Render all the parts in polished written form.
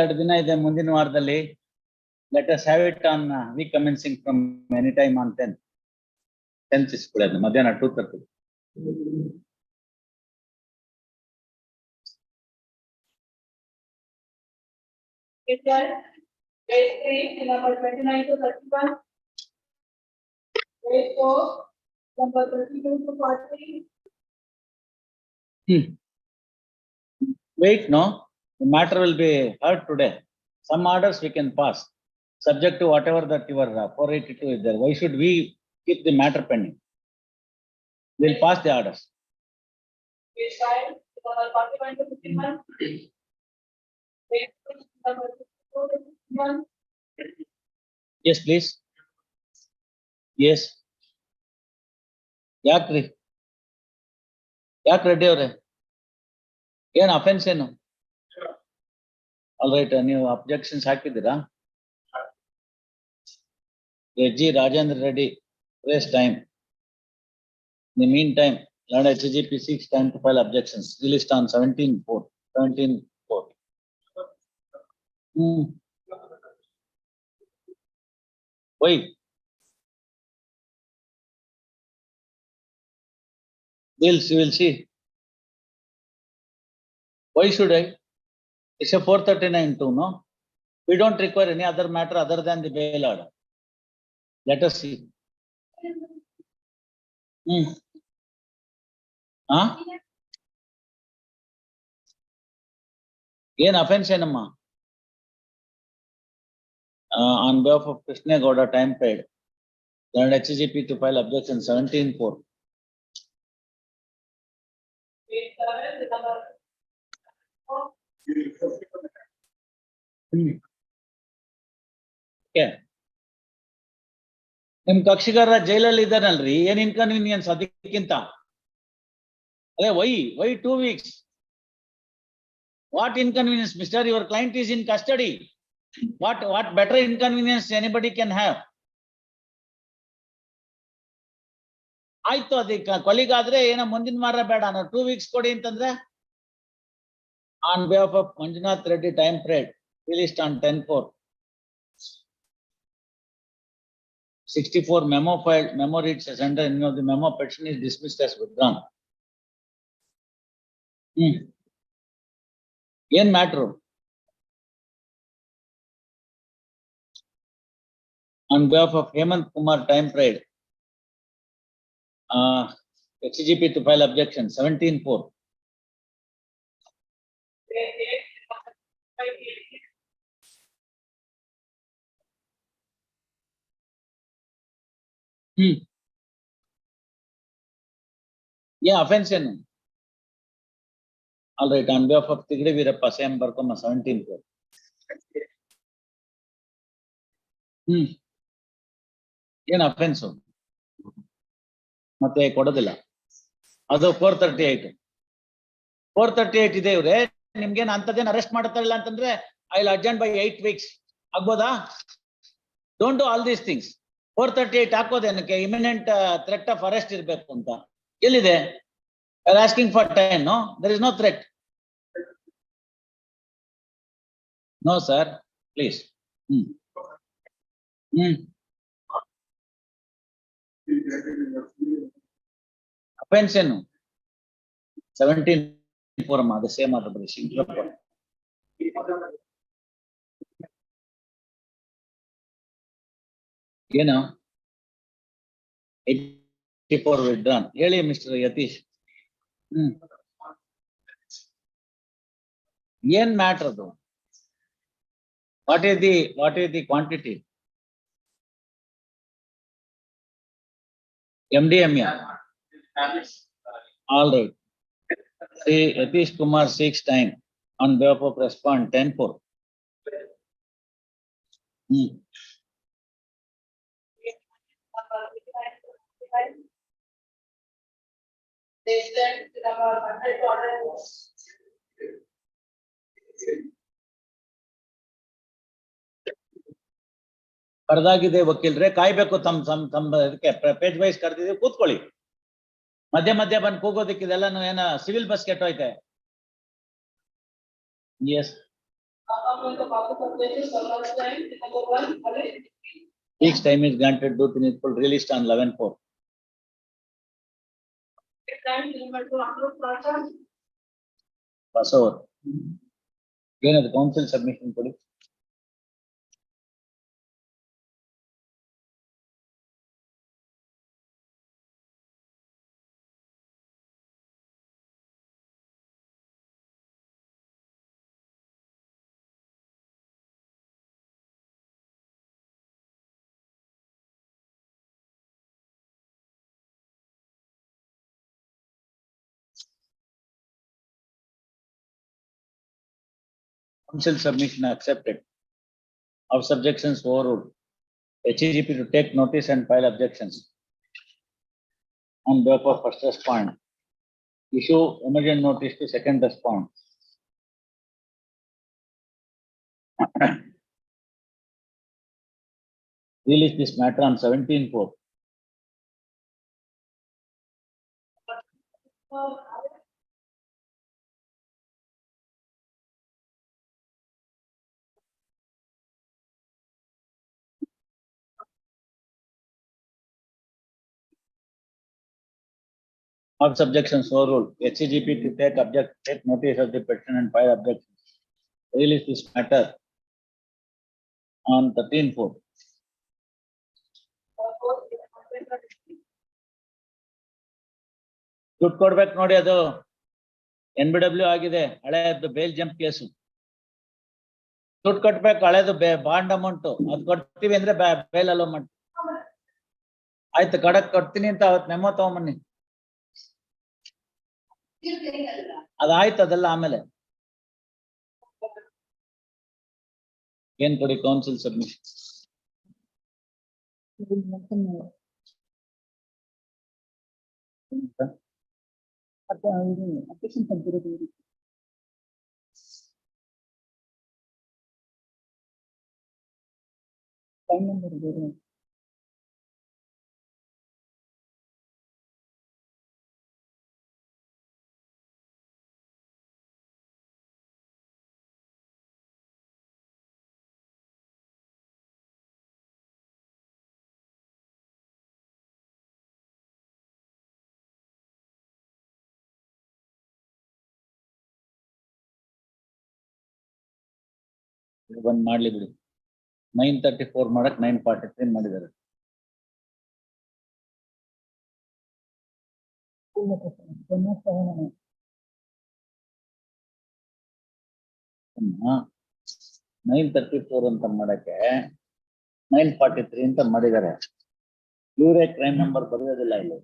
ಎರಡು ದಿನ ಇದೆ ಮುಂದಿನ ವಾರದಲ್ಲಿ. Let us have it on week commencing from any time on 10th. 10th is good. ಮಧ್ಯಾಹ್ನ 2:30. Grade 3, number 29 to 31. Grade 4, number 32 to 40. Wait, no. The matter will be heard today. Some orders we can pass, subject to whatever that your 482 is there. Why should we keep the matter pending? We'll pass the orders. Grade 5, number 41 to 51. Grade 6, number 52 to 51. Yes, please. Yes. ಯಾಕ್ರಿ ರೆಡ್ಡಿ ಅವ್ರೆ, ಏನ್ offence ಏನು? All right, ನೀವು objections ಹಾಕಿದ್ದೀರಾ? G. Rajendra Reddy, raise time. In the meantime, Lord HGP seeks time to file objections. Released on 17/4. 17/4. Why? You will see. Why should I? It's a 439(2), no? We don't require any other matter other than the bail order. Let us see. Again, offense enamma. On behalf of Krishna Gowda, time paid. Then HGP to file objection 17/4. Okay. ನಿಮ್ ಕಕ್ಷಿಗಾರ ಜೈಲಲ್ಲಿ ಇದ್ದಾನಲ್ರಿ, ಏನ್ inconvenience ಅದಕ್ಕಿಂತ? ಅದೇ why 2 weeks? What inconvenience, mister? Your client is in custody. What better inconvenience anybody can have? ಆಯ್ತು, ಅದಕ್ಕೆ ಕೊಲಿಗಾದ್ರೆ ಏನೋ ಮುಂದಿನ ವಾರ ಬೇಡ, 2 weeks ಕೊಡಿ ಅಂತಂದ್ರೆ. On behalf of Manjunath Reddy, time paid, released on 10/4. 64 memo filed, memo reads as under any of the memo, petition is dismissed as withdrawn. ಏನ್ matter? On behalf of Hemant Kumar, time paid, HGP to file objection 17/4. Yeah, offense ಏನು? All right, on behalf of Tigre Virappa, same Barkoma 17/4. ಏನ್ offence? ಮತ್ತೆ ಕೊಡೋದಿಲ್ಲ. ಅದು 438 ಇದೆ ಇವ್ರೆ. ನಿಮ್ಗೇನು ಅಂತದೇನು arrest ಮಾಡ್ತಾರಿಲ್ಲ ಅಂತಂದ್ರೆ I will adjourn by 8 weeks. ಆಗ್ಬೋದಾ? Don't do all these things. 438 ಹಾಕೋದೇನಕ್ಕೆ? ಇಮಿನೆಂಟ್ ಥ್ರೆಟ್ ಆಫ್ ಅರೆಸ್ಟ್ ಇರಬೇಕು ಅಂತ. ಎಲ್ಲಿದೆ? I are asking for time. No, there is no threat. No sir, please. Offence ಏನು? 17/4 ಅಮ್ಮ, ಅದು ಸೇಮ್ ಆದ ಬರೀ ಏನು 84 withdrawn. ಹೇಳಿ ಮಿಸ್ಟರ್ ಯತೀಶ್. ಏನ್ ಮ್ಯಾಟರ್ ಅದು? What is the quantity? MDMA. All right. See, Yatish Kumar seeks time on behalf of respond 10/4. They sent about 100 orders. ಕರೆದಾಗಿದೆ ವಕೀಲ್ರೆ, ಕಾಯ್ಬೇಕು. ತಮ್ಮ ಇದಕ್ಕೆ ಪೇಜ್ ವೈಸ್ ಕರೆದಿದ್ದೀವಿ, ಕೂತ್ಕೊಳ್ಳಿ. ಮಧ್ಯ ಮಧ್ಯ ಬಂದು ಕೂಗೋದಕ್ಕೆ ಇದೆಲ್ಲಾನು ಏನ ಸಿವಿಲ್ ಬಸ್ ಕೆಟ್ಟೋಯ್ತೆ. Yes, week's time is granted due to full released on 11/4. POCSO. ಏನದು ಕೌನ್ಸಿಲ್ ಸಬ್ಮಿಷನ್ ಕೊಡಿ. Council submission accepted. Of subjections overruled. HEGP to take notice and file objections. On behalf of first respondent, issue emergent notice to second respondent. Release this matter on 17/4. Of subjections overruled. HEGP to take notice of the petition and file objections. Release this matter on 13/4. ದುಡ್ಡು ಕೊಡ್ಬೇಕು ನೋಡಿ, ಅದು NBW ಆಗಿದೆ, ಹಳೆಯದು bale jump case. ದುಡ್ಡು ಕಟ್ಬೇಕು, ಹಳೆದು bond amount ಅದು ಕೊಡ್ತೀವಿ ಅಂದ್ರೆ ಬೇಲ್ ಅಲೋ ಮಾಡಿ. ಆಯ್ತು, ಕಡಕ್ ಕೊಡ್ತೀನಿ ಅಂತ ಅವತ್ತು ಮೆಮೊ ತಗೊಂಬನ್ನಿ. ಅದಾಯ್ತು, ಅದೆಲ್ಲ ಆಮೇಲೆ. ಏನ್ ಕೊಡಿ ಕೌನ್ಸಿಲ್ ಸಬ್ಮಿಷನ್. ಬಂದ್ ಮಾಡ್ಲಿ ಬಿಡಿ. 9:34 ಮಾಡಕ್ 9:43 ಮಾಡಿದ್ದಾರೆ. ನೈನ್ 9:34 ಅಂತ ಮಾಡಕ್ಕೆ 9:43 ಅಂತ ಮಾಡಿದ್ದಾರೆ. ಇವರೇ ಕ್ರೈಮ್ ನಂಬರ್ ಬರೆಯೋದಿಲ್ಲ ಇಲ್ಲಿ.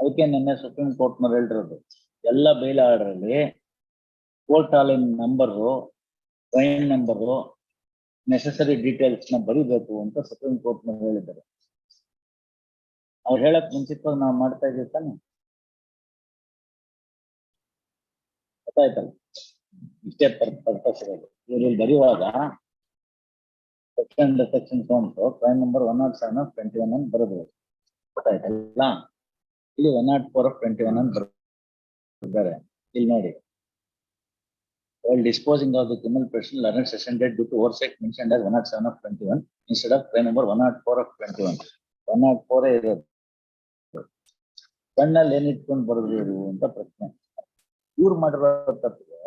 ಅದಕ್ಕೆ ನಿನ್ನೆ ಸುಪ್ರೀಂ ಕೋರ್ಟ್ ನಲ್ಲಿ ಹೇಳಿರೋದು, ಎಲ್ಲ ಬೇಲ್ ಆರ್ಡರ್ ಅಲ್ಲಿ ಕೋರ್ಟ್ ಹಾಲಿನ number, crime number, necessary details ನ ಬರೀಬೇಕು ಅಂತ ಸುಪ್ರೀಂ ಕೋರ್ಟ್ ನಲ್ಲಿ ಹೇಳಿದ್ದಾರೆ. ಅವ್ರು ಹೇಳಕ್ ಮುಂಚಿತವಾಗಿ ನಾವು ಮಾಡ್ತಾ ಇದ್ದೀವಿ ತಾನೆ, ಗೊತ್ತಾಯ್ತಲ್ಲ. ಇಷ್ಟೇ ಪರ್ಪಸ್ ಇರೋದು. ಇವ್ರು ಇಲ್ಲಿ ಬರೆಯುವಾಗ ಸೆಕ್ಷನ್ ಕ್ರೈಮ್ ನಂಬರ್ 107 of 21 ಅಂತ ಬರೆದ್ರು, ಗೊತ್ತಾಯ್ತಲ್ಲ. ಇಲ್ಲಿ 104 of 21 ಅಂತ ಬರೆದಿದ್ದಾರೆ. ಇಲ್ಲಿ ನೋಡಿ, while disposing of the criminal person, learned session date due to oversight mentioned as 107 of 21 instead of crime number 104 of 21. 104 ಇರೋದು. ಕಣ್ಣಲ್ಲಿ ಏನ್ ಇಟ್ಕೊಂಡು ಬರೋದು ಇವರು ಅಂತ ಪ್ರಶ್ನೆ. ಇವ್ರು ಮಾಡಿರೋ ತಪ್ಪಿಗೆ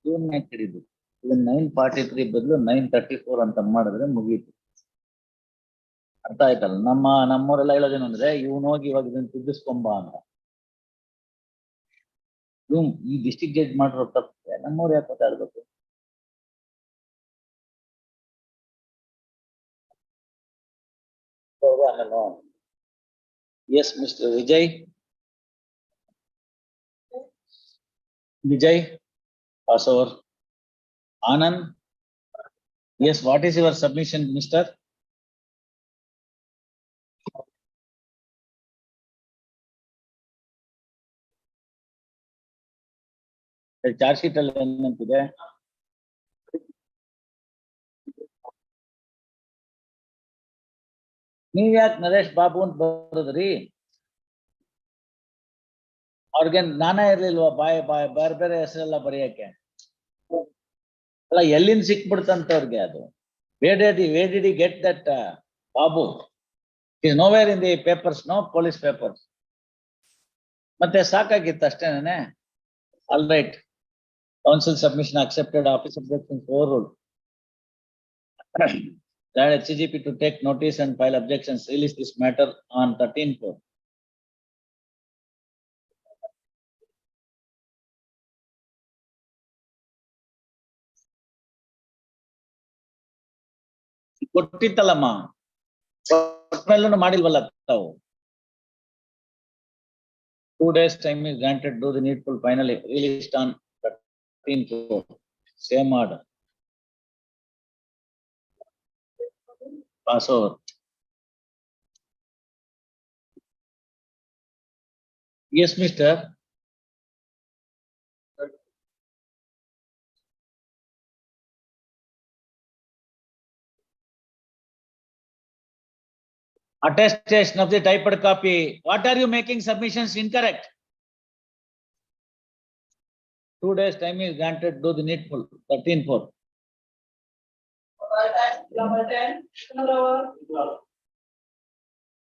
ಇವ್ರನ್ನ ಹಿಡಿದು ಇದನ್ನ 9:43 ಬದಲು 9:34 ಅಂತ ಮಾಡಿದ್ರೆ ಮುಗೀತು. ಅರ್ಥ ಆಯ್ತಲ್ಲ. ನಮ್ಮವರೆಲ್ಲ ಹೇಳೋದೇನು ಅಂದ್ರೆ, ಇವ್ನು ಹೋಗಿ ಇವಾಗ ಇದನ್ನ ತಿದ್ದಿಸ್ಕೊಂಬ ಅಂತ. ಈ ಡಿಸ್ಟ್ರಿಕ್ಟ್ ಜಡ್ಜ್ ಮಾಡಿರೋ ತಪ್ಪಿಗೆ ನಮ್ಮವ್ರು ಯಾಕೆ ಗೊತ್ತಾಡ್ಬೇಕು? ಎಸ್ ಮಿಸ್ಟರ್ ವಿಜಯ್ ಪಾಸೋರ್ Anand. Yes, what is your submission mister? Charge sheet ಅಲ್ಲಿ ಏನಂತಿದೆ? ನೀವ್ ಯಾಕೆ ನರೇಶ್ ಬಾಬು ಅಂತ ಬರೋದ್ರಿ? ಅವ್ರಿಗೆ ಜ್ಞಾನ ಇರ್ಲಿಲ್ವಾ ಬೇರೆ ಬೇರೆ ಹೆಸರೆಲ್ಲ ಬರೆಯಕ್ಕೆ? ಅಲ್ಲ ಎಲ್ಲಿಂದ ಸಿಕ್ಬಿಡ್ತಂತವ್ರಿಗೆ ಅದು? where did he get that Babu? is nowhere in the papers, no police papers. ಮತ್ತೆ ಸಾಕಾಗಿತ್ತು ಅಷ್ಟೇನೆ. All right, council submission accepted, office objections overruled. That CGP to take notice and file objections, release this matter on 13/4. ಕೊಟ್ಟಿತ್ತಲ್ಲಮ್ಮ, ಕೊಟ್ಮೇಲೂ ಮಾಡಿಲ್ವಲ್ಲ ತಾವು. 2 days time is granted, do the needful, finally released on 13/4. Same order. Pass over. Yes, mister. Attestation of the typed copy. What are you making submissions incorrect? 2 days time is granted, do the needful, 13/4. Number 10,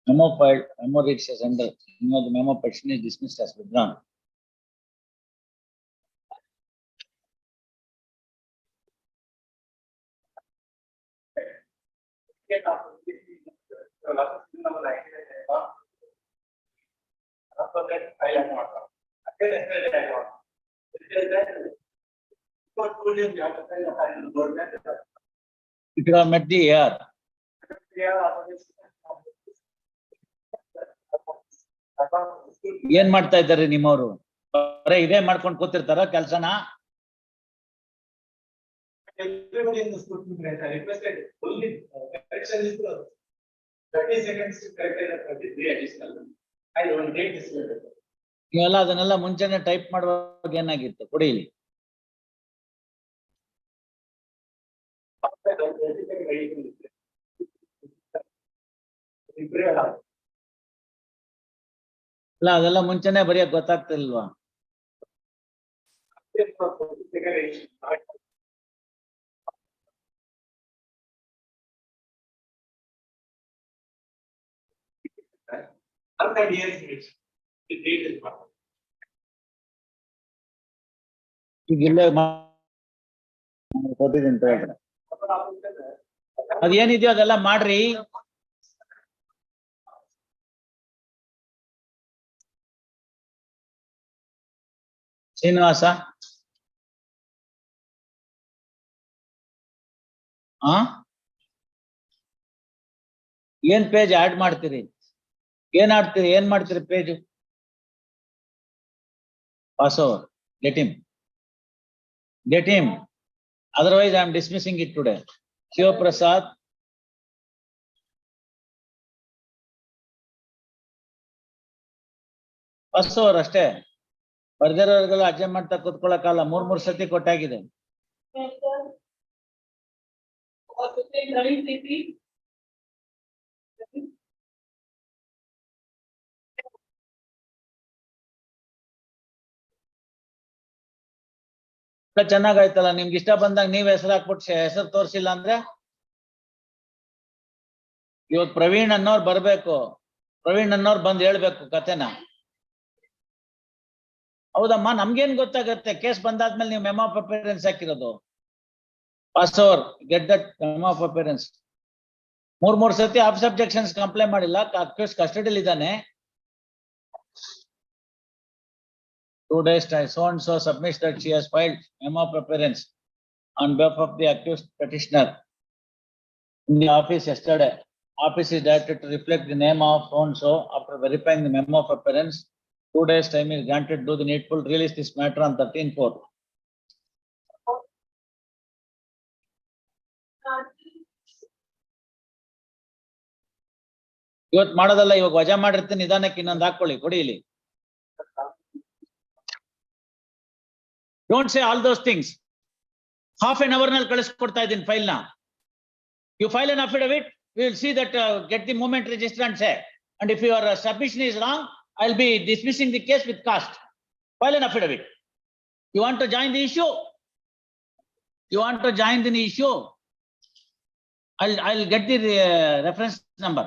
Memo filed, memo reads as under, the memo petition is dismissed as withdrawn. It will met the AR. ಏನ್ ಮಾಡ್ತಾ ಇದ್ದಾರೆ ನಿಮ್ಮವರು? ಬರೇ ಇದೇ ಮಾಡ್ಕೊಂಡು ಕೂತಿರ್ತಾರ ಕೆಲ್ಸನ? Everybody in the school, I requested only correction is 30 seconds to correct and 33 additional. I don't take this letter. ನೀವೆಲ್ಲ ಅದನ್ನೆಲ್ಲ ಮುಂಚೆನೆ ಟೈಪ್ ಮಾಡುವಾಗ ಏನಾಗಿತ್ತು? ಕೊಡಿ ಇಲ್ಲಿ. ಇಲ್ಲ ಅದೆಲ್ಲ ಮುಂಚೆನೆ ಬರೆಯಕ್ ಗೊತ್ತಾಗ್ತಿಲ್ವಾ? ಈಗ ಇಲ್ಲೇ ಕೊಟ್ಟಿದ್ದೀನಿ ಹೇಳ್ರಿ. ಅದೇನಿದೆಯೋ ಅದೆಲ್ಲ ಮಾಡ್ರಿ. ಶ್ರೀನಿವಾಸ ಏನ್ ಪೇಜ್ ಆಡ್ ಮಾಡ್ತೀರಿ? ಏನ್ ಮಾಡ್ತೀರಿ page? Pass over. Get him. Otherwise I am dismissing it today. Shiva Prasad. Pass over ಅಷ್ಟೇ. ಬರ್ದಿರೋರ್ಗೆಲ್ಲ ಅರ್ಜೆಂಟ್ ಮಾಡ್ತಾ ಕೂತ್ಕೊಳ್ಳೋಕ್ಕಲ್ಲ. 3 ಸತಿ ಕೊಟ್ಟಾಗಿದೆ. ಚೆನ್ನಾಗಾಯ್ತಲ್ಲ, ನಿಮ್ಗೆ ಇಷ್ಟ ಬಂದಾಗ ನೀವ್ ಹೆಸರು ಹಾಕ್ಬಿಟ್ಟು ಹೆಸರು ತೋರ್ಸಿಲ್ಲ ಅಂದ್ರೆ ಇವತ್ತು ಪ್ರವೀಣ್ ಅನ್ನೋರು ಬರ್ಬೇಕು. ಪ್ರವೀಣ್ ಅನ್ನೋರು ಬಂದ್ ಹೇಳ್ಬೇಕು ಕತೆನ. ಹೌದಮ್ಮ, ನಮ್ಗೇನ್ ಗೊತ್ತಾಗತ್ತೆ? ಕೇಸ್ ಬಂದಾದ್ಮೇಲೆ ನೀವು ಮೆಮೋ ಆಫ್ ಅಪಿಯರೆನ್ಸ್ ಹಾಕಿರೋದು. Pass over, get that memo of appearance. 3 ಸತಿ ಆಫ್ ಸಬ್ಜೆಕ್ಷನ್ಸ್ ಕಂಪ್ಲೇಂಟ್ ಮಾಡಿಲ್ಲ, ಕಸ್ಟಡಿಯಲ್ಲಿ ಇದ್ದಾನೆ. 2 days time, so and so submits that she has filed memo of appearance on behalf of the accused petitioner in the office yesterday. Office is directed to reflect the name of so and so. After verifying the memo of appearance, 2 days time is granted, do the needful, release this matter on 13/4. ಇವತ್ತು ಮಾಡೋದಲ್ಲ, ಇವಾಗ ವಜಾ ಮಾಡಿರ್ತೀನಿ, ನಿಧಾನಕ್ಕೆ ಇನ್ನೊಂದು ಹಾಕೊಳ್ಳಿ. ಕೊಡಿ ಇಲ್ಲಿ. Don't say all those things. Half an hour ನಲ್ಲಿ ಕಳಿಸ್ಕೊಡ್ತಾ ಇದ್ದೀನಿ ಫೈಲ್ ನ. You file an affidavit, we will see that, get the movement register and say, and if your submission is wrong, I'll be dismissing the case with cast. File an affidavit. You want to join the issue? You want to join the issue? I'll get the reference number.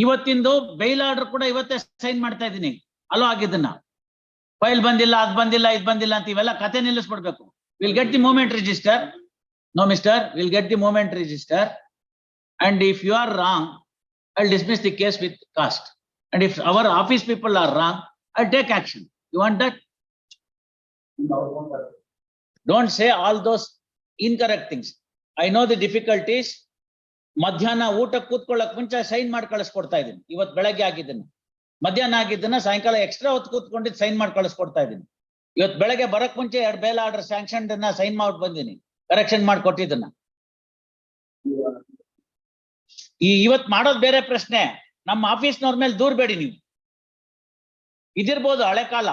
ಇವತ್ತಿಂದು bail order ಕೂಡ ಇವತ್ತೇ sign ಮಾಡ್ತಾ ಇದ್ದೀನಿ. Hello ಆಗಿದ್ದನ್ನ file ಬಂದಿಲ್ಲ, ಅದ್ ಬಂದಿಲ್ಲ, ಇದ್ ಬಂದಿಲ್ಲ ಅಂತ ಇವೆಲ್ಲ ಕತೆ ನಿಲ್ಲಿಸ್ಬಿಡ್ಬೇಕು. We'll get the movement register. No, mister, we'll get the movement register. And if you are wrong, I'll dismiss the case with cast. And if our office people are wrong, I'll take action. You want that? Don't say all those incorrect things. I know the difficulties. ಮಧ್ಯಾಹ್ನ ಊಟ ಕೂತ್ಕೊಳ್ಳಕ್ ಮುಂಚೆ sign ಮಾಡಿ ಕಳಿಸ್ಕೊಡ್ತಾ ಇದ್ದೀನಿ. ಇವತ್ತು ಬೆಳಗ್ಗೆ ಆಗಿದ್ದನ್ನ ಮಧ್ಯಾಹ್ನ ಆಗಿದ್ದನ್ನ ಸಾಯಂಕಾಲ extra ಹೊತ್ತು ಕೂತ್ಕೊಂಡಿದ್ದು ಸೈನ್ ಮಾಡಿ ಕಳಿಸ್ಕೊಡ್ತಾ ಇದ್ದೀನಿ. ಇವತ್ತು ಬೆಳಗ್ಗೆ ಬರಕ್ ಮುಂಚೆ 2 ಬೇಲ್ ಆರ್ಡರ್ ಸ್ಯಾಂಕ್ಷನ್ ಸೈನ್ ಮಾಡ್ಬಿಟ್ಟು ಬಂದಿನಿ, ಕರೆಕ್ಷನ್ ಮಾಡಿ ಕೊಟ್ಟಿದ್ದನ್ನ. ಇವತ್ ಮಾಡೋದ್ ಬೇರೆ ಪ್ರಶ್ನೆ. ನಮ್ಮ ಆಫೀಸ್ನವ್ರ ಮೇಲೆ ದೂರ್ಬೇಡಿ ನೀವು. ಇದಿರ್ಬೋದು ಹಳೆ ಕಾಲ.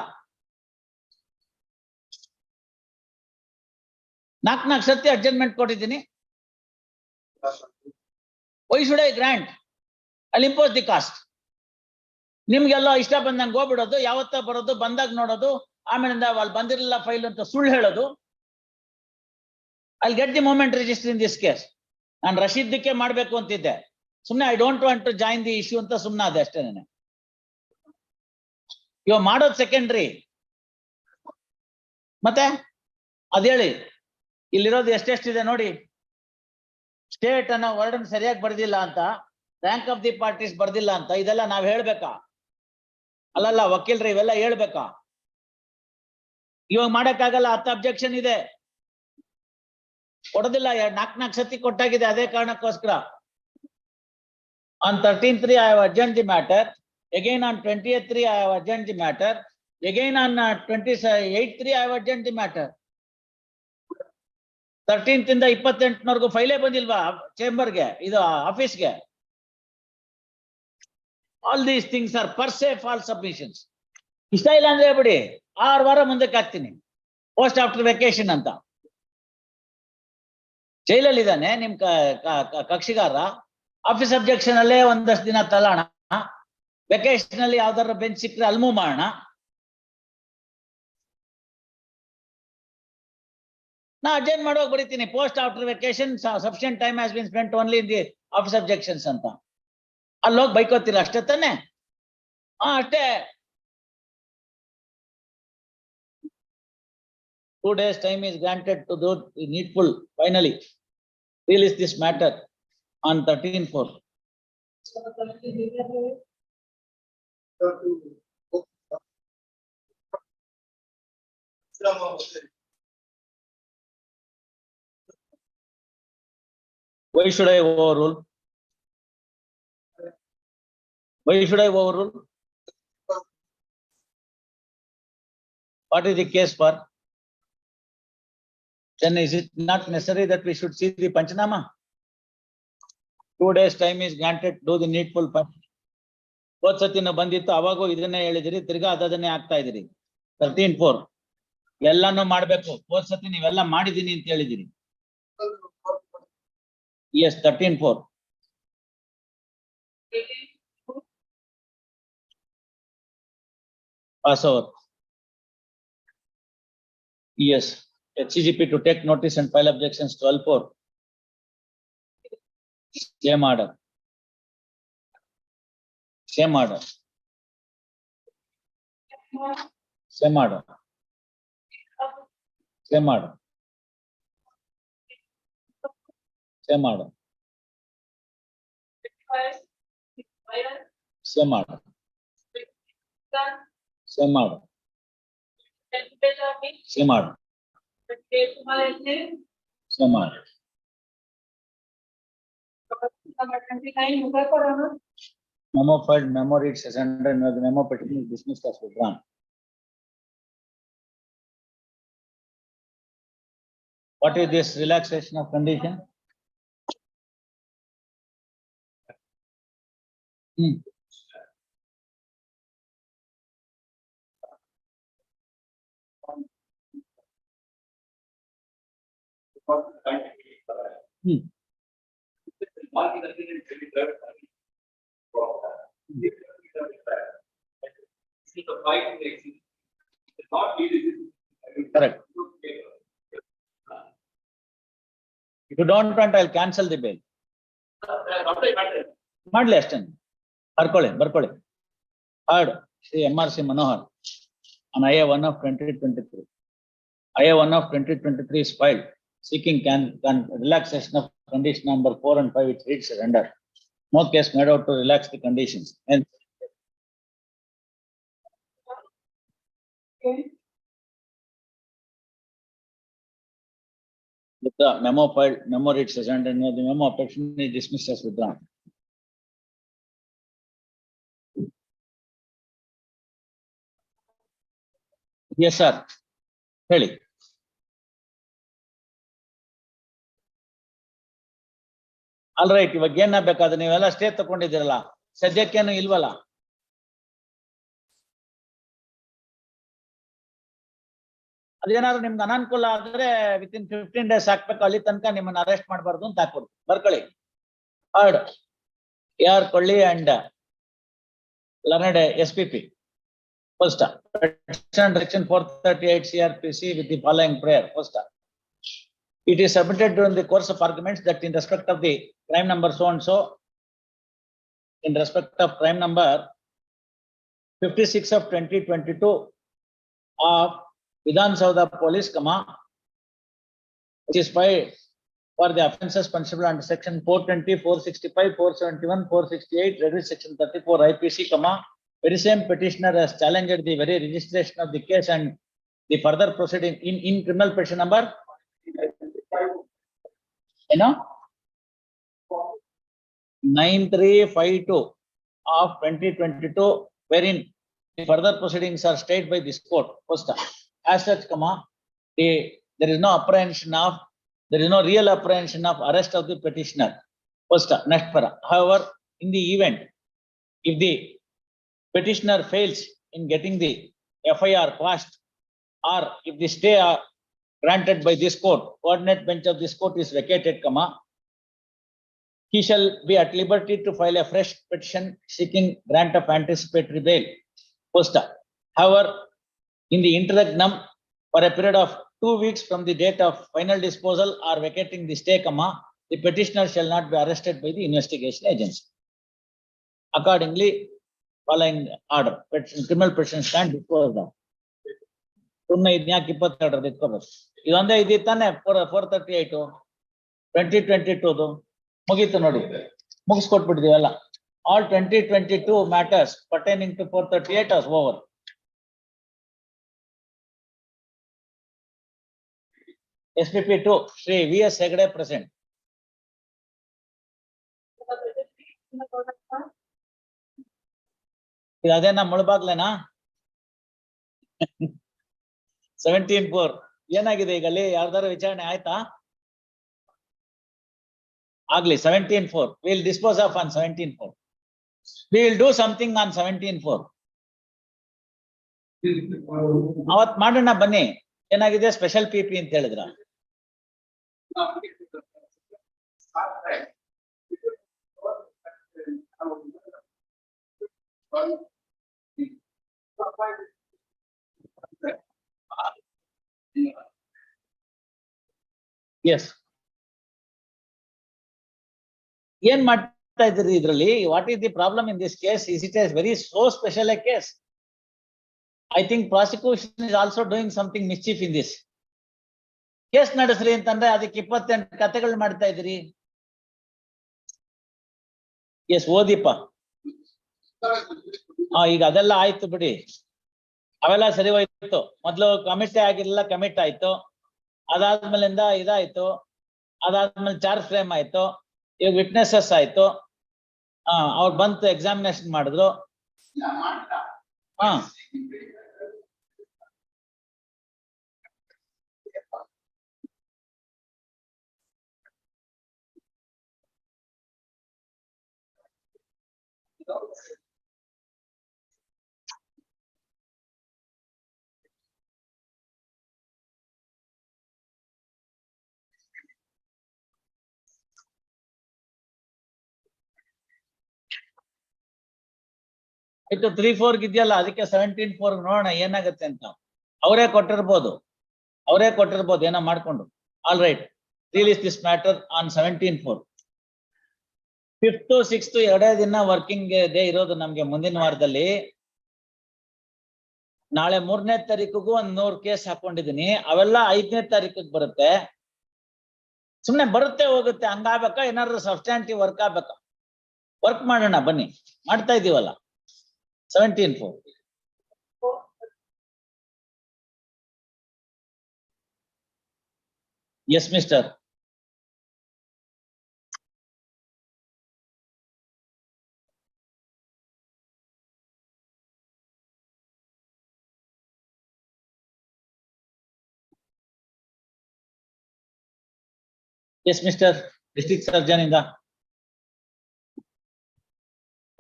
4 ಸತಿ ಅಡ್ಜಸ್ಟ್ಮೆಂಟ್ ಕೊಟ್ಟಿದ್ದೀನಿ. Why should I grant? I'll impose the cost. ನಿಮ್ಗೆಲ್ಲ ಇಷ್ಟ ಬಂದಂಗೆ ಹೋಗ್ಬಿಡೋದು, ಯಾವತ್ತ ಬರೋದು, ಬಂದಾಗ ನೋಡೋದು, ಆಮೇಲಿಂದ ಅಲ್ಲಿ ಬಂದಿರಲಿಲ್ಲ ಫೈಲ್ ಅಂತ ಸುಳ್ಳು ಹೇಳೋದು. I'll get the moment register in this case. ನಾನು ರಶೀದ್ದಿಕ್ಕೆ ಮಾಡ್ಬೇಕು ಅಂತಿದ್ದೆ, ಸುಮ್ನೆ I don't want to join the issue ಅಂತ ಸುಮ್ನೆ ಅದೇ ಅಷ್ಟೇನೆ. ಇವಾಗ ಮಾಡೋದು ಸೆಕೆಂಡ್ರಿ. ಮತ್ತೆ ಅದೇಳಿ ಇಲ್ಲಿರೋದು ಎಷ್ಟೆಷ್ಟಿದೆ ನೋಡಿ. ಸ್ಟೇಟ್ ಅನ್ನೋ ವರ್ಡ್ ಸರಿಯಾಗಿ ಬರ್ದಿಲ್ಲ ಅಂತ, ರ್ಯಾಂಕ್ ಆಫ್ ದಿ ಪಾರ್ಟೀಸ್ ಬರ್ದಿಲ್ಲ ಅಂತ, ಇದೆಲ್ಲ ನಾವ್ ಹೇಳ್ಬೇಕಾ? ಅಲ್ಲಲ್ಲ ವಕೀಲ್ರಿ, ಇವೆಲ್ಲ ಹೇಳ್ಬೇಕಾ? ಇವಾಗ ಮಾಡಕ್ಕಾಗಲ್ಲ. 10 ಅಬ್ಜೆಕ್ಷನ್ ಇದೆ, ಕೊಡೋದಿಲ್ಲ. 4 ಸತಿ ಕೊಟ್ಟಾಗಿದೆ. ಅದೇ ಕಾರಣಕ್ಕೋಸ್ಕರ on 13/3 I have adjourned the matter. Again on 20th/3 I have adjourned the matter. Again on 28/3 I have adjourned the matter. 13th ಇಂದ 28 ಫೈಲೇ ಬಂದಿಲ್ವಾ ಚೇಂಬರ್ಗೆ, ಇದು ಆಫೀಸ್ಗೆ? All these things are per se false submissions. ಇಷ್ಟ ಇಲ್ಲ ಅಂದ್ರೆ ಬಿಡಿ, 6 ವಾರ ಮುಂದಕ್ಕೆ ಹಾಕ್ತೀನಿ. ಪೋಸ್ಟ್ ಆಫ್ಟರ್ ವೆಕೇಶನ್ ಅಂತ. ಜೈಲಲ್ಲಿ ಇದ್ದಾನೆ ನಿಮ್ ಕಕ್ಷಿಗಾರ. ಆಫೀಸ್ ಅಬ್ಜೆಕ್ಷನ್ ಅಲ್ಲೇ ಒಂದಷ್ಟು ದಿನ ತಲಾಣ, ವೆಕೇಶನ್ ಅಲ್ಲಿ ಯಾವ್ದಾರ ಬೆಂಚ್ ಸಿಕ್ಕರೆ ಅಲ್ಲಿ ಮೂವ್ ಮಾಡೋಣ. ನಾ ಅಡ್ಜೈನ್ ಮಾಡೋಕೆ ಬರೀತೀನಿ, post after vacation sufficient time has been spent only in the office objections ಅಂತ. ಅಲ್ಲೋಗಿ ಬೈಕೋತೀರ ಅಷ್ಟೇ ತಾನೆ? ಅಷ್ಟೇ. 2 days time is granted to do the needful. Finally release this matter on 13/4. Why should I overrule? Why should I overrule? What is the case for? Then is it not necessary that we should see the Panchanama? 2 days time is granted, do the needful. ಹೋದ್ ಸತಿನ ಬಂದಿತ್ತು, ಅವಾಗೂ ಇದನ್ನೇ ಹೇಳಿದಿರಿ, ತಿರ್ಗಾ ಅದನ್ನೇ ಆಗ್ತಾ ಇದ್ದೀರಿ. 13/4 ಎಲ್ಲಾನು ಮಾಡ್ಬೇಕು. ಹೋದ್ ಸತಿ ನೀವೆಲ್ಲ ಮಾಡಿದೀನಿ ಅಂತ ಹೇಳಿದಿರಿ. Yes, 13/4. Pass over. Yes, HCGP to take notice and file objections 12/4. Same order. Same order. Same order. Same order. Same order. Same order. Same order. Same order. Same order. Memo filed, memo reads as under, the memo petition is dismissed as withdrawn. What is this relaxation of condition? Correct. If you don't want, I'll cancel the bail. ಮಾಡ್ಲಿ ಅಷ್ಟೇ ಬರ್ಕೊಳ್ಳಿ Heard Shri MRC Manohar on IA1 of 2023. IA1 of 2023 is filed seeking relaxation of condition number 4 and 5, which reads surrender. No case made out to relax the conditions. And Okay. with the memo filed, memo reads surrender, and the memo objection is dismissed as withdrawn. Yes, sir. ಹೇಳಿ. All right, ಇವಾಗ ಏನ ಬೇಕಾದ್ರೆ ನೀವೆಲ್ಲ stay ತಗೊಂಡಿದ್ದೀರಲ್ಲ, ಸದ್ಯಕ್ಕೇನು ಇಲ್ವಲ್ಲ? ಅದೇನಾದ್ರು ನಿಮ್ಗೆ ಅನಾನುಕೂಲ ಆದ್ರೆ within 15 days ಹಾಕ್ಬೇಕು, ಅಲ್ಲಿ ತನಕ ನಿಮ್ಮನ್ನ ಅರೆಸ್ಟ್ ಮಾಡಬಾರ್ದು ಅಂತ ಹಾಕೊಡಿ. ಬರ್ಕೊಳ್ಳಿ. ಹರ್ಡ್ AR ಕೊಳ್ಳಿ and learned SPP. First, petition section 438 CRPC with the following prayer. First, it is submitted during the course of arguments that in respect of the crime number so and so, in respect of crime number 56 of 2022 of Vidhan Saudha Police, which is filed for the offences punishable under section 420, 465, 471, 468, read section 34 IPC, very same petitioner has challenged the very registration of the case and the further proceeding in criminal petition number, 9352 of 2022, wherein the further proceedings are stayed by this court. First, as such, there is no apprehension of, there is no real apprehension of arrest of the petitioner. First, next para. However, in the event, if the petitioner fails in getting the FIR quashed, or if the stay are granted by this court, coordinate bench of this court is vacated, he shall be at liberty to file a fresh petition seeking grant of anticipatory bail. First, however, in the interregnum, for a period of 2 weeks from the date of final disposal or vacating the stay, the petitioner shall not be arrested by the investigation agency. Accordingly, following order, criminal petition stand disposed of. ಸುಮ್ಮನೆ ಇದ್ಯಾಕೆ 22 ಇಟ್ಕೋಬೇಕು? ಇದೊಂದೇ ಇದಿತ್ತಾನೆ 438 2022 ಮುಗೀತು ನೋಡಿ, ಮುಗಿಸ್ಕೊಟ್ಬಿಟ್ಟಿದೀವಲ್ಲ. All 2022 matters pertaining to 438 is over. SPP 2, Shri V.S. Hegde present. ಅದೇನಾ ಮುಳಬಾಗ್ಲೇನಾ? 17-4 ಏನಾಗಿದೆ ಈಗ ಅಲ್ಲಿ? ಯಾರ್ದಾರು ವಿಚಾರಣೆ ಆಯ್ತಾ? ಆಗ್ಲಿ. 17-4 we'll dispose of on 17-4. We will do something on 17-4. ಅವತ್ ಮಾಡೋಣ ಬನ್ನಿ. ಏನಾಗಿದೆ? ಸ್ಪೆಷಲ್ PP ಅಂತ ಹೇಳಿದ್ರ. Yes. ಏನ್ ಮಾಡ್ತಾ ಇದ್ರಿ ಇದ್ರಲ್ಲಿ? What is the problem in this case? Is it a very so special a case? I think prosecution is also doing something mischief in this. Case ನಡೆಸ್ರಿ ಅಂತಂದ್ರೆ ಅದಕ್ಕೆ 28 ಕಥೆಗಳು ಮಾಡ್ತಾ ಇದ್ರಿ. ಎಸ್, ಓದಿಪ್ಪ. ಈಗ ಅದೆಲ್ಲ ಆಯ್ತು ಬಿಡಿ, ಅವೆಲ್ಲ ಸರಿ ಹೋಯ್ತು. ಮೊದ್ಲು ಕಮಿಟಿ ಆಗಿರ್ಲಿಲ್ಲ, ಕಮಿಟ್ ಆಯ್ತು. ಅದಾದ್ಮೇಲಿಂದ ಇದಾಯ್ತು. ಅದಾದ್ಮೇಲೆ ಚಾರ್ಜ್ ಫ್ರೇಮ್ ಆಯ್ತು. ಈಗ ವಿಟ್ನೆಸಸ್ ಆಯ್ತು. ಅವ್ರು ಬಂತು, ಎಕ್ಸಾಮಿನೇಷನ್ ಮಾಡಿದ್ರು. ಆಯ್ತು 3-4 ಇದೆಯಲ್ಲ ಅದಕ್ಕೆ 17-4 ನೋಡೋಣ ಏನಾಗುತ್ತೆ ಅಂತ. ಅವರೇ ಕೊಟ್ಟಿರ್ಬೋದು ಏನೋ ಮಾಡ್ಕೊಂಡು. All right, release this matter on 17-4. 5th 6th ಎರಡೇ ದಿನ ವರ್ಕಿಂಗ್ ಡೇ ಇರೋದು ನಮ್ಗೆ ಮುಂದಿನ ವಾರದಲ್ಲಿ. ನಾಳೆ 3ನೇ ತಾರೀಕಿಗೂ 100 ಕೇಸ್ ಹಾಕೊಂಡಿದೀನಿ. ಅವೆಲ್ಲ 5ನೇ ತಾರೀಕಿಗೆ ಬರುತ್ತೆ. ಸುಮ್ನೆ ಬರುತ್ತೆ ಹೋಗುತ್ತೆ ಹಂಗಾಗ್ಬೇಕಾ? ಏನಾದ್ರು ಸಬ್ಸ್ಟ್ಯಾಂಟಿವ್ ವರ್ಕ್ ಆಗ್ಬೇಕಾ? ವರ್ಕ್ ಮಾಡೋಣ ಬನ್ನಿ, ಮಾಡ್ತಾ ಇದೀವಲ್ಲ. 17-4. Yes mister. Yes, Mr. District Surgeon in the.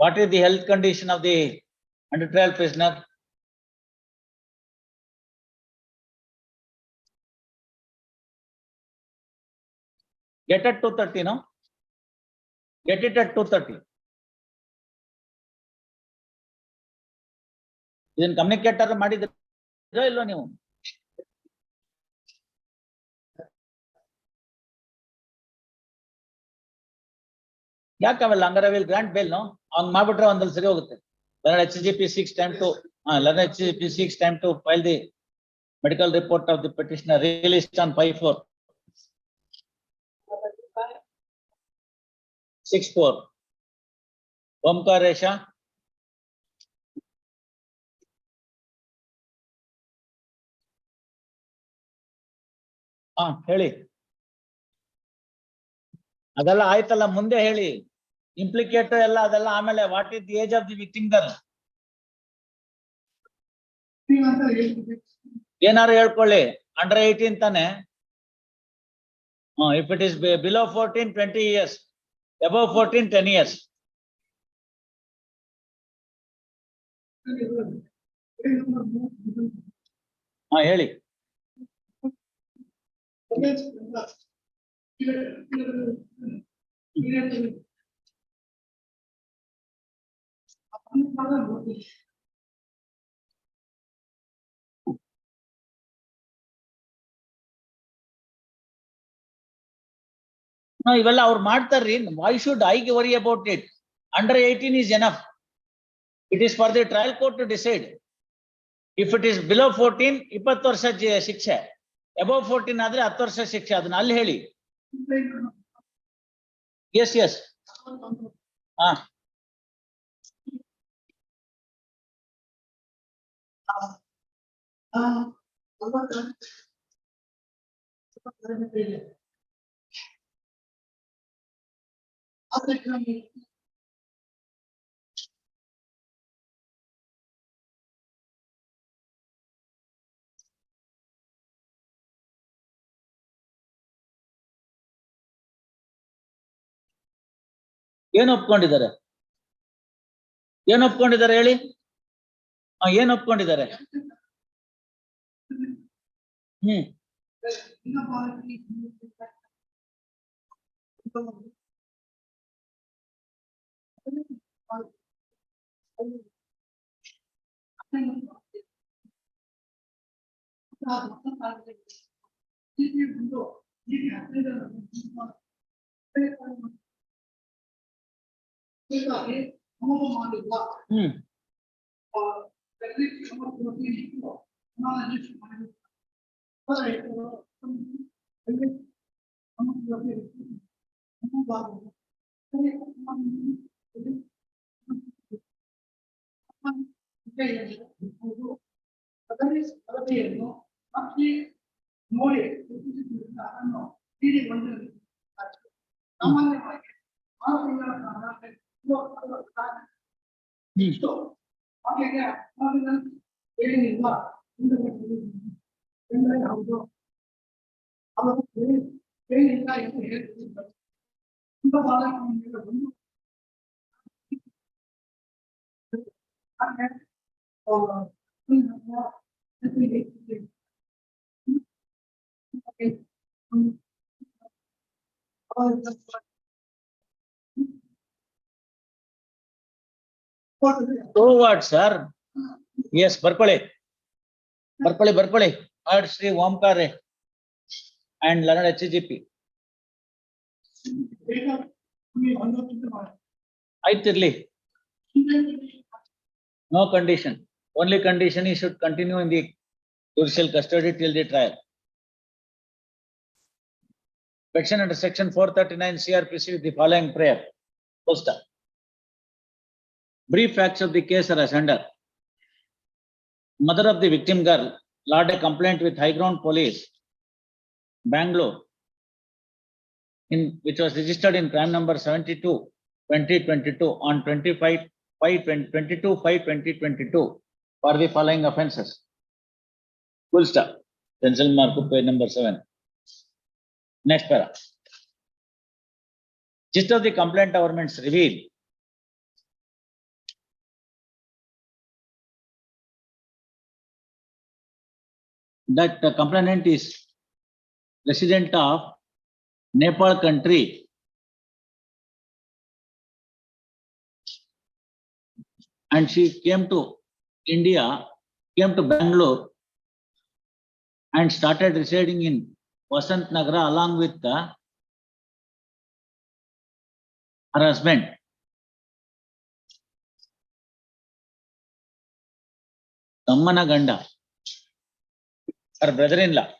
What is the health condition of the under trial prisoner? Get at 2:30, no? Get it at 2:30. ಇದನ್ನ ಕಮ್ಯುನಿಕೇಟರ್ ಮಾಡಿದ್ರೋ ಇಲ್ವೋ ನೀವು? ಯಾಕವೆಲ್ಲ ಹಂಗಾರೆ ವಿಲ್ ಗ್ರಾಂಟ್ ಬೇಲ್ ನೋ? ಹಂಗ್ ಮಾಡ್ಬಿಟ್ರೆ ಒಂದಲ್ಲಿ ಸರಿ ಹೋಗುತ್ತೆ. HGP 6 time to HGP 6 time to file the medical report of the petitioner released on 5/4. 6/4. ಓಂಕಾರೇಶ. ಹೇಳಿ. ಅದೆಲ್ಲ ಆಯ್ತಲ್ಲ, ಮುಂದೆ ಹೇಳಿ. ಇಂಪ್ಲಿಕೇಟರ್ ಎಲ್ಲ ಅದೆಲ್ಲ ಆಮೇಲೆ. What is the age of the victim girl? ಏನಾರು ಹೇಳ್ಕೊಳ್ಳಿ. ಅಂಡರ್ 18 ತಾನೆ. If it is below 14, 20 years. Above 14, 10 years. ಹೇಳಿ. ಇವೆಲ್ಲ ಅವ್ರು ಮಾಡ್ತಾರ್ರಿ. Why should I worry about it? Under 18 is enough. It is for the trial court to decide. If it is below 14, 20 ವರ್ಷ ಶಿಕ್ಷೆ. Above 14 ಆದ್ರೆ 10 ವರ್ಷ ಶಿಕ್ಷೆ. ಅದನ್ನ ಅಲ್ಲಿ ಹೇಳಿ. Yes. ಏನು ಒಪ್ಕೊಂಡಿದ್ದಾರೆ ಹೇಳಿ. ಏನು ಒಪ್ಕೊಂಡಿದ್ದಾರೆ? ನೋಡಿ ಸಾಮಾನ್ಯವಾಗಿ 6 ತಿಂಗಳ ಕಾಲ ಏನಿಲ್ಲ ಹೌದು ಅವರು ಏನಿಲ್ಲ ಎಂದು ಹೇಳ್ತಿದ್ದಾರೆ. ತುಂಬ So what, sir? Yes, Barkole. Ard Sri Omkare and Leonard HGP. Aitirli. No condition. Only condition he should continue in the judicial custody till the trial. Petition under section 439 CRPC with the following prayer. First, brief facts of the case are as under. Mother of the victim girl lodged a complaint with High Ground Police, Bangalore, which was registered in crime number 72/2022 on 22/5/2022 for the following offences. Full stop. Pencil mark page number 7. Next para. Gist of the complaint governments reveal that the complainant is resident of Nepal country and she came to India, came to Bangalore and started residing in Vasant Nagara along with her husband. Tammana Ganda, her brother-in-law.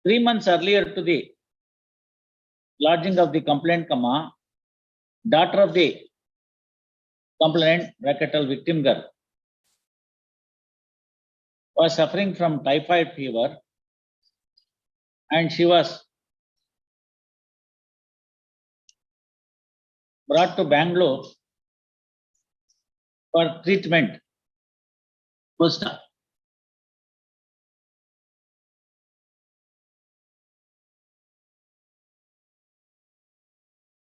Three months earlier to the lodging of the complaint, daughter of the complainant, bracketal victim girl, was suffering from typhoid fever and she was brought to Bangalore for treatment. First,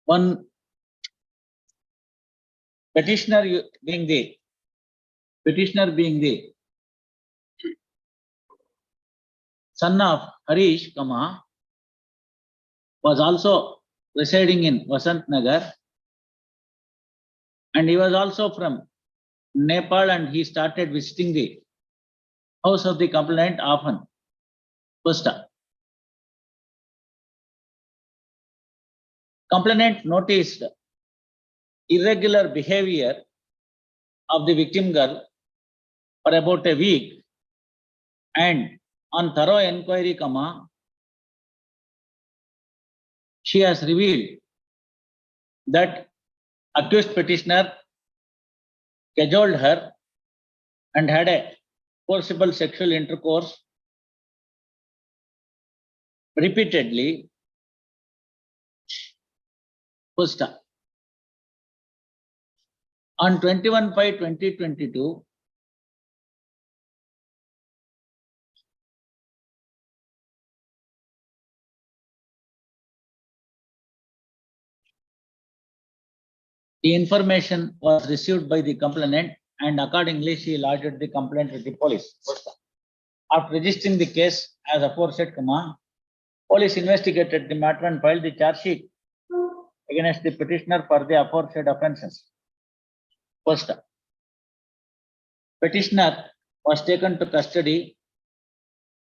one petitioner being the son of Harish, was also residing in Vasant Nagar and he was also from Nepal and he started visiting the house of the complainant often. First, complainant noticed irregular behavior of the victim girl for about a week and on thorough inquiry, she has revealed that accused petitioner cajoled her and had a forcible sexual intercourse repeatedly. First, on 21/5/2022, the information was received by the complainant and accordingly she lodged the complaint with the police. First, after registering the case as aforesaid, police investigated the matter and filed the charge sheet against the petitioner for the aforesaid offences. First, petitioner was taken to custody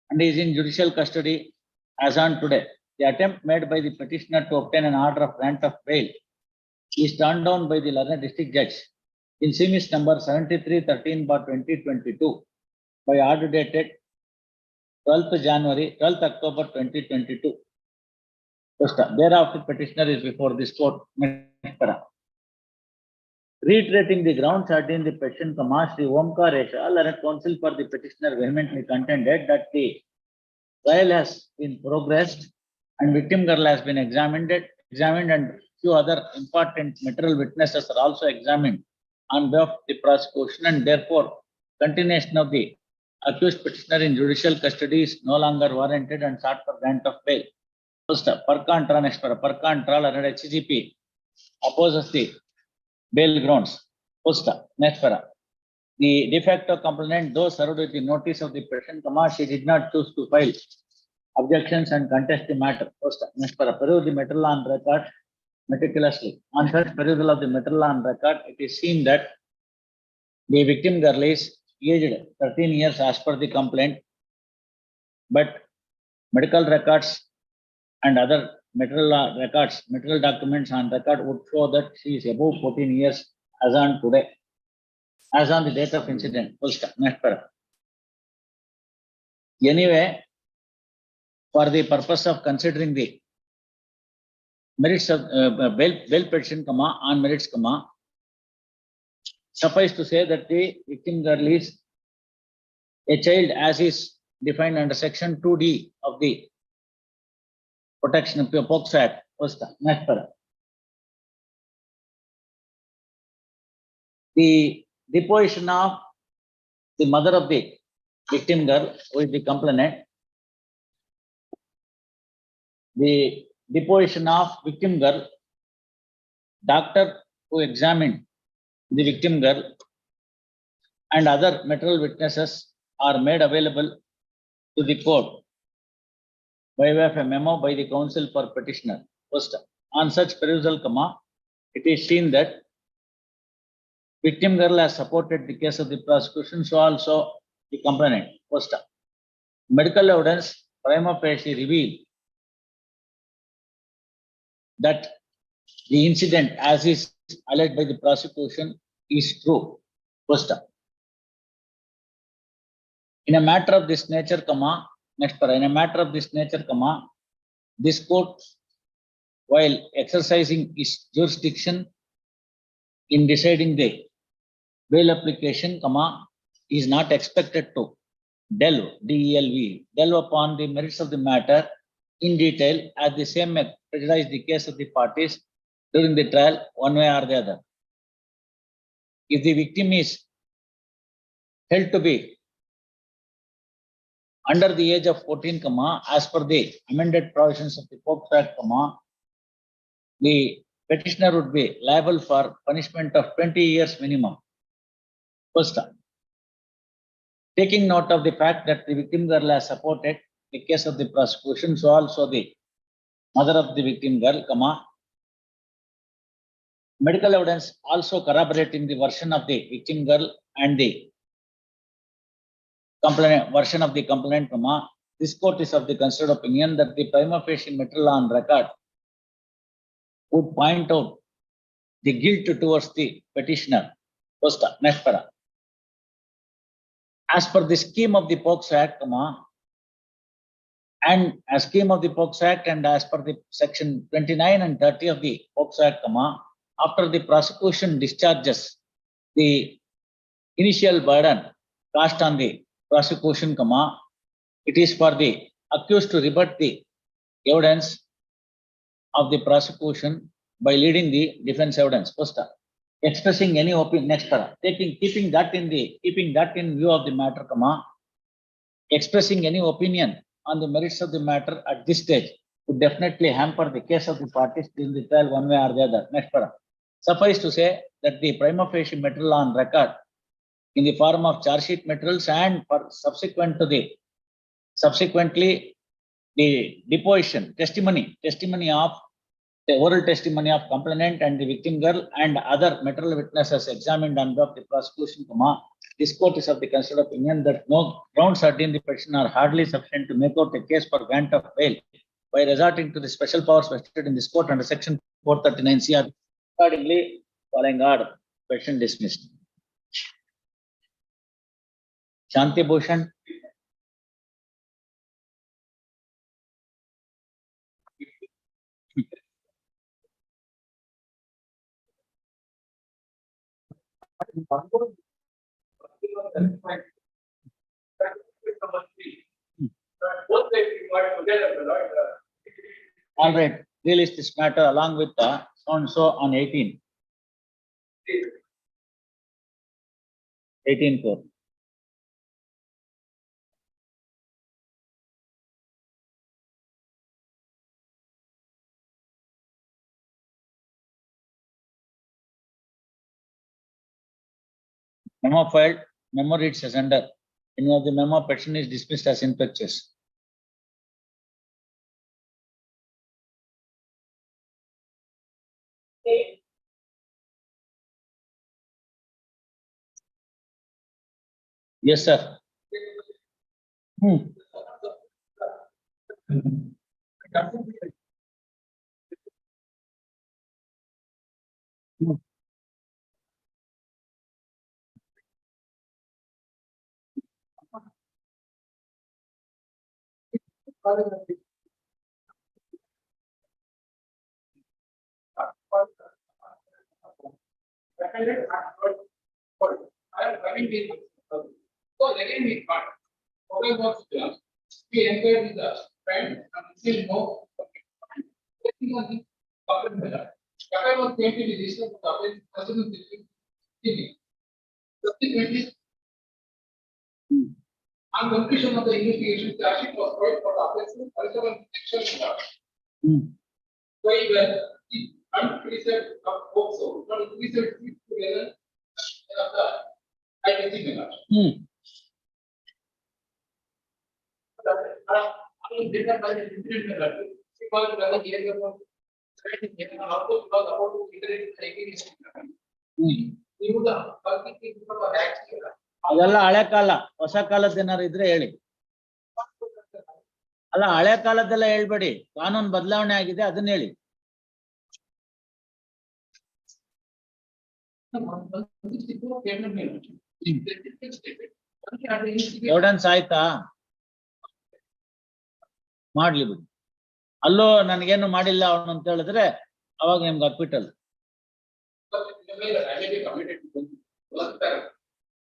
and is in judicial custody as on today. The attempt made by the petitioner to obtain an order of grant of bail is turned down by the Lerner district judge in CMIS number 7313/2022 by order dated 12th October 2022. First, thereafter petitioner is before this court. Reiterating the grounds at in the petition, Sri Omkaresha, learned counsel for the petitioner vehemently contended that the trial has been progressed and victim girl has been examined and few other important material witnesses are also examined on behalf of the prosecution and therefore continuation of the accused petitioner in judicial custody is no longer warranted and sought for grant of bail. First, per contra, next per contra, Leonard HGP opposes the bail grounds. First, next para. The de facto complainant, though served with the notice of the petition, she did not choose to file objections and contest the matter. First, next para, peruse the matter law on record meticulously. On such perusal of the matter law on record, it is seen that the victim girl is aged 13 years as per the complaint, but medical records and other material records, material documents on record would show that she is above 14 years as on today, as on the date of incident. Full stop. Next para. Anyway, for the purpose of considering the merits of bail petition, comma, on merits, comma, suffice to say that the victim girl is a child as is defined under section 2D of the Protection of POCSO Act. First, next para. The deposition of the mother of the victim girl, who is the complainant, the deposition of victim girl, doctor who examined the victim girl, and other material witnesses are made available to the court by way of a memo by the counsel for petitioner. First, on such perusal, comma, it is seen that victim girl has supported the case of the prosecution, so also the complainant. First, medical evidence prima facie revealed that the incident as is alleged by the prosecution is true. First, in a matter of this nature, comma, next para, in a matter of this nature, comma, this court, while exercising its jurisdiction in deciding the bail application, comma, is not expected to delve, delve upon the merits of the matter in detail, as the same may prejudice the case of the parties during the trial one way or the other. If the victim is held to be under the age of 14, comma, as per the amended provisions of the POCSO Act, comma, the petitioner would be liable for punishment of 20 years minimum. First, taking note of the fact that the victim girl has supported the case of the prosecution, so also the mother of the victim girl, comma, medical evidence also corroborating the version of the victim girl and the complainant version of the complainant, comma, this court is of the considered opinion that the prima facie material on record would point out the guilt towards the petitioner. First, next para. As per the scheme of the POCSO Act, comma, and a scheme of the POCSO Act and as per the section 29 and 30 of the POCSO Act, comma, after the prosecution discharges the initial burden cast on the prosecution, comma, it is for the accused to rebut the evidence of the prosecution by leading the defense evidence. First, expressing any opinion, next para, keeping that in view of the matter, comma, expressing any opinion on the merits of the matter at this stage would definitely hamper the case of the parties in the trial one way or the other. Next para. Suffice to say that the prima facie material on record in the form of charge sheet materials and for subsequently the deposition testimony of the oral testimony of complainant and the victim girl and other material witnesses examined on behalf of the prosecution, comma, this court is of the considered opinion that no grounds certain the petition are hardly sufficient to make out a case for grant of bail by resorting to the special powers vested in this court under section 439 CR. Accordingly, following order, petition dismissed. Shanti Bhushan. All right, release this matter along with so and so on 18 court. Memo filed, memo reads as under. Any of the memo petition is dismissed as infectious. 8. Yes, sir. So again we got what was we entered the friend and still no. Kapil was 20 registered for Kapil, subsequently, on completion of the investigation, charge sheet was filed for the offensive section. So he was the unpreserved of POCSO, not preserved together of the identity measure. I mean, data by the incident measure, because the year of also because about to iterate the recognition. You the working from a back. ಅದೆಲ್ಲ ಹಳೆ ಕಾಲ, ಹೊಸ ಕಾಲದ ಏನಾರು ಇದ್ರೆ ಹೇಳಿ. ಅಲ್ಲ, ಹಳೆ ಕಾಲದ್ದೆಲ್ಲ ಹೇಳ್ಬೇಡಿ, ಕಾನೂನು ಬದಲಾವಣೆ ಆಗಿದೆ ಅದನ್ನ ಹೇಳಿ. ಎವಿಡೆನ್ಸ್ ಆಯ್ತಾ? ಮಾಡ್ಲಿ ಬಿಡಿ. ಅಲ್ಲೋ ನನ್ಗೇನು ಮಾಡಿಲ್ಲ ಅವನು ಅಂತ ಹೇಳಿದ್ರೆ ಅವಾಗ ನಿಮ್ಗೆ ಅಕ್ವಿಟಲ್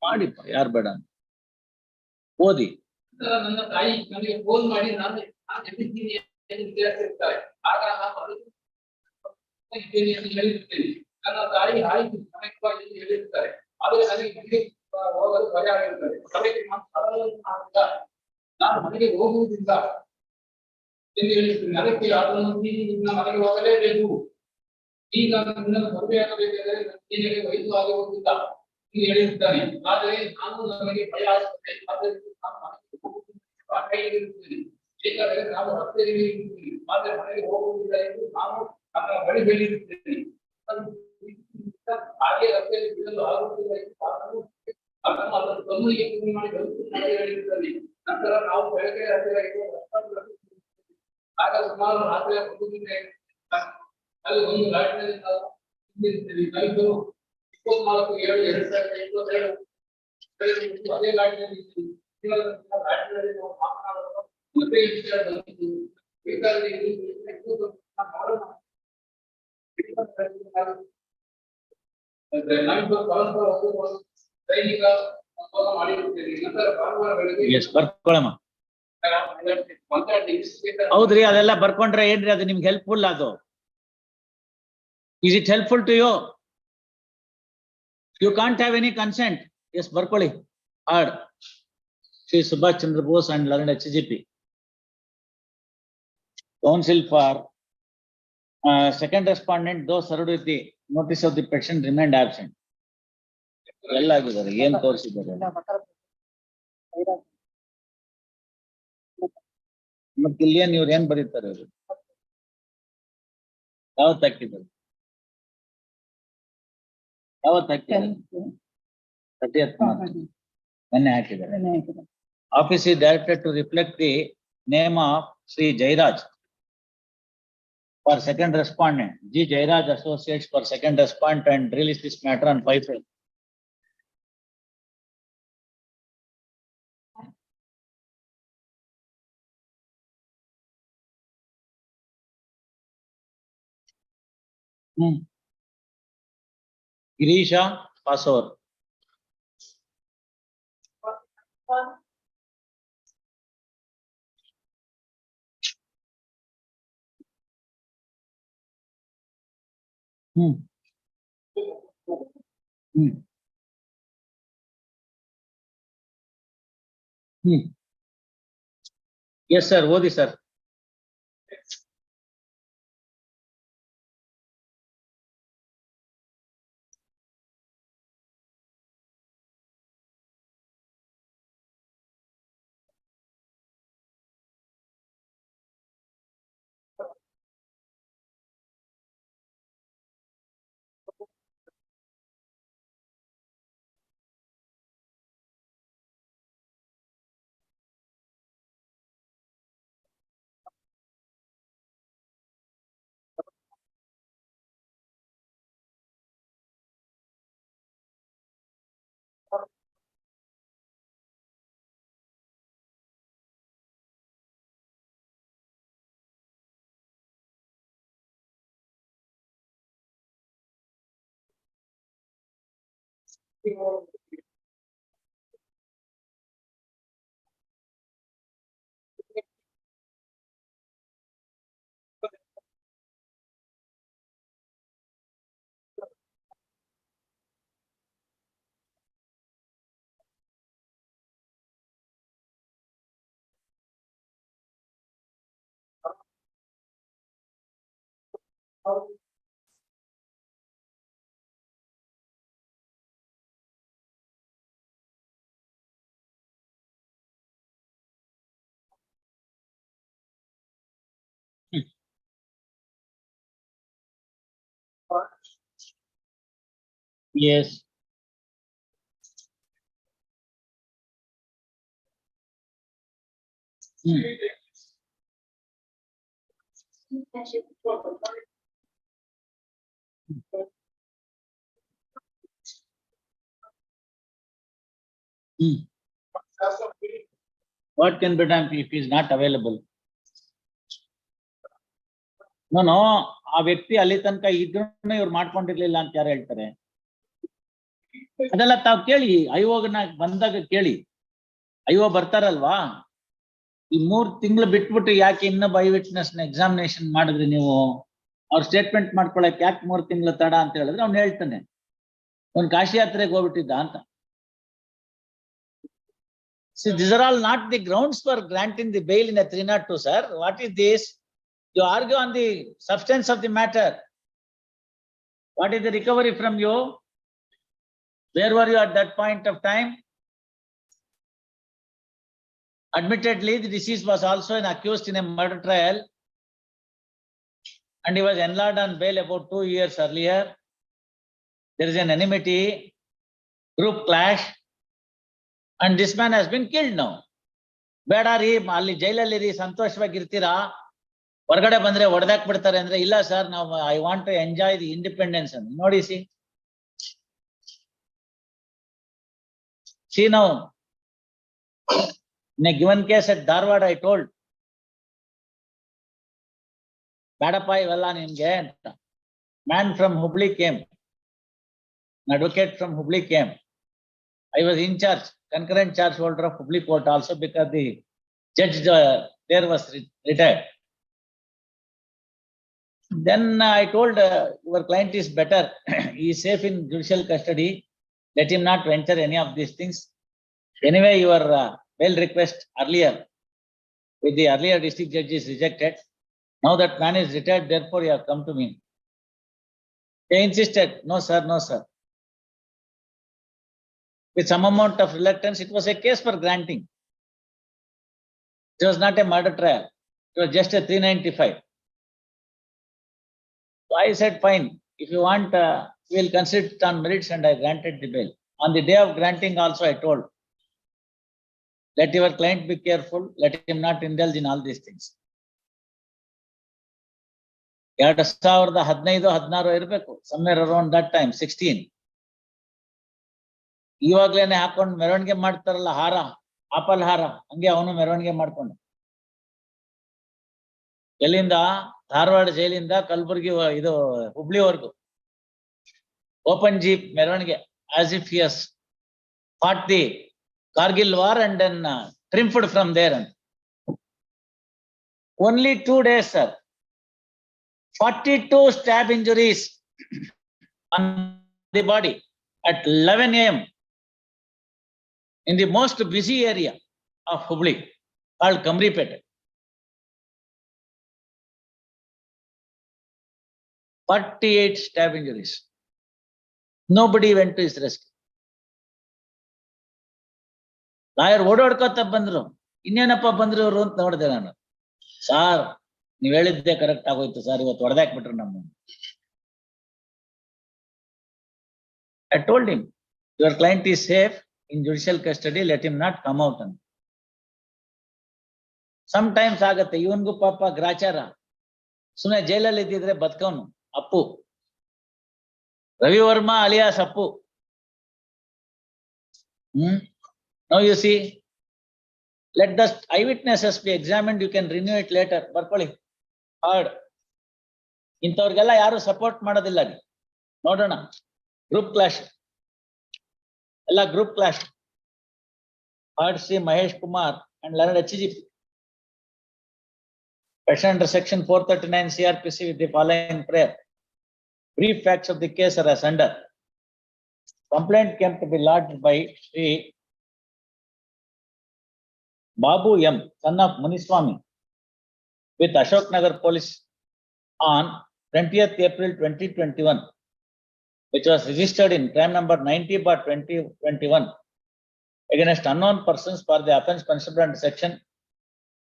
ಮಾಡಿ, ಯಾರು ಬೇಡ ಅಂತ ಓದಿ. ನನ್ನ ತಾಯಿ ನನಗೆ ಫೋನ್ ಮಾಡಿ ನಾನು ಎಲ್ಲಿದ್ದೀನಿ ಎಂದು ವಿಚಾರಿಸಿರ್ತಾರೆ. ಆಗ ನಾನು ಇದ್ದೇನೆ ಎಂದು ಹೇಳಿರುತ್ತೇನೆ. ನನ್ನ ತಾಯಿ ಆಯ್ತು ಸಮಯವಾಗಿ ಹೇಳಿರ್ತಾರೆ. ಆದರೆ ನನಗೆ ಮನೆಗೆ ಹೋಗಲು ಭಯ ಆಗಿರುತ್ತದೆ. ಸಮಯಕ್ಕೆ ನಾನು ಮನೆಗೆ ಹೋಗುವುದಿಲ್ಲ ಎಂದು ಹೇಳಿರ್ತೀನಿ. ಅದಕ್ಕೆ ಅದನ್ನು ನಿನ್ನ ಮನೆಗೆ ಹೋಗಲೇಬೇಕು. ಈಗ ನಿನ್ನನ್ನು ಮದುವೆಯಾಗಬೇಕಾದರೆ ನಿನಗೆ ವಯಸ್ಸು ಆಗುವುದಿಲ್ಲ ಎಂದು ಹೇಳಿರುತ್ತಾನೆ. ಆದರೆ ನಾನು ನನಗೆ ಭಯ ಆಗುತ್ತದೆ. ಆದ್ದರಿಂದ ನಾನು ಮನೆಗೆ ಹೋಗುವುದಿಲ್ಲ. ಬೇಕಾದರೆ ನಾವು ರಸ್ತೆಯಲ್ಲಿ ಇರುತ್ತೀವಿ, ಆದರೆ ಮನೆಗೆ ಹೋಗುವುದಿಲ್ಲ ಎಂದು ನಾನು ನನ್ನ ಬಳಿ ಹೇಳಿರುತ್ತೇನೆ. ಹಾಗೆ ರಸ್ತೆಯಲ್ಲಿ ಬಿಡಲು ಆಗುವುದಿಲ್ಲ ಎಂದು ಅದನ್ನು ಅದರ ತಮ್ಮನಿಗೆ ಫೋನ್ ಮಾಡಿ ಹೇಳಿರುತ್ತಾನೆ. ನಂತರ ನಾವು ಬೆಳಗ್ಗೆ ಆಗ ಸುಮಾರು ರಾತ್ರಿ ಹೋಗುತ್ತಿದ್ದೆ. ಅಲ್ಲಿ ಒಂದು ಲಾಟಿನಲ್ಲಿ ನಾವು ಹಿಂದಿರುತ್ತೇವೆ. ನೈಟು 24/7/2022 ಅದೇ ಲಾಟಿನಲ್ಲಿ ಲಾಟಿನಲ್ಲಿ ನಾವು ಮಾತನಾಡುವ ಮತ್ತೆ ವಿಚಾರ ಬಂದಿದ್ದು. ಬೇಕಾದ್ರೆ ಸೈನಿಕ ಮಾಡಿರುತ್ತೇನೆ. ನಂತರ ಭಾನುವಾರ ಬೆಳಗ್ಗೆ ಬರ್ಕೊಳಮ್ಮ. ಹೌದ್ರಿ, ಅದೆಲ್ಲ ಬರ್ಕೊಂಡ್ರೆ ಏನ್ರಿ ಅದು ನಿಮ್ಗೆ ಹೆಲ್ಪ್ಫುಲ್? ಅದು is it helpful to you? You can't have any consent. Yes, ಬರ್ಕೊಳ್ಳಿ. Heard Shri Subhash Chandra Bose and learned HGP counsel for second respondent, those served with the notice of the petition remained absent. ಎಲ್ಲ ಆಗಿದ್ದಾರೆ, ಏನ್ ತೋರಿಸಿದ್ದಾರೆ? ಮತ್ತೆ ಇಲ್ಲೇನ್ ಇವ್ರು ಏನ್ ಬರೀತಾರೆ? ಇವರು ಯಾವತ್ತು ಹಾಕಿದ್ದಾರೆ? ಯಾವತ್ತು ಹಾಕಿದ್ದಾರೆ? 30th ಮೊನ್ನೆ ಹಾಕಿದ್ದಾರೆ. Office is directed to reflect the name of Sri Jairaj for second respondent, G. Jairaj Associates for second respondent, and release this matter on 5/5. Girisha, pass over. Yes, sir. Odi, sir. Yes. Hmm. Hmm. What can be done if he is not available? No, ಆ ವ್ಯಕ್ತಿ ಅಲ್ಲಿ ತನಕ ಇದ್ರೂ ಇವ್ರು ಮಾಡ್ಕೊಂಡಿರ್ಲಿಲ್ಲ ಅಂತ ಯಾರು ಹೇಳ್ತಾರೆ? ಅದೆಲ್ಲ ತಾವ್ ಕೇಳಿ, ಐಒನ ಬಂದಾಗ ಕೇಳಿ. ಐಒ ಬರ್ತಾರಲ್ವಾ, ಈ 3 ತಿಂಗಳು ಬಿಟ್ಬಿಟ್ಟು ಯಾಕೆ ಇನ್ನೊಬ್ಬ ಐ ವಿಟ್ನೆಸ್ ನ ಎಕ್ಸಾಮಿನೇಷನ್ ಮಾಡಿದ್ರಿ ನೀವು? ಅವ್ರ ಸ್ಟೇಟ್ಮೆಂಟ್ ಮಾಡ್ಕೊಳಕ್ ಯಾಕೆ 3 ತಿಂಗಳು ತಡ ಅಂತ ಹೇಳಿದ್ರೆ ಅವ್ನು ಹೇಳ್ತಾನೆ ಅವ್ನು ಕಾಶಿ ಯಾತ್ರೆಗೆ ಹೋಗ್ಬಿಟ್ಟಿದ್ದ ಅಂತ. See, these are all not the grounds for granting the bail in a 302, sir. What is this? You argue on the substance of the matter. What is the recovery from you? Where were you at that point of time? Admittedly, the deceased was also an accused in a murder trial, and he was enlarged on bail about 2 years earlier. There is an enmity, group clash, and this man has been killed now. ಬೇಡ ರೀ, ಅಲ್ಲಿ ಜೈಲಲ್ಲಿ ರೀ ಸಂತೋಷವಾಗಿರ್ತೀರಾ, ಹೊರಗಡೆ ಬಂದ್ರೆ ಹೊಡೆದಾಕ್ ಬಿಡ್ತಾರೆ ಅಂದ್ರೆ, ಇಲ್ಲ ಸರ್ ನಾವು I want to enjoy the independence ಅಂತ ನೋಡಿ. See now, in a given case at Dharwad, I told, ಬೇಡಪ್ಪ ಇವೆಲ್ಲ ನಿಮ್ಗೆ ಅಂತ. Man from Hubli came, an advocate from Hubli came. I was in charge, concurrent charge holder of Hubli court also, because the judge there was retired. Then I told, your client is better, he is safe in judicial custody, let him not venture any of these things. Anyway, your bail request earlier with the earlier district judge is rejected. Now that man is retired, therefore you have come to me. They insisted, no sir, no sir. With some amount of reluctance, it was a case for granting. It was not a murder trial, it was just a 395. So I said, fine, if you want, we will consider it on merits, and I granted the bail. On the day of granting also I told, let your client be careful, let him not indulge in all these things. 2015-16 ಇರಬೇಕು, somewhere around that time, 16. ಇವಾಗ್ಲೇನೆ ಹಾಕೊಂಡು ಮೆರವಣಿಗೆ ಮಾಡ್ತಾರಲ್ಲ ಹಾರ, apple ಹಾರ, ಹಂಗೆ ಅವನು ಮೆರವಣಿಗೆ ಮಾಡ್ಕೊಂಡು ಎಲ್ಲಿಂದ, ಧಾರವಾಡ ಜೈಲಿಂದ ಕಲಬುರ್ಗಿ ಇದು ಹುಬ್ಳಿವರೆಗೂ ಓಪನ್ ಜೀಪ್ ಮೆರವಣಿಗೆ, as if he has fought the Kargil war and then triumphed from there. Only 2 days, sir. 42 stab injuries on the body at 11 a.m. in the most busy area of Hubli called Kamripet. 48 stab injuries. Nobody went to his rescue. Lawyer ಓಡಾಡ್ಕೋತ ಬಂದ್ರು, ಇನ್ನೇನಪ್ಪ ಬಂದ್ರು ಇವರು ಅಂತ ನೋಡಿದೆ ನಾನು. Sir ನೀವ್ ಹೇಳಿದ್ದೆ ಕರೆಕ್ಟ್ ಆಗೋಯ್ತು ಸರ್, ಇವತ್ತು ಹೊಡೆದಾಕ್ಬಿಟ್ರು ನಮ್ಮ. I told him, your client is safe in judicial custody, let him not come out. And sometimes ಆಗತ್ತೆ, ಇವನ್ಗೂ ಪಾಪ ಗ್ರಾಚಾರ, ಸುಮ್ಮನೆ ಜೈಲಲ್ಲಿ ಇದ್ದಿದ್ರೆ ಬದುಕವನು. Appu Ravi Varma alias Appu. Now you see, let the eyewitnesses be examined, you can renew it later. ಬರ್ಕೊಳ್ಳಿ hard. ಇಂಥವ್ರಿಗೆಲ್ಲ ಯಾರು support ಮಾಡೋದಿಲ್ಲ. ನೋಡೋಣ, group clash. Ella group class. Heard Sri Mahesh Kumar and learned HGP. Petition under section 439 CRPC with the following prayer. Brief facts of the case are as under. Complaint came to be lodged by Sri Babu M, son of Muniswamy, with Ashok Nagar Police on 20th April 2021, which was registered in crime number 90/2021 against unknown persons for the offence punishable under section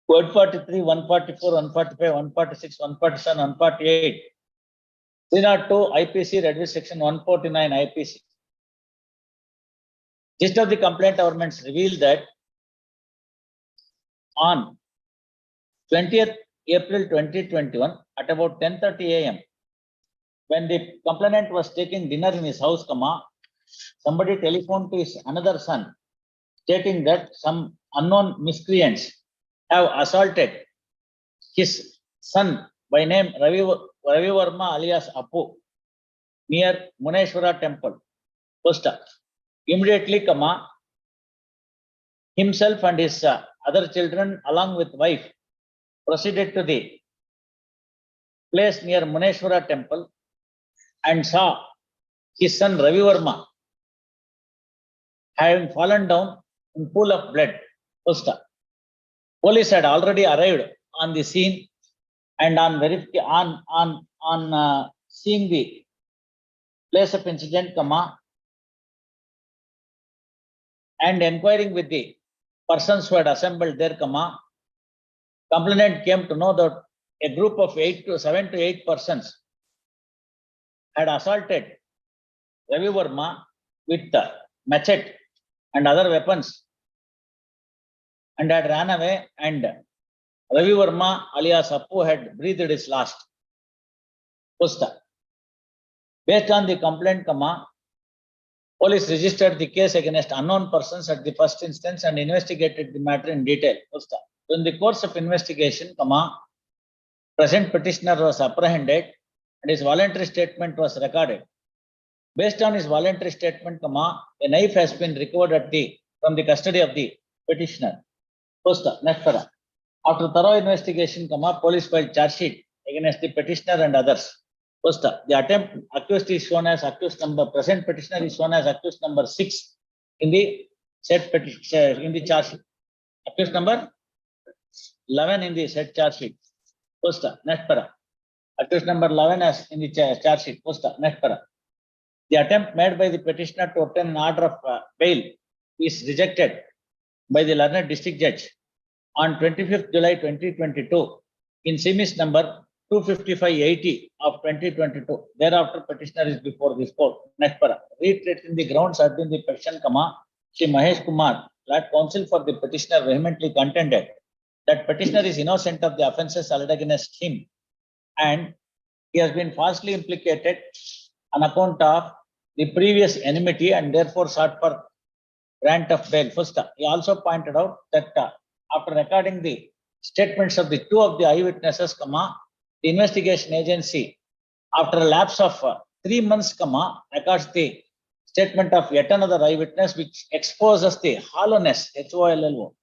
143, 144, 145, 146, 147, 148, 302 IPC, read with section 149 IPC. Gist of the complaint governments revealed that on 20th April 2021 at about 10:30 a.m. when the complainant was taking dinner in his house, somebody telephoned to his another son stating that some unknown miscreants have assaulted his son by name Ravi Varma alias Appu near Muneshwara temple. Posta. Immediately, himself and his other children along with wife proceeded to the place near Muneshwara temple and saw his son Ravi Varma having fallen down in pool of blood. Posta. Police had already arrived on the scene and on seeing the place of incident, and inquiring with the persons who had assembled there, complainant came to know that a group of 7 to 8 persons had assaulted Ravi Varma with machete and other weapons and had ran away, and Ravi Varma alias Appu had breathed his last. Posta. Based on the complaint, police registered the case against unknown persons at the first instance and investigated the matter in detail. Posta. In the course of investigation, present petitioner was apprehended and his voluntary statement was recorded. Based on his voluntary statement, a knife has been recovered from the custody of the petitioner. Posta. Next para. After thorough investigation, police filed charge sheet against the petitioner and others. Posta. The attempt accused is shown as accused number. Present petitioner is shown as accused number 6 in the said petition in the charge sheet. Accused number 11 in the said charge sheet. Posta. Next para. Accused number 11 as in the charge sheet. Posta. Next para. The attempt made by the petitioner to obtain an order of bail is rejected by the learned district judge on 25th July 2022 in semis number 255/80 of 2022. Thereafter, petitioner is before this court. Next para. Reiterating the grounds urged in the petition, Sri Mahesh Kumar, led counsel for the petitioner, vehemently contended that petitioner is innocent of the offences alleged against him and he has been falsely implicated on account of the previous enmity and therefore sought for grant of bail. First, he also pointed out that after recording the statements of the two of the eyewitnesses, the investigation agency, after a lapse of 3 months, records the statement of yet another eyewitness, which exposes the hollowness, HOLLO,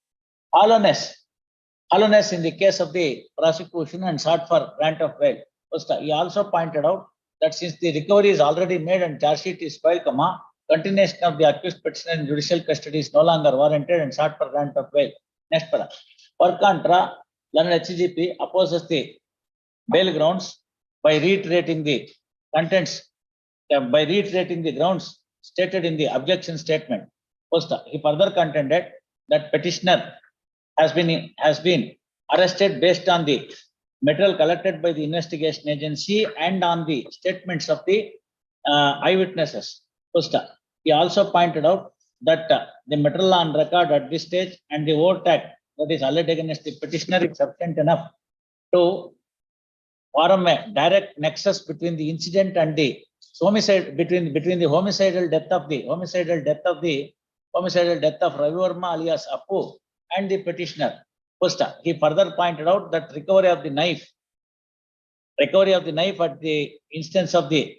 hollowness in the case of the prosecution and sought for grant of bail. First, he also pointed out that since the recovery is already made and charge sheet is filed, continuation of the accused petitioner in judicial custody is no longer warranted and sought for grant of bail. Next para. Per contra, learned HGP opposes the bail grounds by reiterating the contents, by reiterating the grounds stated in the objection statement. First, he further contended that petitioner has been arrested based on the material collected by the investigation agency and on the statements of the eyewitnesses. First, he also pointed out that the material on record at this stage and the overtake that is alleged against the petitioner is sufficient enough to form a direct nexus between the incident and the homicide, between the homicidal death of Ravi Varma alias Appu and the petitioner. First, he further pointed out that recovery of the knife at the instance of the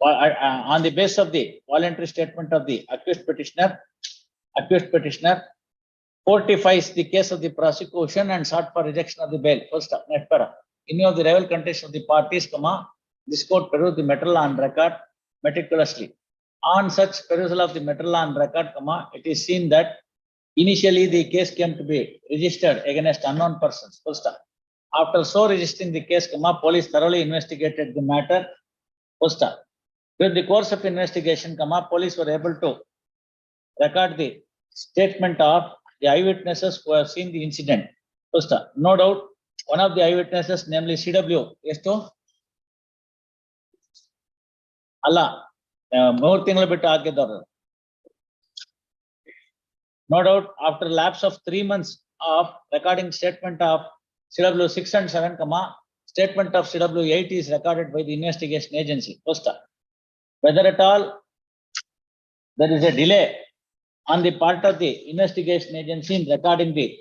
on the basis of the voluntary statement of the accused petitioner fortifies the case of the prosecution and sought for rejection of the bail. First, next para. Any of the rival contention of the parties, this court perused the matter law on record meticulously. On such perusal of the matter law on record, it is seen that initially the case came to be registered against unknown persons. First, after so registering the case, police thoroughly investigated the matter. First, during the course of investigation, police were able to record the statement of the eyewitnesses who have seen the incident. First, no doubt, one of the eyewitnesses, namely CW, yes to Allah, more thing a bit. No doubt, after lapse of 3 months of recording statement of CW 6 and 7, statement of CW 8 is recorded by the investigation agency. First, whether at all there is a delay on the part of the investigation agency in recording the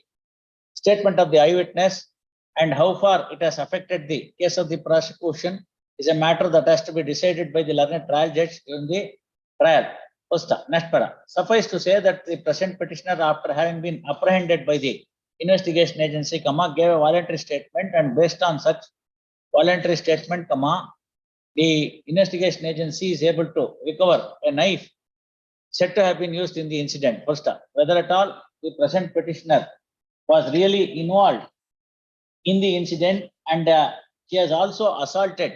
statement of the eyewitness and how far it has affected the case of the prosecution is a matter that has to be decided by the learned trial judge during the trial. First, next para. Suffice to say that the present petitioner, after having been apprehended by the investigation agency, gave a voluntary statement, and based on such voluntary statement, the investigation agency is able to recover a knife said to have been used in the incident. First, whether at all the present petitioner was really involved in the incident, and he has also assaulted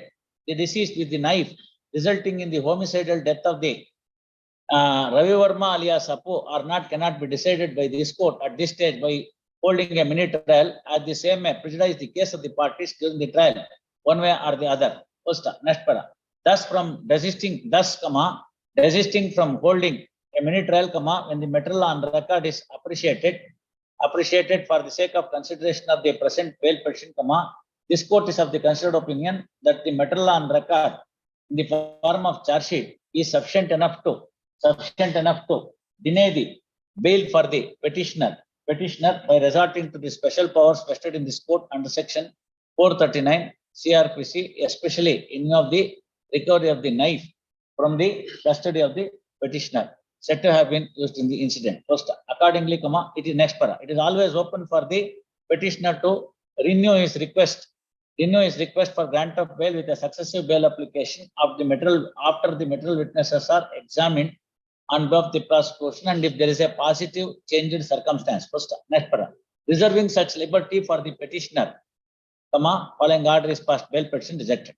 the deceased with the knife, resulting in the homicidal death of the Ravi Verma alias Apu, or not, cannot be decided by this court at this stage by holding a mini trial, as the same may prejudice the case of the parties during the trial, one way or the other. First, next para. Thus, desisting from holding a mini trial, when the material on record is appreciated for the sake of consideration of the present bail petition, this court is of the considered opinion that the material on record in the form of charge sheet is sufficient enough to deny the bail for the petitioner by resorting to the special powers vested in this court under section 439 CRPC, especially in view of the recovery of the knife from the custody of the petitioner said to have been used in the incident. First, accordingly, it is next para. It is always open for the petitioner to renew his request for grant of bail with a successive bail application of the material after the material witnesses are examined on behalf of the prosecution, and if there is a positive change in circumstance. First, next para. Reserving such liberty for the petitioner, following order is passed, bail petition rejected.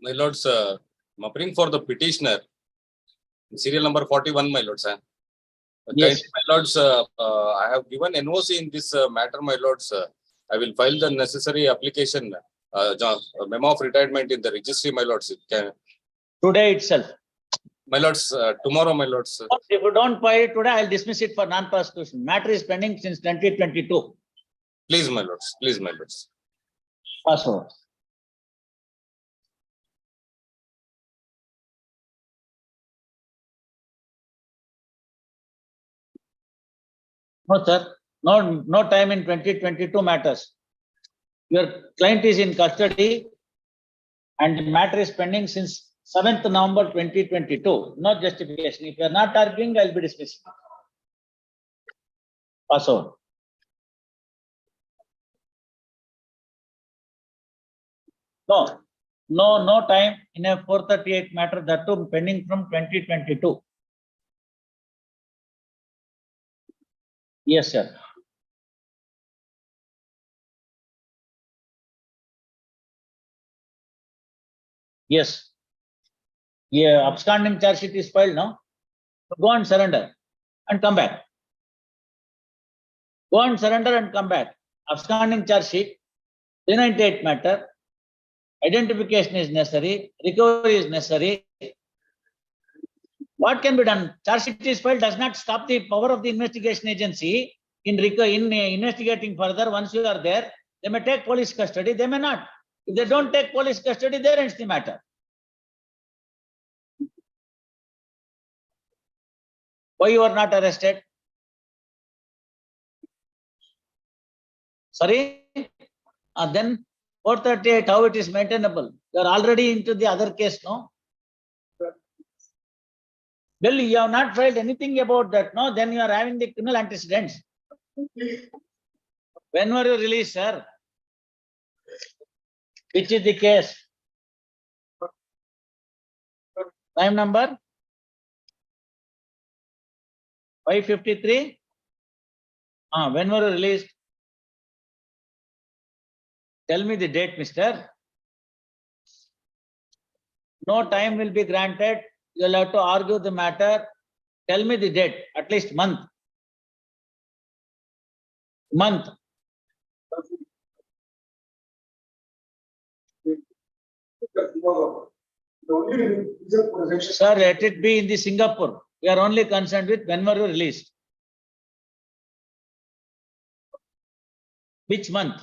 My lords, I'm appearing for the petitioner, serial number 41, my lords. Yes. Kindly, my lords, I have given NOC in this matter, my lords. I will file the necessary application, memo of retirement in the registry, my lords. Today itself. My lords, tomorrow, my lords. If you don't file it today, I'll dismiss it for non-prosecution. Matter is pending since 2022. Please, my lords. Please, my lords. Pass over. No, sir. No time in 2022 matters. Your client is in custody and the matter is pending since 7th November 2022. No justification. If you are not arguing, I'll be dismissing. Pass over. No time in a 438 matter, that too pending from 2022. Yes, sir. Yes. Yeah, absconding charge sheet is filed now. So go and surrender and come back. Go and surrender and come back. Absconding charge sheet, 398 matter, identification is necessary, recovery is necessary. What can be done? Charge sheet is filed does not stop the power of the investigation agency in investigating further. Once you are there, they may take police custody, they may not. If they don't take police custody, there ends the matter. Why you are not arrested? Sorry? Then 438, how it is maintainable? You are already into the other case, no? Well, you have not filed anything about that, no? Then you are having the criminal antecedents. When were you released, sir? Which is the case? Crime number 553. When were you released? Tell me the date, mister. No time will be granted. You'll have to argue the matter. Tell me the date, at least month. Month. Sir, let it be in the Singapore. We are only concerned with when were you released. Which month?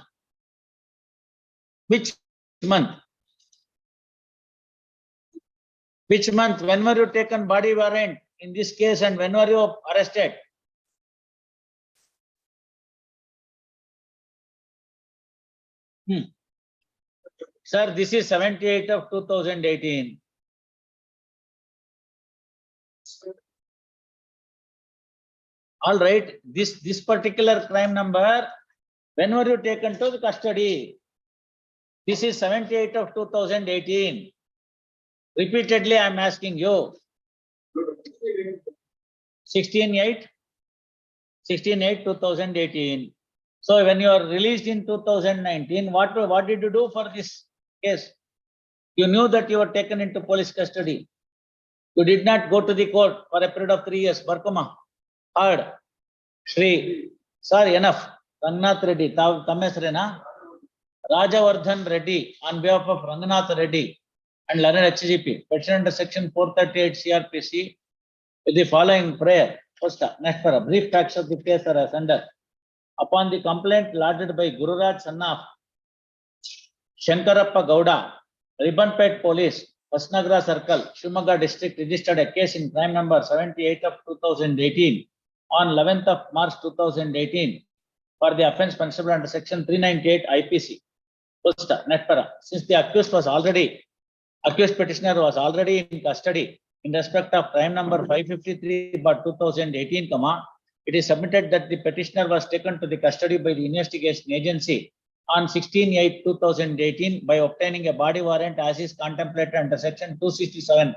Which month? Which month? When were you taken body warrant in this case and when were you arrested? Sir, this is 78 of 2018. All right, this particular crime number, when were you taken to the custody? This is 78 of 2018. Repeatedly, I am asking you. 16/8, 2018. So when you are released in 2019, what did you do for this case? You knew that you were taken into police custody. You did not go to the court for a period of 3 years. Barkoma, heard. Shri, sorry, enough. Rangnath Reddy, Tamesrena, Rajavardhan Reddy, on behalf of Rangnath Reddy and learned HGP, petition under section 438 CRPC, with the following prayer. First, next for a brief facts of the case are as under. Upon the complaint lodged by Gururaj son of Shankarappa Gowda, Ribbanpet Police, Vasnagra Circle, Shumaga District, registered a case in crime number 78 of 2018 on 11th of March 2018 for the offence punishable under section 398 IPC. First, net para. Since the accused petitioner was already in custody in respect of crime number 553/2018, it is submitted that the petitioner was taken to the custody by the investigation agency on 16/8/2018 by obtaining a body warrant as is contemplated under section 267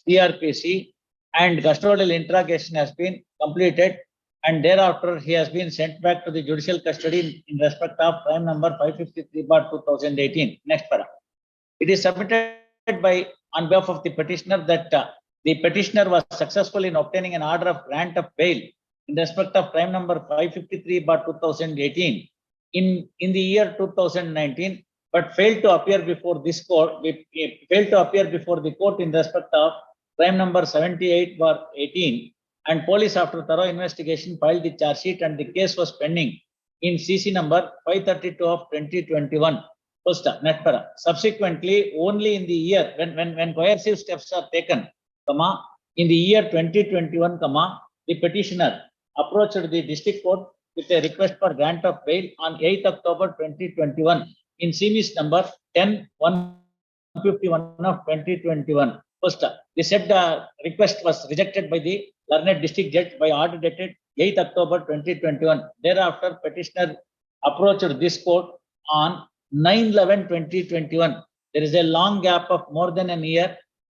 CRPC, and custodial interrogation has been completed, and thereafter he has been sent back to the judicial custody in respect of crime number 553/2018. Next para. It is submitted by on behalf of the petitioner that the petitioner was successful in obtaining an order of grant of bail in respect of crime number 553/2018 in the year 2019, but failed to appear before this court, before the court in respect of crime number 78/18, and police, after thorough investigation, filed the charge sheet and the case was pending in CC number 532 of 2021. First, net para. Subsequently, only in the year when coercive steps are taken, in the year 2021, the petitioner approached the district court with a request for grant of bail on 8th October 2021 in series number 10-151 of 2021. First, the said request was rejected by the learned district judge by order dated 8th October 2021. Thereafter, petitioner approached this court on 9/11/2021. There is a long gap of more than a year,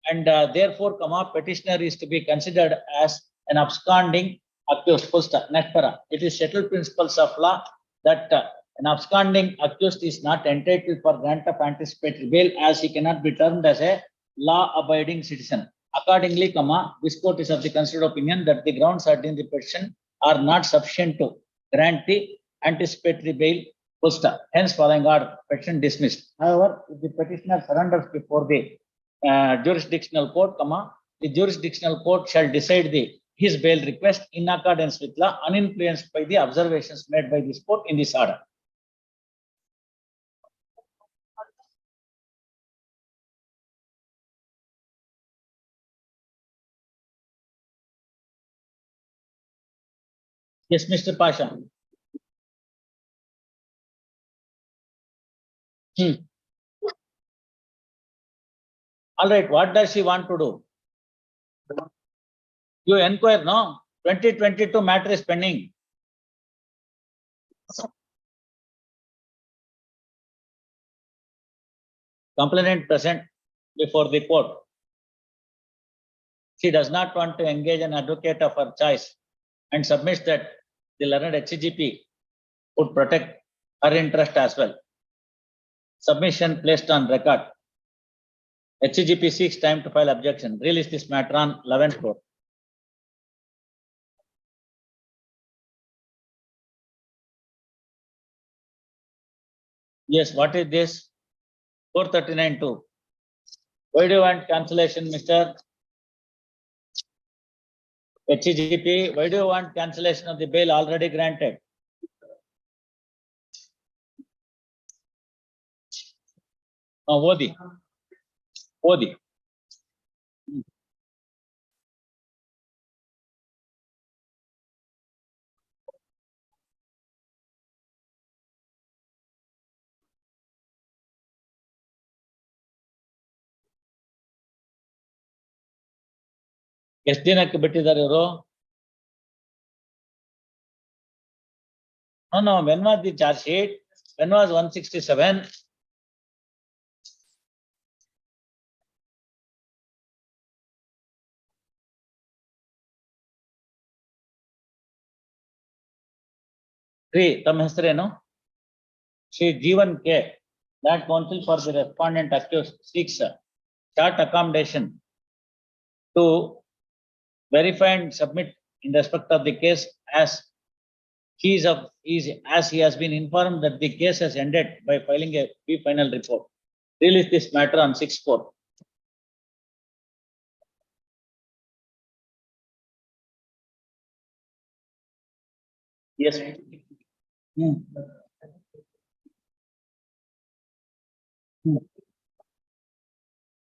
and therefore, petitioner is to be considered as an absconding accused. First, net para. It is settled principles of law that an absconding accused is not entitled for grant of anticipatory bail, as he cannot be termed as a law-abiding citizen. Accordingly, this court is of the considered opinion that the grounds urged in the petition are not sufficient to grant the anticipatory bail. Hence, following order, petition dismissed. However, if the petitioner surrenders before the jurisdictional court, the jurisdictional court shall decide his bail request in accordance with law, uninfluenced by the observations made by this court in this order. Yes, Mr. Pasha. All right, what does she want to do? You inquire, no? 2022 matter is pending. Complainant present before the court. She does not want to engage an advocate of her choice and submits that the learned HCGP would protect her interest as well. Submission placed on record. HCGP seeks time to file objection. Release this matter on 11th court. Yes, what is this? 439-2. Why do you want cancellation, Mr. HCGP? Why do you want cancellation of the bail already granted? Odi. ಎಷ್ಟು ದಿನಕ್ಕೆ ಬಿಟ್ಟಿದ್ದಾರೆ ಇವರು? No, when was the charge sheet? When was 167? ತಮ್ಮ ಹೆಸರೇನು? Shri Jeevan K. That counsel for the respondent accused seeks short accommodation to verify and submit in respect of the case as he has been informed that the case has ended by filing a final report. Release this matter on 6/4. Yes.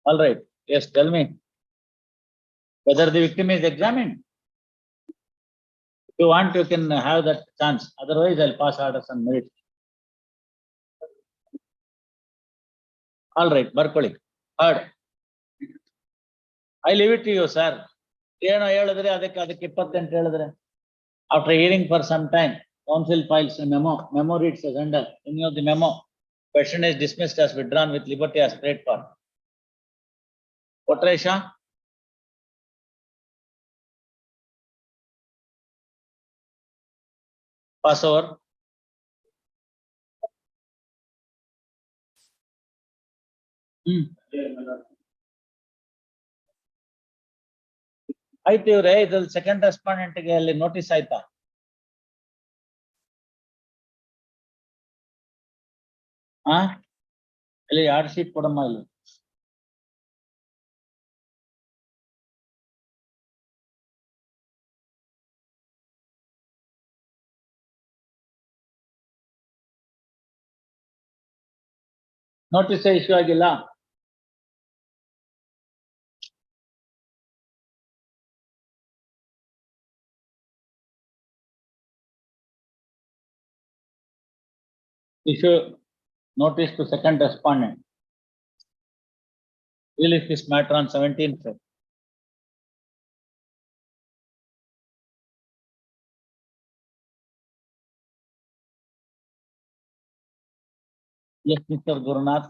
All right. Yes, tell me whether the victim is examined. If you want, you can have that chance. Otherwise, I'll pass orders on merit. All right, ಬರ್ಕೊಳ್ಳಿ. Heard. I leave it to you, sir. ಏನೋ ಹೇಳಿದ್ರೆ ಅದಕ್ಕೆ 28 ಹೇಳಿದ್ರೆ. After hearing for some time, counsel files a memo. Memo reads as under. Any of the memo. Question is dismissed as withdrawn with liberty as prayed for. Potresha. Pass over. ಆಯ್ತು ಇವ್ರೆ, ಇದ್ರಲ್ಲಿ second ರೆಸ್ಪಾಂಡೆಂಟ್ಗೆ ಅಲ್ಲಿ notice ಆಯ್ತಾ? ಇಲ್ಲಿ 2 sheet ಕೊಡಮ್ಮ ಇಲ್ಲಿ. Notice issue ಆಗಿಲ್ಲ. Issue notice to second respondent. Release this matter on 17th. Yes, Mr. Gurunath.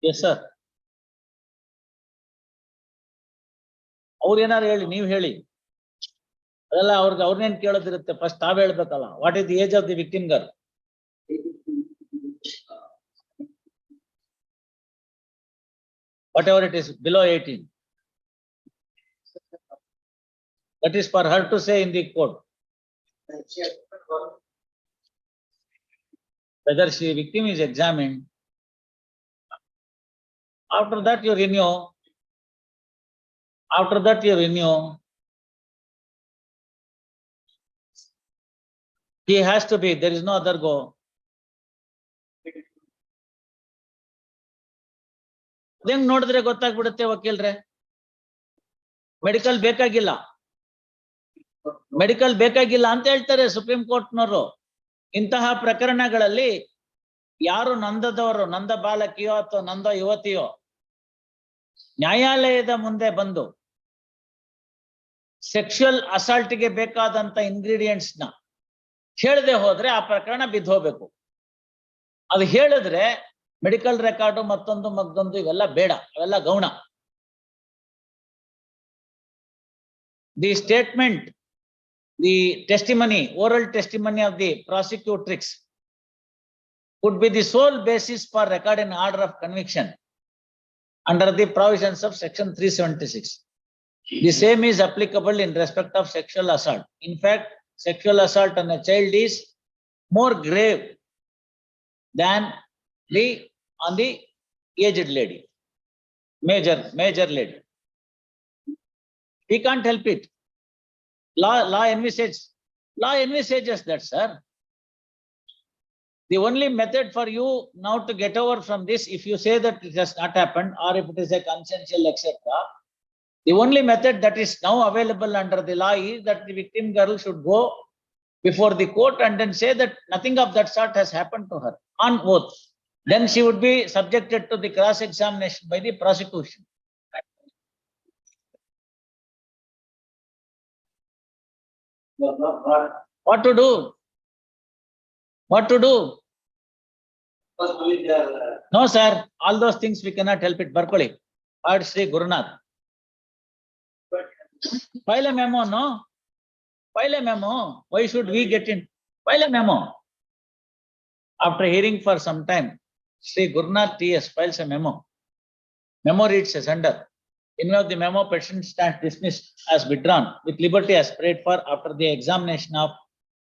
Yes, sir. ಅವ್ರು ಏನಾರು ಹೇಳಿ, ನೀವು ಹೇಳಿ. ಅದೆಲ್ಲ ಅವ್ರನ್ನೇನ್ ಕೇಳೋದಿರುತ್ತೆ, ಫಸ್ಟ್ ತಾವ್ ಹೇಳ್ಬೇಕಲ್ಲ. What is the age of the victim girl? Whatever it is, below 18. That is for her to say in the court. Whether she victim is examined. After that you renew. He has to be, there is no other go. ಹೆಂಗ್ ನೋಡಿದ್ರೆ ಗೊತ್ತಾಗ್ಬಿಡುತ್ತೆ ವಕೀಲ್ರೆ? Medical ಬೇಕಾಗಿಲ್ಲ ಅಂತ ಹೇಳ್ತಾರೆ supreme ಕೋರ್ಟ್ನವರು. ಇಂತಹ ಪ್ರಕರಣಗಳಲ್ಲಿ ಯಾರು ನೊಂದದವರು, ನೊಂದ ಬಾಲಕಿಯೋ ಅಥವಾ ನೊಂದ ಯುವತಿಯೋ ನ್ಯಾಯಾಲಯದ ಮುಂದೆ ಬಂದು ಸೆಕ್ಷುವಲ್ ಅಸಾಲ್ಟ್ಗೆ ಬೇಕಾದಂತ ಇಂಗ್ರೀಡಿಯೆಂಟ್ಸ್ ನ ಹೇಳದೆ ಹೋದ್ರೆ ಆ ಪ್ರಕರಣ ಬಿದ್ದು ಹೋಗ್ಬೇಕು. ಅದು ಹೇಳಿದ್ರೆ ಮೆಡಿಕಲ್ ರೆಕಾರ್ಡು ಮತ್ತೊಂದು ಮತ್ತೊಂದು ಇವೆಲ್ಲ ಬೇಡ, ಅವೆಲ್ಲ ಗೌಣ. The statement, the testimony, oral testimony of the prosecutrix would be the sole basis for recording order of conviction under the provisions of section 376. The same is applicable in respect of sexual assault. In fact, sexual assault on a child is more grave than on the aged lady, major lady. We can't help it. Law envisages that, sir. The only method for you now to get over from this, if you say that it has not happened, or if it is a consensual, etc., the only method that is now available under the law is that the victim girl should go before the court and then say that nothing of that sort has happened to her on oath. Then she would be subjected to the cross-examination by the prosecution. What to do? What to do? No, sir. All those things we cannot help it. Barkoli. Ard Sri Gurunath. File a memo, no? File a memo. Why should we get in? File a memo. After hearing for some time, Sri Gurunath TS files a memo. Memo reads as under. In view of the memo, petition stands dismissed as withdrawn with liberty as prayed for after the examination of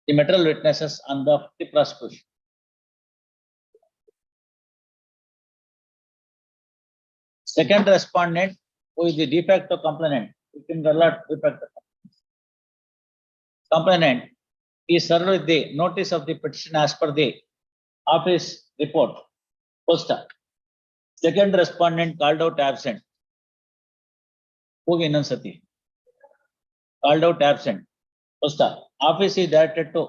the material witnesses on the prosecution. Second respondent, who is the de facto complainant, victim girl de facto complainant, is served with the notice of the petition as per the office report. Posta. Second respondent called out absent. Called out absent. Posta. Office is directed to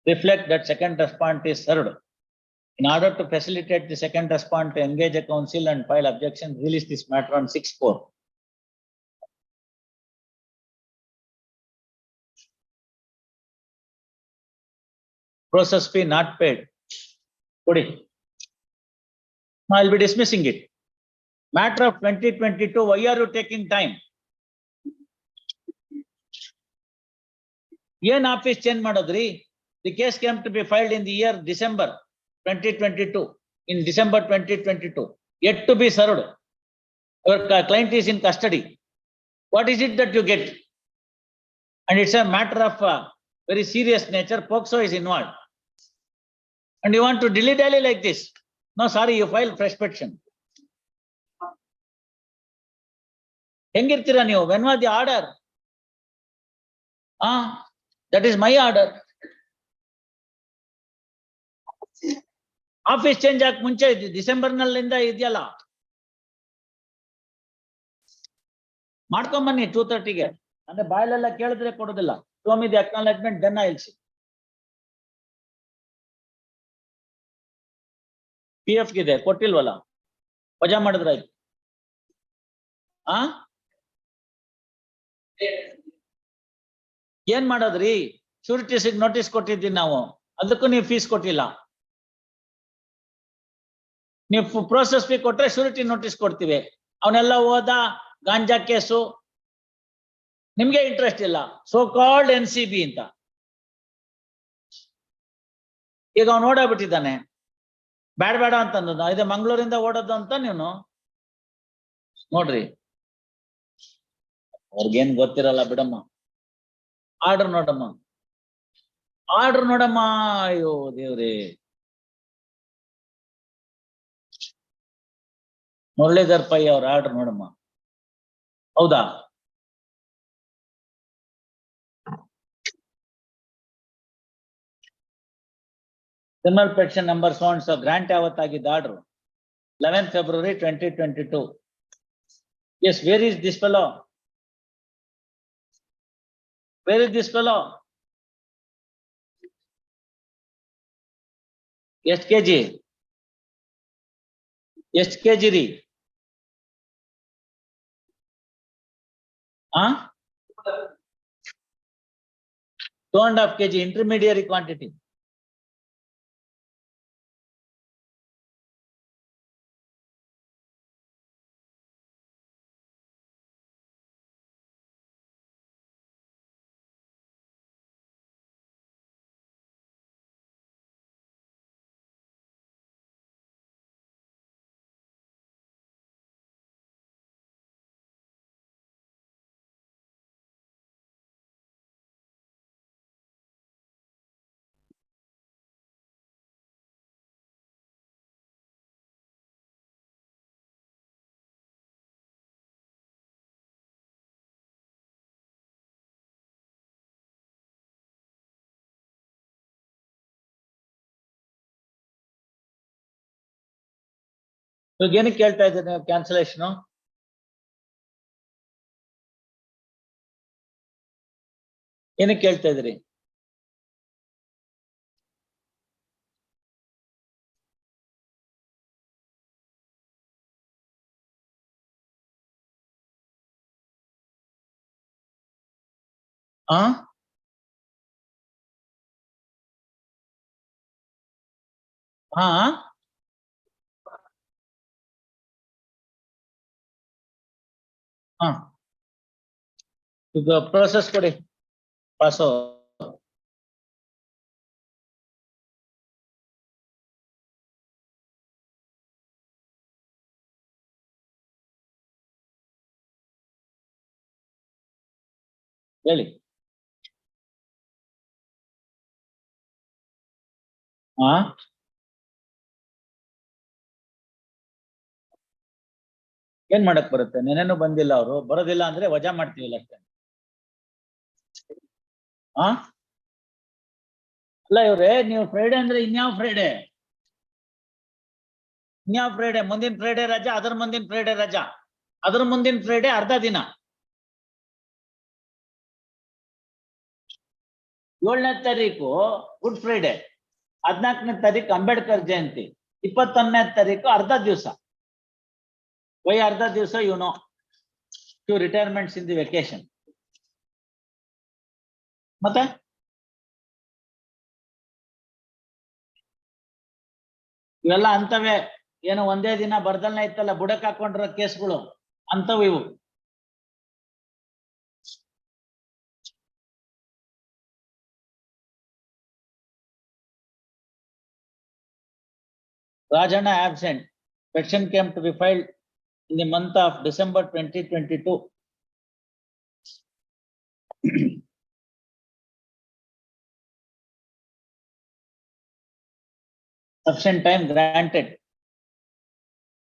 reflect that second respondent is served. In order to facilitate the second respondent to engage a counsel and file objection, release this matter on 6/4. Process fee not paid. Kodi. I'll be dismissing it. Matter of 2022, why are you taking time? Yen office change madodri. The case came to be filed in the year December 2022. In December 2022, yet to be served. Your client is in custody. What is it that you get? And it's a matter of very serious nature. POCSO is involved. And you want to dilly-dally like this? No, sorry, you file fresh petition. Hengirtira ನೀವು? When was the order? That is my order. Office change ಆಗ ಮುಂಚೆ December ನಲ್ಲಿಂದ ಇದೆಯಲ್ಲ, ಮಾಡ್ಕೊಂಬನ್ನಿ 2:30ಗೆ. ಅಂದ್ರೆ ಬಾಯಲ್ಲೆಲ್ಲ ಕೇಳಿದ್ರೆ ಕೊಡೋದಿಲ್ಲ. Show me the acknowledgement, then I'll see. PF ಗಿದೆ ಕೊಟ್ಟಿಲ್ವಲ್ಲ, ವಜಾ ಮಾಡಿದ್ರಾಯ್ತು. ಏನ್ ಮಾಡೋದ್ರಿ? ಶೂರಿಟೀಸಿಗೆ ನೋಟಿಸ್ ಕೊಟ್ಟಿದ್ದೀವಿ ನಾವು, ಅದಕ್ಕೂ ನೀವು ಫೀಸ್ ಕೊಟ್ಟಿಲ್ಲ. ನೀವು ಪ್ರೋಸೆಸ್ ಫೀ ಕೊಟ್ರೆ ಶೂರಿಟಿ ನೋಟಿಸ್ ಕೊಡ್ತೀವಿ. ಅವನೆಲ್ಲ ಹೋದ ಗಾಂಜಾ ಕೇಸು, ನಿಮ್ಗೆ ಇಂಟ್ರೆಸ್ಟ್ ಇಲ್ಲ. ಸೋ ಕಾಲ್ಡ್ NCB ಅಂತ ಈಗ ಅವ್ನು ಓಡಾಬಿಟ್ಟಿದ್ದಾನೆ. ಬೇಡ ಅಂತಂದ, ಇದು ಮಂಗಳೂರಿಂದ ಓಡೋದು ಅಂತ ನೀವು ನೋಡ್ರಿ. ಅವ್ರಿಗೇನ್ ಗೊತ್ತಿರಲ್ಲ ಬಿಡಮ್ಮ. ಆರ್ಡರ್ ನೋಡಮ್ಮ, ಆರ್ಡರ್ ನೋಡಮ್ಮ. ಅಯ್ಯೋ ದೇವ್ರಿ, ಮುರಳೀಧರ್ ಪೈ ಅವ್ರ ಆರ್ಡರ್ ನೋಡಮ್ಮ. ಹೌದಾ? Criminal petition number so and so, grant ಯಾವತ್ತಾಗಿದ್ದ order? 11th February 2022. Yes, where is this fellow? Where is this fellow? ಎಷ್ಟು ಕೆಜಿ ರೀ? 2.5 kg intermediary quantity. So ಏನಕ್ಕೆ ಕೇಳ್ತಾ ಇದ್ದೀರಿ ಕ್ಯಾನ್ಸಲೇಷನ್? ಏನಕ್ಕೆ ಕೇಳ್ತಾ ಇದ್ದೀರಿ? ಹಾ ಹಾ ಹಾ ಈಗ ಪ್ರೋಸೆಸ್ ಕೊಡಿ ಪಾಸು. ಹೇಳಿ. ಹಾ ಏನ್ ಮಾಡಕ್ ಬರುತ್ತೆ? ನೆನೇನು ಬಂದಿಲ್ಲ, ಅವರು ಬರೋದಿಲ್ಲ ಅಂದ್ರೆ ವಜಾ ಮಾಡ್ತೀವಿಲ್ಲ ಅಷ್ಟೇ. ಹಾ ಅಲ್ಲ ಇವ್ರೆ, ನೀವು ಫ್ರೈಡೆ ಅಂದ್ರೆ ಇನ್ಯಾವ ಫ್ರೈಡೆ? ಇನ್ಯಾವ ಫ್ರೈಡೆ? ಮುಂದಿನ ಫ್ರೈಡೆ ರಜಾ, ಅದರ ಮುಂದಿನ ಫ್ರೈಡೆ ರಜಾ, ಅದರ ಮುಂದಿನ ಫ್ರೈಡೆ ಅರ್ಧ ದಿನ. 7ನೇ ತಾರೀಕು ಗುಡ್ ಫ್ರೈಡೆ, 14ನೇ ತಾರೀಕು ಅಂಬೇಡ್ಕರ್ ಜಯಂತಿ, 21ನೇ ತಾರೀಕು ಅರ್ಧ ದಿವಸ. ವೈ ಅರ್ಧ ದಿವಸ? You know, to retirements in the vacation. ಮತ್ತೆ ಇವೆಲ್ಲ ಅಂತವೇ, ಏನೋ ಒಂದೇ ದಿನ ಬರ್ದಲ್ನೇ ಇತ್ತಲ್ಲ ಬುಡಕ್ ಹಾಕೊಂಡಿರೋ ಕೇಸ್ಗಳು ಅಂತವು ಇವು. Rajana absent. Petition came to be filed in the month of December 2022. Sufficient time granted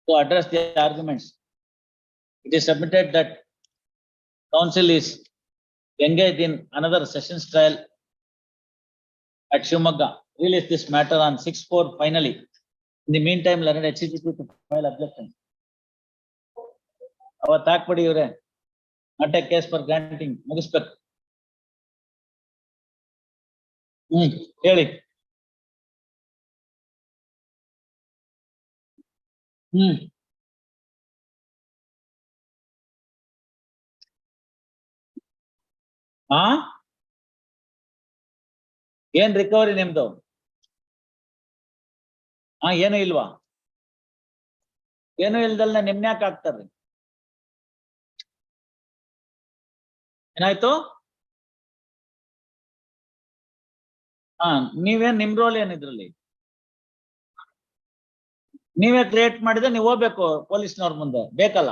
to address the arguments. It is submitted that counsel is engaged in another sessions trial at Shivamogga. Release this matter on 6/4 finally. In the meantime, learned HCGP to file objection. ಅವತ್ತು ಹಾಕ್ಬಿಡಿ ಇವ್ರೆ, not a case for granting. ಮುಗಿಸ್ಬೇಕು. ಹೇಳಿ. ಹಾ ಏನ್ recovery ನಿಮ್ದು? ಏನು ಇಲ್ವಾ? ಏನು ಇಲ್ದಲ್ನ ನಿಮ್ನ್ಯಾಕ್ ಹಾಕ್ತಾರ್ರಿ? ಏನಾಯ್ತು? ನೀವೇನ್ ನಿಮ್ ರೋಲ್ ಏನಿದ್ರಲ್ಲಿ? ನೀವೇ ಕ್ರಿಯೇಟ್ ಮಾಡಿದ್ರೆ ನೀವು ಹೋಗ್ಬೇಕು ಪೊಲೀಸ್ನವ್ರ ಮುಂದೆ, ಬೇಕಲ್ಲ?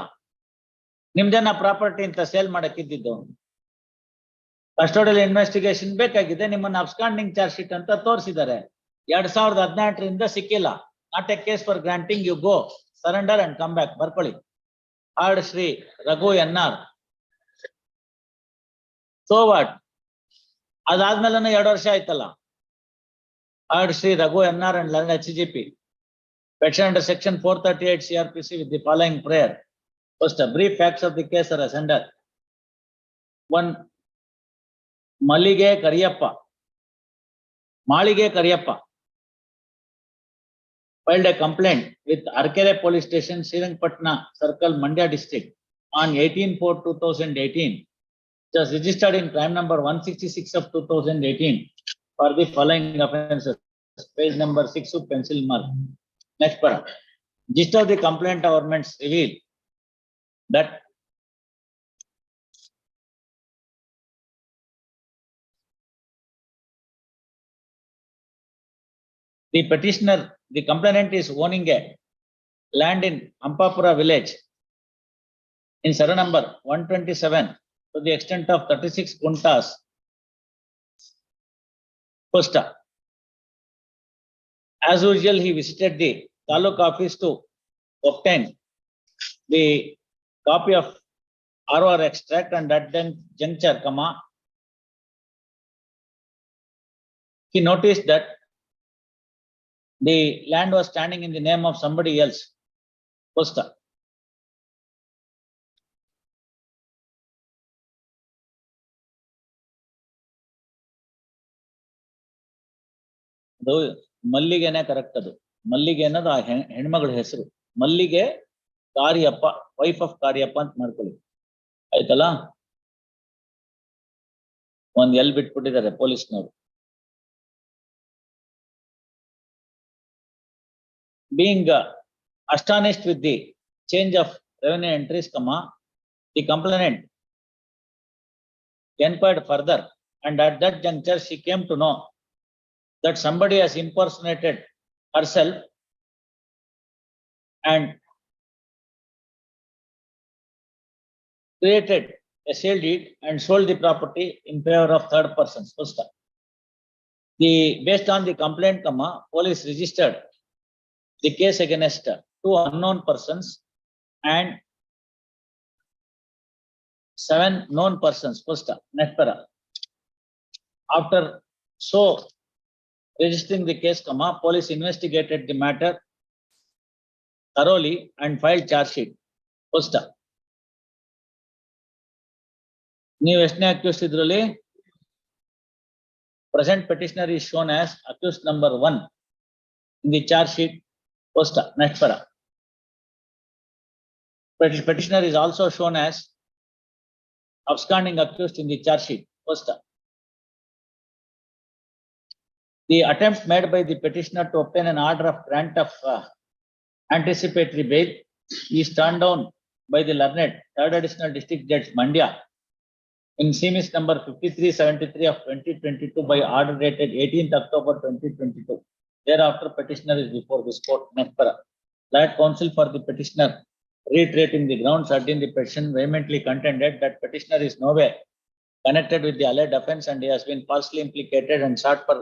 ನಿಮ್ದೇನ ಪ್ರಾಪರ್ಟಿ ಅಂತ ಸೇಲ್ ಮಾಡಕ್ ಇದ್ದಿದ್ದು? ಕಸ್ಟೋಡಿಯಲ್ ಇನ್ವೆಸ್ಟಿಗೇಷನ್ ಬೇಕಾಗಿದೆ, ನಿಮ್ಮನ್ನ ಅಬ್ಸ್ಕಾಂಡಿಂಗ್ ಚಾರ್ಜ್ ಶೀಟ್ ಅಂತ ತೋರಿಸಿದ್ದಾರೆ. 2018ರಿಂದ ಸಿಕ್ಕಿಲ್ಲ. Not a case for granting, you go surrender and come back. ಬರ್ಕೊಳ್ಳಿ. Heard Shri Raghu N R. So what? ಅದಾದ್ಮೇಲೆ 2 ವರ್ಷ ಆಯ್ತಲ್ಲ. Heard Shri Raghu N R and learn HCGP. Petition under section 438 CRPC with the following prayer. First, a brief facts of the case are as under. 1. Malige Kariyappa filed a complaint with Arkere Police Station, Srirangpatna Circle, Mandya District on 18/4/2018. It was registered in crime number 166 of 2018 for the following offences. Page number 6 with pencil mark. Next paragraph. Gist of the complaint governments reveal that the petitioner, the complainant is owning a land in Ampapura village in survey number 127 to the extent of 36 kuntas. First, as usual, he visited the taluk office to obtain the copy of ROR extract, and at then juncture, he noticed that the land was standing in the name of somebody else. First, ಅದು ಮಲ್ಲಿಗೆನೆ correct. ಅದು ಮಲ್ಲಿಗೆ ಅನ್ನೋದು ಆ ಹೆಣ್ಮಗಳ ಹೆಸರು. ಮಲ್ಲಿಗೆ Cariappa, wife of Cariappa ಅಂತ ಮಾಡ್ಕೊಳ್ಳಿ, ಆಯ್ತಲ್ಲ. ಒಂದ್ ಎಲ್ ಬಿಟ್ಬಿಟ್ಟಿದ್ದಾರೆ ಪೊಲೀಸ್ನವರು. Being astonished with the change of revenue entries, the complainant inquired further, and at that juncture she came to know that somebody has impersonated herself and created a sale deed and sold the property in favor of third persons. First, based on the complaint, police registered the case against two unknown persons and 7 known persons. First, next para. After so registering the case, police investigated the matter thoroughly and filed charge sheet. First, ನೀವು ಎಷ್ಟನೇ accused ಇದ್ರಲ್ಲಿ? Present petitioner is shown as accused number 1 in the charge sheet. First, next para. Petitioner is also shown as absconding accused in the charge sheet. First, the attempt made by the petitioner to obtain an order of grant of anticipatory bail is turned down by the learned third additional district judge Mandya in semis number 5373 of 2022 by order dated 18th October 2022. Thereafter, petitioner is before this court. Next para. That counsel for the petitioner, reiterating the grounds urged in the petition, vehemently contended that petitioner is nowhere connected with the alleged offence and he has been falsely implicated and sought for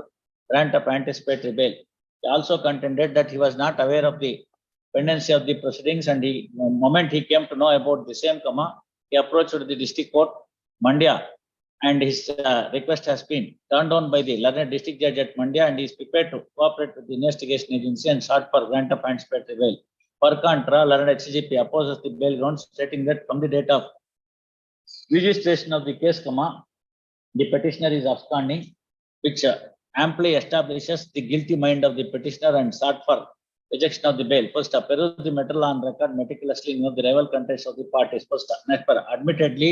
grant of anticipatory bail. He also contended that he was not aware of the pendency of the proceedings, and the moment he came to know about the same, he approached the district court Mandya, and his request has been turned down by the learned district judge at Mandya, and he is prepared to cooperate with the investigation agency and sought for grant of anticipatory bail. Per contra, learned HCGP opposes the bail grounds, stating that from the date of registration of the case, the petitioner is absconding, which amply establishes the guilty mind of the petitioner and sought for rejection of the bail. First, peruse the matter on record meticulously, know the rival contests of the parties. First, next para. Admittedly,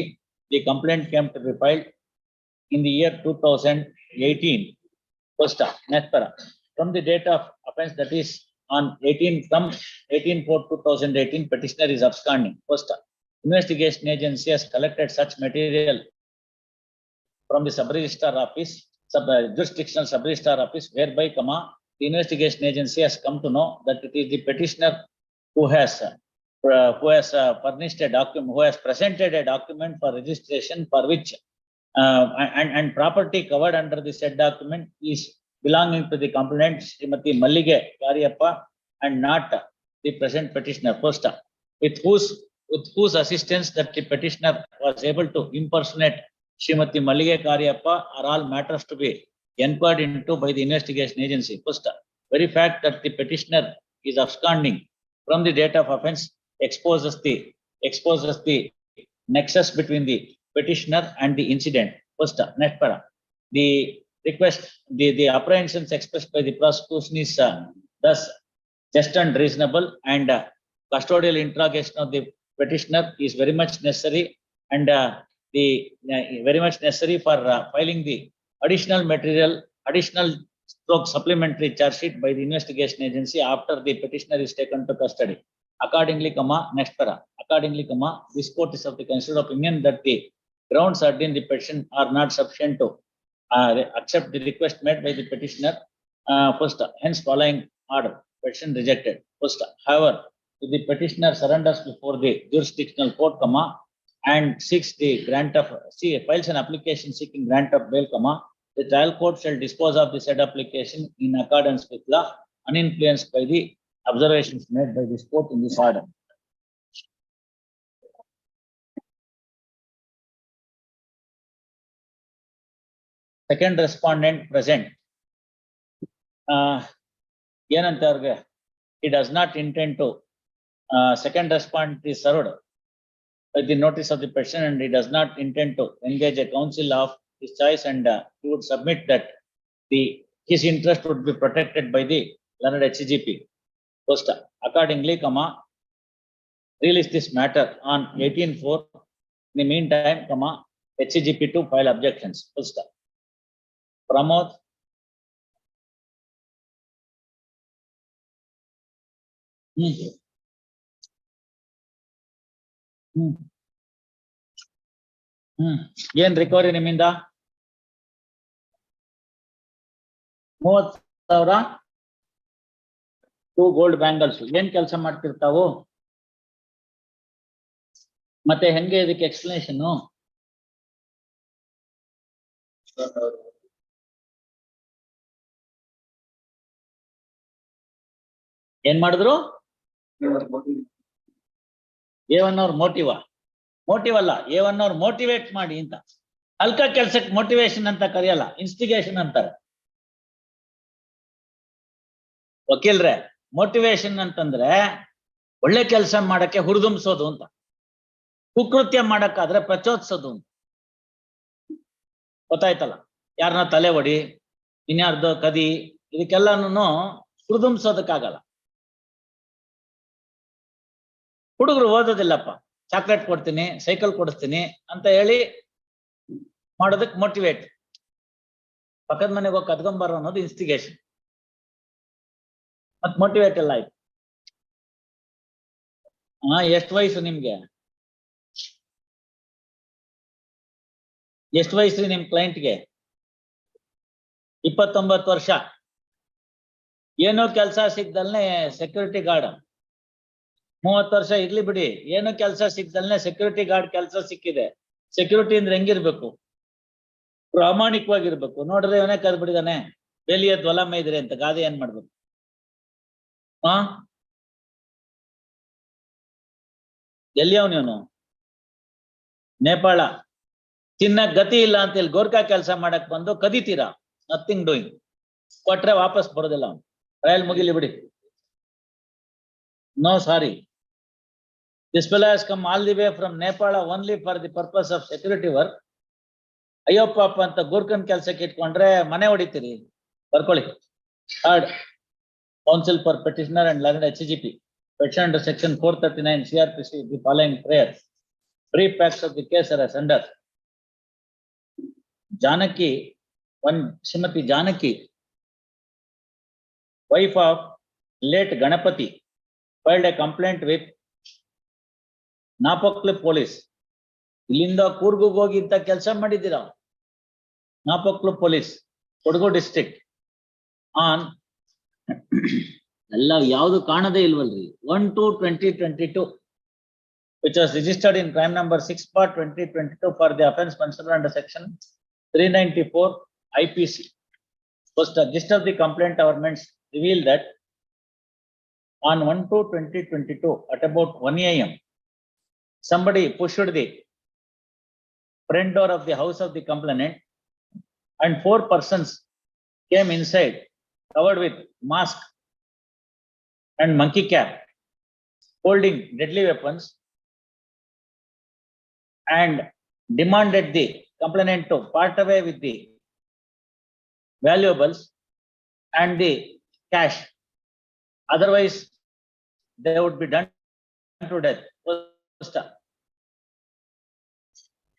the complaint came to be filed in the year 2018. First, next para. From the date of offence, that is on 18/4/2018, petitioner is absconding. First, investigation agency has collected such material from the sub-registrar office, jurisdictional sub-registrar office, whereby, the investigation agency has come to know that it is the petitioner who has furnished a document, who has presented a document for registration for which and property covered under the said document is belonging to the complainant Srimati Mallige Karyappa and not the present petitioner. First, with whose assistance that the petitioner was able to impersonate Srimati Mallige Karyappa are all matters to be inquired into by the investigation agency. First, very fact that the petitioner is absconding from the date of offence exposes the nexus between the petitioner and the incident. First, next para. The request, the apprehensions expressed by the prosecution is thus just and reasonable, and custodial interrogation of the petitioner is very much necessary, and very much necessary for filing the additional material, additional stroke supplementary charge sheet by the investigation agency after the petitioner is taken to custody. Accordingly, next para. Accordingly, this court is of the considered opinion that the grounds urged in the petition are not sufficient to accept the request made by the petitioner. First, hence following order, petition rejected. First, however, if the petitioner surrenders before the jurisdictional court, and seeks the grant of, files an application seeking grant of bail, the trial court shall dispose of the said application in accordance with law, uninfluenced by the observations made by this court in this order. Second respondent present. ಏನಂತ ಅವ್ರಿಗೆ, he does not intend to, second respondent is served by the notice of the petition, and he does not intend to engage a counsel of his choice, and he would submit that his interest would be protected by the learned HCGP. First, accordingly, release this matter on 18/4. In the meantime, HCGP to file objections. First, Pramod. ಏನ್ recovery ನಿಮ್ಮಿಂದ? 30,000 2 gold bangles. ಏನ್ ಕೆಲಸ ಮಾಡ್ತಿರ್ತಾವು ಮತ್ತೆ ಹೆಂಗೆ ಇದಕ್ಕೆ explanation? ಏನ್ ಮಾಡಿದ್ರು? A1 ಅವ್ರ ಮೋಟಿವ್ ಅಲ್ಲ, A1 ಅವ್ರು ಮೋಟಿವೇಟ್ ಮಾಡಿ ಅಂತ. ಅಲ್ಕ ಕೆಲ್ಸಕ್ಕೆ ಮೋಟಿವೇಶನ್ ಅಂತ ಕರೆಯಲ್ಲ, ಇನ್ಸ್ಟಿಗೇಷನ್ ಅಂತಾರೆ. ವಕೀಲ್ರೆ, ಮೋಟಿವೇಶನ್ ಅಂತಂದ್ರೆ ಒಳ್ಳೆ ಕೆಲಸ ಮಾಡಕ್ಕೆ ಹುರಿದುಂಬಿಸೋದು ಅಂತ, ಕುಕೃತ್ಯ ಮಾಡಕ್ಕಾದ್ರೆ ಪ್ರಚೋದಿಸೋದು ಅಂತ. ಗೊತ್ತಾಯ್ತಲ್ಲ? ಯಾರನ್ನ ತಲೆ ಹೊಡಿ, ಇನ್ಯಾರ್ದು ಕದಿ, ಇದಕ್ಕೆಲ್ಲಾನು ಹುರಿದುಂಬಿಸೋದಕ್ಕಾಗಲ್ಲ. ಹುಡುಗರು ಓದೋದಿಲ್ಲಪ್ಪ, ಚಾಕ್ಲೇಟ್ ಕೊಡ್ತೀನಿ, ಸೈಕಲ್ ಕೊಡಿಸ್ತೀನಿ ಅಂತ ಹೇಳಿ ಮಾಡೋದಕ್ಕೆ ಮೋಟಿವೇಟ್. ಪಕ್ಕದ ಮನೆಗೆ ಹೋಗಿ ಕದ್ಕೊಂಬಾರ ಅನ್ನೋದು ಇನ್ಸ್ಟಿಗೇಷನ್. ಮತ್ ಮೋಟಿವೇಟ್ ಎಲ್ಲ ಆಯ್ತು. ಎಷ್ಟು ವಯಸ್ಸು ನಿಮ್ಗೆ? ಎಷ್ಟು ವಯಸ್ಸು ನಿಮ್ ಕ್ಲೈಂಟ್ಗೆ? 29 ವರ್ಷ. ಏನೋ ಕೆಲಸ ಸಿಗ್ದಲ್ನೆ ಸೆಕ್ಯೂರಿಟಿ ಗಾರ್ಡ್. 30 ವರ್ಷ ಇರ್ಲಿ ಬಿಡಿ, ಏನು ಕೆಲಸ ಸಿಗ್ದಲ್ನೆ ಸೆಕ್ಯೂರಿಟಿ ಗಾರ್ಡ್ ಕೆಲಸ ಸಿಕ್ಕಿದೆ. ಸೆಕ್ಯೂರಿಟಿ ಅಂದ್ರೆ ಹೆಂಗಿರ್ಬೇಕು? ಪ್ರಾಮಾಣಿಕವಾಗಿರ್ಬೇಕು. ನೋಡ್ರೆ ಇವನೇ ಕರ್ಬಿಡಿದಾನೆ, ಬೇಲಿಯ ದ್ವಲ ಮೇಯ್ದ್ರೆ ಅಂತ ಗಾದೆ ಏನ್ ಮಾಡ್ಬೇಕು? ಎಲ್ಲಿ ಅವನು? ನೇಪಾಳ. ತಿನ್ನಕ್ ಗತಿ ಇಲ್ಲ ಅಂತ ಹೇಳಿ ಗೋರ್ಖಾ ಕೆಲಸ ಮಾಡಕ್ ಬಂದು ಕದಿತೀರಾ? Nothing doing. ಕೊಟ್ರೆ ವಾಪಸ್ ಬರೋದಿಲ್ಲ ಅವನು. ಟ್ರಯಲ್ ಮುಗಿಲಿ ಬಿಡಿ. No, sorry. This fellow has come all the way from Nepal only for the purpose of security work. ಅಯ್ಯೋ ಪಾಪ ಅಂತ ಗೋರ್ಖನ್ ಕೆಲಸಕ್ಕೆ ಇಟ್ಕೊಂಡ್ರೆ ಮನೆ ಹೊಡಿತೀರಿ. ಬರ್ಕೊಳ್ಳಿ. Third, counsel for petitioner and learned HCGP. Petition under section 439 CRPC the following prayers. Brief facts of the case are as under. Janaki, Srimati Janaki, wife of late Ganapati, filed a complaint with Napoklu police. ಇಲ್ಲಿಂದ ಕೂರ್ಗುಗ್ ಹೋಗಿ ಇಂತ ಕೆಲಸ ಮಾಡಿದ್ದೀರಾ? Napoklu police, Kodagu district, on ಎಲ್ಲ ಯಾವುದು ಕಾಣದೇ ಇಲ್ವಲ್ರಿ. 1/2/2022, which was registered in crime number 6/2022 for the offence considered under section 394 IPC. First, the gist of the complaint governments revealed that on 1/2/2022 at about 1 AM, somebody pushed the front door of the house of the complainant, and 4 persons came inside covered with mask and monkey cap, holding deadly weapons, and demanded the complainant to part away with the valuables and the cash. Otherwise, they would be done to death. First,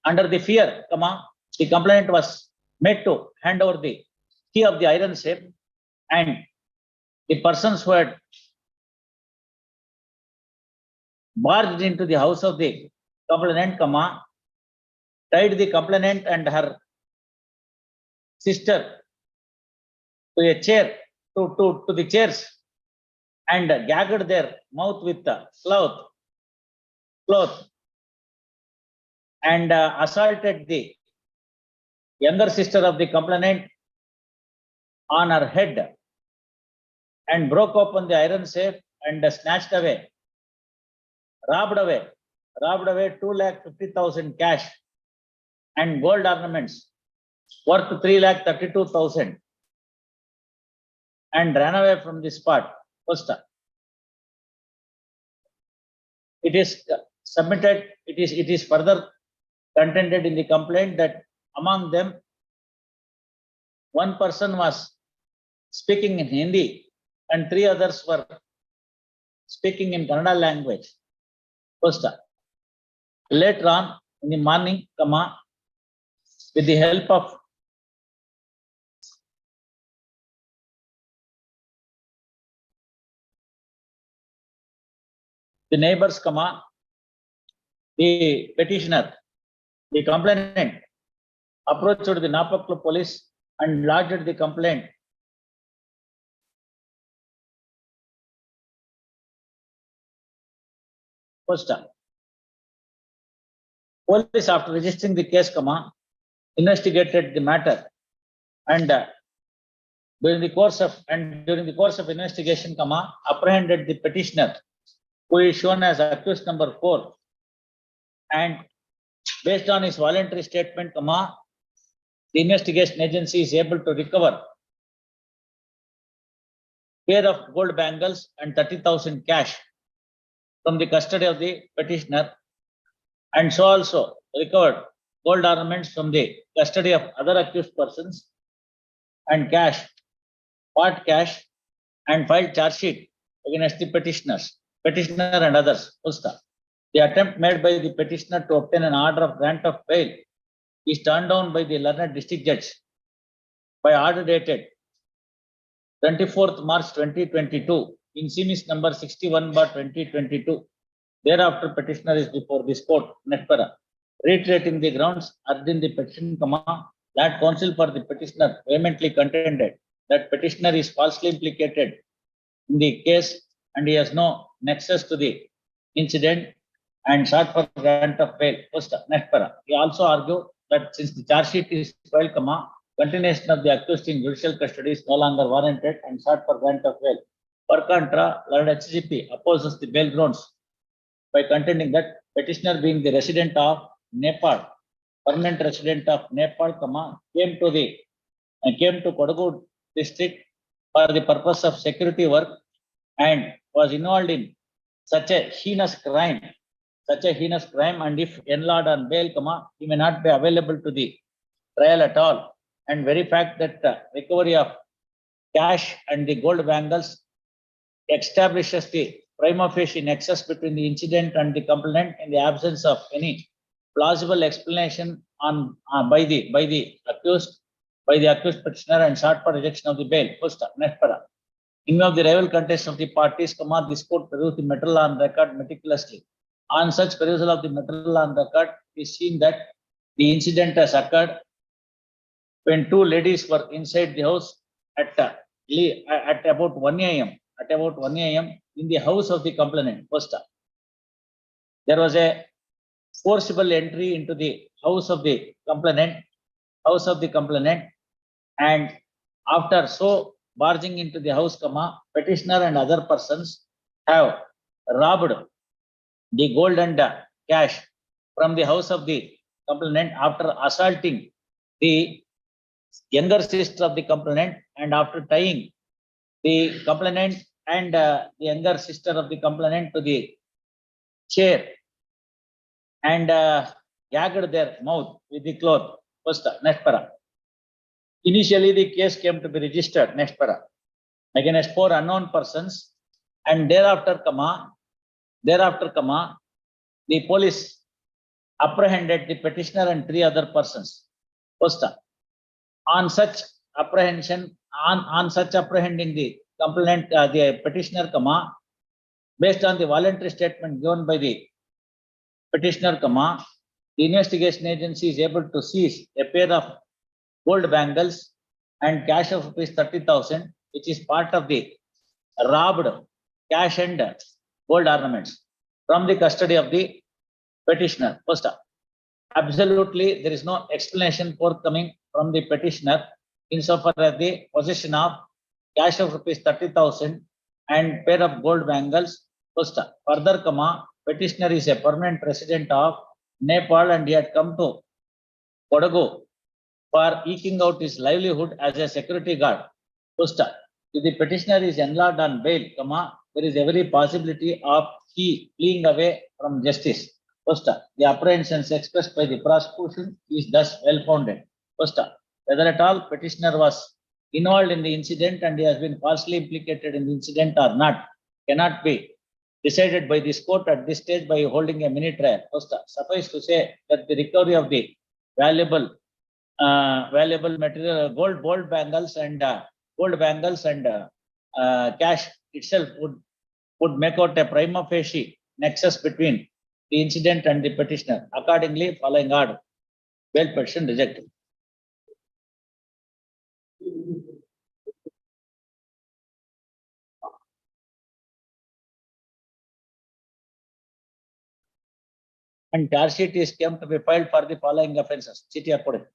under the fear, the complainant was made to hand over the key of the iron safe, and the persons who had barged into the house of the complainant, tied the complainant and her sister to a chair, to the chairs, and gagged their mouth with the cloth, and assaulted the younger sister of the complainant on her head, and broke open the iron safe and snatched away, robbed away 2,50,000 cash and gold ornaments worth 3,32,000, and ran away from the spot. First, it is submitted, it is further contended in the complaint that among them, one person was speaking in Hindi and 3 others were speaking in Kannada language. First, later on in the morning, with the help of the neighbors, the petitioner, the complainant approached the Napaklu police and lodged the complaint. First, police, after registering the case, investigated the matter, and during the course of investigation, apprehended the petitioner, who is shown as accused number 4, and based on his voluntary statement, the investigation agency is able to recover pair of gold bangles and 30,000 cash from the custody of the petitioner, and so also recovered gold ornaments from the custody of other accused persons, and part cash, and filed charge sheet against the petitioner and others. The attempt made by the petitioner to obtain an order of grant of bail is turned down by the learned district judge by order dated 24th March 2022 in series number 61/2022. Thereafter, petitioner is before this court, reiterating the grounds urged in the petition, that counsel for the petitioner vehemently contended that petitioner is falsely implicated in the case and he has no nexus to the incident, and sought for grant of bail. He also argued that since the charge sheet is filed, continuation of the accused in judicial custody is no longer warranted, and sought for grant of bail. Per contra, Lord HCP opposes the bail grounds by contending that petitioner, being the resident of Nepal, permanent resident of Nepal, came to Kodagu district for the purpose of security work and was involved in such a heinous crime, and if enlawed on bail, he may not be available to the trial at all. And very fact that recovery of cash and the gold bangles establishes the prima facie nexus between the incident and the complainant in the absence of any plausible explanation on by the accused petitioner, and sought for rejection of the bail. In view of the rival contest of the parties, this court perused the material on record meticulously. On such perusal of the material on record, it is seen that the incident has occurred when 2 ladies were inside the house at about 1 a.m. In the house of the complainant. There was a forcible entry into the house of the complainant, and after so barging into the house, petitioner and other persons have robbed the gold and cash from the house of the complainant after assaulting the younger sister of the complainant, and after tying the complainant and the younger sister of the complainant to the chair, and gagged their mouth with the cloth. Initially, the case came to be registered against 4 unknown persons and thereafter, the police apprehended the petitioner and 3 other persons. First, on such apprehension, on such apprehending the complainant, the petitioner, based on the voluntary statement given by the petitioner, the investigation agency is able to seize a pair of gold bangles and cash of rupees 30,000, which is part of the robbed cash and gold ornaments from the custody of the petitioner. First, absolutely there is no explanation forthcoming from the petitioner insofar as the possession of cash of rupees 30,000 and pair of gold bangles. First, further, petitioner is a permanent resident of Nepal and he had come to Kodagu for eking out his livelihood as a security guard. First, if the petitioner is enlarged on bail, there is every possibility of he fleeing away from justice. First, the apprehensions expressed by the prosecution is thus well founded. First, whether at all petitioner was involved in the incident and he has been falsely implicated in the incident or not, cannot be decided by this court at this stage by holding a mini trial. First, suffice to say that the recovery of the valuable material, gold bangles and cash itself would make out a prima facie nexus between the incident and the petitioner. Accordingly, following order, bail petition rejected. And charge sheet is came to be filed for the following offences. Chiti according.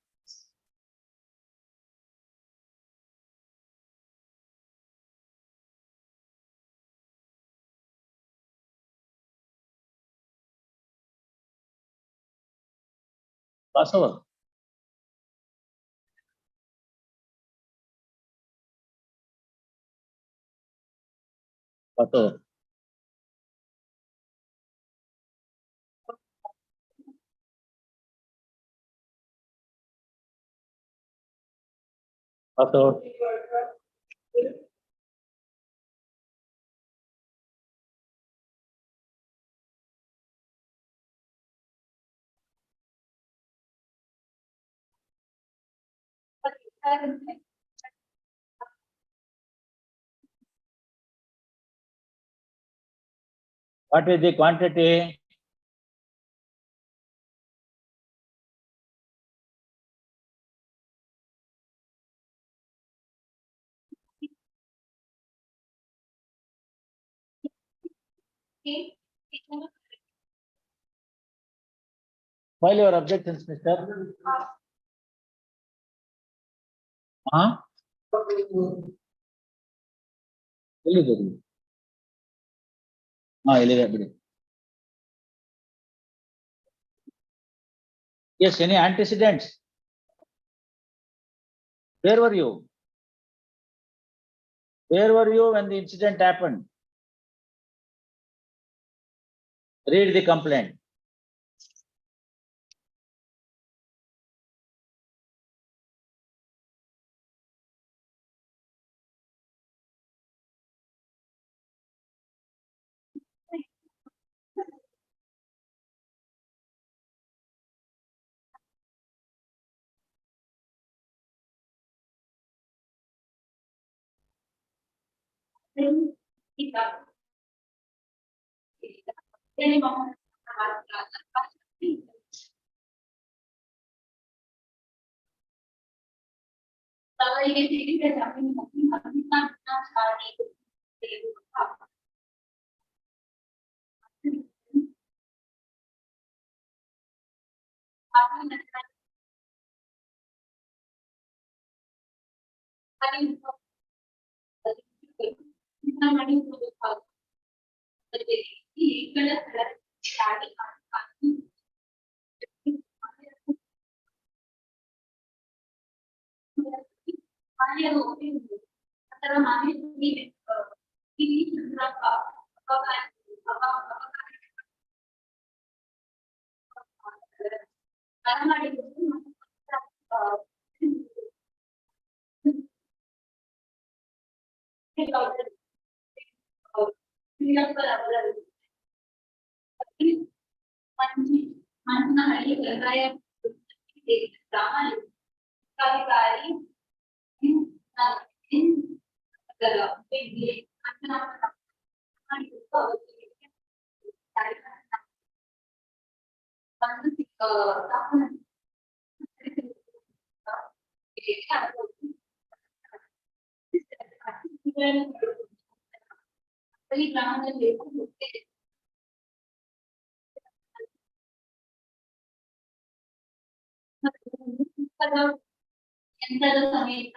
Pass over. Pass over. Pass over. What is the quantity? File your objections, Mr. Huh? Yes, any antecedents? Where were you? Where were you when the incident happened? Read the complaint. Manchina Hali Ramani Kavikari in the big ಎಂತದ ಸಮೇತ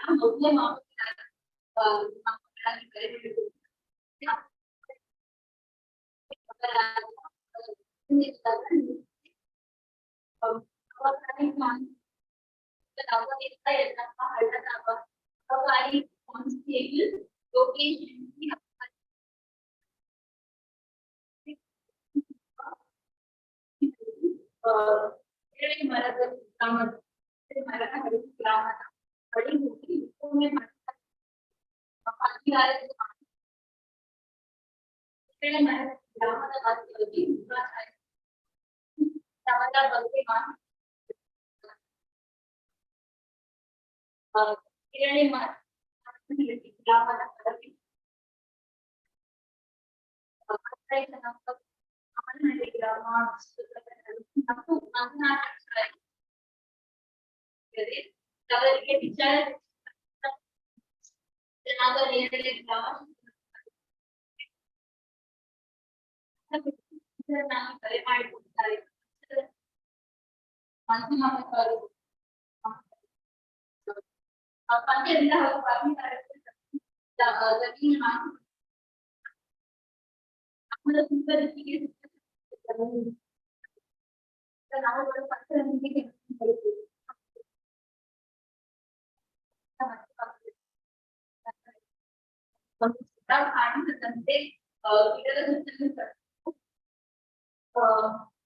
ಮೊದಲೇ ಮಾಡುತ್ತಾರೆ ಮರದ ಗ್ರಾಮದ ಗ್ರಾಮದ ಬಳಿ ಹೋಗಿ ಭೂಮಿ ಮಾಡ್ತಾರೆ ಗ್ರಾಮದ ವಾಸಿಯಾಗಿ ಸಮದ ಬಗ್ಗೆ ಕಿರಣಿ ಗ್ರಾಮದ ಗ್ರಾಮ ಮತ್ತು ಅವರಿಗೆ ವಿಚಾರ ಕರೆ ಮಾಡಿಕೊಡ್ತಾರೆ ಪಂದ್ಯದಿಂದ ನಾವುಗಳು ಪಂಚರನಿಗೆ ಕಾಣಿಸದಂತೆ ಗಿಡದ ಸುತ್ತಲೂ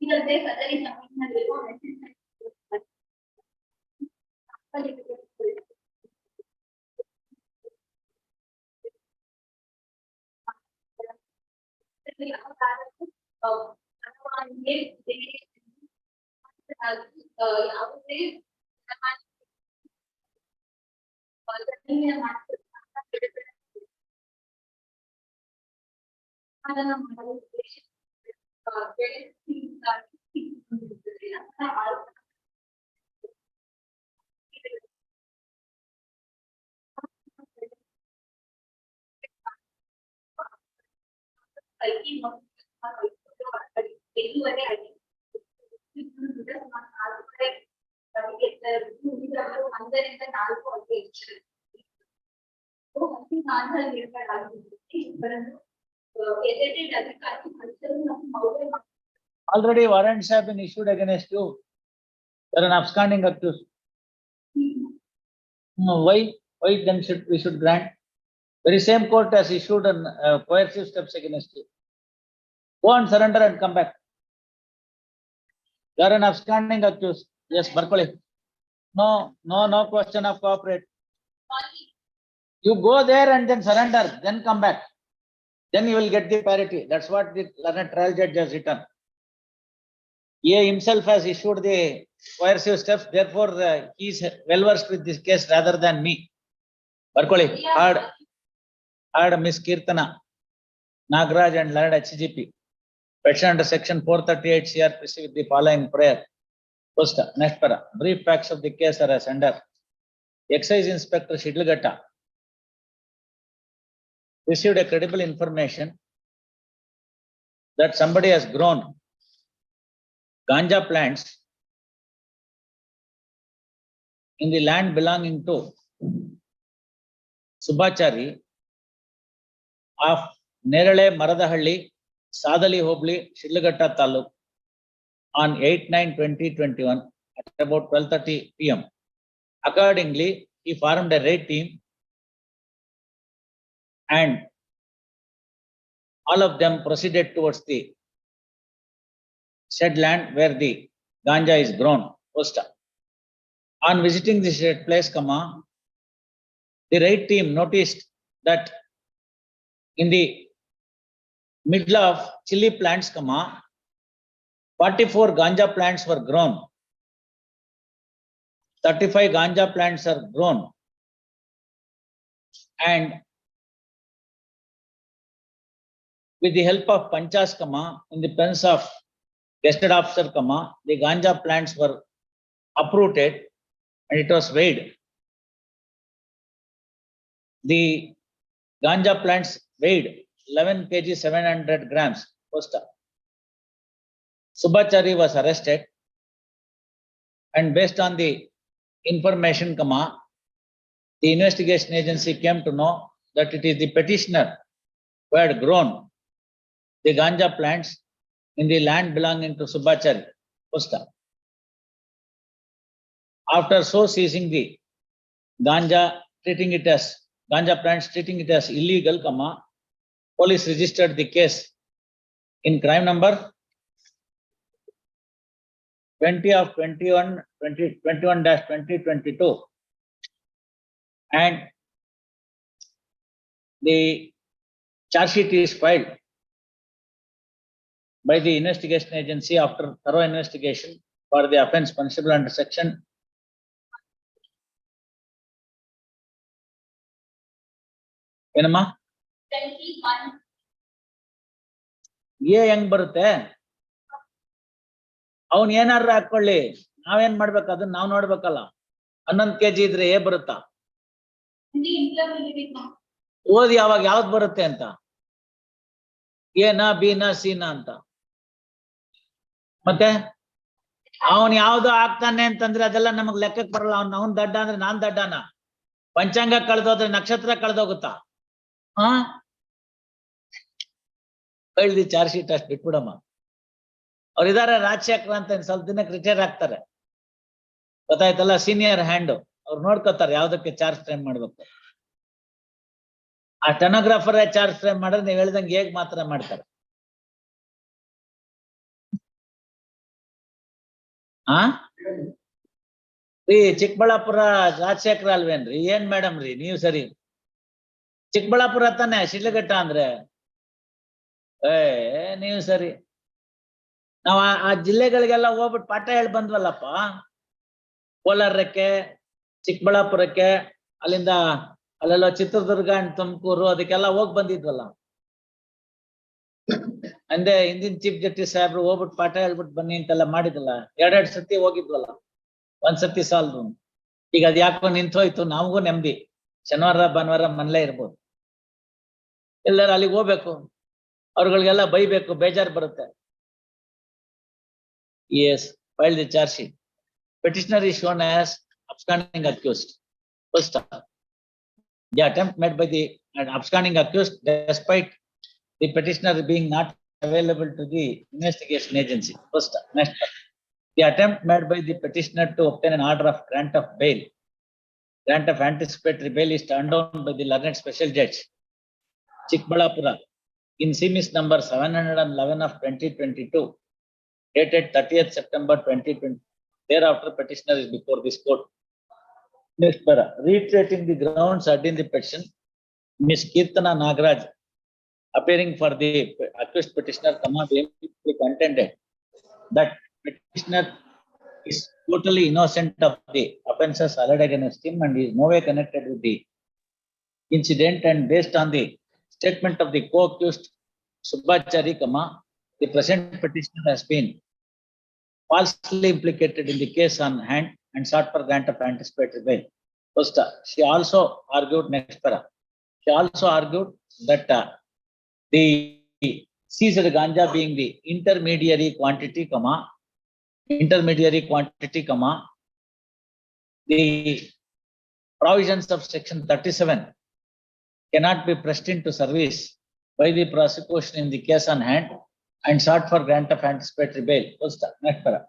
ಇದಲ್ಲದೆ ಕದರಿ ಜಮೀನಿನಲ್ಲಿರುವ ಯಾವ ಕಾರಣಕ್ಕೂ ಯಾವುದೇ ಅದನ್ನ ಮಾಡಲು ಒಂದರಿಂದ 4 ಅಂಕೆ Already warrants have been issued against you. You're an absconding accused. Why then we should grant? Very same court has issued an coercive steps against you. Go and surrender and come back. You're an absconding accused. Yes, Barkoli. No question of cooperate. You go there and then surrender, then come back. Then you will get the parity. That's what the learned trial judge has written. He himself has issued the coercive steps. Therefore, he is well versed with this case rather than me. Barkoli, heard Miss Kirtana, Nagraj and learned HGP. Petition under section 438 CRPC with the following prayer. First, next para. Brief facts of the case are as under. Excise Inspector Shidlagatta received a credible information that somebody has grown ganja plants in the land belonging to Subhachari of Nerale Maradahalli, Sadali Hobli, Shidlagatta Taluk on 8/9/2021 at about 12:30 PM. Accordingly, he formed a raid team and all of them proceeded towards the said land where the ganja is grown. First, on visiting the said place, the raid team noticed that in the middle of chili plants, 44 ganja plants were grown. 35 ganja plants are grown. And with the help of panchas, in the presence of gazetted officer, the ganja plants were uprooted and it was weighed. The ganja plants weighed 11 kg 700 grams. First, Subhachari was arrested, and based on the information, the investigation agency came to know that it is the petitioner who had grown the ganja plants in the land belonging to Subhachari. First, after so seizing the ganja, treating it as ganja plants, treating it as illegal, police registered the case in crime number 20/21/2022, and the charge sheet is filed by the investigation agency after thorough investigation for the offence punishable under section ಏನಮ್ಮ 21. ಹೆಂಗ್ ಬರುತ್ತೆ? ಅವನ್ ಏನಾರ ಹಾಕೊಳ್ಳಿ, ನಾವೇನ್ ಮಾಡ್ಬೇಕು ಅದನ್ನ ನಾವ್ ನೋಡ್ಬೇಕಲ್ಲ. 11 kg ಇದ್ರೆ ಬರುತ್ತಾ? ಓದಿ ಯಾವಾಗ ಯಾವ್ದು ಬರುತ್ತೆ ಅಂತ, ಎನಾ ಬಿನಾ ಸಿನಾ ಅಂತ. ಮತ್ತೆ ಅವನ್ ಯಾವ್ದು ಆಗ್ತಾನೆ ಅಂತಂದ್ರೆ ಅದೆಲ್ಲ ನಮಗ್ ಲೆಕ್ಕಕ್ಕೆ ಬರಲ್ಲ. ಅವ್ನ್ ದಡ್ಡ ಅಂದ್ರೆ ನಾನ್ ದಡ್ಡನ? ಪಂಚಾಂಗ ಕಳೆದೋದ್ರೆ ನಕ್ಷತ್ರ ಕಳೆದೋಗುತ್ತಾ? ಕಳ್ದಿ ಚಾರ್ಜ್ ಶೀಟ್ ಅಷ್ಟು ಬಿಟ್ಬಿಡಮ್ಮ. ಅವ್ರಿದಾರೆ ರಾಜಶೇಖರ ಅಂತ ಸ್ವಲ್ಪ ದಿನಕ್ಕೆ ರಿಟೈರ್ ಆಗ್ತಾರೆ, ಗೊತ್ತಾಯ್ತಲ್ಲ, ಸೀನಿಯರ್ ಹ್ಯಾಂಡ್. ಅವ್ರು ನೋಡ್ಕೋತಾರೆ ಯಾವ್ದಕ್ಕೆ ಚಾರ್ಜ್ ಫ್ರೇಮ್ ಮಾಡ್ಬೇಕು. ಆ ಸ್ಟೆನೋಗ್ರಾಫರ್ ಚಾರ್ಜ್ ಫ್ರೇಮ್ ಮಾಡಿದ್ರೆ ನೀವ್ ಹೇಳ್ದಂಗೆ ಹೇಗ್ ಮಾತ್ರ ಮಾಡ್ತಾರೆ. ರೀ ಚಿಕ್ಕಬಳ್ಳಾಪುರ ರಾಜಶೇಖರ ಅಲ್ವೇನ್ರಿ? ಏನ್ ಮೇಡಮ್ ರೀ ನೀವು? ಸರಿ, ಚಿಕ್ಕಬಳ್ಳಾಪುರ ತಾನೆ ಶಿಡ್ಲಘಟ್ಟ ಅಂದ್ರೆ? ನೀವು ಸರಿ. ನಾವ್ ಆ ಜಿಲ್ಲೆಗಳಿಗೆಲ್ಲ ಹೋಗ್ಬಿಟ್ಟು ಪಾಠ ಹೇಳಿ ಬಂದ್ವಲ್ಲಪ್ಪ. ಕೋಲಾರಕ್ಕೆ, ಚಿಕ್ಕಬಳ್ಳಾಪುರಕ್ಕೆ, ಅಲ್ಲಿಂದ ಅಲ್ಲೆಲ್ಲ ಚಿತ್ರದುರ್ಗ ಅಂಡ್ ತುಮಕೂರು, ಅದಕ್ಕೆಲ್ಲ ಹೋಗ್ ಬಂದಿದ್ವಲ್ಲ. ಅಂದೆ ಹಿಂದಿನ ಚೀಫ್ ಜಸ್ಟಿಸ್ ಸಾಹೇಬ್ರು ಹೋಗ್ಬಿಟ್ಟು ಪಾಠ ಹೇಳ್ಬಿಟ್ಟು ಬನ್ನಿ ಅಂತೆಲ್ಲ ಮಾಡಿದ್ವಲ್ಲ. 2 ಸತಿ ಹೋಗಿದ್ವಲ್ಲ, 1 ಸತಿ ಸಾಲದು. ಈಗ ಅದ್ ಯಾಕೋ ನಿಂತೋಯ್ತು. ನಮಗೂ ನೆಮ್ಮದಿ, ಶನಿವಾರ ಭಾನುವಾರ ಮನೇಲೇ ಇರ್ಬೋದು. ಎಲ್ಲರೂ ಅಲ್ಲಿಗೆ ಹೋಗ್ಬೇಕು, ಅವ್ರಗಳಿಗೆಲ್ಲ ಬೈಬೇಕು, ಬೇಜಾರು ಬರುತ್ತೆ. Yes, filed the charge sheet. Petitioner is shown as absconding accused. First, the attempt made by the absconding accused despite the petitioner being not available to the investigation agency. First, next, the attempt made by the petitioner to obtain an order of grant of bail, grant of anticipatory bail, is turned down by the learned special judge, Chikbalapura, in semis number 711 of 2022, dated 30th September 2020. Thereafter, petitioner is before this court. Next para, reiterating the grounds urged in the petition, Ms. Kirtana Nagaraj, appearing for the accused petitioner, vehemently contended that petitioner is totally innocent of the offences alleged against him and is no way connected with the incident, and based on the statement of the co-accused Subhachari, the present petitioner has been falsely implicated in the case on hand and sought for grant of anticipatory bail. First, she also argued, next para, she also argued that the seized ganja being the intermediary quantity, the provisions of section 37 cannot be pressed into service by the prosecution in the case on hand and sought for grant of anticipatory bail. First, next para,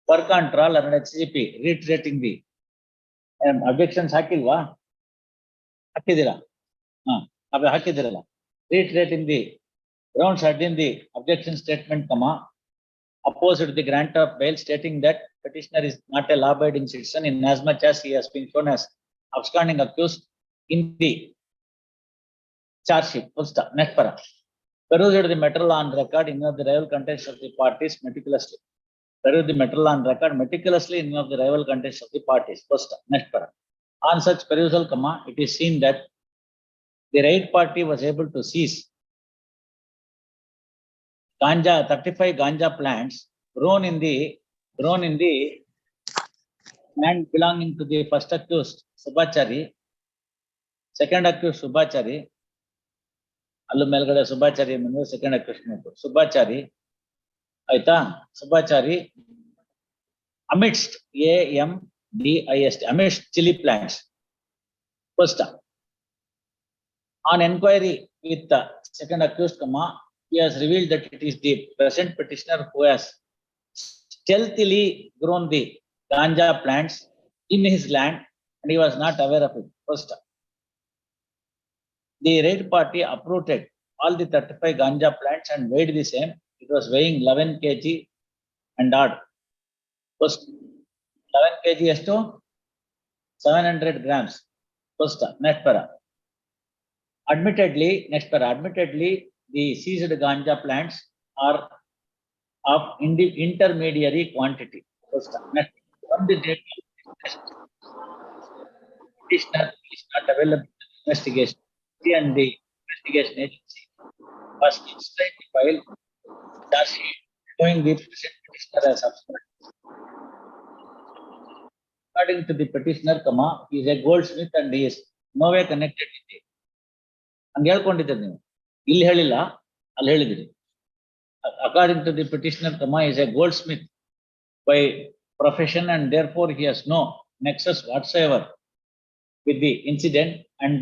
per contra, and HCP reiterating the objections hakilva, hakidira, hakidiralla, reiterating the grounds urged in the objection statement, opposed the grant of bail, stating that petitioner is not a law-abiding citizen in as much as he has been shown as absconding accused in the charge sheet. Full stop. Next para, Perused the matter on record in the rival contents of the parties meticulously. Peruse the matter on record meticulously in the rival contents of the parties. First, next para. On such perusal, it is seen that the right party was able to seize ganja, 35 ganja plants grown in the land belonging to the first accused Subhachari, second accused Subhachari, Allu Melgade Subhachari, second accused Subhachari, Aita, Subhachari, amidst AMDIST, amidst chili plants. First, on inquiry with the second accused, he has revealed that it is the present petitioner who has stealthily grown the ganja plants in his land and he was not aware of it. First, the raid party uprooted all the 35 ganja plants and weighed the same. It was weighing 11 kg and odd. First, 11 kg as to 700 grams. First, next para. Admittedly, the seized ganja plants are of intermediary quantity. First, next, from the date petitioner is not available to investigation. He and the investigation agency was instructed to file charge sheet showing the present petitioner as absconding. According to the petitioner, he is a goldsmith and he is no way connected with it. ಹಂಗೆ ಹೇಳ್ಕೊಂಡಿದ್ದೀರಿ ನೀವು ಇಲ್ಲಿ ಹೇಳಿಲ್ಲ ಅಲ್ಲಿ ಹೇಳಿದಿರಿ. According to the petitioner, is a goldsmith by profession and therefore he has no nexus whatsoever with the incident and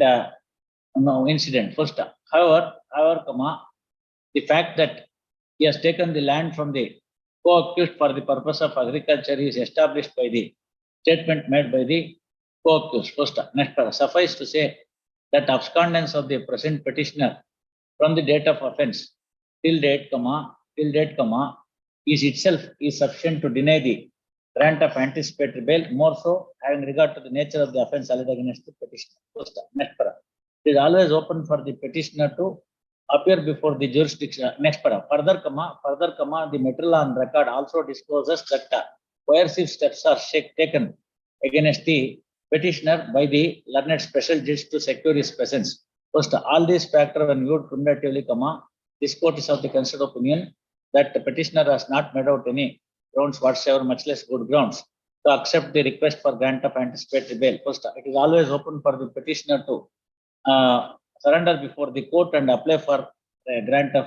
no incident. First, however, the fact that he has taken the land from the co-accused for the purpose of agriculture is established by the statement made by the co-accused. First, next, suffice to say that abscondence of the present petitioner from the date of offence till date, is itself sufficient to deny the grant of anticipatory bail, more so having regard to the nature of the offence alleged against the petitioner. First, next para. It is always open for the petitioner to appear before the jurisdiction. Next para. Further, the material on record also discloses that coercive steps are taken against the petitioner by the learned special judge to secure his presence. First, all these factors when viewed cumulatively, this court is of the considered opinion that the petitioner has not made out any grounds whatsoever, much less good grounds, to accept the request for grant of anticipatory bail. First, it is always open for the petitioner to surrender before the court and apply for a grant of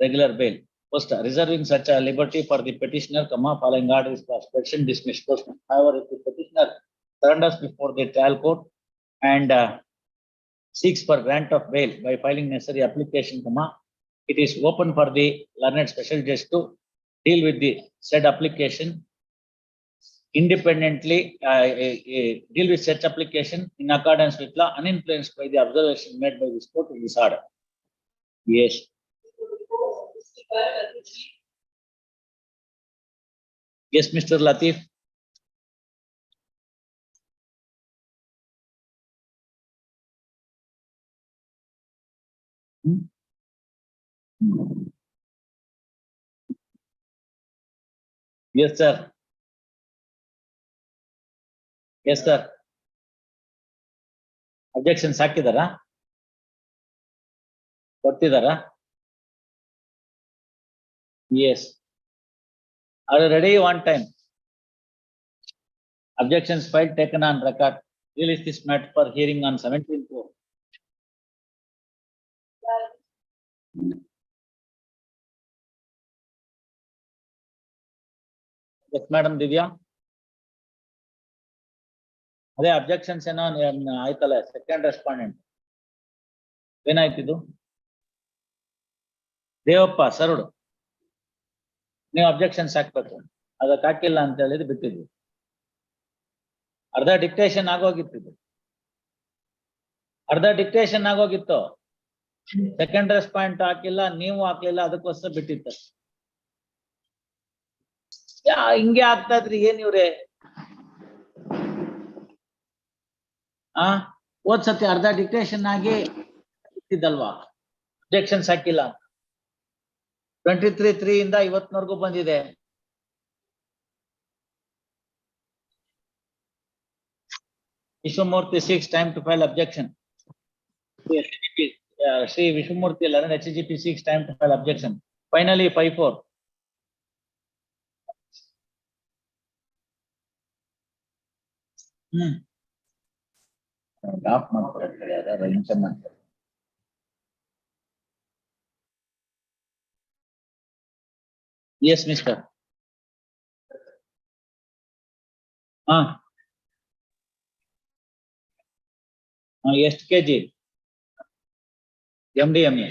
regular bail. First, reserving such a liberty for the petitioner, following order is petition dismissed. First, however, if the petitioner surrenders before the trial court and seeks for grant of bail by filing necessary application, it is open for the learned special judge to deal with the said application independently, deal with such application in accordance with law, uninfluenced by the observation made by this court in this order. Yes. Yes, Mr. Latif. Yes, sir. Yes, sir. Objections ಹಾಕಿದಾರಾ? ಕೊಟ್ಟಿದಾರಾ? Yes. Are you ready? One time. Objections filed taken on record. Release this matter for hearing on 17/4. Yes, Madam Divya. ಅದೇ objections ಏನೋ ಆಯ್ತಲ್ಲ second respondent ಏನಾಯ್ತಿದ್ದು Devappa ಸರುಡು ನೀವು objections ಹಾಕ್ಬೇಕು ಅದಕ್ಕೆ ಹಾಕಿಲ್ಲ ಅಂತ ಹೇಳಿದ್ ಬಿಟ್ಟಿದ್ವಿ ಅರ್ಧ ಡಿಕ್ಟೇಷನ್ ಆಗೋಗಿತ್ತು ಸೆಕೆಂಡ್ ರೆಸ್ಪಾಂಡ್ ಹಾಕಿಲ್ಲ ನೀವು ಹಾಕ್ಲಿಲ್ಲ ಅದಕ್ಕೋಸ್ಕರ ಬಿಟ್ಟಿತ್ತು ಹಿಂಗೆ ಆಗ್ತಾ ಇದ್ರಿ ಏನ್ ಇವ್ರೆ ಹೋದ್ ಸತಿ ಅರ್ಧ ಡಿಕ್ಟೇಷನ್ ಆಗಿ ಬಿಟ್ಟಿದ್ದಲ್ವಾ ಅಬ್ಜೆಕ್ಷನ್ಸ್ ಹಾಕಿಲ್ಲ 23 ಇಂದ ಇವತ್ತಿನವರೆಗೂ ಬಂದಿದೆ. Vishwamurthy seeks time to file objection. Sri Vishwamurthy 11 HGP seeks time to file objection. Finally 5-4. Off ಮಾಡ್ತಾರೆ ಯಾರು ಇನ್ಕಮ್ ಮಾಡ್ತಾರೆ. Yes, mister. ಎಷ್ಟು kg? MDMA.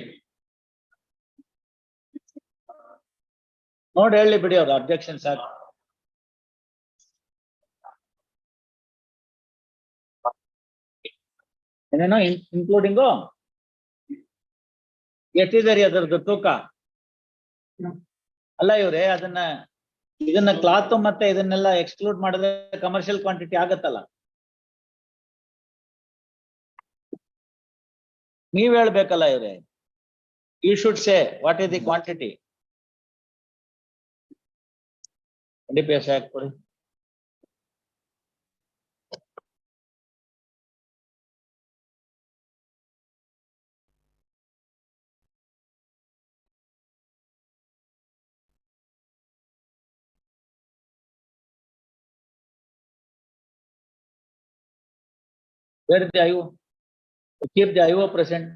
ನೋಡಿ ಹೇಳಿ ಬಿಡಿ ಅವ್ರ ಅಬ್ಜೆಕ್ಷನ್ ಸಾಕು. ಏನೇನೋ ಇನ್ಕ್ಲೂಡಿಂಗು ಎಷ್ಟಿದೆ ರೀ ಅದರದ್ದು ತೂಕ? ಅಲ್ಲ ಇವ್ರೆ ಇದನ್ನ ಕ್ಲಾತ್ ಮತ್ತೆ ಇದನ್ನೆಲ್ಲ ಎಕ್ಸ್ಕ್ಲೂಡ್ ಮಾಡಿದ್ರೆ ಕಮರ್ಷಿಯಲ್ ಕ್ವಾಂಟಿಟಿ ಆಗತ್ತಲ್ಲ. ನೀವ್ ಹೇಳ್ಬೇಕಲ್ಲ ಇವ್ರೆ. You should say what is the quantity. NDPS Act ಕೊಡಿ. Where is the IO? Keep the IO present.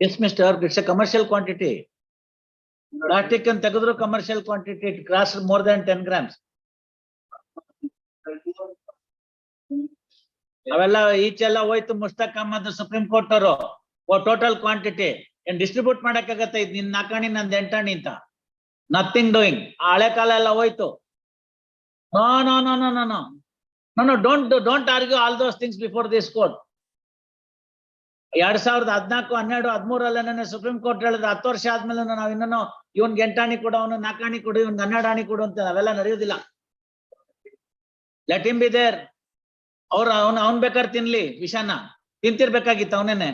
Yes, Mr. It's a commercial quantity. Plastic and ತೆಗೆದ್ರು commercial quantity. It crosses more than 10 grams. ಅವೆಲ್ಲ ಈಚೆಲ್ಲ ಹೋಯ್ತು Mushtaq Ahmad supreme court ಅವರು total quantity ಏನ್ distribute ಮಾಡಕ್ಕಾಗತ್ತೆ? ಇದು ನಿನ್ ನಾಕಾಣಿ ನಂದ್ ಎಂಟಾಣಿ ಅಂತ. Nothing doing. ಆ ಹಳೆ ಕಾಲ ಎಲ್ಲ ಹೋಯ್ತು. No no no no no no no don't argue all those things before this court. 2014, 12, 13 supreme court ಹೇಳಿದ್ರೆ 10 ವರ್ಷ ಆದ್ಮೇಲೆ ನಾವ್ ಇನ್ನೂ ಇವನ್ಗೆ 8 ಆಣಿ ಕೊಡು, ಅವನು 4 ಆಣಿ ಕೊಡು, ಇವ್ನ್ 12 ಆಣಿ ಕೊಡು ಅಂತ ಅವೆಲ್ಲ ನಡೆಯೋದಿಲ್ಲ. Let him be there. ಅವ್ನ್ ಬೇಕಾದ್ರೆ ತಿನ್ಲಿ ವಿಷಾನ. ತಿಂತಿರ್ಬೇಕಾಗಿತ್ತು ಅವನೇನೆ.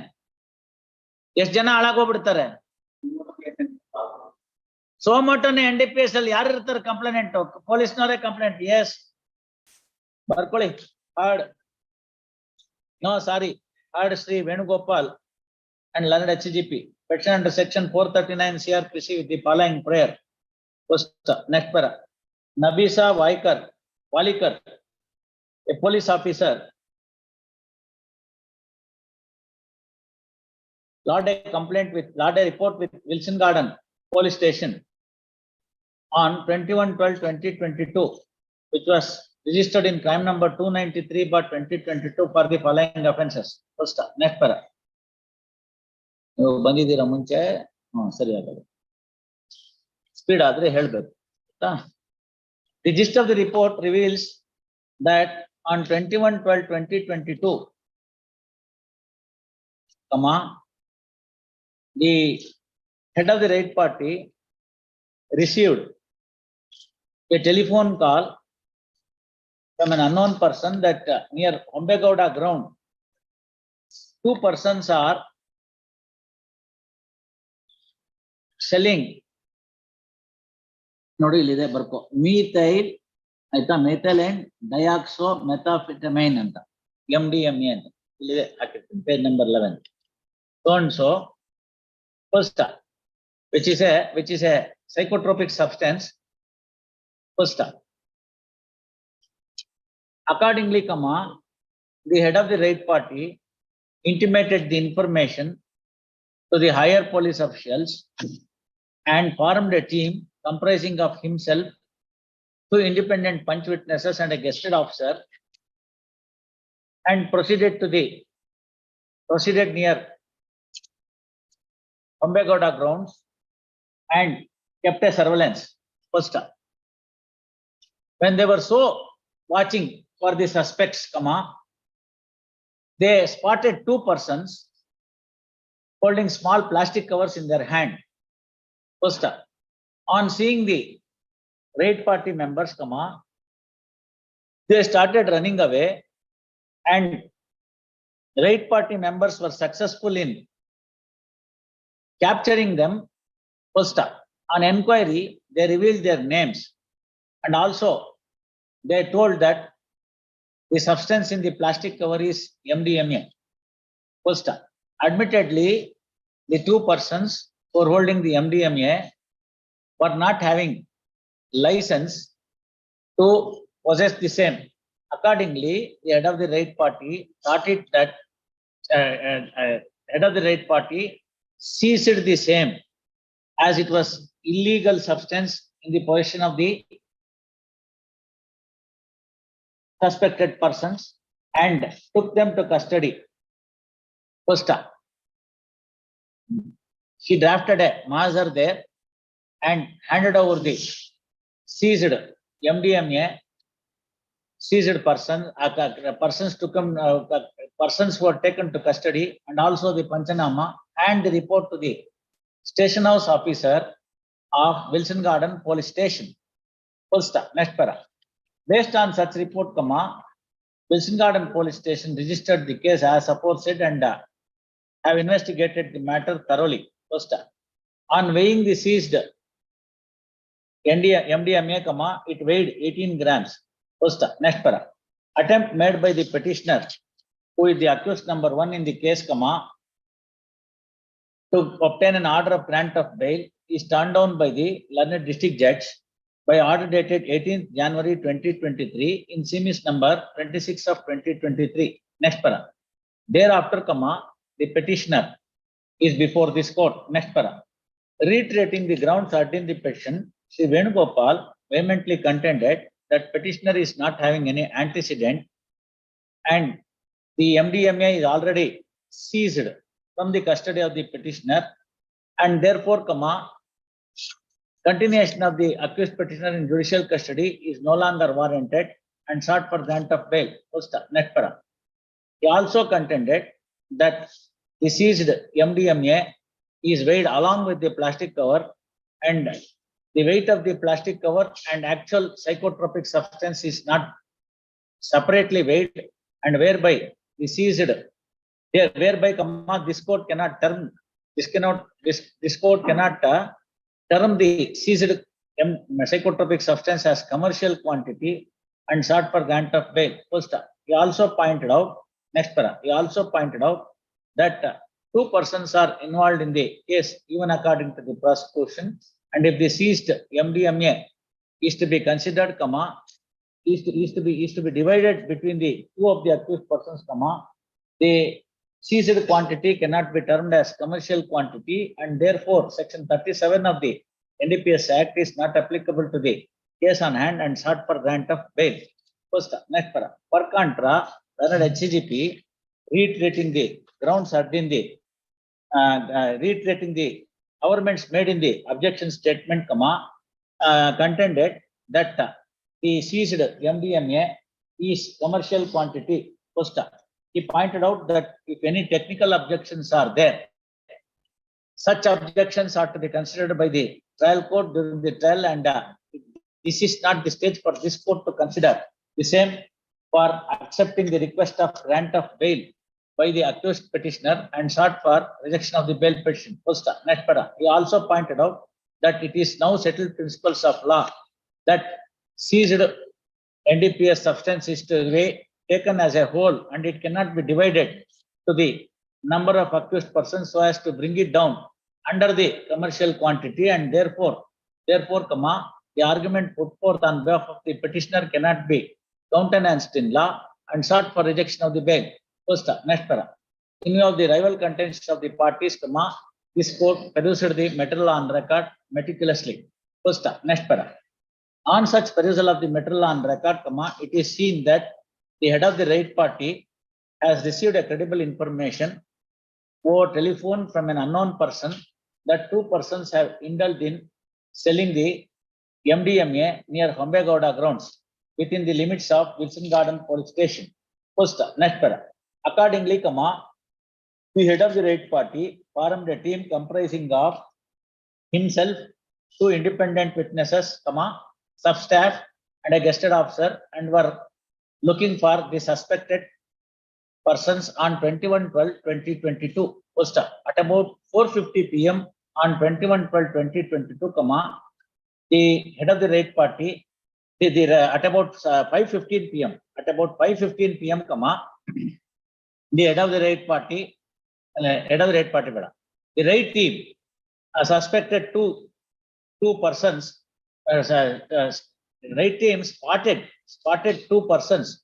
ಎಷ್ಟ್ ಜನ ಹಾಳಾಗೋಗ್ಬಿಡ್ತಾರೆ. ಸೋಮೋಟೋನೆ NDPS ಅಲ್ಲಿ ಯಾರು ಇರ್ತಾರೆ ಕಂಪ್ಲೇಂಟ್? ಪೊಲೀಸ್ನವರೇ ಕಂಪ್ಲೇಂಟ್. ಎಸ್ ಬರ್ಕೊಳ್ಳಿ. Heard no sorry Heard Sri Venugopal and learned HGP. Petition under section 439 CRPC with the following prayer. First, next para. Nabisa Walikar, a police officer, lodged a report with Wilson Garden Police Station on 21/12/2022, which was registered in crime number 293/2022 for the following offences. First, next para. ನೀವು ಬಂದಿದ್ದೀರಾ ಮುಂಚೆ? ಸರಿ ಆಗಲ್ಲ. Speed ಆದ್ರೆ ಹೇಳ್ಬೇಕು. The gist of the report reveals that on 21/12/2022, the head of the right party received a telephone call from an unknown person that near Ombegowda ground, two persons are selling ನೋಡಿ ಇಲ್ಲಿದೆ ಬರ್ಕೋ methyl ಆಯ್ತಾ ಮೆಥೈಲ್ ಡಯಾಕ್ಸೋ ಮೆಥಾಫಿಟಮೈನ್ ಅಂತ MDMA ಅಂತ ಇಲ್ಲಿದೆ ಹಾಕಿರ್ತೀನಿ page number 11 so and so first which is a psychotropic substance first accordingly the head of the right party intimated the information to the higher police officials and formed a team comprising of himself, two independent punch witnesses and a gazetted officer, and proceeded near Ombegowda grounds and kept a surveillance first. When they were so watching for the suspects, they spotted two persons holding small plastic covers in their hand. First, on seeing the right party members, they started running away, and right party members were successful in capturing them. First, on enquiry, they revealed their names, and also they told that the substance in the plastic cover is MDMA. First, admittedly, the two persons who were holding the MDMA were not having license to possess the same. Accordingly, the head of the right party thought it that head of the right party seized the same as it was illegal substance in the possession of the suspected persons and took them to custody. First, she drafted a Mazar there and handed over the seized MDMA, seized persons who were taken to custody, and also the Panchanama and the report to the station house officer of Wilson Garden Police Station. First, next para. Based on such report, Wilson Garden Police Station registered the case as aforesaid and have investigated the matter thoroughly. First, on weighing the seized MDMA, it weighed 18 grams. First, next para. Attempt made by the petitioner, who is the accused number 1 in the case, to obtain an order of grant of bail is turned down by the learned district judge by order dated 18th January 2023 in Simis number 26 of 2023. Next para. Thereafter, the petitioner is before this court. Next para. Reiterating the grounds urged in the petition, Sri Venugopal vehemently contended that petitioner is not having any antecedent and the MDMA is already seized from the custody of the petitioner, and therefore, continuation of the accused petitioner in judicial custody is no longer warranted and sought for grant of bail. First, next para. He also contended that the seized MDMA is weighed along with the plastic cover, and the weight of the plastic cover and actual psychotropic substance is not separately weighed, and whereby the seized, this court cannot term the seized psychotropic substance as commercial quantity and sought for grant of bail. First, he also pointed out, next para, he also pointed out that two persons are involved in the case even according to the prosecution, and if the seized MDMA is to be considered, is to be divided between the two of the accused persons, the seized quantity cannot be termed as commercial quantity, and therefore section 37 of the NDPS Act is not applicable to the case on hand and sought for grant of bail. First, next para. Per contra, HCGP reiterating the grounds urged in the reiterating the arguments made in the objection statement, contended that the seized MDMA is commercial quantity. Costa. He pointed out that if any technical objections are there, such objections are to be considered by the trial court during the trial, and this is not the stage for this court to consider the same for accepting the request of grant of bail by the accused petitioner and sought for rejection of the bail petition. Costa. Next para. He also pointed out that it is now settled principles of law that seized NDPS substance is to be taken as a whole and it cannot be divided to the number of accused persons so as to bring it down under the commercial quantity, and therefore, comma, the argument put forth on behalf of the petitioner cannot be countenanced in law and sought for rejection of the bail. First, next para. In view of the rival contentions of the parties, comma, this court perused the material on record meticulously. First, next para. On such perusal of the material on record, comma, it is seen that the head of the right party has received a credible information over telephone from an unknown person that two persons have indulged in selling the MDMA near Hombegowda grounds within the limits of Wilson Garden Police Station. First, next para. Accordingly, comma, the head of the right party formed a team comprising of himself, two independent witnesses, comma, sub-staff and a guested officer, and were looking for the suspected persons on 21/12/2022. First, at about 4:50 p.m. on 21/12/2022, comma, the head of the right party, at about 5:15 p.m. At about 5:15 p.m., comma, the head of the right party, the right team suspected two persons. Right team spotted two persons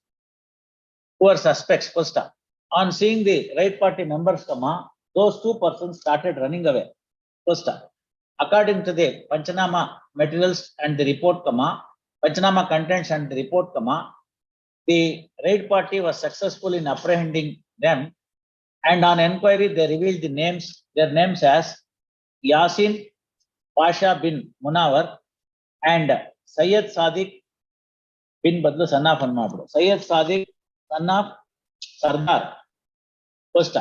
who are suspects. First, on seeing the right party members, comma, those two persons started running away. First, according to the Panchanama materials and the report, comma, Panchanama contents and the report, comma, the right party was successful in apprehending them, and on enquiry they revealed their names as Yasin Pasha bin Munawar and Syed Sadiq bin Badlu son of Anmabru. Syed Sadiq son of Sardar. First,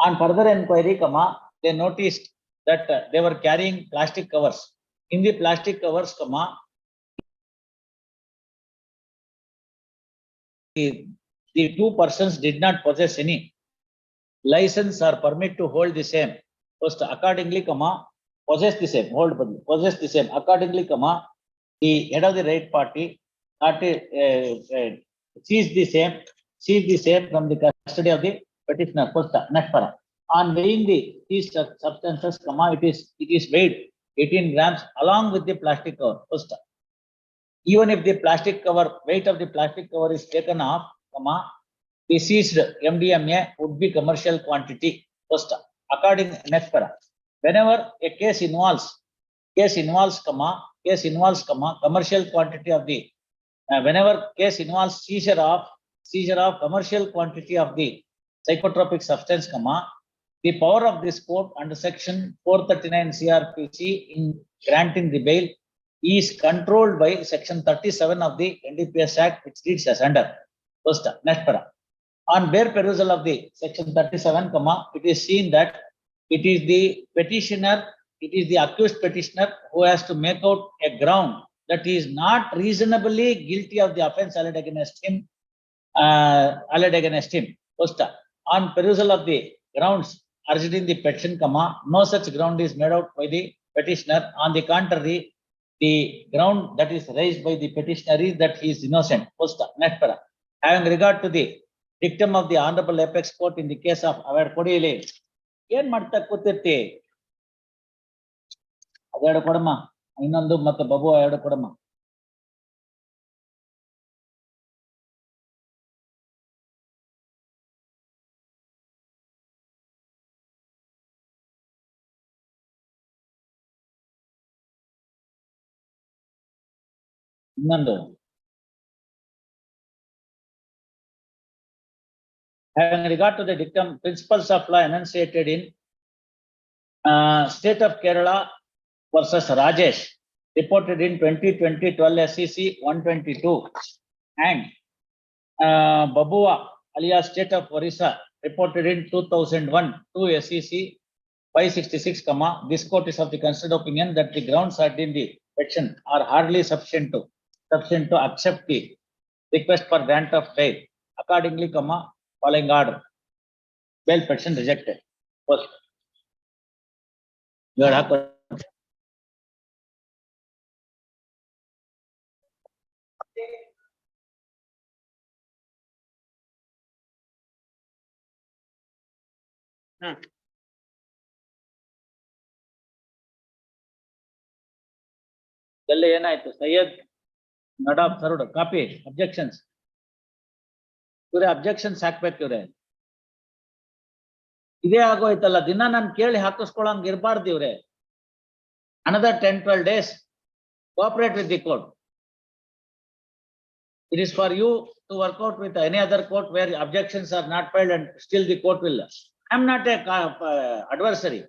on further enquiry, comma, they noticed that they were carrying plastic covers. In the plastic covers, comma, the two persons did not possess any license or permit to hold the same. First, accordingly, comma, possess the same. Possess the same. Accordingly, comma, the head of the right party seized the same from the custody of the petitioner. First, next para. On weighing these substances, comma, it is weighed 18 grams along with the plastic cover. First, even if the weight of the plastic cover is taken off, comma, the seized MDMA would be commercial quantity. First, according next para. Whenever a case involves, comma, commercial quantity of the, whenever case involves seizure of commercial quantity of the psychotropic substance, comma, the power of this court under section 439 CRPC in granting the bail is controlled by section 37 of the NDPS Act, which reads as under. First, next para. On bare perusal of the section 37, comma, it is seen that it is the petitioner, it is the accused petitioner who has to make out a ground that he is not reasonably guilty of the offence alleged against him. First, on perusal of the grounds urged in the petition, comma, no such ground is made out by the petitioner. On the contrary, the ground that is raised by the petitioner is that he is innocent. First, next para. Having regard to the dictum of the Honorable Apex Court in the case of Award Kodile, ಏನ್ ಮಾಡ್ತಾ ಕೂತಿರ್ತಿ ಅದೆರಡು ಕೊಡಮ್ಮ, ಇನ್ನೊಂದು ಮತ್ತೆ ಬಾಬು ಎರಡು ಕೊಡಮ್ಮ. ಇನ್ನೊಂದು having regard to the dictum principles of law enunciated in State of Kerala versus Rajesh, reported in 2020 12 SCC 122, and Babua alias State of Orissa reported in 2001 to SEC 566, this court is of the considered opinion that the grounds are in the petition are hardly sufficient to accept the request for grant of bail. Accordingly, following order, bail petition rejected. First, you are ಎಲ್ಲ ಏನಾಯ್ತು Syed ನಡಾಬ್ ಸರುಡ್ copy objections ಇವ್ರೆ objections ಹಾಕ್ಬೇಕು ಇವ್ರೆ ಇದೇ ಆಗೋಯ್ತಲ್ಲ ದಿನ ನಾನು ಕೇಳಿ ಹಾಕಿಸ್ಕೊಳಂಗ್ ಇರಬಾರ್ದು ಇವ್ರೆ another 10-12 days cooperate with the court. It is for you to work out with any other court where objections are not filed and still the court will. I am not a adversary.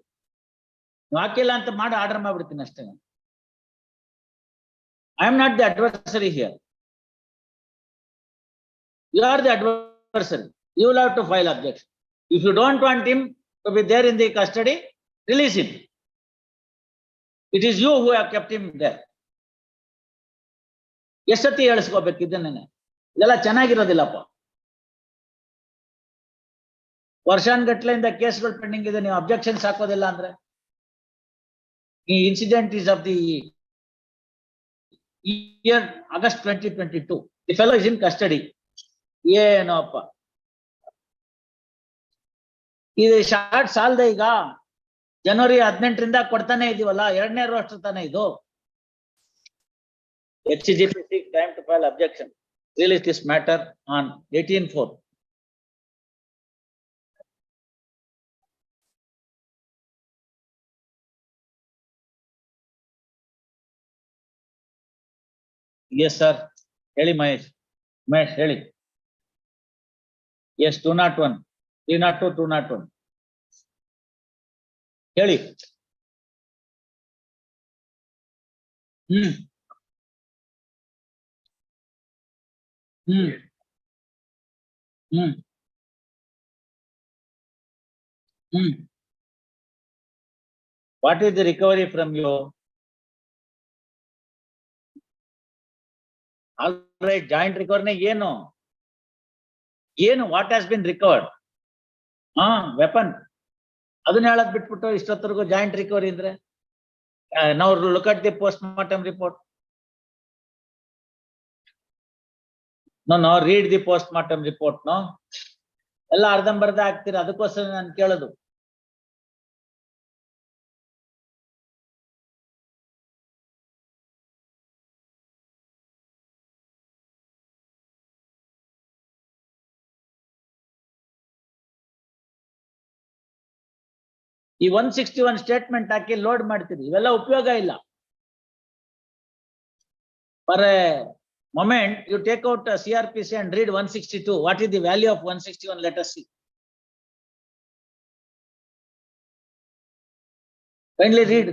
ಹಾಕಿಲ್ಲ ಅಂತ ಮಾಡಿ order ಮಾಡ್ಬಿಡ್ತೀನಿ ಅಷ್ಟೇ. I am not the adversary here. You are the adversary. You will have to file objection. If you don't want him to be there in the custody, release him. It is you who have kept him there. ಎಷ್ಟೊತ್ತಿ ಹೇಳಿಸ್ಕೋಬೇಕು ಇದನ್ನೇ? ಇದೆಲ್ಲ ಚೆನ್ನಾಗಿರೋದಿಲ್ಲಪ್ಪ. ವರ್ಷಾನ್ಗಟ್ಲೆಯಿಂದ ಕೇಸ್ಗಳು pending ಇದೆ, ನೀವು objections ಹಾಕೋದಿಲ್ಲ ಅಂದ್ರೆ ಈ incident is of the year August 2022. The fellow is in custody. ಏನೋಪ್ಪ ಇದು short ಸಾಲದೆ ಈಗ ಜನವರಿ 18ರಿಂದ ಕೊಡ್ತಾನೆ ಇದೀವಲ್ಲ, 2ನೇ ವರ್ಷ ತಾನೆ ಇದು. HCGP seeks time to file objection. Release this matter on 18/4. Yes, sir. Heli Mahesh. Mahesh, heli. Yes, 201. 302, 201. Heli. What is the recovery from you? All right, joint recovery ಏನು what has been recovered? Weapon ಅದನ್ನ ಹೇಳದ್ ಬಿಟ್ಬಿಟ್ಟು ಇಷ್ಟೊತ್ತರೆಗೂ joint recovery ಅಂದ್ರೆ ನಾವು look at the post mortem report. No read the post mortem report. No ಎಲ್ಲ ಅರ್ಧಂಬರ್ಧ ಆಗ್ತೀರ, ಅದಕ್ಕೋಸ್ಕರ ನಾನು ಕೇಳೋದು. ಈ 161 ಸ್ಟೇಟ್ಮೆಂಟ್ ಹಾಕಿ ಲೋಡ್ ಮಾಡ್ತೀರಿ, ಇವೆಲ್ಲ ಉಪಯೋಗ ಇಲ್ಲ. For a moment you take out CRPC and read 162. What is the value of 161? Let us see. Kindly read.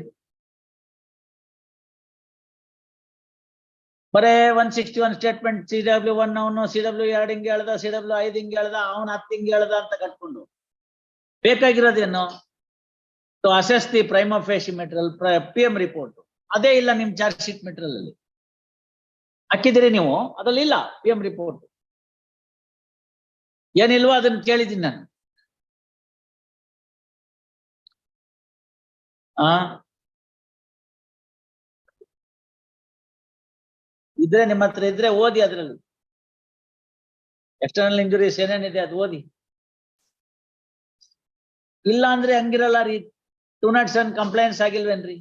ಬರೇ 161 ಸ್ಟೇಟ್ಮೆಂಟ್ CW1 ಅವನು CW2 ಹಿಂಗೆ ಹೇಳ್ದ, CW5 ಹಿಂಗೆ ಹೇಳ್ದ, ಅವನು 10 ಹಿಂಗೆ ಹೇಳ್ದ ಅಂತ ಕಟ್ಕೊಂಡು ಬೇಕಾಗಿರೋದೇನು? To assess the prima facie material, PM report. ಅದೇ ಇಲ್ಲ ನಿಮ್ ಚಾರ್ಜ್ ಶೀಟ್ ಮೆಟೀರಿಯಲ್ ಅಲ್ಲಿ ಹಾಕಿದಿರಿ ನೀವು, ಅದ್ರಲ್ಲಿ ಇಲ್ಲ PM ರಿಪೋರ್ಟ್. ಏನಿಲ್ವೋ ಅದನ್ನ ಕೇಳಿದ್ದೀನಿ ನಾನು. ಇದ್ರೆ ನಿಮ್ಮ ಹತ್ರ ಇದ್ರೆ ಓದಿ, ಅದ್ರಲ್ಲಿ ಎಕ್ಸ್ಟರ್ನಲ್ ಇಂಜುರೀಸ್ ಏನೇನಿದೆ ಅದು ಓದಿ. ಇಲ್ಲ ಅಂದ್ರೆ ಹಂಗಿರಲ್ಲ ರೀ. 207 ಕಂಪ್ಲೇಂಟ್ಸ್ ಆಗಿಲ್ವೇನ್ರಿ?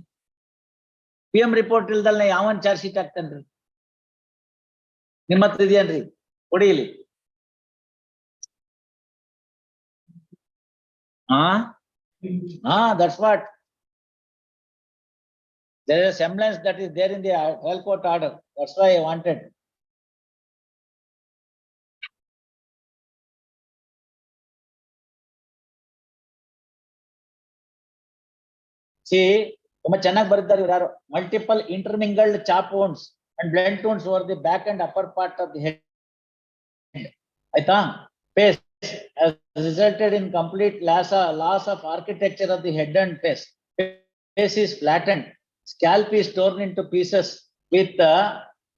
PM ರಿಪೋರ್ಟ್ ಇಲ್ದಲ್ನ ಯಾವನ್ ಚಾರ್ಜ್ ಶೀಟ್ ಹಾಕ್ತಾನ್ರಿ? ನಿಮ್ಮ ಹತ್ರ ಇದೆಯೇನ್ರಿ? ಕೊಡಿಲಿ. That's what. There is a semblance that is there in the trial court order. That's why I wanted. See, ತುಂಬಾ ಚೆನ್ನಾಗಿ ಬರೆದಿದ್ದಾರೆ ಇವರು ಯಾರು. Multiple intermingled chop wounds and blunt wounds over the back and upper part of the head. ಆಯ್ತಾ? Face has resulted in complete loss of architecture of the head and face. Face is flattened. Scalp is torn into pieces with the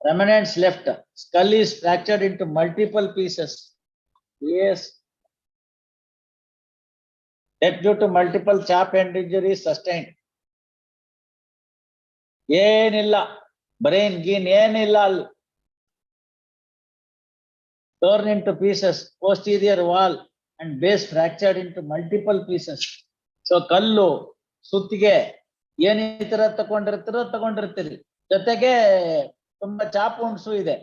remnants left. Skull is fractured into multiple pieces. Yes. Death due to multiple chap and injuries sustained. ಏನಿಲ್ಲ, brain ಗೀನ್ ಏನಿಲ್ಲ ಅಲ್ಲಿ. Torn into pieces, posterior wall and base fractured into multiple pieces. So ಕಲ್ಲು, ಸುತ್ತಿಗೆ ಏನ್ ಈ ತರ ತಗೊಂಡಿರ್ತೀರಿ, ಜೊತೆಗೆ ತುಂಬಾ ಚಾಪ್ ಉಂಡ್ಸು ಇದೆ.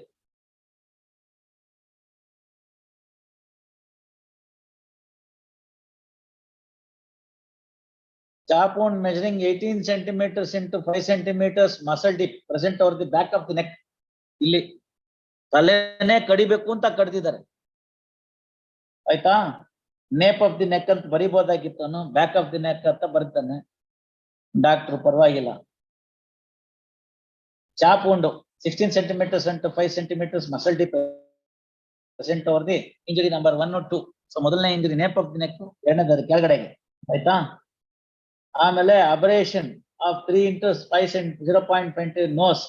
Chop wound measuring 18 centimeters into 5 centimeters muscle dip present over the back of the neck. ಇಲ್ಲಿ ತಲೆನೇ ಕಡಿಬೇಕು ಅಂತ ಕಡ್ದಿದ್ದಾರೆ. ಆಯ್ತಾ? ನೇಪ್ ಆಫ್ ದಿ ನೆಕ್ ಅಂತ ಬರಿಬೋದಾಗಿತ್ತು, ಬ್ಯಾಕ್ ಆಫ್ ದಿ ನೆಕ್ ಅಂತ ಬರ್ತಾನೆ ಡಾಕ್ಟರ್, ಪರವಾಗಿಲ್ಲ. Chop wound 16 centimeters into 5 centimeters muscle dip present over the injury number 1 or 2. So ಮೊದಲನೇ injury ನೇಪ್ of the neck, ಎರಡನೇದು ಕೆಳಗಡೆಗೆ. ಆಯ್ತಾ? ಆಮೇಲೆ aberration of 3 into 5 0.20 nose.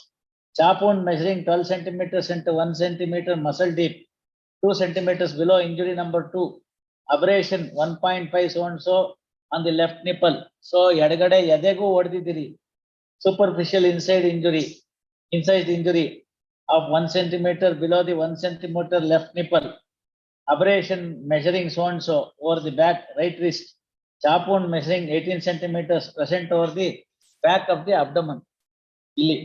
Chop wound measuring 12 centimeters into 1 centimeter muscle deep, 2 centimeters below injury number 2. Abrasion 1.5 so and so on the left nipple. So ಎಡಗಡೆ ಎದೆಗೂ ಹೊಡೆದಿದ್ದೀರಿ. Superficial incised injury of 1 centimeter below the 1 centimeter left nipple. Abrasion measuring so and so over the back right wrist. Chop wound measuring 18 centimeters present over the back of the abdomen. ಇಲ್ಲಿ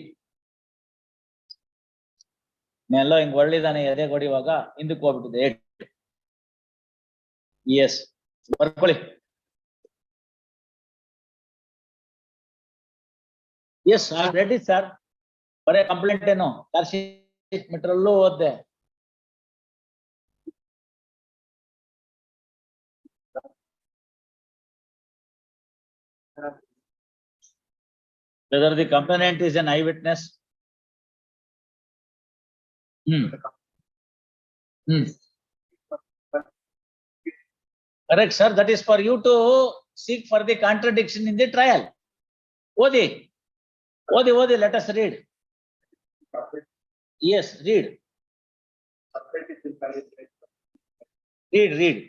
ನೆಲ್ಲ ಹಿಂಗ್ ಒಳ್ಳಿದಾನೆ, ಎದೆ ಹೊಡಿವಾಗ ಹಿಂದಕ್ಕೆ ಹೋಗ್ಬಿಟ್ಟಿದೆ. Yes, ಬರ್ಕೊಳ್ಳಿ. Yes, ready sir. ಬರೇ complaint ಏನು charge sheet ಮೆಟ್ರಲ್ಲೂ ಓದ್ದೆ. Whether the complainant is an eyewitness. Correct, sir. That is for you to seek for the contradiction in the trial. Odi, let us read. Yes, read. Read.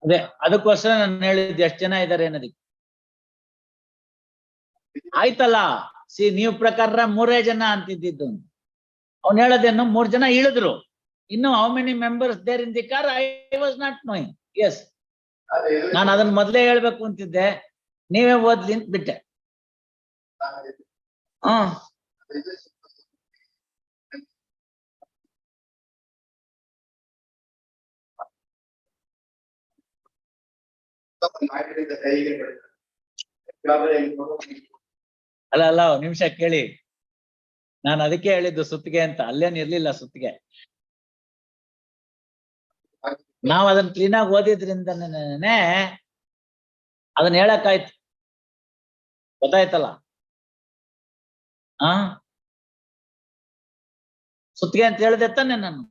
ಅದೇ ಅದಕ್ಕೋಸ್ಕರ ನಾನು ಹೇಳಿದ್ದು ಎಷ್ಟು ಜನ ಇದ್ದಾರೆ ಅನ್ನೋದಕ್ಕೆ. ಆಯ್ತಲ್ಲ, ನೀವು ಪ್ರಕಾರ 3 ಜನ ಅಂತಿದ್ದು. ಅವ್ನು ಹೇಳೋದೇನು 3 ಜನ ಇಳಿದ್ರು. ಇನ್ನು how many members there in the car I was not knowing. Yes, ನಾನು ಅದನ್ನ ಮೊದ್ಲೇ ಹೇಳ್ಬೇಕು ಅಂತಿದ್ದೆ, ನೀವೇ ಓದ್ಲಿ ಅಂತ ಬಿಟ್ಟೆ. ಅಲ್ಲ ಒಂದ್ ನಿಮಿಷ ಕೇಳಿ, ನಾನು ಅದಕ್ಕೆ ಹೇಳಿದ್ದು ಸುತ್ತಿಗೆ ಅಂತ. ಅಲ್ಲೇನ್ ಇರ್ಲಿಲ್ಲ ಸುತ್ತಿಗೆ. ನಾವ್ ಅದನ್ನ ಕ್ಲೀನ್ ಆಗಿ ಓದಿದ್ರಿಂದನೇ ಅದನ್ನ ಹೇಳಕ್ಕಾಯ್ತು. ಗೊತ್ತಾಯ್ತಲ್ಲ? ಸುತ್ತಿಗೆ ಅಂತ ಹೇಳಿದೆ ತಾನೆ ನಾನು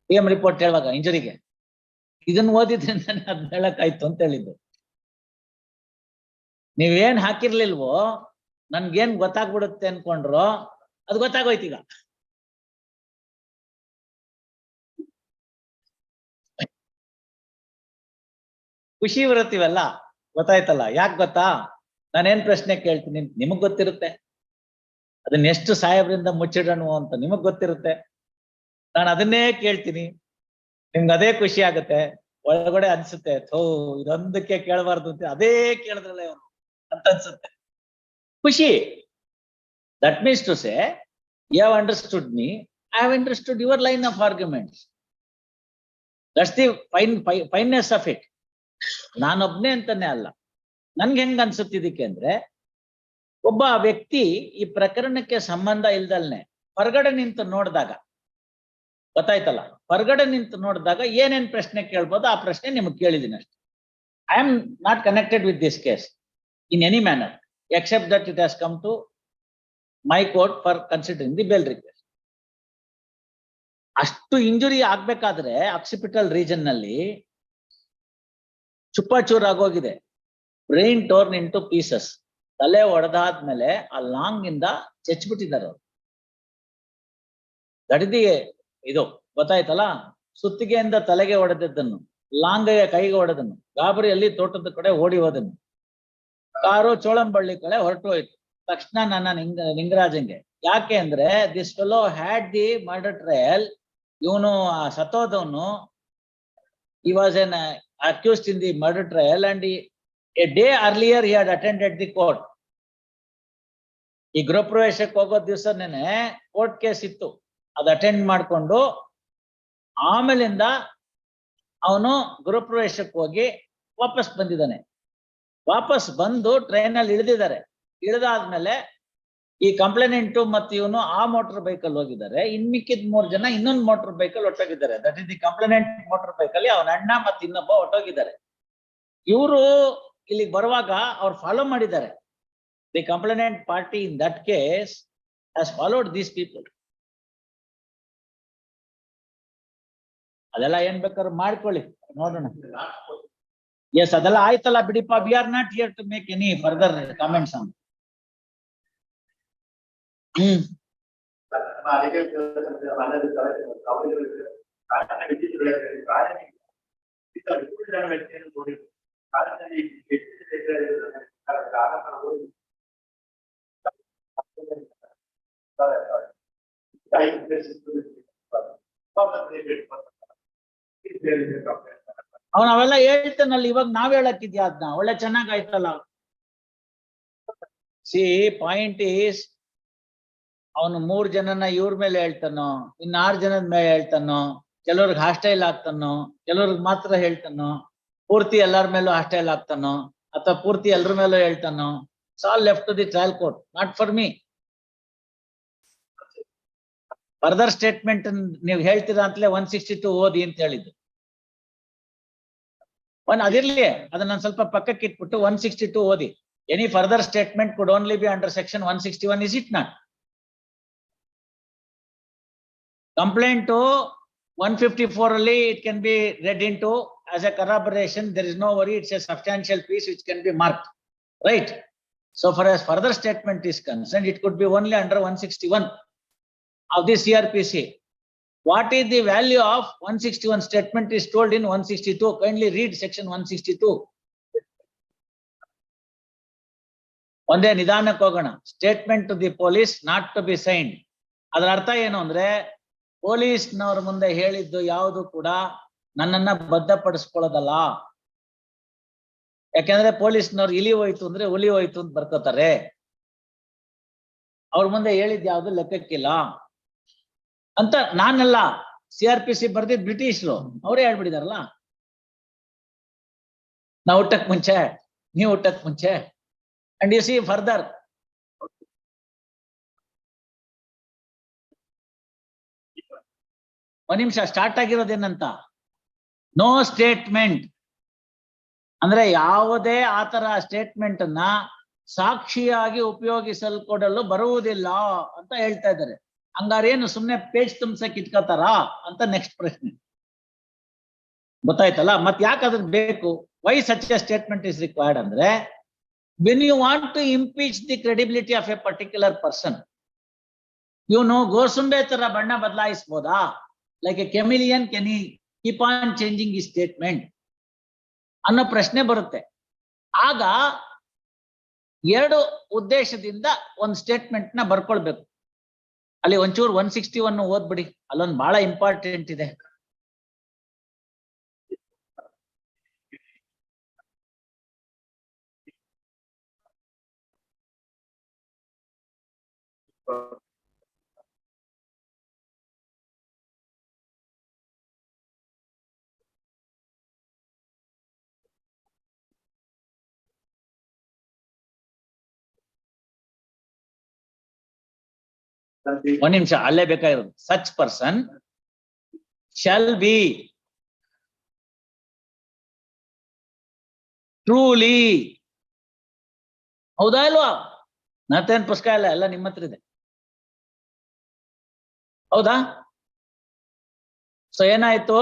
PM ರಿಪೋರ್ಟ್ ಹೇಳುವಾಗ ಇಂಜುರಿಗೆ. ಇದನ್ನ ಓದಿದ್ರಿಂದಾನೆ ಅದನ್ನ ಹೇಳಕ್ಕಾಯ್ತು ಅಂತ ಹೇಳಿದ್ದು. ನೀವೇನ್ ಹಾಕಿರ್ಲಿಲ್ವೋ, ನನ್ಗೇನ್ ಗೊತ್ತಾಗ್ಬಿಡುತ್ತೆ ಅನ್ಕೊಂಡ್ರು, ಅದು ಗೊತ್ತಾಗೋಯ್ತು ಈಗ. ಖುಷಿ ಬರುತ್ತೀವಲ್ಲ, ಗೊತ್ತಾಯ್ತಲ್ಲ? ಯಾಕೆ ಗೊತ್ತಾ? ನಾನೇನ್ ಪ್ರಶ್ನೆ ಕೇಳ್ತೀನಿ ನಿಮಗ್ ಗೊತ್ತಿರುತ್ತೆ, ಅದನ್ನ ಎಷ್ಟು ಸಾಹೇಬ್ರಿಂದ ಮುಚ್ಚಿಡೋಣ ಅಂತ ನಿಮಗ್ ಗೊತ್ತಿರುತ್ತೆ. ನಾನು ಅದನ್ನೇ ಕೇಳ್ತೀನಿ, ನಿಮ್ಗೆ ಅದೇ ಖುಷಿ ಆಗತ್ತೆ. ಒಳಗಡೆ ಅನ್ಸುತ್ತೆ, ಥೋ ಇದೊಂದಕ್ಕೆ ಕೇಳಬಾರ್ದು ಅಂತ, ಅದೇ ಕೇಳಿದ್ರಲ್ಲ ಅವನು ಅಂತ ಅನ್ಸುತ್ತೆ. ಖುಷಿ. That means to say, you have understood me, I have understood your line of arguments. That's the fineness of it. ನಾನೊಬ್ನೇ ಅಂತಾನೆ ಅಲ್ಲ, ನನ್ಗೆ ಹೆಂಗ್ ಅನ್ಸುತ್ತಿದ್ದಕ್ಕೆ ಅಂದ್ರೆ, ಒಬ್ಬ ವ್ಯಕ್ತಿ ಈ ಪ್ರಕರಣಕ್ಕೆ ಸಂಬಂಧ ಇಲ್ದಲ್ನೆ ಹೊರಗಡೆ ನಿಂತು ನೋಡಿದಾಗ, ಗೊತ್ತಾಯ್ತಲ್ಲ? ಹೊರಗಡೆ ನಿಂತು ನೋಡಿದಾಗ ಏನೇನ್ ಪ್ರಶ್ನೆ ಕೇಳ್ಬೋದು ಆ ಪ್ರಶ್ನೆ ನಿಮ್ಗೆ ಕೇಳಿದೀನಿ ಅಷ್ಟೇ. I am not connected with this case in any manner except that it has come to my court for considering the bail request. ಅಷ್ಟು ಇಂಜುರಿ ಆಗ್ಬೇಕಾದ್ರೆ ಆಕ್ಸಿಪಿಟಲ್ ರೀಜನ್ ನಲ್ಲಿ ಚುಪ್ಪಾಚೂರ್ ಆಗೋಗಿದೆ. Brain torn into pieces. ತಲೆ ಒಡೆದಾದ್ಮೇಲೆ ಆ ಲಾಂಗ್ ಇಂದ ಚೆಚ್ಬಿಟ್ಟಿದ್ದಾರೆ ಅವರು. ಗಡಿದಿ ಇದು ಗೊತ್ತಾಯ್ತಲ್ಲ? ಸುತ್ತಿಗೆಯಿಂದ ತಲೆಗೆ ಹೊಡೆದದ್ದನ್ನು, ಲಾಂಗಯ್ಯ ಕೈಗೆ ಹೊಡೆದನ್ನು, ಗಾಬರಿಯಲ್ಲಿ ತೋಟದ ಕಡೆ ಓಡಿ ಹೋದನ್ನು, ಕಾರು ಚೋಳಂಬಳ್ಳಿ ಕಡೆ ಹೊರಟು ಹೋಯ್ತು. ತಕ್ಷಣ ನನ್ನ ನಿಂಗರಾಜಂಗೆ. ಯಾಕೆ ಅಂದ್ರೆ this fellow had the murder trial. ಇವನು ಸತ್ತೋದವನು, he was an accused in the murder trial and a day earlier he had attended the court. ಈ ಗೃಹ ಪ್ರವೇಶಕ್ಕೆ ಹೋಗೋ ದಿವಸನೇನೆ ಕೋರ್ಟ್ ಕೇಸ್ ಇತ್ತು, ಅದು ಅಟೆಂಡ್ ಮಾಡ್ಕೊಂಡು ಆಮೇಲಿಂದ ಅವನು ಗೃಹ ಪ್ರವೇಶಕ್ಕೆ ಹೋಗಿ ವಾಪಸ್ ಬಂದಿದ್ದಾನೆ. ವಾಪಸ್ ಬಂದು ಟ್ರೈನ್ ಅಲ್ಲಿ ಇಳಿದಿದ್ದಾರೆ. ಇಳಿದಾದ್ಮೇಲೆ ಈ ಕಂಪ್ಲೇನೆಂಟು ಮತ್ತು ಇವನು ಆ ಮೋಟರ್ ಬೈಕಲ್ಲಿ ಹೋಗಿದ್ದಾರೆ. ಮಿಕ್ಕಿದ 3 ಜನ ಇನ್ನೊಂದು ಮೋಟರ್ ಬೈಕಲ್ಲಿ ಹೊಟ್ಟೋಗಿದ್ದಾರೆ. That is the complainant motor ಬೈಕಲ್ಲಿ ಅವನ ಅಣ್ಣ ಮತ್ತು ಇನ್ನೊಬ್ಬ ಹೊಟ್ಟೋಗಿದ್ದಾರೆ. ಇವರು ಇಲ್ಲಿಗೆ ಬರುವಾಗ ಅವ್ರು ಫಾಲೋ ಮಾಡಿದ್ದಾರೆ. The complainant party in that case has followed these people. ಅದೆಲ್ಲ ಏನ್ ಬೇಕಾದ್ರೂ ಮಾಡ್ಕೊಳ್ಳಿ, ನೋಡೋಣ. ಎಸ್, ಅದೆಲ್ಲ ಆಯ್ತಲ್ಲ ಬಿಡಿಪ್ಪ. We are not here to make any further comments on. ಅವನ್ ಅವೆಲ್ಲ ಹೇಳ್ತಾನಲ್ಲ, ಇವಾಗ ನಾವ್ ಹೇಳಕ್ಕಿದ್ಯಾ ಅದನ್ನ? ಒಳ್ಳೆ ಚೆನ್ನಾಗಾಯ್ತಲ್ಲ. ಸಿ ಪಾಯಿಂಟ್ ಈಸ್, ಅವನು 3 ಜನನ ಇವ್ರ ಮೇಲೆ ಹೇಳ್ತಾನೋ, ಇನ್ನು 6 ಜನದ ಮೇಲೆ ಹೇಳ್ತಾನೋ, ಕೆಲವ್ರಿಗೆ ಹಾಸ್ಟೈಲ್ ಆಗ್ತಾನೋ, ಕೆಲವ್ರಿಗೆ ಮಾತ್ರ ಹೇಳ್ತಾನೋ, ಪೂರ್ತಿ ಎಲ್ಲರ ಮೇಲೂ ಹಾಸ್ಟೈಲ್ ಆಗ್ತಾನೋ, ಅಥವಾ ಪೂರ್ತಿ ಎಲ್ಲರ ಮೇಲೂ ಹೇಳ್ತಾನೋ. It's all left to the trial court, not for me. Further statement ನೀವು ಹೇಳ್ತೀರಾ ಅಂತಲೇ 162 ಓದಿ ಅಂತ ಹೇಳಿದ್ದು. ಅದಿರ್ಲಿ, ಅದನ್ನ ನಾನು ಸ್ವಲ್ಪ ಪಕ್ಕಕ್ಕೆ ಇಟ್ಬಿಟ್ಟು 162 ಓದಿ. Any further statement could only B under section 161, is it not? Complaint to 154 ಅಲ್ಲಿ it can be read into as a corroboration. There is no worry, it's a substantial piece which can be marked, right? So far as further statement is concerned, it could be only under 161 of the CRPC. What is the value of 161 statement is told in 162. Kindly read section 162. ಒಂದೇ ನಿಧಾನಕ್ಕೆ ಹೋಗೋಣ. Statement to the police not to be signed. ಅದರ ಅರ್ಥ ಏನು ಅಂದ್ರೆ ಪೊಲೀಸ್ನವ್ರ ಮುಂದೆ ಹೇಳಿದ್ದು ಯಾವುದು ಕೂಡ ನನ್ನನ್ನ ಬದ್ಧಪಡಿಸ್ಕೊಳ್ಳೋದಲ್ಲ. ಯಾಕೆಂದ್ರೆ ಪೊಲೀಸ್ನವ್ರು ಇಲಿ ಹೋಯ್ತು ಅಂದ್ರೆ ಹುಲಿ ಹೋಯ್ತು ಅಂತ ಬರ್ಕೋತಾರೆ. ಅವ್ರ ಮುಂದೆ ಹೇಳಿದ್ ಯಾವ್ದು ಲೆಕ್ಕಕ್ಕಿಲ್ಲ ಅಂತ ನಾನಲ್ಲ, CRPC ಬರ್ದಿದ್ ಬ್ರಿಟಿಷ್ರು ಅವರೇ ಹೇಳ್ಬಿಟ್ಟಿದಾರಲ್ಲ. ನಾವು ಹುಟ್ಟಕ್ ಮುಂಚೆ, ನೀವು ಹುಟ್ಟಕ್ ಮುಂಚೆ. ಅಂಡ್ ಯು ಸಿ ಫರ್ದರ್, ಒಂದ್ ನಿಮಿಷ, ಸ್ಟಾರ್ಟ್ ಆಗಿರೋದೇನಂತ, ನೋ ಸ್ಟೇಟ್ಮೆಂಟ್ ಅಂದ್ರೆ ಯಾವುದೇ ಆತರ ಸ್ಟೇಟ್ಮೆಂಟ್ ಅನ್ನ ಸಾಕ್ಷಿಯಾಗಿ ಉಪಯೋಗಿಸಲ್ಕೊಡಲು ಬರುವುದಿಲ್ಲ ಅಂತ ಹೇಳ್ತಾ ಇದ್ದಾರೆ. ಹಂಗಾರೇನು ಸುಮ್ನೆ ಪೇಜ್ ತುಂಬಸಕ್ ಇಟ್ಕೋತಾರ ಅಂತ ನೆಕ್ಸ್ಟ್ ಪ್ರಶ್ನೆ. ಗೊತ್ತಾಯ್ತಲ್ಲ, ಮತ್ ಯಾಕೆ ಅದಕ್ಕೆ ಬೇಕು? Why such a statement is required ಅಂದ್ರೆ, when you want to impeach the credibility of a particular person, ಇವನು ಗೋಸುಂಬೆ ತರ ಬಣ್ಣ ಬದಲಾಯಿಸಬಹುದಾ? Like a chameleon can he keep on changing ಈ ಸ್ಟೇಟ್ಮೆಂಟ್ ಅನ್ನೋ ಪ್ರಶ್ನೆ ಬರುತ್ತೆ. ಆಗ ಎರಡು ಉದ್ದೇಶದಿಂದ ಒಂದು ಸ್ಟೇಟ್ಮೆಂಟ್ ನ ಬರ್ಕೊಳ್ಬೇಕು. ಅಲ್ಲಿ ಒಂಚೂರು 161 ಓದ್ಬಿಡಿ, ಅಲ್ಲೊಂದು ಬಹಳ ಇಂಪಾರ್ಟೆಂಟ್ ಇದೆ. ಒಂದ್ ನಿಮಿಷ, ಅಲ್ಲೇ ಬೇಕಾಗಿರೋದು. Such person shall be truly. ಹೌದಾ ಇಲ್ವಾ? ನತ್ತೇನ್ ಪುಸ್ತಕ ಇಲ್ಲ, ಎಲ್ಲ ನಿಮ್ಮ ಹತ್ರ ಇದೆ. ಹೌದಾ? ಸೊ ಏನಾಯ್ತು,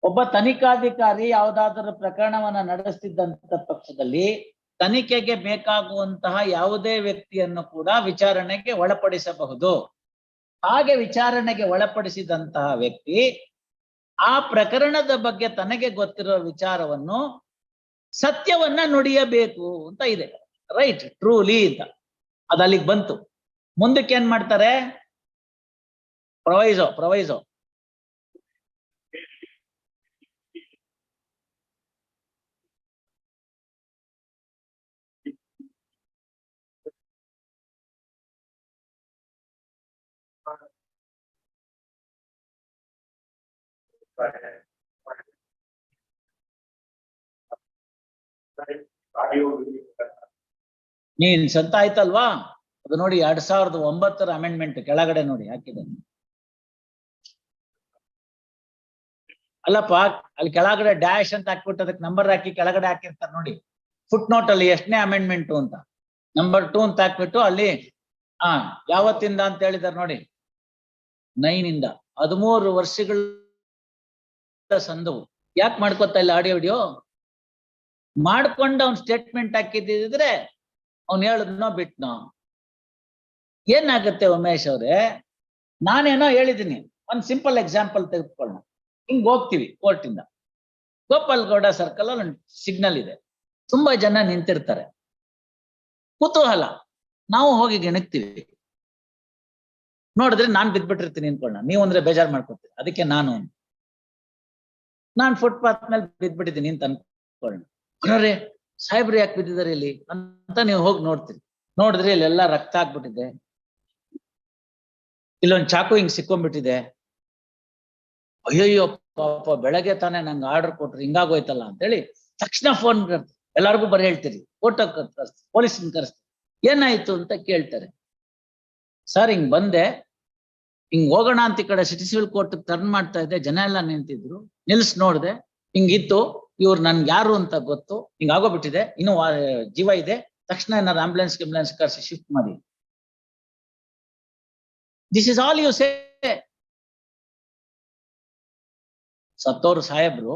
ಒಬ್ಬ ತನಿಖಾಧಿಕಾರಿ ಯಾವುದಾದರೂ ಪ್ರಕರಣವನ್ನ ನಡೆಸ್ತಿದ್ದಂತ ಪಕ್ಷದಲ್ಲಿ ತನಿಖೆಗೆ ಬೇಕಾಗುವಂತಹ ಯಾವುದೇ ವ್ಯಕ್ತಿಯನ್ನು ಕೂಡ ವಿಚಾರಣೆಗೆ ಒಳಪಡಿಸಬಹುದು. ಹಾಗೆ ವಿಚಾರಣೆಗೆ ಒಳಪಡಿಸಿದಂತಹ ವ್ಯಕ್ತಿ ಆ ಪ್ರಕರಣದ ಬಗ್ಗೆ ತನಗೆ ಗೊತ್ತಿರೋ ವಿಚಾರವನ್ನು ಸತ್ಯವನ್ನ ನುಡಿಯಬೇಕು ಅಂತ ಇದೆ. ರೈಟ್, ಟ್ರೂಲಿ ಅಂತ ಅದು ಅಲ್ಲಿಗೆ ಬಂತು. ಮುಂದಕ್ಕೆ ಏನ್ ಮಾಡ್ತಾರೆ? ಪ್ರೊವೈಸೋ ನೀನ್ ಸಂತ ಆಯ್ತಲ್ವಾ? ಅದು ನೋಡಿ 2009 ಅಮೆಂಡ್ಮೆಂಟ್ ಕೆಳಗಡೆ ನೋಡಿ ಹಾಕಿದೆ. ಅಲ್ಲಪ್ಪ, ಅಲ್ಲಿ ಕೆಳಗಡೆ ಡ್ಯಾಶ್ ಅಂತ ಹಾಕ್ಬಿಟ್ಟು ಅದಕ್ಕೆ ನಂಬರ್ ಹಾಕಿ ಕೆಳಗಡೆ ಹಾಕಿರ್ತಾರೆ ನೋಡಿ, ಫುಟ್ ನೋಟ್ ಅಲ್ಲಿ ಎಷ್ಟನೇ ಅಮೆಂಡ್ಮೆಂಟ್ ಅಂತ ನಂಬರ್ 2 ಅಂತ ಹಾಕ್ಬಿಟ್ಟು ಅಲ್ಲಿ ಯಾವತ್ತಿಂದ ಅಂತ ಹೇಳಿದಾರೆ ನೋಡಿ, 9 ಇಂದ 13 ವರ್ಷಗಳ ಸಂದವು. ಯಾಕೆ ಮಾಡ್ಕೊತಾ ಇಲ್ಲ ಆಡಿಯೋ ವಿಡಿಯೋ? ಮಾಡ್ಕೊಂಡು ಅವ್ನ್ ಸ್ಟೇಟ್ಮೆಂಟ್ ಹಾಕಿದ್ರೆ ಅವ್ನು ಹೇಳದ್ನೋ ಬಿಟ್ನೋ ಏನಾಗುತ್ತೆ? ಉಮೇಶ್ ಅವ್ರೆ, ನಾನೇನೋ ಹೇಳಿದ್ದೀನಿ. ಒಂದ್ ಸಿಂಪಲ್ ಎಕ್ಸಾಂಪಲ್ ತೆಗೆದುಕೊಳ್ಳೋಣ. ಹಿಂಗ್ ಹೋಗ್ತೀವಿ ಕೋರ್ಟಿಂದ, ಗೋಪಾಲ್ಗೌಡ ಸರ್ಕಲ್ ಅಲ್ಲಿ ಸಿಗ್ನಲ್ ಇದೆ, ತುಂಬಾ ಜನ ನಿಂತಿರ್ತಾರೆ, ಕುತೂಹಲ, ನಾವು ಹೋಗಿ ಗೆಣಕ್ತಿವಿ. ನೋಡಿದ್ರೆ ನಾನ್ ಬಿದ್ಬಿಟ್ಟಿರ್ತೀನಿ ಅನ್ಕೊಳ್ಳೋಣ, ನೀವು ಅಂದ್ರೆ ಬೇಜಾರ್ ಮಾಡ್ಕೊತೀರಿ, ಅದಕ್ಕೆ ನಾನು ಫುಟ್ಪಾತ್ ಮೇಲೆ ಬಿದ್ಬಿಟ್ಟಿದ್ದೀನಿ ಅಂತ ಅನ್ಕೊಳ್ಳೋಣ. ಅರೆ ಸಾಹೇಬ್ರು ಯಾಕೆ ಬಿದ್ದಿದ್ದಾರೆ ಇಲ್ಲಿ ಅಂತ ನೀವು ಹೋಗಿ ನೋಡ್ತೀರಿ. ನೋಡಿದ್ರೆ ಇಲ್ಲೆಲ್ಲ ರಕ್ತ ಆಗ್ಬಿಟ್ಟಿದೆ, ಇಲ್ಲೊಂದ್ ಚಾಕು ಹಿಂಗ್ ಸಿಕ್ಕೊಂಡ್ಬಿಟ್ಟಿದೆ. ಅಯ್ಯಯ್ಯೋ ಪಾಪ, ಬೆಳಗ್ಗೆ ತಾನೇ ನಂಗೆ ಆರ್ಡರ್ ಕೊಟ್ರು, ಹಿಂಗಾಗೋಯ್ತಲ್ಲ ಅಂತೇಳಿ ತಕ್ಷಣ ಫೋನ್ ಎಲ್ಲಾರ್ಗು ಬರೀ ಹೇಳ್ತೀರಿ, ಫೋಟೋ ಪೊಲೀಸ್ನ ಕರೆಸ್ತೀರಿ. ಏನಾಯ್ತು ಅಂತ ಕೇಳ್ತಾರೆ. ಸರ್ ಹಿಂಗ್ ಬಂದೆ, ಹಿಂಗ್ ಹೋಗೋಣ ಅಂತ ಈ ಕಡೆ ಸಿಟಿ ಸಿವಿಲ್ ಕೋರ್ಟ್ ಟರ್ನ್ ಮಾಡ್ತಾ ಇದ್ದೆ, ಜನ ಎಲ್ಲ ನಿಂತಿದ್ರು, ನಿಲ್ಸ್ ನೋಡ್ದೆ, ಹಿಂಗಿತ್ತು, ಇವ್ರು ನನ್ಗೆ ಯಾರು ಅಂತ ಗೊತ್ತು, ಹಿಂಗ್ ಆಗೋಗ್ಬಿಟ್ಟಿದೆ, ಇನ್ನು ಜೀವ ಇದೆ, ತಕ್ಷಣ ಏನಾದ್ರು ಆಂಬುಲೆನ್ಸ್ ಕರ್ಸಿ ಶಿಫ್ಟ್ ಮಾಡಿ. This is all you say. ಸತ್ತೋರು ಸಾಹೇಬ್ರು,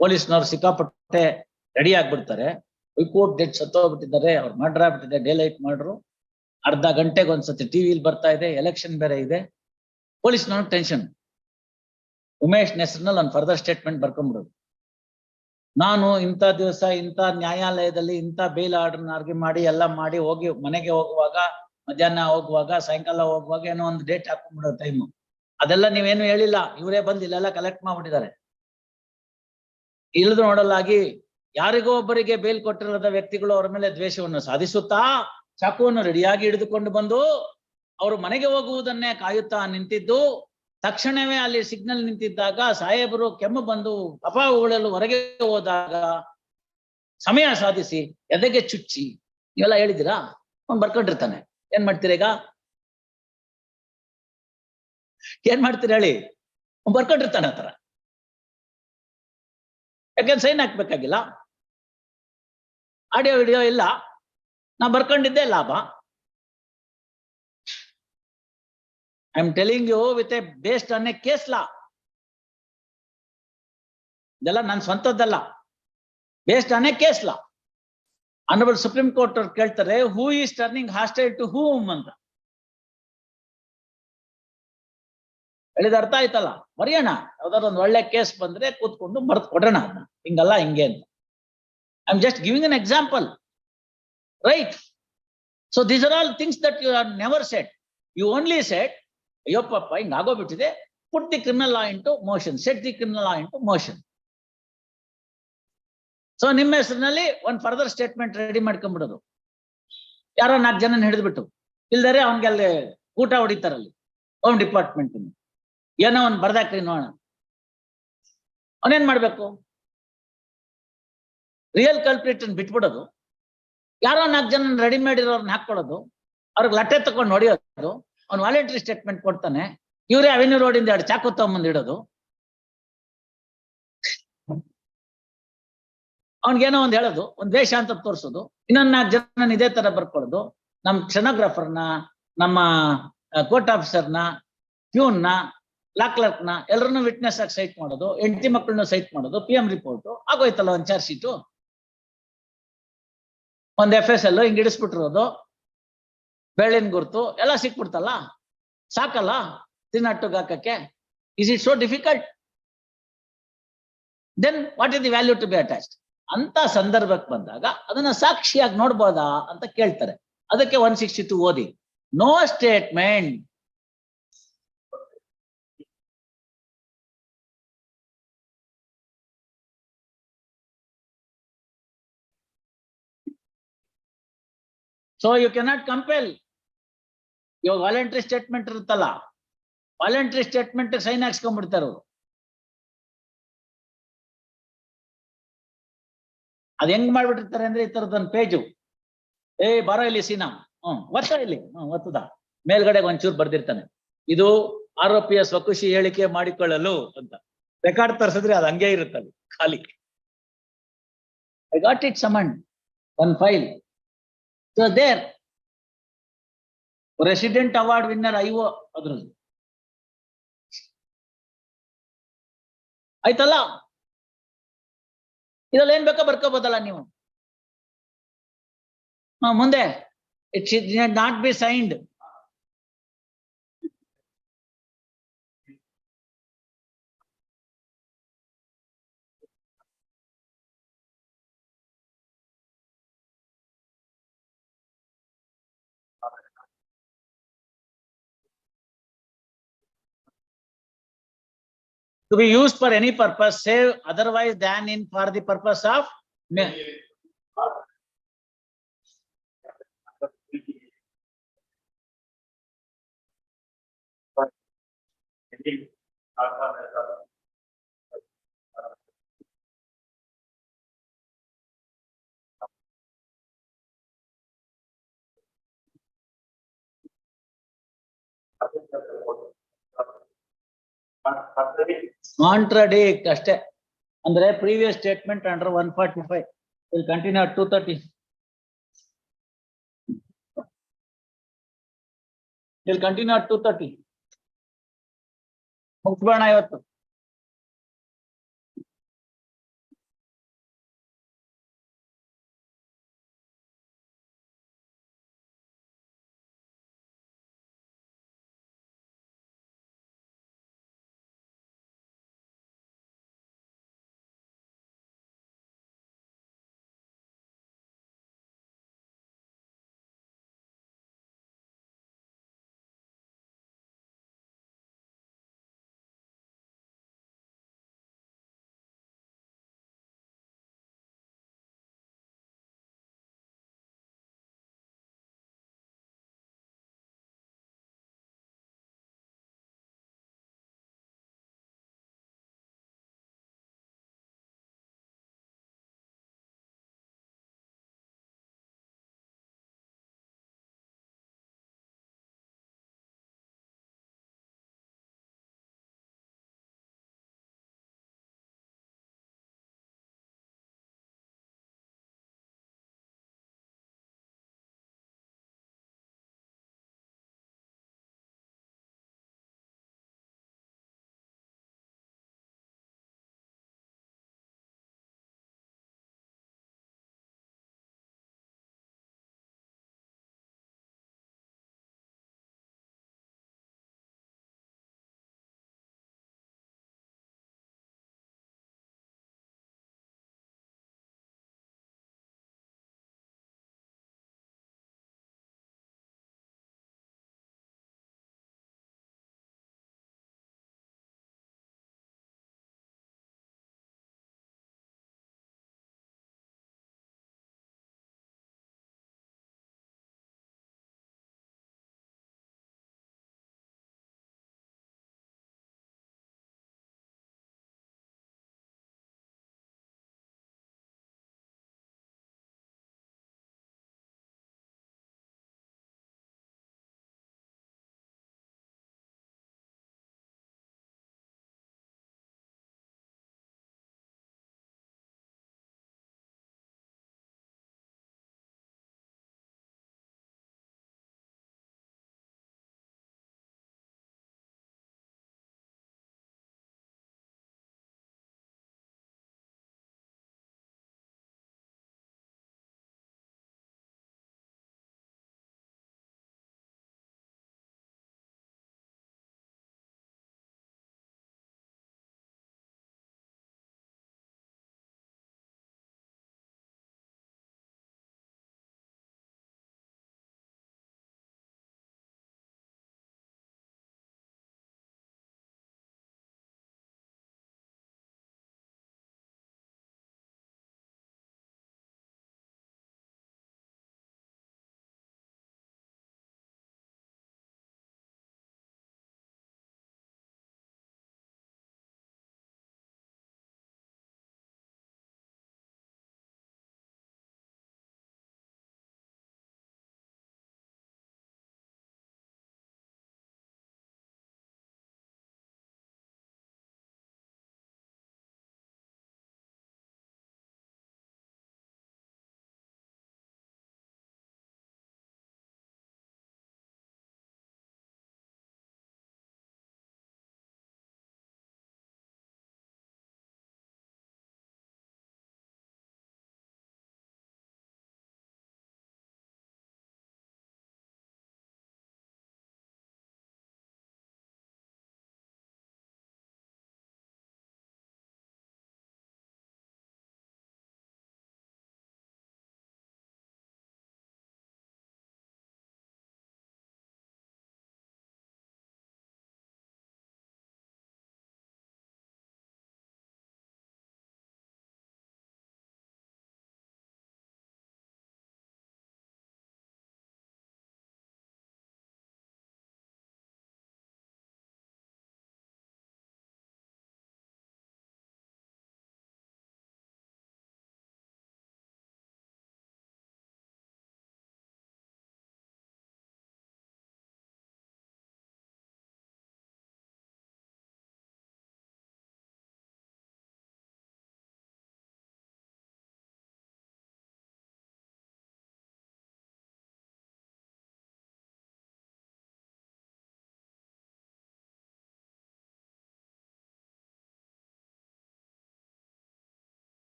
ಪೊಲೀಸ್ನವ್ರು ಸಿಕ್ಕಾಪಟ್ಟೆ ರೆಡಿ ಆಗ್ಬಿಡ್ತಾರೆ, ಹೈಕೋರ್ಟ್ ಡೆಡ್ ಸತ್ತೋಗ್ಬಿಟ್ಟಿದ್ದಾರೆ, ಅವ್ರು ಮರ್ಡರ್ ಆಗ್ಬಿಟ್ಟಿದೆ, ಡೇ ಲೈಟ್ ಮಾಡ್ರು, ಅರ್ಧ ಗಂಟೆಗೆ ಒಂದ್ಸತಿ ಟಿವಿಲಿ ಬರ್ತಾ ಇದೆ, ಎಲೆಕ್ಷನ್ ಬೇರೆ ಇದೆ, ಪೊಲೀಸ್ನವ್ರು ಟೆನ್ಷನ್. ಉಮೇಶ್ ಹೆಸರಿನಲ್ಲಿ ಒಂದು ಫರ್ದರ್ ಸ್ಟೇಟ್ಮೆಂಟ್ ಬರ್ಕೊಂಡ್ಬಿಡೋದು. ನಾನು ಇಂಥ ದಿವಸ ಇಂಥ ನ್ಯಾಯಾಲಯದಲ್ಲಿ ಇಂಥ ಬೇಲ್ ಆರ್ಡರ್ನ ಆರ್ಗ್ಯೂ ಮಾಡಿ ಎಲ್ಲ ಮಾಡಿ ಹೋಗಿ ಮನೆಗೆ ಹೋಗುವಾಗ, ಮಧ್ಯಾಹ್ನ ಹೋಗುವಾಗ, ಸಾಯಂಕಾಲ ಹೋಗುವಾಗ ಏನೋ ಒಂದು ಡೇಟ್ ಹಾಕೊಂಡ್ಬಿಡೋ ಟೈಮು. ಅದೆಲ್ಲ ನೀವೇನು ಹೇಳಿಲ್ಲ, ಇವರೇ ಬಂದು ಇಲ್ಲೆಲ್ಲ ಕಲೆಕ್ಟ್ ಮಾಡ್ಬಿಟ್ಟಿದ್ದಾರೆ. ಇಳಿದು ನೋಡಲಾಗಿ ಯಾರಿಗೋ ಒಬ್ಬರಿಗೆ ಬೇಲ್ ಕೊಟ್ಟಿರದ ವ್ಯಕ್ತಿಗಳು ಅವರ ಮೇಲೆ ದ್ವೇಷವನ್ನು ಸಾಧಿಸುತ್ತಾ ಚಾಕುವನ್ನು ರೆಡಿಯಾಗಿ ಹಿಡಿದುಕೊಂಡು ಬಂದು ಅವರು ಮನೆಗೆ ಹೋಗುವುದನ್ನೇ ಕಾಯುತ್ತಾ ನಿಂತಿದ್ದು, ತಕ್ಷಣವೇ ಅಲ್ಲಿ ಸಿಗ್ನಲ್ ನಿಂತಿದ್ದಾಗ ಸಾಹೇಬರು ಕೆಮ್ಮು ಬಂದು ಅಪ ಉಳಲು ಹೊರಗೆ ಹೋದಾಗ ಸಮಯ ಸಾಧಿಸಿ ಎದೆಗೆ ಚುಚ್ಚಿ ಇವೆಲ್ಲ ಹೇಳಿದ್ದೀರಾ? ಅವ್ನು ಬರ್ಕೊಂಡಿರ್ತಾನೆ. ಏನ್ ಮಾಡ್ತೀರ ಈಗ? ಏನ್ ಮಾಡ್ತೀರ ಹೇಳಿ? ಅವ್ನು ಬರ್ಕೊಂಡಿರ್ತಾನೆ ಆತರ. ಯಾಕೆಂದ್ರೆ ಸೈನ್ ಹಾಕ್ಬೇಕಾಗಿಲ್ಲ, ಆಡಿಯೋ ವಿಡಿಯೋ ಇಲ್ಲ, ನಾ ಬರ್ಕೊಂಡಿದ್ದೆ ಲಾಭ. I am telling you with a based on a case law. ಇದೆಲ್ಲ ನನ್ನ ಸ್ವಂತದ್ದಲ್ಲ, based on a case law. Honourable supreme court ಅವ್ರು ಕೇಳ್ತಾರೆ, who is turning hostile to whom ಅಂತ. ಹೇಳಿದ ಅರ್ಥ ಆಯ್ತಲ್ಲ? ಬರೆಯೋಣ, ಯಾವ್ದಾದ್ರು ಒಂದು ಒಳ್ಳೆ ಕೇಸ್ ಬಂದ್ರೆ ಕೂತ್ಕೊಂಡು ಬರ್ದು ಕೊಡೋಣ ಅದನ್ನ, ಹಿಂಗಲ್ಲ ಹಿಂಗೆ ಅಂತ. I am just giving an example, right? So these are all things that you are never said. You only said, ಅಯ್ಯೋಪ್ಪ ಹಿಂಗ್ ಆಗೋಗ್ಬಿಟ್ಟಿದೆ, put the criminal law into motion, set the criminal law into motion. So ನಿಮ್ಮ ಹೆಸರಿನಲ್ಲಿ ಒಂದು further statement ready ಮಾಡ್ಕೊಂಡ್ಬಿಡೋದು. ಯಾರೋ 4 ಜನ ಹಿಡಿದ್ಬಿಟ್ಟು, ಇಲ್ದರೆ ಅವನ್ಗೆ ಅಲ್ಲಿ ಊಟ ಹೊಡಿತಾರಲ್ಲಿ ಹೋಮ್ ಡಿಪಾರ್ಟ್ಮೆಂಟ್. ಏನೋ ಒಂದು ಬರ್ದಾಕ್ರಿ ನೋಡೋಣ. ಅವನೇನ್ ಮಾಡ್ಬೇಕು? ರಿಯಲ್ ಕಲ್ಪ್ರಿಟ್ ಬಿಟ್ಬಿಡೋದು, ಯಾರೋ 4 ಜನ ರೆಡಿ ಮಾಡಿರೋರ್ನ ಹಾಕೊಳ್ಳೋದು, ಅವ್ರಿಗೆ ಲಟ್ಟೆ ತಕೊಂಡು ಹೊಡಿಯೋದು, ಅವ್ನು ವಾಲಂಟ್ರಿ ಸ್ಟೇಟ್ಮೆಂಟ್ ಕೊಡ್ತಾನೆ, ಇವರೇ ಅವೆನ್ಯೂ ರೋಡಿಂದ 2 ಚಾಕು ತಗೊಂಬಂದು ಇಡೋದು, ಅವ್ನಿಗೇನೋ ಒಂದು ಹೇಳೋದು, ಒಂದು ದ್ವೇಷ ಅಂತ ತೋರಿಸೋದು, ಇನ್ನೊಂದು 4 ಜನ ಇದೇ ತರ ಬರ್ಕೊಳ್ಳೋದು, ನಮ್ಮ ಸ್ಟೆನೋಗ್ರಾಫರ್ನ, ನಮ್ಮ ಕೋರ್ಟ್ ಆಫೀಸರ್ನ, ಪ್ಯೂನ್ನ, ಲಾ ಕ್ಲರ್ಕ್ನ ಎಲ್ಲರನ್ನು ವಿಟ್ನೆಸ್ ಆಗಿ ಸೈಟ್ ಮಾಡೋದು, ಹೆಂಡತಿ ಮಕ್ಕಳನ್ನು ಸೈಟ್ ಮಾಡೋದು, PM ರಿಪೋರ್ಟ್ ಆಗೋಯ್ತಲ್ಲ, ಒಂದು ಚಾರ್ಜ್ ಶೀಟು, ಒಂದು FSL ಹಿಂಗ್ ಇಡಿಸ್ಬಿಟ್ಟಿರೋದು, ಬೆಳ್ಳಿನ ಗುರ್ತು ಎಲ್ಲ ಸಿಕ್ಬಿಡ್ತಲ್ಲ, ಸಾಕಲ್ಲ ತಿನ್ನಟ್ಟುಗೆ ಹಾಕಕ್ಕೆ? Is it so difficult? Then what is the value to be attached? ಅಂತ ಸಂದರ್ಭಕ್ಕೆ ಬಂದಾಗ ಅದನ್ನ ಸಾಕ್ಷಿಯಾಗಿ ನೋಡ್ಬೋದಾ ಅಂತ ಕೇಳ್ತಾರೆ. ಅದಕ್ಕೆ 162 ಓದಿ. No statement so you cannot compel. ಇವಾಗ ವಾಲಂಟ್ರಿ ಸ್ಟೇಟ್ಮೆಂಟ್ ಇರುತ್ತಲ್ಲ, ವಾಲಂಟ್ರಿ ಸ್ಟೇಟ್ಮೆಂಟ್ ಸೈನ್ ಹಾಕ್ಸ್ಕೊಂಡ್ಬಿಡ್ತಾರ. ಅದ್ ಹೆಂಗ್ ಮಾಡ್ಬಿಟ್ಟಿರ್ತಾರೆ ಅಂದ್ರೆ, ಈ ತರದೊಂದು ಪೇಜು, ಬಾರೋ ಇಲ್ಲಿ ಸೀನಾ, ಒತ್ತ ಇಲ್ಲಿ, ಒತ್ತದ ಮೇಲ್ಗಡೆ ಒಂಚೂರು ಬರ್ದಿರ್ತಾನೆ, ಇದು ಆರೋಪಿಯ ಸ್ವಖುಷಿ ಹೇಳಿಕೆ ಮಾಡಿಕೊಳ್ಳಲು ಅಂತ. ರೆಕಾರ್ಡ್ ತರಿಸಿದ್ರೆ ಅದು ಹಂಗೆ ಇರುತ್ತಲ್ಲ ಖಾಲಿ. I got it summon one file. So there resident award winner IO ಅದ್ರಲ್ಲಿ ಆಯ್ತಲ್ಲ. ಇದ್ರಲ್ಲಿ ಏನ್ ಬೇಕೋ ಬರ್ಕೋಬೋದಲ್ಲ ನೀವು. ಮುಂದೆ it should not be signed. To be used for any purpose save otherwise than in for the purpose of contradict ಅಷ್ಟೇ. ಅಂದ್ರೆ previous statement under 145 will continue at 2:30. will continue at 2:30. ಮುಗಿಸ್ಬೋಣ ಇವತ್ತು.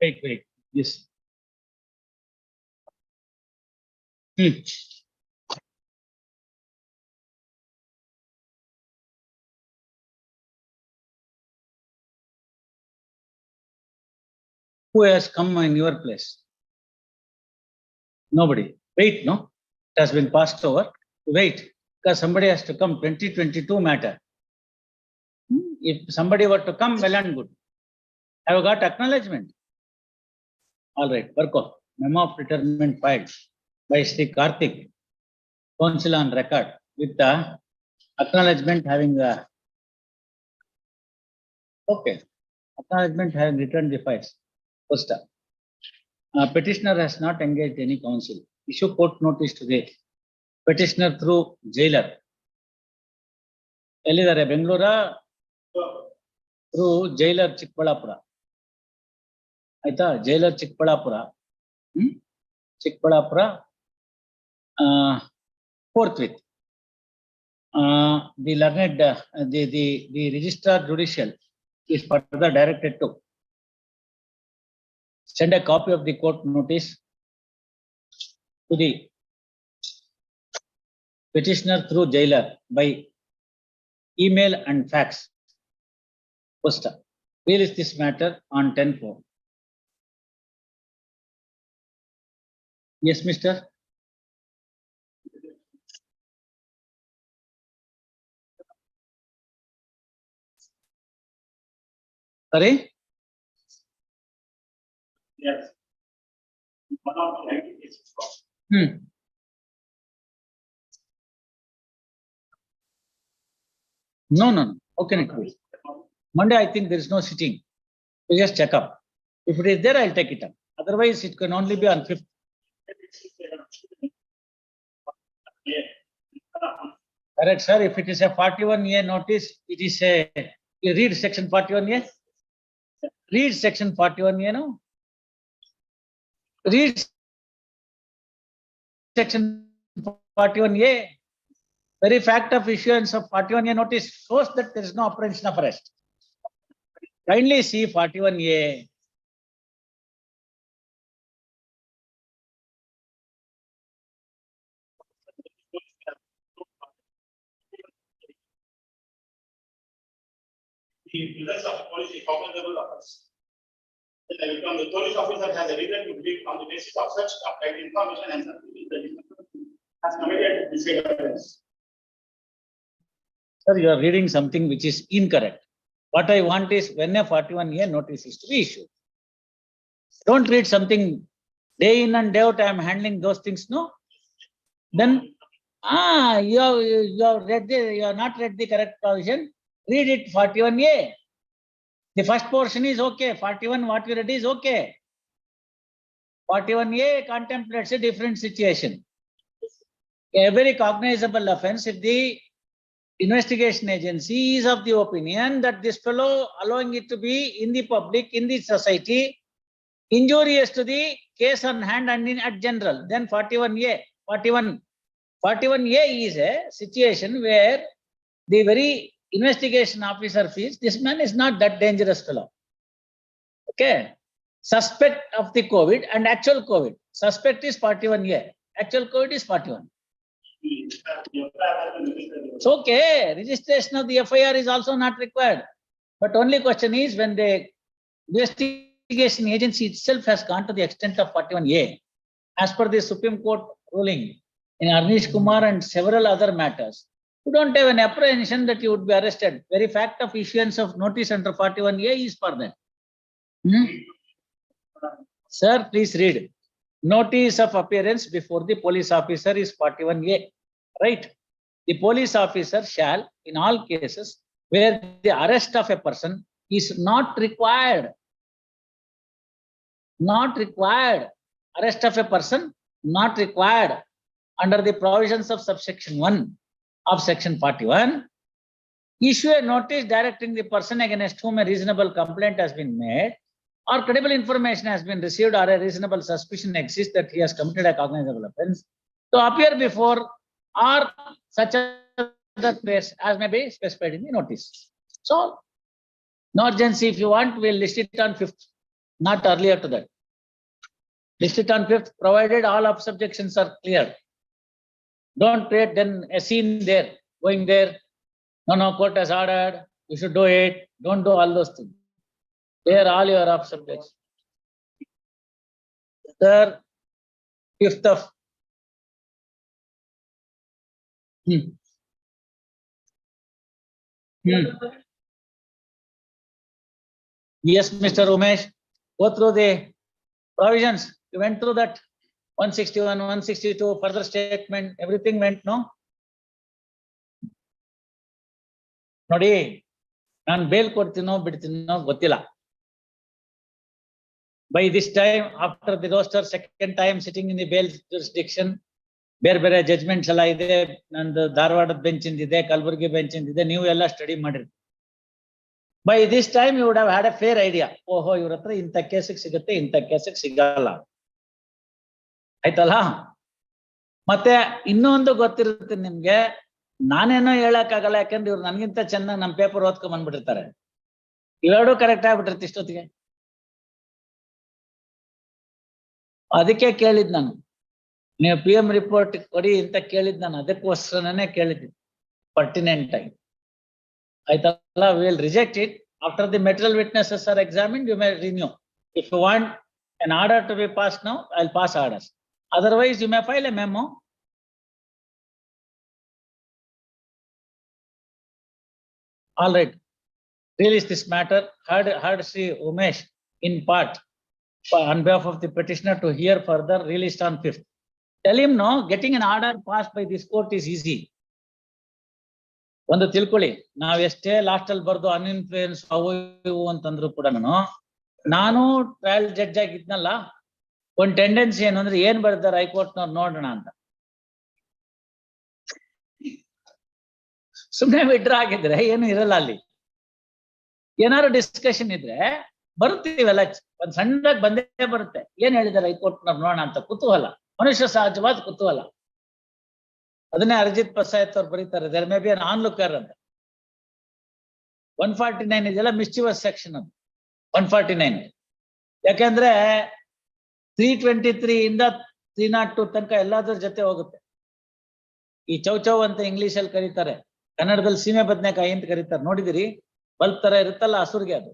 Wait. Yes. Hmm. Who has come in your place? Nobody. Wait, no? It has been passed over. Wait, because somebody has to come. 2022 matter. If somebody were to come, well and good. Have you got acknowledgement? All right, work off. Memo of retirement filed by Sri Karthik, council on record with the acknowledgement having the okay. Acknowledgement having returned the files. First, petitioner has not engaged any counsel. Issue court notice today. Petitioner through jailer. ಎಲ್ಲಿದ್ದಾರೆ ಬೆಂಗಳೂರ through jailer Chikkaballapur ಆಯ್ತಾ jailer Chikkaballapur Chikkaballapur fourth with the learned the registrar judicial is further directed to send a copy of the court notice to the petitioner through jailer by email and fax. First, release this matter on 10/4. Yes, Mr. Sorry? Yes. One of the NDPS is wrong. No. How can it be? Monday, I think there is no sitting. We just check up. If it is there, I'll take it up. Otherwise, it can only be on 5th. Correct, sir. If it is a 41A notice, it is a, you read section 41A? Read section 41A, no? Read section 41A. Very fact of issuance of 41A notice shows that there is no apprehension of arrest. Kindly see 41A. The rest of the police is commendable offense. The police officer has a reason to believe on the basis of such applied information and has committed this offense. Sir, you are reading something which is incorrect. What I want is when a 41A notice is to be issued. Don't read something day in and day out. I am handling those things, no? Then, you have read you have not read the correct provision. Read it 41A. The first portion is okay. 41, what you read is okay. 41A contemplates a different situation. A very cognizable offense if the investigation agency is of the opinion that this fellow allowing it to be in the public, in the society, injurious to the case on hand and in at general, then 41A. 41A is a situation where the very investigation officer feels this man is not that dangerous fellow. Okay. Suspect of the COVID and actual COVID. Suspect is 41A. Actual COVID is 41. It's okay. Registration of the FIR is also not required. But only question is when the investigation agency itself has gone to the extent of 41A, as per the Supreme Court ruling in Arnish Kumar and several other matters, you don't have an apprehension that you would be arrested. Very fact of issuance of notice under 41A is for that. Sir, please read. Notice of appearance before the police officer is 41A, right? The police officer shall, in all cases where the arrest of a person is not required, arrest of a person not required under the provisions of subsection 1 of section 41, issue a notice directing the person against whom a reasonable complaint has been made or credible information has been received or a reasonable suspicion exists that he has committed a cognizable offense to appear before or such other place as may be specified in the notice. So, no urgency. If you want, we'll list it on 5th. not earlier to that. District on 5th, provided all objections are clear. Don't create then a scene there, going there. No, court has ordered, you should do it. Don't do all those things. Clear all your objections. Sir, 5th of Yes, Mr. Umesh, go through the provisions. You went through that 161, 162, further statement, everything went, no? ನೋಡಿ ನಾನು bale ಕೊಡ್ತೀನೋ ಬಿಡ್ತೀನೋ ಗೊತ್ತಿಲ್ಲ. By this time, after the roster, second time sitting in the bail jurisdiction, ಬೇರೆ judgements ಎಲ್ಲ ಇದೆ. ನಂದು ಧಾರವಾಡದ bench ಇದೆ, Kalaburagi bench ಇದೆ, ನೀವು ಎಲ್ಲ ಸ್ಟಡಿ ಮಾಡಿರಿ. By this time you would have had a fair idea. ಓಹೋ, ಇವ್ರ ಹತ್ರ ಇಂಥ ಕೇಸಿಗೆ ಸಿಗುತ್ತೆ, ಇಂಥ ಕೇಸಿಗೆ ಸಿಗಲ್ಲ, ಆಯ್ತಲ್ಲ. ಮತ್ತೆ ಇನ್ನೊಂದು ಗೊತ್ತಿರುತ್ತೆ ನಿಮ್ಗೆ, ನಾನೇನೋ ಹೇಳಕ್ಕಾಗಲ್ಲ, ಯಾಕಂದ್ರೆ ಇವ್ರು ನನ್ಗಿಂತ ಚೆನ್ನಾಗಿ ನಮ್ ಪೇಪರ್ ಓದ್ಕೊಂಡ್ ಬಂದ್ಬಿಟ್ಟಿರ್ತಾರೆ. ಇವೆರಡೂ ಕರೆಕ್ಟ್ ಆಗ್ಬಿಟ್ಟಿರುತ್ತೆ ಇಷ್ಟೊತ್ತಿಗೆ. ಅದಕ್ಕೆ ಕೇಳಿದ್ ನಾನು, ನೀವು PM ರಿಪೋರ್ಟ್ ಕೊಡಿ ಅಂತ ಕೇಳಿದ್ ನಾನು, ಅದಕ್ಕೋಸ್ಕರನೇ ಕೇಳಿದ್ದೆ ಪರ್ಟಿನೆಂಟ್ ಆಗಿ, ಆಯ್ತಲ್ಲ. We will reject it. After the material witnesses are examined, you may renew. If you want an order to be passed now, I'll pass orders. Otherwise, you may file a memo. All right. Release this matter. Heard Sri Umesh in part on behalf of the petitioner to hear further, released on 5th. Tell him no, getting an order passed by this court is easy. ಒಂದು ತಿಳ್ಕೊಳ್ಳಿ, ನಾವ್ ಎಷ್ಟೇ last ಅಲ್ಲಿ ಬರ್ದು ಅನ್ಇನ್ಫ್ಲೂಯೆನ್ಸ್ ಅವು ಇವು ಅಂತಂದ್ರು ಕೂಡ ನಾನು ಟ್ರಯಲ್ ಜಡ್ಜ್ ಆಗಿದ್ನಲ್ಲ, ಒಂದ್ ಟೆಂಡೆನ್ಸಿ ಏನು ಅಂದ್ರೆ ಏನ್ ಬರ್ದಾರೆ ಹೈಕೋರ್ಟ್ನವ್ರು ನೋಡೋಣ ಅಂತ. ಸುಮ್ಮನೆ ವಿಡ್ರಾ ಆಗಿದ್ರೆ ಏನು ಇರಲ್ಲ ಅಲ್ಲಿ. ಏನಾದ್ರು ಡಿಸ್ಕಷನ್ ಇದ್ರೆ ಬರ್ತೀವೆಲ್ಲ, ಒಂದ್ ಸಣ್ಣದಾಗಿ ಬಂದೇ ಬರುತ್ತೆ. ಏನ್ ಹೇಳಿದಾರೆ ಹೈಕೋರ್ಟ್ನವ್ರು ನೋಡೋಣ ಅಂತ ಕುತೂಹಲ, ಮನುಷ್ಯ ಸಹಜವಾದ ಕುತೂಹಲ. ಅದನ್ನೇ ಅರ್ಜಿತ್ ಪಸಾಯತ್ ಅವ್ರು ಬರೀತಾರೆ, ದೇರ್ ಮೇ ಬಿ ಅನ್ ಆನ್ಲುಕರ್ ಅಂತ. 149 ಇದೆಲ್ಲ ಮಿಸ್ಚಿವಸ್ ಸೆಕ್ಷನ್ ಅದು 149. ಯಾಕೆಂದ್ರೆ 323 ಇಂದ 302 ತನಕ ಎಲ್ಲಾದ್ರ ಜೊತೆ ಹೋಗುತ್ತೆ. ಈ ಚೌಚೌ ಅಂತ ಇಂಗ್ಲಿಷ್ ಅಲ್ಲಿ ಕರೀತಾರೆ, ಕನ್ನಡದಲ್ಲಿ ಸೀಮೆ ಬದನೆಕಾಯಿ ಅಂತ ಕರೀತಾರೆ. ನೋಡಿದಿರಿ, ಬಲ್ಬ್ ತರ ಇರುತ್ತಲ್ಲ ಹಸುರ್ಗೆ, ಅದು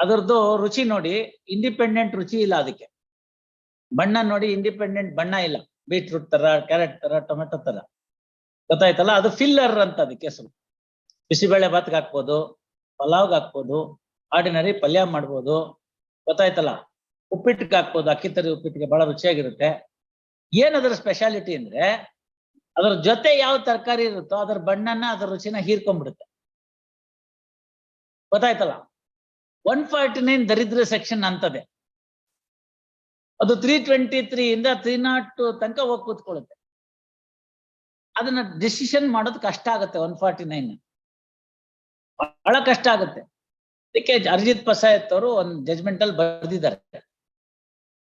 ಅದರದ್ದು ರುಚಿ ನೋಡಿ, ಇಂಡಿಪೆಂಡೆಂಟ್ ರುಚಿ ಇಲ್ಲ ಅದಕ್ಕೆ. ಬಣ್ಣ ನೋಡಿ, ಇಂಡಿಪೆಂಡೆಂಟ್ ಬಣ್ಣ ಇಲ್ಲ. ಬೀಟ್ರೂಟ್ ತರ, ಕ್ಯಾರೆಟ್ ತರ, ಟೊಮೆಟೊ ತರ, ಗೊತ್ತಾಯ್ತಲ್ಲ. ಅದು ಫಿಲ್ಲರ್ ಅಂತ ಅದಕ್ಕೆ ಹೆಸರು. ಬಿಸಿಬೇಳೆ ಭಾತ್ಗೆ ಹಾಕ್ಬೋದು, ಪಲಾವ್ಗೆ ಹಾಕ್ಬೋದು, ಆರ್ಡಿನರಿ ಪಲ್ಯ ಮಾಡ್ಬೋದು, ಗೊತ್ತಾಯ್ತಲ್ಲ. ಉಪ್ಪಿಟ್ಟಿಗೆ ಹಾಕ್ಬೋದು, ಅಕ್ಕಿ ತರಿ ಉಪ್ಪಿಟ್ಟಿಗೆ ಬಹಳ ರುಚಿಯಾಗಿರುತ್ತೆ. ಏನದರ ಸ್ಪೆಷಾಲಿಟಿ ಅಂದ್ರೆ ಅದ್ರ ಜೊತೆ ಯಾವ ತರಕಾರಿ ಇರುತ್ತೋ ಅದ್ರ ಬಣ್ಣನ, ಅದ್ರ ರುಚಿನ ಹೀರ್ಕೊಂಡ್ಬಿಡುತ್ತೆ, ಗೊತ್ತಾಯ್ತಲ್ಲ. 149 ದರಿದ್ರ ಸೆಕ್ಷನ್ ಅಂತದೆ. ಅದು 323 ಇಂದ 302 ತನಕ ಹೋಗಿ ಕೂತ್ಕೊಳ್ಳುತ್ತೆ. ಅದನ್ನ ಡಿಸಿಷನ್ ಮಾಡೋದು ಕಷ್ಟ ಆಗುತ್ತೆ. 149 ಬಹಳ ಕಷ್ಟ ಆಗುತ್ತೆ. ಅದಕ್ಕೆ ಅರ್ಜಿತ್ ಪಸಾಯತ್ ಅವರು ಒಂದು ಜಜ್ಮೆಂಟ್ ಅಲ್ಲಿ ಬರೆದಿದ್ದಾರೆ,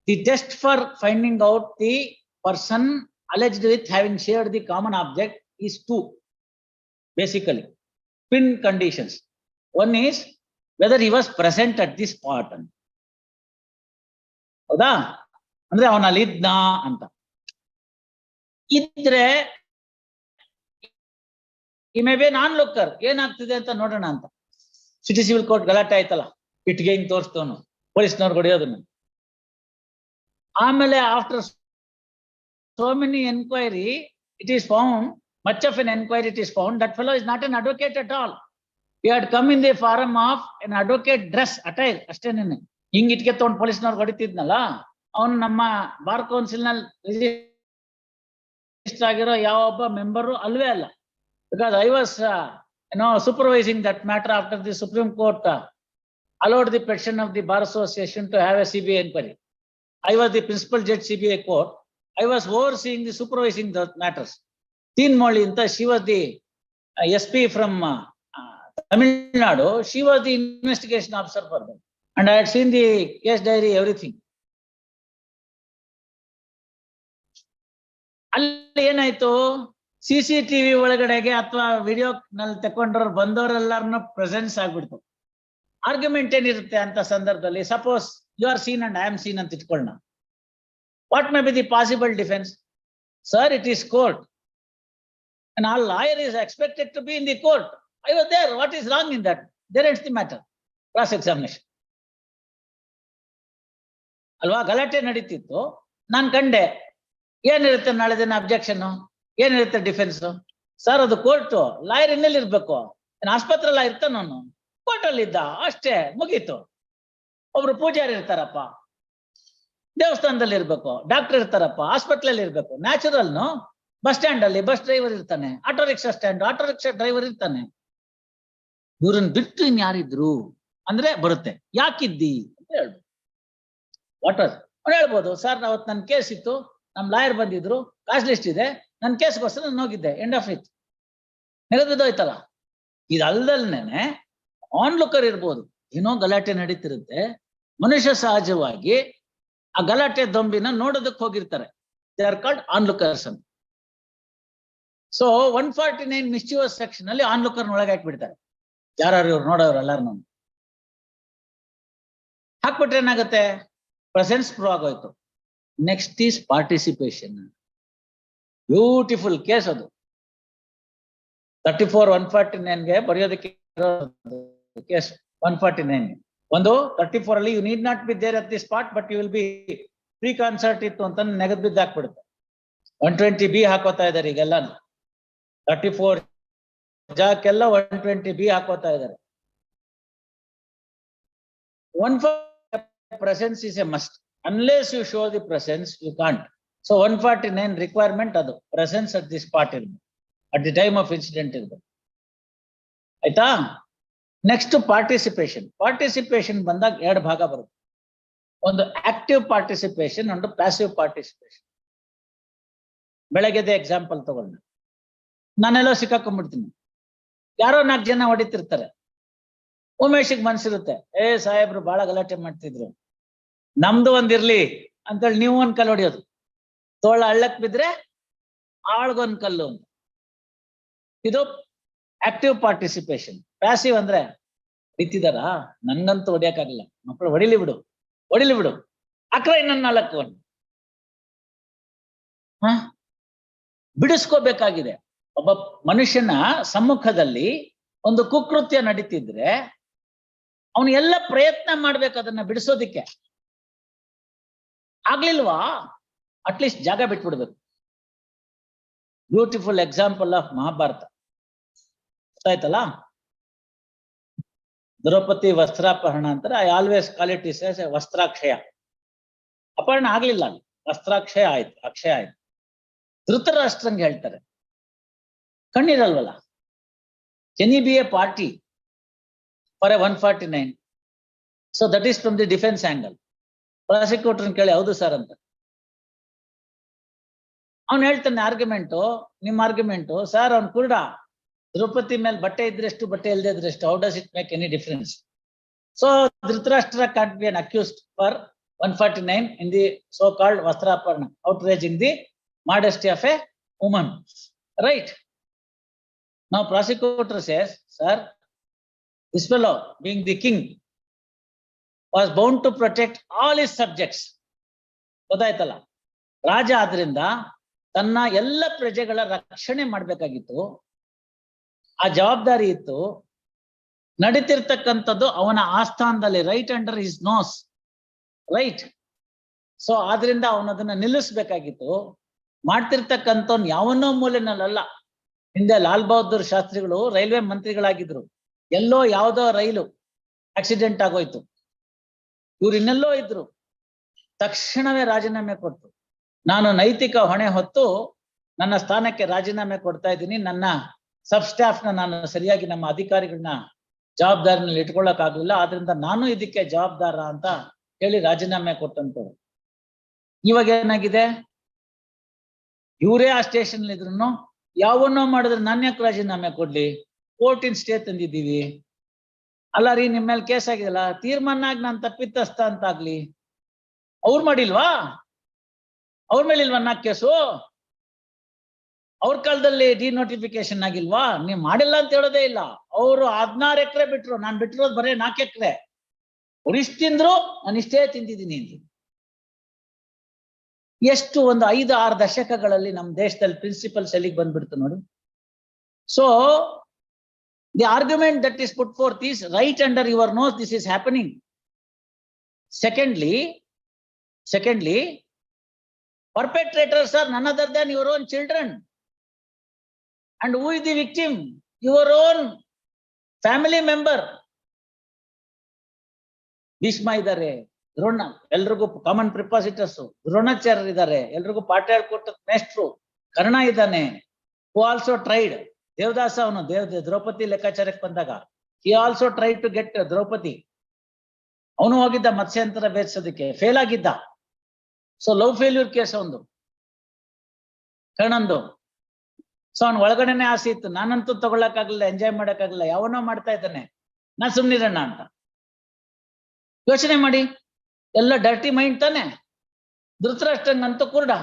the test for finding out the person alleged with having shared the common object is two, basically twin conditions. One is whether he was present at this spot. ಹೌದಾ, ಅಂದ್ರೆ ಅವನಲ್ಲಿ ಇದ್ನಾ ಅಂತ ಇದ್ರೆ ಈ ಮೇ ಬಿ ನಾನ್ ಲುಕ್ಕರ್, ಏನಾಗ್ತಿದೆ ಅಂತ ನೋಡೋಣ ಅಂತ. ಸಿಟಿ ಸಿವಿಲ್ ಕೋರ್ಟ್ ಗಲಾಟೆ ಆಯ್ತಲ್ಲ, ಇಟ್ಗೆ ಹಿಂಗ್ ತೋರಿಸ್ತವನು, ಪೊಲೀಸ್ನವ್ರು ಹೊಡೆಯೋದನ್ನ. ಆಮೇಲೆ after so many inquiry, it is found, much of an inquiry it is found, that fellow is not an advocate at all. He had come in the form of an advocate dress, attire, ಅಷ್ಟೇನೇನೆ. ಹಿಂಗ್ ಇಟ್ಕೆ ತಗೊಂಡು ಪೊಲೀಸ್ನವ್ರು ಹೊಡಿತಿದ್ನಲ್ಲ, ಅವನು ನಮ್ಮ bar council ನಲ್ಲಿ register ಆಗಿರೋ ಯಾವೊಬ್ಬ member ಅಲ್ವೇ ಅಲ್ಲ. Because I was supervising that matter after the Supreme Court allowed the petition of the Bar Association to have a CBI inquiry. I was the principal judge CBI court. I was overseeing the supervising the matters. Teen Molly inta, she was the SP from Tamil Nadu. She was the investigation officer for them, and I had seen the case diary, everything. ಅಲ್ಲಿ ಏನಾಯ್ತು, CCTV ಒಳಗಡೆಗೆ ಅಥವಾ video ನಲ್ಲಿ ತಕೊಂಡ್ರು ಬಂದವರೆಲ್ಲಾರನ್ನು presence ಆಗ್ಬಿಡ್ತು. Argument ಏನಿರುತ್ತೆ ಅಂತ ಸಂದರ್ಭದಲ್ಲಿ, suppose you are seen and I am seen ಅಂತ ಇಟ್ಕೊಳ್ಳೋಣ. What may be the possible defence? Sir, it is court and our lawyer is expected to be in the court. I was there. What is wrong in that? There ends the matter. Cross examination. ಅಲ್ವಾ? ಗಲಾಟೆ ನಡೀತಿತ್ತು, ನಾನು ಕಂಡೆ. ಏನಿರುತ್ತೆ ನಾಳೆ ದಿನ objection, ಏನಿರುತ್ತೆ defence? Sir, ಅದು ಕೋರ್ಟು, ಲಾಯರ್ ಇನ್ನೆಲ್ಲಿ ಇರ್ಬೇಕು? ಆಸ್ಪತ್ರೆಲ್ಲ ಇರ್ತಾನ ಅವನು, ಕೋರ್ಟಲ್ಲಿ ಇದ್ದ ಅಷ್ಟೇ, ಮುಗೀತು. ಒಬ್ರು ಪೂಜಾರಿ ಇರ್ತಾರಪ್ಪ, ದೇವಸ್ಥಾನದಲ್ಲಿ ಇರ್ಬೇಕು. ಡಾಕ್ಟರ್ ಇರ್ತಾರಪ್ಪ, ಹಾಸ್ಪಿಟ್ಲಲ್ಲಿ ಇರ್ಬೇಕು. ನ್ಯಾಚುರಲ್ನು. ಬಸ್ ಸ್ಟ್ಯಾಂಡ್ ಅಲ್ಲಿ ಬಸ್ ಡ್ರೈವರ್ ಇರ್ತಾನೆ, auto rickshaw stand auto rickshaw driver ಇರ್ತಾನೆ. ಇವ್ರನ್ನ ಬಿಟ್ಟು ಇನ್ ಯಾರಿದ್ರು ಅಂದ್ರೆ ಬರುತ್ತೆ. ಯಾಕಿದ್ದಿ ಅಂತ ಹೇಳ್ಬೋದು. ವಾಟ್ ವಾಸ್ ಅವ್ನು ಹೇಳ್ಬೋದು, ಸರ್ ಅವತ್ತು ನನ್ನ ಕೇಸ್ ಇತ್ತು, ನಮ್ ಲಾಯರ್ ಬಂದಿದ್ರು, ಕಾಸ್ಟ್ ಲಿಸ್ಟ್ ಇದೆ, ನನ್ನ ಕೇಸ್ಗೋಸ್ಕರ ನಾನು ಹೋಗಿದ್ದೆ, ಎಂಡ್ ಆಫ್ ಇಟ್, ನೆಗೆದಿದ್ದೋಯ್ತಲ್ಲ. ಇದಲ್ದಲ್ನೇನೆ ಆನ್ ಲುಕರ್ ಇರ್ಬೋದು. ಏನೋ ಗಲಾಟೆ ನಡೀತಿರುತ್ತೆ, ಮನುಷ್ಯ ಸಹಜವಾಗಿ ಆ ಗಲಾಟೆ ದೊಂಬಿನ ನೋಡೋದಕ್ಕೆ ಹೋಗಿರ್ತಾರೆ. They are called onlookers ಅಂತ. ಸೊ 149 ಮಿಸ್ಚಿವಸ್ ಸೆಕ್ಷನ್ ಅಲ್ಲಿ ಆನ್ ಲುಕರ್ ಒಳಗೆ ಹಾಕ್ಬಿಡ್ತಾರೆ. ಯಾರು ಇವ್ರು ನೋಡೋರು ಎಲ್ಲಾರು ಹಾಕ್ಬಿಟ್ರೆ ಏನಾಗುತ್ತೆ? ಪ್ರೆಸೆನ್ಸ್ ಪ್ರೂವ್ ಆಗೋಯ್ತು. Next is participation. Beautiful case ಅದು. 34 149ಗೆ ಬರೆಯೋದಕ್ಕೆ ಕೇಸ್ 149. ಒಂದು 34 ಅಲ್ಲಿ you need not be there at the spot but you will be pre concert ಇತ್ತು ಅಂತ ನೆಗದ್ ಬಿದ್ದು ಹಾಕ್ಬಿಡುತ್ತೆ. 120B ಹಾಕೋತಾ ಇದ್ದಾರೆ ಈಗೆಲ್ಲ. 34 ಜಾಕೆಲ್ಲ 120B ಹಾಕೋತಾ ಇದ್ದಾರೆ. Presence is a must. Unless you show the presence, you can't. So 149 requirement adu presence at this spot irbe at the time of incident irbe. Aita? Next to participation. Participation bandag ಎರಡು ಭಾಗ ಬರುತ್ತೆ. ಒಂದು active participation, ಒಂದು passive participation. ಬೆಳಗ್ಗೆದೆ example ತಗೊಂಡು ನಾನೆಲ್ಲೋ ಸಿಕ್ಕಾಕೊಂಡ್ಬಿಡ್ತೀನಿ. ಯಾರೋ 4 ಜನ ಹೊಡಿತಿರ್ತಾರೆ. ಉಮೇಶಿಗೆ ಮನ್ಸಿರುತ್ತೆ, ಸಾಹೇಬ್ರು ಬಹಳ ಗಲಾಟೆ ಮಾಡ್ತಿದ್ರು, ನಮ್ದು ಒಂದಿರ್ಲಿ ಅಂತೇಳಿ ನೀವು ಒಂದ್ ಕಲ್ಲು ಹೊಡಿಯೋದು. ತೋಳ ಹಳ್ಳಕ್ ಬಿದ್ರೆ ಆಳ್ಗೊಂದ್ ಕಲ್ಲು ಅಂತ. ಇದು ಆಕ್ಟಿವ್ ಪಾರ್ಟಿಸಿಪೇಷನ್. ಪ್ಯಾಸಿವ್ ಅಂದ್ರೆ ಹೊಡಿತಿದಾರ, ನನ್ನಂತೂ ಹೊಡಿಯಕ್ಕಾಗಲ್ಲ, ಮಕ್ಕಳು ಹೊಡಿಲಿ ಬಿಡು ಅಕ್ರ ಇನ್ನೊಂದ್ 4 ಬಿಡಿಸ್ಕೋಬೇಕಾಗಿದೆ. ಒಬ್ಬ ಮನುಷ್ಯನ ಸಮ್ಮುಖದಲ್ಲಿ ಒಂದು ಕುಕೃತ್ಯ ನಡೀತಿದ್ರೆ ಅವನು ಎಲ್ಲ ಪ್ರಯತ್ನ ಮಾಡ್ಬೇಕು ಅದನ್ನ ಬಿಡಿಸೋದಿಕ್ಕೆ. ಆಗ್ಲಿಲ್ವಾ, ಅಟ್ಲೀಸ್ಟ್ ಜಾಗ ಬಿಟ್ಬಿಡ್ಬೇಕು. Beautiful example of Mahabharata. ಗೊತ್ತಾಯ್ತಲ್ಲ? ದ್ರೌಪದಿ ವಸ್ತ್ರಾಪಹರಣ ಅಂತಾರೆ. I always call it is as ವಸ್ತ್ರಾಕ್ಷಯ. ಅಪಹರಣ ಆಗ್ಲಿಲ್ಲ, ಅಲ್ಲಿ ವಸ್ತ್ರಾಕ್ಷಯ ಆಯ್ತು, ಅಕ್ಷಯ ಆಯ್ತು. ಧೃತರಾಷ್ಟ್ರಂಗೆ ಹೇಳ್ತಾರೆ, ಕಣ್ಣಿರಲ್ವಲ್ಲ, can he be a party for a 149? So that is from the defense angle. Prosecutor ಕೇಳಿ ಹೌದು ಸರ್ ಅಂತ. ಅವ್ನು ಹೇಳ್ತಾನೆ ಆರ್ಗ್ಯುಮೆಂಟು, ನಿಮ್ಮ ಆರ್ಗ್ಯುಮೆಂಟು, ಸರ್ ಅವ್ನು ಕುರುಡ, ದ್ರೌಪದಿ ಮೇಲೆ ಬಟ್ಟೆ ಇದ್ರೆಷ್ಟು ಬಟ್ಟೆ ಇಲ್ಲದೆ ಇದ್ರೆಷ್ಟು, how does it make any difference? So Dhritarashtra can't be an accused for 149 in the so called vastraparna, outraging the modesty of a woman, right? Now prosecutor says, sir, this fellow being the king was bound to protect all his subjects. ಗೊತ್ತಾಯ್ತಲ್ಲ, ರಾಜ ಆದ್ರಿಂದ ತನ್ನ ಎಲ್ಲ ಪ್ರಜೆಗಳ ರಕ್ಷಣೆ ಮಾಡ್ಬೇಕಾಗಿತ್ತು, ಆ ಜವಾಬ್ದಾರಿ ಇತ್ತು. ನಡೀತಿರ್ತಕ್ಕಂಥದ್ದು ಅವನ ಆಸ್ಥಾನದಲ್ಲಿ, right under his nose, right. So ಆದ್ರಿಂದ ಅವನದನ್ನ ನಿಲ್ಲಿಸ್ಬೇಕಾಗಿತ್ತು. ಮಾಡ್ತಿರ್ತಕ್ಕಂಥವ್ನು ಯಾವನ್ನೋ ಮೂಲೆನಲ್ಲ. ಹಿಂದೆ ಲಾಲ್ ಬಹದ್ದೂರ್ ಶಾಸ್ತ್ರಿಗಳು ರೈಲ್ವೆ ಮಂತ್ರಿಗಳಾಗಿದ್ರು. ಎಲ್ಲೋ ಯಾವ್ದೋ ರೈಲು ಆಕ್ಸಿಡೆಂಟ್ ಆಗೋಯ್ತು, ಇವ್ರು ಇನ್ನೆಲ್ಲೋ ಇದ್ರು. ತಕ್ಷಣವೇ ರಾಜೀನಾಮೆ ಕೊಟ್ಟು, ನಾನು ನೈತಿಕ ಹೊಣೆ ಹೊತ್ತು ನನ್ನ ಸ್ಥಾನಕ್ಕೆ ರಾಜೀನಾಮೆ ಕೊಡ್ತಾ ಇದ್ದೀನಿ, ನನ್ನ ಸಬ್ ಸ್ಟಾಫ್ನ ನಾನು ಸರಿಯಾಗಿ ನಮ್ಮ ಅಧಿಕಾರಿಗಳನ್ನ ಜವಾಬ್ದಾರಿನಲ್ಲಿ ಇಟ್ಕೊಳ್ಳಕ್ ಆಗ್ಲಿಲ್ಲ, ಆದ್ರಿಂದ ನಾನು ಇದಕ್ಕೆ ಜವಾಬ್ದಾರ ಅಂತ ಹೇಳಿ ರಾಜೀನಾಮೆ ಕೊಟ್ಟಂತವ್ರು. ಇವಾಗ ಏನಾಗಿದೆ, ಇವರೇ ಆ ಸ್ಟೇಷನ್ ಇದ್ರು ಯಾವನ್ನೋ ಮಾಡಿದ್ರೆ ನಾನು ಯಾಕೆ ರಾಜೀನಾಮೆ ಕೊಡ್ಲಿ, ಕೋರ್ಟಿನ ಸ್ಟೇ ತಂದಿದ್ದೀವಿ, ಅಲ್ಲ ರೀ ನಿಮ್ಮ ಮೇಲೆ ಕೇಸ್ ಆಗಿದಲ್ಲ, ತೀರ್ಮಾನ ಆಗಿ ನಾನು ತಪ್ಪಿತಸ್ಥ ಅಂತ ಆಗ್ಲಿ. ಅವ್ರು ಮಾಡಿಲ್ವಾ, ಅವ್ರ ಮೇಲೆ ಇಲ್ವಾ 4 ಕೇಸು? ಅವ್ರ ಕಾಲದಲ್ಲಿ ಡಿನೋಟಿಫಿಕೇಶನ್ ಆಗಿಲ್ವಾ? ನೀವು ಮಾಡಿಲ್ಲ ಅಂತ ಹೇಳೋದೇ ಇಲ್ಲ. ಅವರು 16 ಎಕರೆ ಬಿಟ್ರು, ನಾನು ಬಿಟ್ಟಿರೋದು ಬರೀ 4 ಎಕರೆ. ಅವ್ರು ಇಷ್ಟು ತಿಂದ್ರು, ನಾನು ಇಷ್ಟೇ ತಿಂದಿದ್ದೀನಿ ಅಂತ. ಎಷ್ಟು ಒಂದು 5-6 ದಶಕಗಳಲ್ಲಿ ನಮ್ಮ ದೇಶದಲ್ಲಿ ಪ್ರಿನ್ಸಿಪಲ್ಸ್ ಎಲ್ಲಿಗೆ ಬಂದ್ಬಿಡ್ತು ನೋಡಿ. So the argument that is put forth is right under your nose, this is happening. Secondly, perpetrators are none other than your own children. And who is the victim? Your own family member. Bhishma ಇದ್ದಾರೆ, ದ್ರೋಣ, ಎಲ್ರಿಗೂ common ಪ್ರಿಪಾಸಿಟರ್ಸ್, ದ್ರೋಣಾಚಾರ್ಯರು ಇದ್ದಾರೆ, ಎಲ್ರಿಗೂ ಪಾಠ ಹೇಳ್ಕೊಟ್ಟ ಮೇಷ್ಟ್ರು, ಕರ್ಣ ಇದ್ದಾನೆ, ಹೂ also tried. Devadas ಅವನು ದ್ರೌಪದಿ ಲೆಕ್ಕಾಚಾರಕ್ಕೆ ಬಂದಾಗ he also tried to get Draupadi. ಅವನು ಹೋಗಿದ್ದ ಮತ್ಸ್ಯಾಂತರ ಬೇಯಿಸೋದಕ್ಕೆ, ಫೇಲ್ ಆಗಿದ್ದ. ಸೊ ಲವ್ ಫೇಲ್ಯೂರ್ ಕೇಸ್ ಒಂದು ಕರ್ಣಂದು. ಸೊ ಅವ್ನ ಒಳಗಡೆನೆ ಆಸೆ ಇತ್ತು, ನಾನಂತೂ ತಗೊಳಕ್ಕಾಗಲ್ಲ, ಎಂಜಾಯ್ ಮಾಡಕ್ಕಾಗಲ್ಲ, ಯಾವನೋ ಮಾಡ್ತಾ ಇದ್ದಾನೆ, ನಾ ಸುಮ್ನಿರಣ್ಣ ಅಂತ. ಯೋಚನೆ ಮಾಡಿ, ಎಲ್ಲ ಡರ್ಟಿ ಮೈಂಡ್ ತಾನೆ. ಧೃತರಾಷ್ಟ್ರಂಗಂತೂ ಕುರುಡ.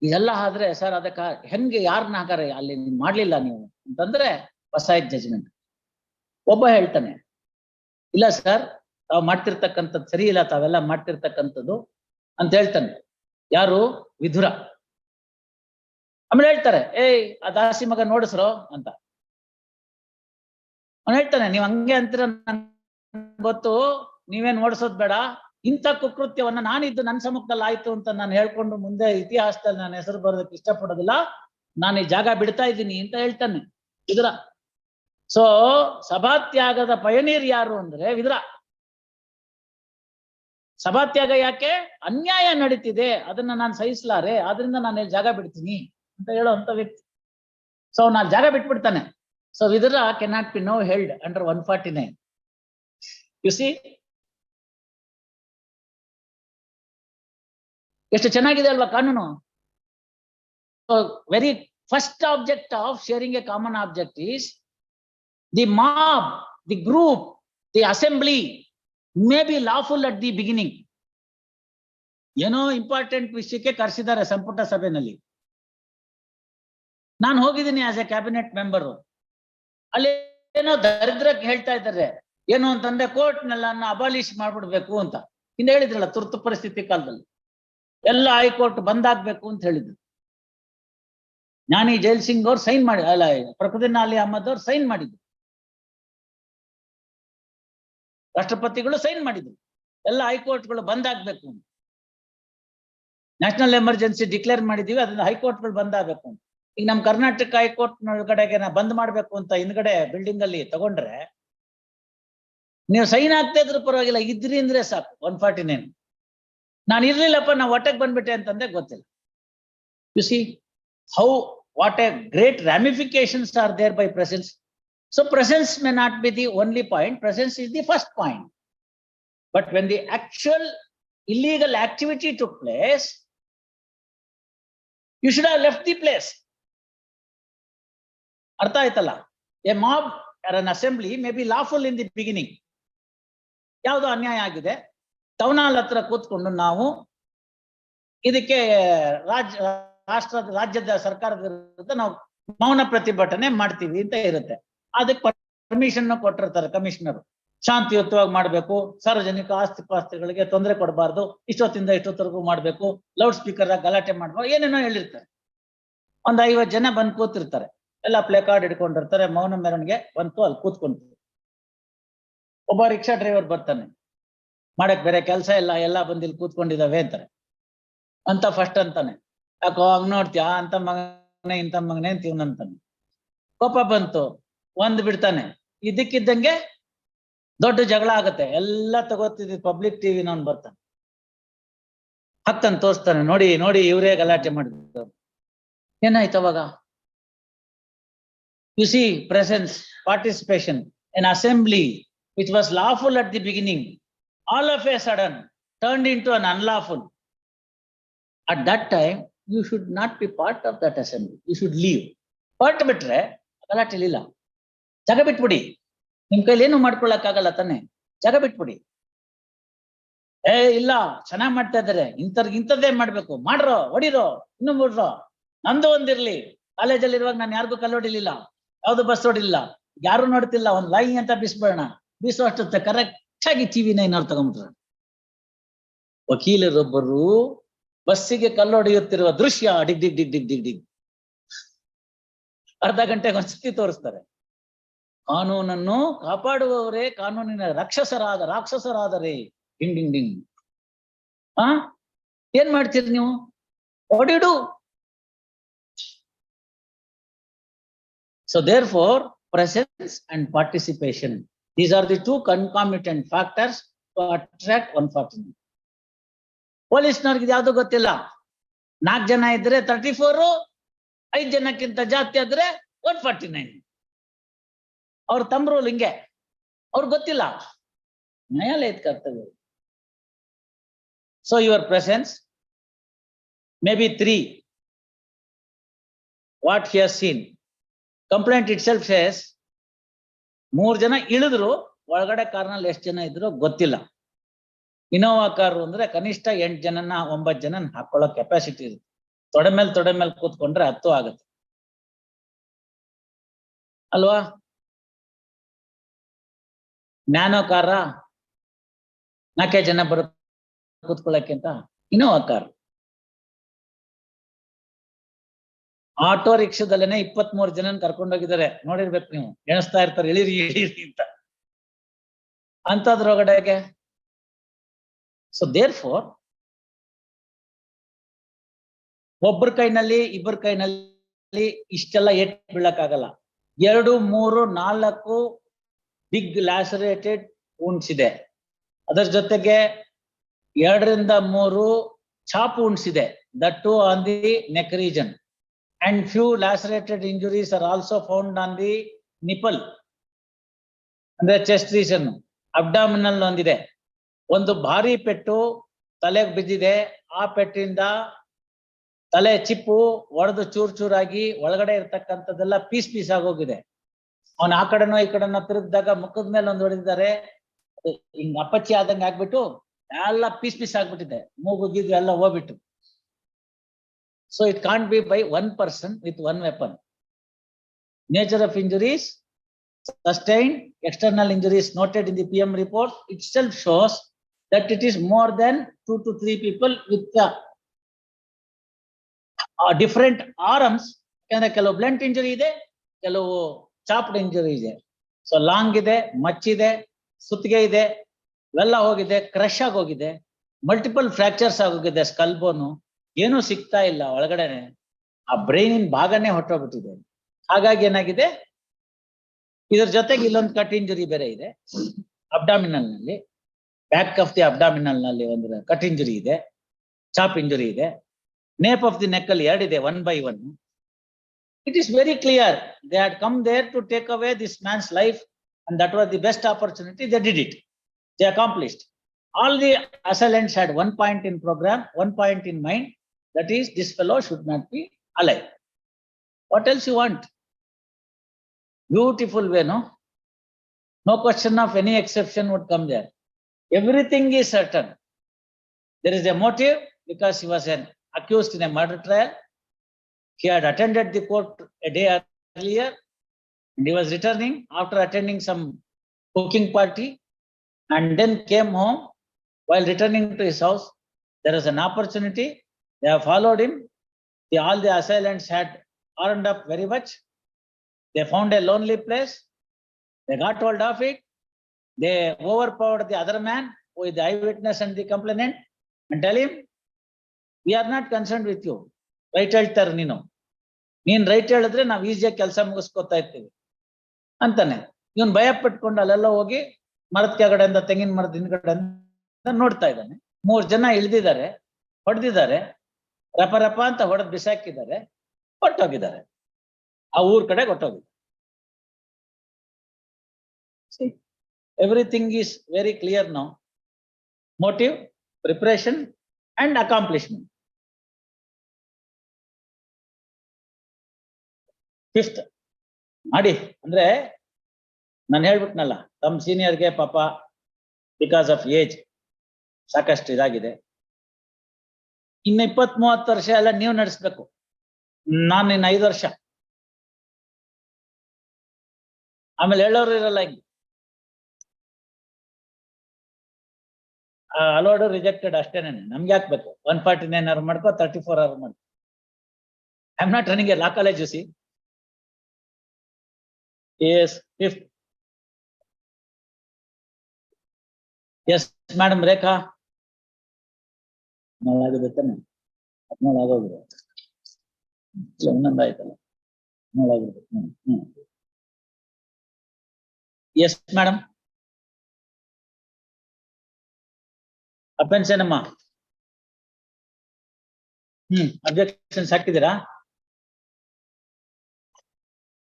ಇದೆಲ್ಲ ಆದ್ರೆ ಸರ್ ಅದಕ್ಕ ಹೆಂಗೆ ಯಾರನ್ನ ಹಾಕಾರೆ ಅಲ್ಲಿ ಮಾಡ್ಲಿಲ್ಲ ನೀವು ಅಂತಂದ್ರೆ ಹೊಸಾಯ್ತು ಜಜ್ಮೆಂಟ್. ಒಬ್ಬ ಹೇಳ್ತಾನೆ, ಇಲ್ಲ ಸರ್ ತಾವು ಮಾಡ್ತಿರ್ತಕ್ಕಂಥದ್ದು ಸರಿ ಇಲ್ಲ, ತಾವೆಲ್ಲ ಮಾಡ್ತಿರ್ತಕ್ಕಂಥದ್ದು ಅಂತ ಹೇಳ್ತಾನೆ. ಯಾರು? ವಿದುರ. ಆಮೇಲೆ ಹೇಳ್ತಾರೆ, ಏಯ್ ಆ ದಾಸಿ ಮಗ ನೋಡಿಸ್ರೋ ಅಂತ. ಅವನು ಹೇಳ್ತಾನೆ, ನೀವ್ ಹಂಗೆ ಅಂತೀರ ಗೊತ್ತು, ನೀವೇನ್ ಓಡಿಸೋದ್ ಬೇಡ, ಇಂಥ ಕುಕೃತ್ಯವನ್ನ ನಾನಿದ್ದು ನನ್ನ ಸಮ್ಮುಖದಲ್ಲಿ ಆಯ್ತು ಅಂತ ನಾನು ಹೇಳ್ಕೊಂಡು ಮುಂದೆ ಇತಿಹಾಸದಲ್ಲಿ ನಾನು ಹೆಸರು ಬರೋದಕ್ಕೆ ಇಷ್ಟಪಡೋದಿಲ್ಲ, ನಾನು ಈ ಜಾಗ ಬಿಡ್ತಾ ಇದ್ದೀನಿ ಅಂತ ಹೇಳ್ತಾನೆ ವಿದುರ. ಸೊ ಸಭಾತ್ಯಾಗದ ಪಯನೀರ್ ಯಾರು ಅಂದ್ರೆ ವಿದುರ. ಸಭಾತ್ಯಾಗ ಯಾಕೆ? ಅನ್ಯಾಯ ನಡೀತಿದೆ, ಅದನ್ನ ನಾನು ಸಹಿಸಲಾರೆ, ಆದ್ರಿಂದ ನಾನು ಜಾಗ ಬಿಡ್ತೀನಿ ಅಂತ ಹೇಳೋಂತ ವ್ಯಕ್ತಿ. ಸೊ ನಾನು ಜಾಗ ಬಿಟ್ಬಿಡ್ತಾನೆ. So Vidura cannot be no held under 149. You see ಎಷ್ಟು ಚೆನ್ನಾಗಿದೆ ಅಲ್ವಾ ಕಾನೂನು. Very first object of sharing a common object is the mob, the group, the assembly may be lawful at the beginning. ಏನೋ ಇಂಪಾರ್ಟೆಂಟ್ ವಿಷಯಕ್ಕೆ ಕರೆಸಿದ್ದಾರೆ ಸಂಪುಟ ಸಭೆಯಲ್ಲಿ. ನಾನು ಹೋಗಿದ್ದೀನಿ ಆಸ್ ಎ ಕ್ಯಾಬಿನೆಟ್ ಮೆಂಬರು. ಅಲ್ಲಿ ಏನೋ ದರಿದ್ರಕ್ಕೆ ಹೇಳ್ತಾ ಇದ್ದಾರೆ, ಏನು ಅಂತಂದ್ರೆ ಕೋರ್ಟ್ನೆಲ್ಲ ಅಬಾಲಿಷ್ ಮಾಡ್ಬಿಡ್ಬೇಕು ಅಂತ. ಹಿಂದೆ ಹೇಳಿದ್ರಲ್ಲ ತುರ್ತು ಪರಿಸ್ಥಿತಿ ಕಾಲದಲ್ಲಿ ಎಲ್ಲ ಹೈಕೋರ್ಟ್ ಬಂದಾಗ್ಬೇಕು ಅಂತ ಹೇಳಿದ್ರು. ಜ್ಞಾನಿ ಜೈಲ್ ಸಿಂಗ್ ಅವ್ರು ಸೈನ್ ಮಾಡಿ, ಅಲ್ಲ ಫಕ್ರುದ್ದೀನ್ ಅಲಿ ಅಹಮದ್ ಅವ್ರು ಸೈನ್ ಮಾಡಿದ್ರು, ರಾಷ್ಟ್ರಪತಿಗಳು ಸೈನ್ ಮಾಡಿದ್ರು, ಎಲ್ಲ ಹೈಕೋರ್ಟ್ಗಳು ಬಂದಾಗ್ಬೇಕು ಅಂತ. ನ್ಯಾಷನಲ್ ಎಮರ್ಜೆನ್ಸಿ ಡಿಕ್ಲೇರ್ ಮಾಡಿದೀವಿ, ಅದನ್ನ ಹೈಕೋರ್ಟ್ಗಳು ಬಂದಾಗಬೇಕು ಅಂತ. ಈಗ ನಮ್ ಕರ್ನಾಟಕ ಹೈಕೋರ್ಟ್ ಒಳಗಡೆಗೆ ಬಂದ್ ಮಾಡ್ಬೇಕು ಅಂತ ಹಿಂದ್ಗಡೆ ಬಿಲ್ಡಿಂಗ್ ಅಲ್ಲಿ ತಗೊಂಡ್ರೆ ನೀವು ಸೈನ್ ಆಗ್ತಾ ಇದ್ರು ಪರವಾಗಿಲ್ಲ, ಇದ್ರಿ ಅಂದ್ರೆ ಸಾಕು 149. ನಾನು ಇರ್ಲಿಲ್ಲಪ್ಪ, ನಾ ಒಟ್ಟಕ್ಕೆ ಬಂದ್ಬಿಟ್ಟೆ ಅಂತಂದ್ರೆ ಗೊತ್ತಿಲ್ಲ. U C how what A great ramifications are there by presence. So presence may not be the only point, presence is the first point. But when the actual illegal activity took place, you should have left the place. ಅರ್ಥ ಆಯ್ತಲ್ಲ? A mob or an assembly may be lawful in the beginning. ಯಾವುದು ಅನ್ಯಾಯ ಆಗಿದೆ, town hall ಹತ್ರ ಕೂತ್ಕೊಂಡು ನಾವು ಇದಕ್ಕೆ ರಾಜ್ಯದ ಸರ್ಕಾರದ ವಿರುದ್ಧ ನಾವು ಮೌನ ಪ್ರತಿಭಟನೆ ಮಾಡ್ತೀವಿ ಅಂತ ಇರುತ್ತೆ. ಅದಕ್ಕೆ ಪರ್ಮಿಷನ್ ಕೊಟ್ಟಿರ್ತಾರೆ ಕಮಿಷನರ್, ಶಾಂತಿಯುತವಾಗಿ ಮಾಡ್ಬೇಕು, ಸಾರ್ವಜನಿಕ ಆಸ್ತಿ ಪಾಸ್ತಿಗಳಿಗೆ ತೊಂದರೆ ಕೊಡಬಾರ್ದು, ಇಷ್ಟೊತ್ತಿಂದ ಇಷ್ಟೊತ್ತರೆಗೂ ಮಾಡ್ಬೇಕು, ಲೌಡ್ ಸ್ಪೀಕರ್ ಗಲಾಟೆ ಮಾಡ್ಬಾರ್ದು, ಏನೇನೋ ಹೇಳಿರ್ತಾರೆ. ಒಂದ್ 50 ಜನ ಬಂದು ಕೂತಿರ್ತಾರೆ, ಎಲ್ಲ ಪ್ಲೇ ಕಾರ್ಡ್ ಹಿಡ್ಕೊಂಡಿರ್ತಾರೆ, ಮೌನ ಮೆರವಣಿಗೆ ಬಂತು, ಅಲ್ಲಿ ಕೂತ್ಕೊಂಡ್ರು. ಒಬ್ಬ ರಿಕ್ಷಾ ಡ್ರೈವರ್ ಬರ್ತಾನೆ, ಮಾಡಕ್ ಬೇರೆ ಕೆಲಸ ಇಲ್ಲ, ಎಲ್ಲ ಬಂದು ಇಲ್ಲಿ ಕೂತ್ಕೊಂಡಿದಾವೆ ಅಂತಾರೆ ಅಂತ ಫಸ್ಟ್ ಅಂತಾನೆ. ಯಾಕೋ ಹಂಗ್ ನೋಡ್ತೀಯ, ಅಂತ ಮಗನೇ ಇಂಥ ಮಗನೇ ಅಂತೀವನಂತಾನೆ. ಕೋಪ ಬಂತು, ಒಂದ್ ಬಿಡ್ತಾನೆ, ಇದಕ್ಕಿದ್ದಂಗೆ ದೊಡ್ಡ ಜಗಳ ಆಗತ್ತೆ, ಎಲ್ಲ ತಗೋತಿದ್ವಿ ಪಬ್ಲಿಕ್ ಟಿವಿ ನವ್ನು ಬರ್ತಾನೆ, ಹಾಕ್ತಾನೆ, ತೋರಿಸ್ತಾನೆ, ನೋಡಿ ನೋಡಿ ಇವರೇ ಗಲಾಟೆ ಮಾಡಿದ್ರು. ಏನಾಯ್ತು ಅವಾಗ? U C presence, participation, an assembly which was lawful at the beginning, all of a sudden turned into an unlawful. At that time, you should not be part of that assembly. You should leave. ಹೊರಟು ಬಿಟ್ರೆ ಗಲಾಟೆ ಇಲ್ಲ, ಜಾಗ ಬಿಟ್ಬಿಡಿ. ನಿಮ್ ಕೈಲಿ ಏನು ಮಾಡ್ಕೊಳಕ್ಕಾಗಲ್ಲ ತಾನೆ, ಜಾಗ ಬಿಟ್ಬಿಡಿ. ಇಲ್ಲ ಚೆನ್ನಾಗ್ ಮಾಡ್ತಾ ಇದಾರೆ, ಇಂಥದ್ದೇ ಮಾಡ್ಬೇಕು, ಮಾಡ್ರೋ, ಹೊಡಿರೋ, ಇನ್ನು ಬಿಡ್ರೋ. ನಂದು ಒಂದಿರ್ಲಿ, ಕಾಲೇಜಲ್ಲಿ ಇರುವಾಗ ನಾನು ಯಾರಿಗೂ ಕಲ್ಲೊಡಿಲಿಲ್ಲ, ಯಾವ್ದು ಬಸ್ ಹೊಡಿಲಿಲ್ಲ, ಯಾರು ನೋಡ್ತಿಲ್ಲ, ಒಂದ್ ಲೈ ಅಂತ ಬಿಸ್ಬೇಡ, ಬೀಸೋ ಅಷ್ಟು ಕರೆಕ್ಟ್ ಆಗಿ ಟಿವಿನ ಏನಾರು ತಗೊಂಡ್ಬಿಟ್ರ. ವಕೀಲರೊಬ್ಬರು ಬಸ್ಸಿಗೆ ಕಲ್ಲೊಡೆಯುತ್ತಿರುವ ದೃಶ್ಯ ಡಿಗ್ ಡಿಗ್ ಡಿಗ್ ಡಿಗ್ ಡಿಗ್ ಡಿಗ್ ಅರ್ಧ ಗಂಟೆಗೆ ಒಂದ್ಸತಿ ತೋರಿಸ್ತಾರೆ. ಕಾನೂನನ್ನು ಕಾಪಾಡುವವರೇ ಕಾನೂನಿನ ರಾಕ್ಷಸರಾದರೆ ಡಿಂಗ್ ಡಿಂಗ್ ಡಿಂಗ್. ಏನ್ ಮಾಡ್ತೀರಿ ನೀವು? What you do? So therefore, presence and participation, these are the two concomitant factors to attract 149. ಪೊಲೀಸ್ನವ್ರಿಗೆ ಯಾವ್ದು ಗೊತ್ತಿಲ್ಲ. 4 ಜನ ಇದ್ರೆ 34, 5 ಜನಕ್ಕಿಂತ ಜಾಸ್ತಿ ಆದ್ರೆ 149. ಅವ್ರ ತಮ್ಮ ರೂಲ್ ಹಿಂಗೆ, ಅವ್ರಿಗೆ ಗೊತ್ತಿಲ್ಲ. ನ್ಯಾಯಾಲಯದ ಕರ್ತವ್ಯ. So your presence, maybe 3, what he has seen. Complaint itself says 3 ಜನ ಇಳಿದ್ರು, ಒಳಗಡೆ ಕಾರ್ನಲ್ಲಿ ಎಷ್ಟು ಜನ ಇದ್ರು ಗೊತ್ತಿಲ್ಲ. ಇನೋವಾ ಕಾರು ಅಂದ್ರೆ ಕನಿಷ್ಠ 8 ಜನನ 9 ಜನ ಹಾಕೊಳ್ಳೋ ಕೆಪಾಸಿಟಿ ಇರುತ್ತೆ. ತೊಡೆ ಮೇಲೆ ಕೂತ್ಕೊಂಡ್ರೆ 10 ಆಗುತ್ತೆ ಅಲ್ವಾ? ನ್ಯಾನೋ ಕಾರ 4 ಜನ ಬರೋ ಕೂತ್ಕೊಳ್ಳಕ್ಕೆ ಅಂತ ಇನೋವಾ ಕಾರ್. ಆಟೋ ರಿಕ್ಷಾದಲ್ಲೇನೆ 23 ಜನನ್ ಕರ್ಕೊಂಡೋಗಿದ್ದಾರೆ, ನೋಡಿರ್ಬೇಕು ನೀವು, ಎಣಿಸ್ತಾ ಇರ್ತಾರೆ ಇಳಿರಿ ಅಂತ. ಅಂತದ್ರೊಳಗಡೆಗೆ ಸೊ therefore ಒಬ್ಬರ ಕೈನಲ್ಲಿ ಇಬ್ಬರ ಕೈನಲ್ಲಿ ಇಷ್ಟೆಲ್ಲ ಏಟ್ ಬೀಳಕ್ಕಾಗಲ್ಲ. 2, 3, 4 ಬಿಗ್ ಲ್ಯಾಸರೇಟೆಡ್ wounds ಇದೆ. ಅದರ ಜೊತೆಗೆ 2 ರಿಂದ 3 ಚಾಪ್ wounds ಇದೆ, that too on the neck region, and few lacerated injuries are also found on the nipple, ಅಂದ್ರೆ ಚೆಸ್ಟ್ ರೀಜನ್. ಅಬ್ಡಾಮಿನಲ್ ಒಂದಿದೆ, ಒಂದು ಭಾರಿ ಪೆಟ್ಟು ತಲೆಗೆ ಬಿದ್ದಿದೆ. ಆ ಪೆಟ್ಟಿಂದ ತಲೆ ಚಿಪ್ಪು ಒಡೆದು ಚೂರಾಗಿ ಒಳಗಡೆ ಇರ್ತಕ್ಕಂಥದ್ದೆಲ್ಲ ಪೀಸ್ ಆಗೋಗಿದೆ. ಅವನು ಆ ಕಡೆನೋ ಈ ಕಡೆನೋ ತಿರುಗಿದಾಗ ಮುಖದ ಮೇಲೆ ಒಂದು ಹೊಡೆದಿದ್ದಾರೆ, ಹಿಂಗ್ ಅಪ್ಪಚ್ಚಿ ಆದಂಗೆ ಆಗ್ಬಿಟ್ಟು ಎಲ್ಲ ಪೀಸ್ ಆಗ್ಬಿಟ್ಟಿದೆ, ಮೂಗುಗಿದ್ದು ಎಲ್ಲ ಹೋಗ್ಬಿಟ್ಟು. So it can't be by one person with one weapon. Nature of injuries, sustained external injuries noted in the PM report itself shows that it is more than 2 to 3 people with different arms. ಕೆಲವು blunt injury ಇದೆ, ಕೆಲವು chopped injury ಇದೆ. So long ಇದೆ, ಮಚ್ಚಿದೆ, ಸುತ್ತಿಗೆ ಇದೆ, ಇವೆಲ್ಲ ಹೋಗಿದೆ, crush ಆಗೋಗಿದೆ, ಮಲ್ಟಿಪಲ್ ಫ್ರಾಕ್ಚರ್ಸ್ ಆಗೋಗಿದೆ, ಸ್ಕಲ್ ಬೋನು ಏನೂ ಸಿಗ್ತಾ ಇಲ್ಲ ಒಳಗಡೆನೆ. ಆ ಬ್ರೈನಿನ ಭಾಗನೇ ಹೊಟ್ಟೋಗ್ಬಿಟ್ಟಿದೆ. ಹಾಗಾಗಿ ಏನಾಗಿದೆ, ಇದ್ರ ಜೊತೆಗೆ ಇಲ್ಲೊಂದು ಕಟ್ ಇಂಜುರಿ ಬೇರೆ ಇದೆ ಅಬ್ಡಾಮಿನಲ್ ನಲ್ಲಿ, ಬ್ಯಾಕ್ ಆಫ್ ದಿ ಅಬ್ಡಾಮಿನಲ್ ನಲ್ಲಿ ಒಂದು ಕಟ್ ಇಂಜುರಿ ಇದೆ, ಚಾಪ್ ಇಂಜುರಿ ಇದೆ. ನೇಪ್ ಆಫ್ ದಿ ನೆಕ್ ಅಲ್ಲಿ 2 ಇದೆ, 1 by 1. It is very clear they had come there to take away this man's life, and that was the best opportunity. They did it. They accomplished. All the assailants had one point in program, one point in mind, that is, this fellow should not be alive. What else you want? Beautiful way, no? No question of any exception would come there. Everything is certain. There is a motive because he was an accused in a murder trial. He had attended the court a day earlier and he was returning after attending some cooking party and then came home. While returning to his house, there was an opportunity. They have followed him. All the assailants had armed up very much. They found a lonely place. They got hold of it. They overpowered the other man who is the eyewitness and the complainant and tell him, we are not concerned with you. Right ಹೇಳ್ತಾರೆ ನೀನ್ right ಹೇಳಿದ್ರೆ ನಾವು ಈಸಿಯಾಗಿ ಕೆಲಸ ಮುಗಿಸ್ಕೊತಾ ಇರ್ತೀವಿ ಅಂತಾನೆ. ಇವನ್ ಭಯ ಪಟ್ಕೊಂಡು ಅಲ್ಲೆಲ್ಲ ಹೋಗಿ ಮರದ ಕೆಳಗಡೆಯಿಂದ, ತೆಂಗಿನ ಮರದ ಹಿಂದ್ಗಡೆಯಿಂದ ನೋಡ್ತಾ ಇದ್ದಾನೆ. 3 ಜನ ಇಳಿದಿದ್ದಾರೆ, ಹೊಡೆದಿದ್ದಾರೆ, ರಪ ಅಂತ ಹೊಡೆದ್ ಬಿಸಾಕಿದ್ದಾರೆ, ಹೊಟ್ಟೋಗಿದ್ದಾರೆ. ಆ ಊರ್ ಕಡೆ ಹೊಟ್ಟೋಗಿದ್ದಾರೆ. Everything is very clear now. Motive, preparation and accomplishment. 5th ಮಾಡಿ ಅಂದ್ರೆ ನಾನು ಹೇಳ್ಬಿಟ್ನಲ್ಲ, ತಮ್ಮ ಸೀನಿಯರ್ಗೆ ಪಾಪ ಬಿಕಾಸ್ ಆಫ್ ಏಜ್ ಸಾಕಷ್ಟು ಇದಾಗಿದೆ. ಇನ್ನು 20-30 ವರ್ಷ ಎಲ್ಲ ನೀವು ನಡೆಸ್ಬೇಕು. ನಾನು ಇನ್ನು 5 ವರ್ಷ. ಆಮೇಲೆ ಹೇಳೋರು ಇರಲ್ಲ. ಹಿಂಗೆ ಅಲೋಡ್ ರಿಜೆಕ್ಟೆಡ್ ಅಷ್ಟೇನೆ. ನಮ್ಗೆ ಹಾಕ್ಬೇಕು 149 ಅವರ್ ಮಾಡ್ಕೋ, 34 ಅವರ್ ಮಾಡ್ಕೋ. I am not running a law college. U C. Yes, fifth. Yes, madam Rekha. ನಾಳೆ ತಾನೆ 14 ಆಗೋಗಿದೆ. ಇನ್ನೊಂದು ಆಯ್ತಲ್ಲ 14 ಆಗಿದೆ. Yes, madam. ಅಪ್ಪೆನ್ಸ್ ಏನಮ್ಮ? ಅಬ್ಜೆಕ್ಷನ್ಸ್ ಹಾಕಿದ್ದೀರಾ?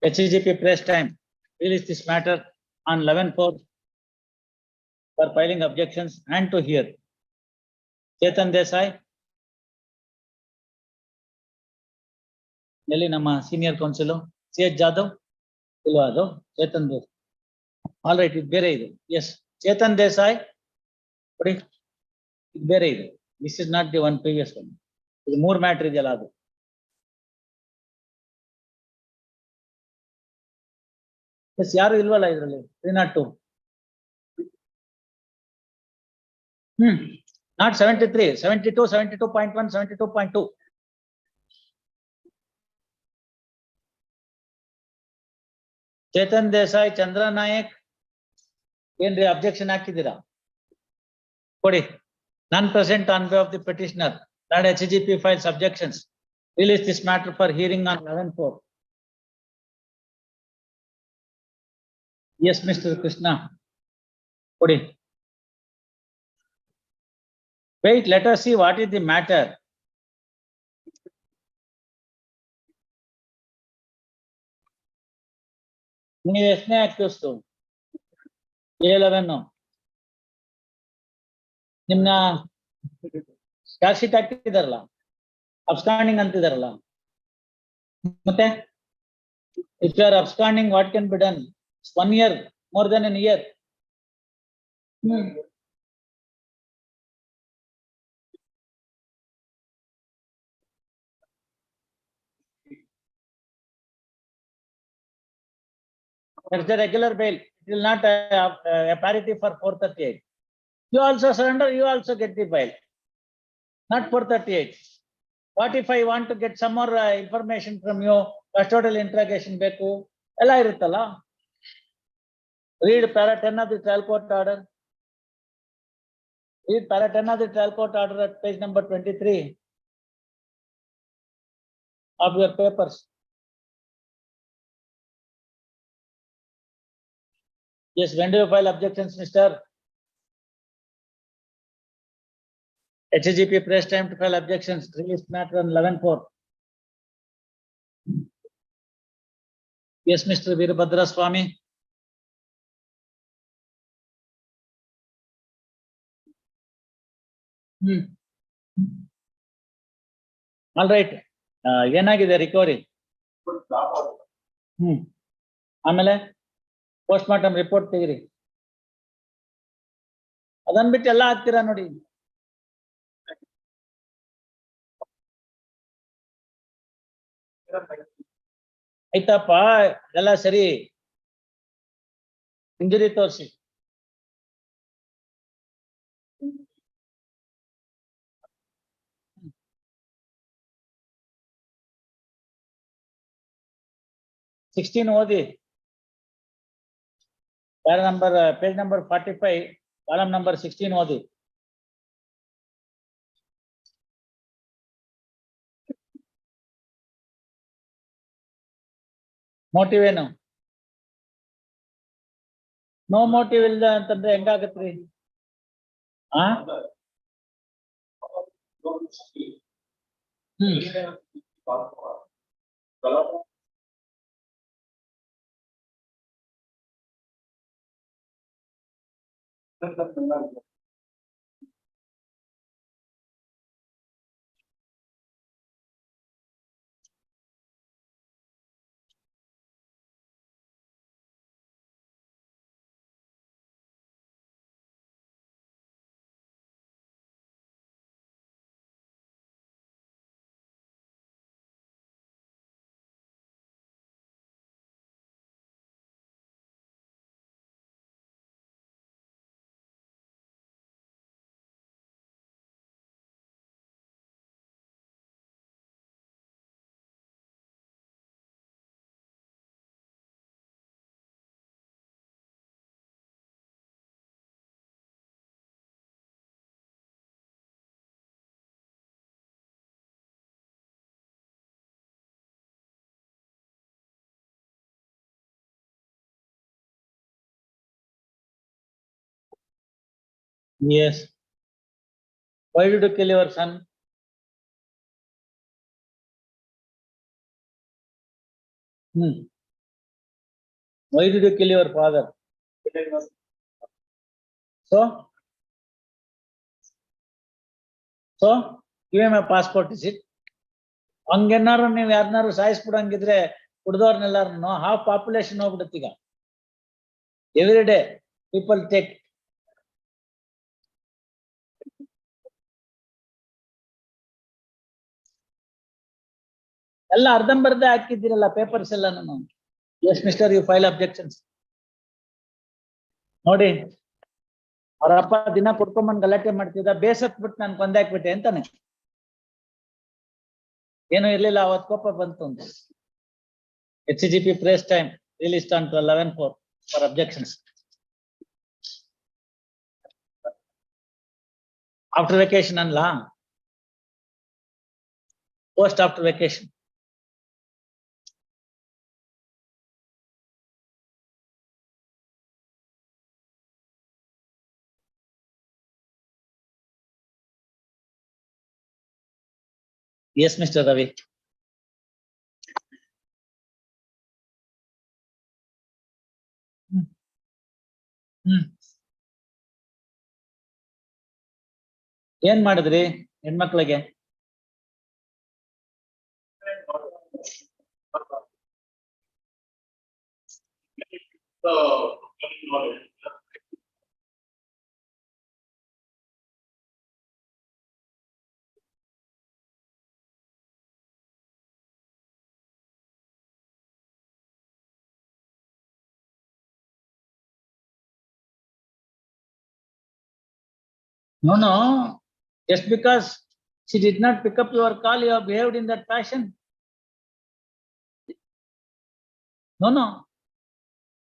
HGP press time. Release this matter on 11/4 for filing objections and to hear. Chetan Desai. Nelly Nama senior counsel. C.H. Jadhav. Ilwado. Chetan Desai. All right, it bere idu. Yes, Chetan Desai. Put it bere idu. This is not the one previous one. This more matter is allowed. Yes, yaru ilvala idralli 302. Not 73, 72, 72.1, 72.2. Chetan Desai, Chandra Nayak. ಏನ್ರಿ objection ಹಾಕಿದ್ದೀರಾ? ಕೊಡಿ. None present on behalf of the petitioner. That HGP files objections. Release this matter for hearing on 11/4. Yes, Mr. Krishna. Kodi. Wait, let us see what is the matter. ನೀವು ಎಷ್ಟನೇ accused? 11. ನಿಮ್ನ charge sheet ಹಾಕಿದಾರಲ್ಲ, absconding ಅಂತಿದಾರಲ್ಲ. ಮತ್ತೆ if you are absconding, what can be done? 1 year, more than a year. That's the regular bail. It will not a parity for 438. You also surrender, you also get the bail. Not 438. What if I want to get some more information from you? Custodial interrogation beku. Ella iruttalla. Read para 10 of the trial court order. Read para 10 of the trial court order at page number 23 of your papers. Yes, when do you file objections, Mr.? HGP press time to file objections. Release matter on 11/4. Yes, Mr. Veerabhadra Swami. All right. ಏನಾಗಿದೆ recovery? ಆಮೇಲೆ post mortem report ತೆಗಿರಿ. ಅದನ್ ಬಿಟ್ಟು ಎಲ್ಲ ಹಾಕ್ತೀರಾ ನೋಡಿ. ಆಯ್ತಪ್ಪ, ಎಲ್ಲ ಸರಿ. ಇಂಜುರಿ ತೋರಿಸಿ. ಓದಿ. ಪೇಜ್ ನಂಬರ್ 45, ಕಾಲಮ್ ನಂಬರ್ 16 ಓದಿ. ಮೋಟಿವ್ ಏನು? ನೋ ಮೋಟಿವ್ ಇಲ್ಲ ಅಂತಂದ್ರೆ ಹೆಂಗಾಗತ್ರಿ? Yes. Why did you kill your son? Why did you kill your father? So give him a passport, is it? ಹಂಗೇನಾರು ನೀವು ಯಾರನ್ನಾರು ಸಾಯಿಸ್ಬಿಡಂಗಿದ್ರೆ ಕುಡ್ದವ್ರನ್ನೆಲ್ಲಾರು ಹಾಫ್ ಪಾಪ್ಯುಲೇಷನ್ ಹೋಗ್ಬಿಡುತ್ತೀಗ. Every day people take. ಎಲ್ಲ ಅರ್ಧಂಬರ್ಧ ಹಾಕಿದ್ದೀರಲ್ಲ ಪೇಪರ್ಸ್ ಎಲ್ಲ. ನಾನು yes mister you file objections. ನೋಡಿ ಅವ್ರ ಅಪ್ಪ ದಿನ ಕುಡ್ಕೊಂಬಂದ್ ಗಲಾಟೆ ಮಾಡ್ತಿದ್ದ, ಬೇಸತ್ ಬಿಟ್ಟು ನಾನು ಕೊಂದಾಕ್ಬಿಟ್ಟೆ ಅಂತಾನೆ. ಏನು ಇರ್ಲಿಲ್ಲ, ಅವತ್ ಕೋಪ ಬಂತು ಅಂತ. HCGP press time released on 11/4 for objections. After vacation and long. Post after vacation. Yes, Mr. Ravi. ಏನ್ ಮಾಡಿದ್ರಿ ಹೆಣ್ಮಕ್ಳಿಗೆ? No. Just because she did not pick up your call, you have behaved in that fashion. No.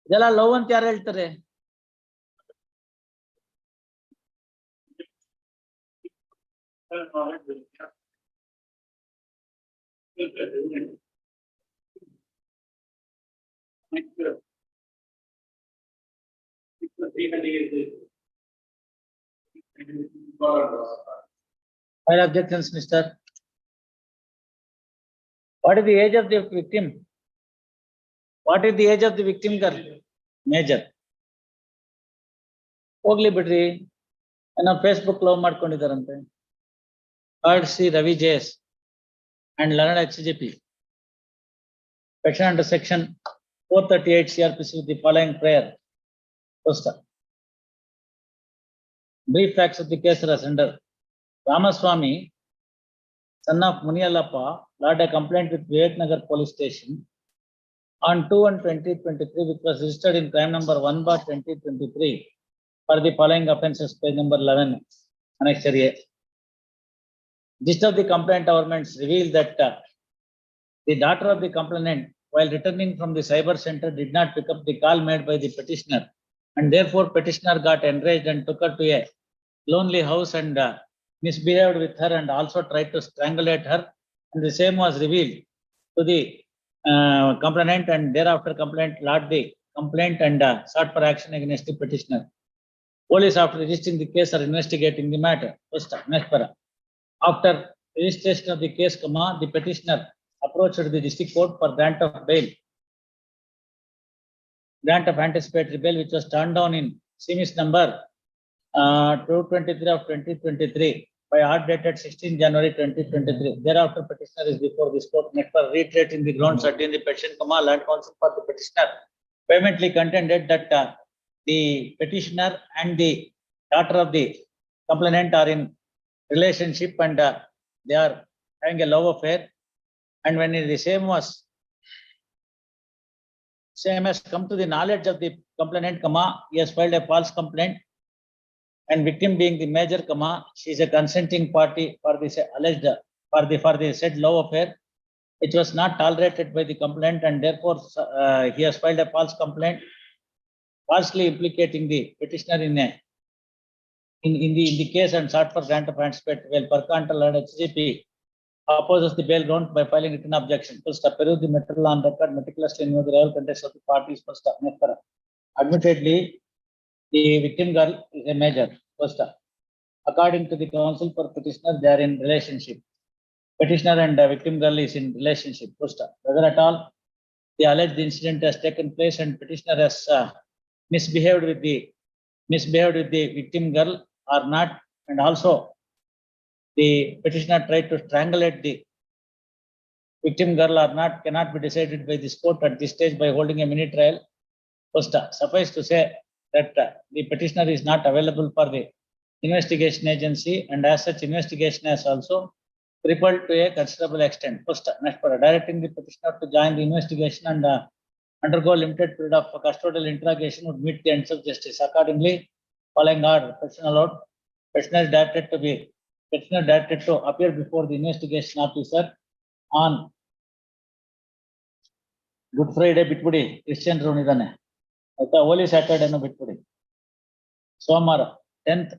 ಇದೆಲ್ಲ love ಅಂತ ಯಾರು ಹೇಳ್ತಾರೆ? File objections, Mr. What is the age of the victim? What is the age of the victim girl? Major. ಹೋಗ್ಲಿ ಬಿಡ್ರಿ, ಏನೋ Facebook love ಮಾಡ್ಕೊಂಡಿದಾರಂತೆ. Heard C. Ravi JS and learned HCGP. Petition under section 438 CRPC with the following prayer. Poster. Brief facts of the case are as under. Ramaswamy, son of Muniyalappa, lodged a complaint with Vivetnagar police station on 2/1/2023, which was registered in crime number 1/2023 for the following offences, page number 11, annexure A. Gist of the complaint governments revealed that the daughter of the complainant, while returning from the cyber center, did not pick up the call made by the petitioner, and therefore petitioner got enraged and took her to a lonely house and misbehaved with her and also tried to strangulate her, and the same was revealed to the complainant, and thereafter complainant lodged the complaint and sought for action against the petitioner. Police, after registering the case, are investigating the matter. Next para. After registration of the case, the petitioner approached the district court for grant of bail, grant of anticipatory bail, which was turned down in series number 223 of 2023 by order dated 16 January 2023. Thereafter, petitioner is before this court. Next for reiterating the grounds set in the petition, land counsel for the petitioner vehemently contended that the petitioner and the daughter of the complainant are in relationship and they are having a love affair, and when the same has come to the knowledge of the complainant, he has filed a false complaint, and victim being the major, she is a consenting party for this alleged for the said love affair, which was not tolerated by the complainant, and therefore he has filed a false complaint, falsely implicating the petitioner in the case and sought for grant of anticipatory bail. Percantal and HCGP opposes the bail ground by filing written objection. First, peruse the material on record meticulously, know the real context of the parties. First, admittedly, the victim girl is a major. First, According to the counsel for petitioner, they are in relationship. Petitioner and victim girl is in relationship. First, whether at all the alleged incident has taken place and petitioner has misbehaved with the victim girl or not, and also the petitioner tried to strangulate the victim girl or not cannot be decided by this court at this stage by holding a mini trial. First, suffice to say that the petitioner is not available for the investigation agency, and as such investigation has also crippled to a considerable extent. First, next, directing the petitioner to join the investigation and undergo limited period of custodial interrogation would meet the ends of justice. Accordingly, following order, petitioner is directed to appear before the investigation officer on Good Friday ಬಿಟ್ಬಿಡಿ Christian ರೂನ್ ಇದ್ದಾನೆ ಆಯ್ತಾ, ಹೋಲಿ ಸ್ಯಾಟರ್ಡೇನು ಬಿಟ್ಬಿಡಿ. ಸೋಮವಾರ 10th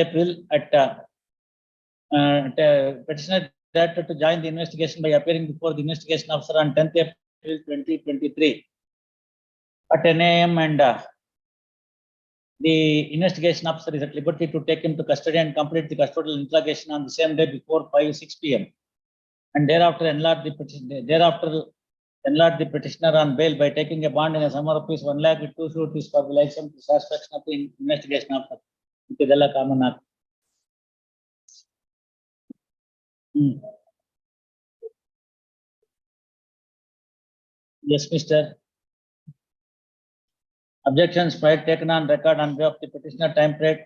April at petitioner directed to join the investigation by appearing before the investigation officer on 10th April 2023 at 10 a.m. and the investigation officer is at liberty to take him to custody and complete the custodial interrogation on the same day before 5-6 p.m. and thereafter enlarge the petitioner on bail by taking a bond in a sum of rupees 1 lakh with 2 sureties for the license to satisfaction of the investigation officer. ಇದೆಲ್ಲ common ಆಗಿ. Yes, Mr. Objections filed taken on record on behalf of the petitioner. Time period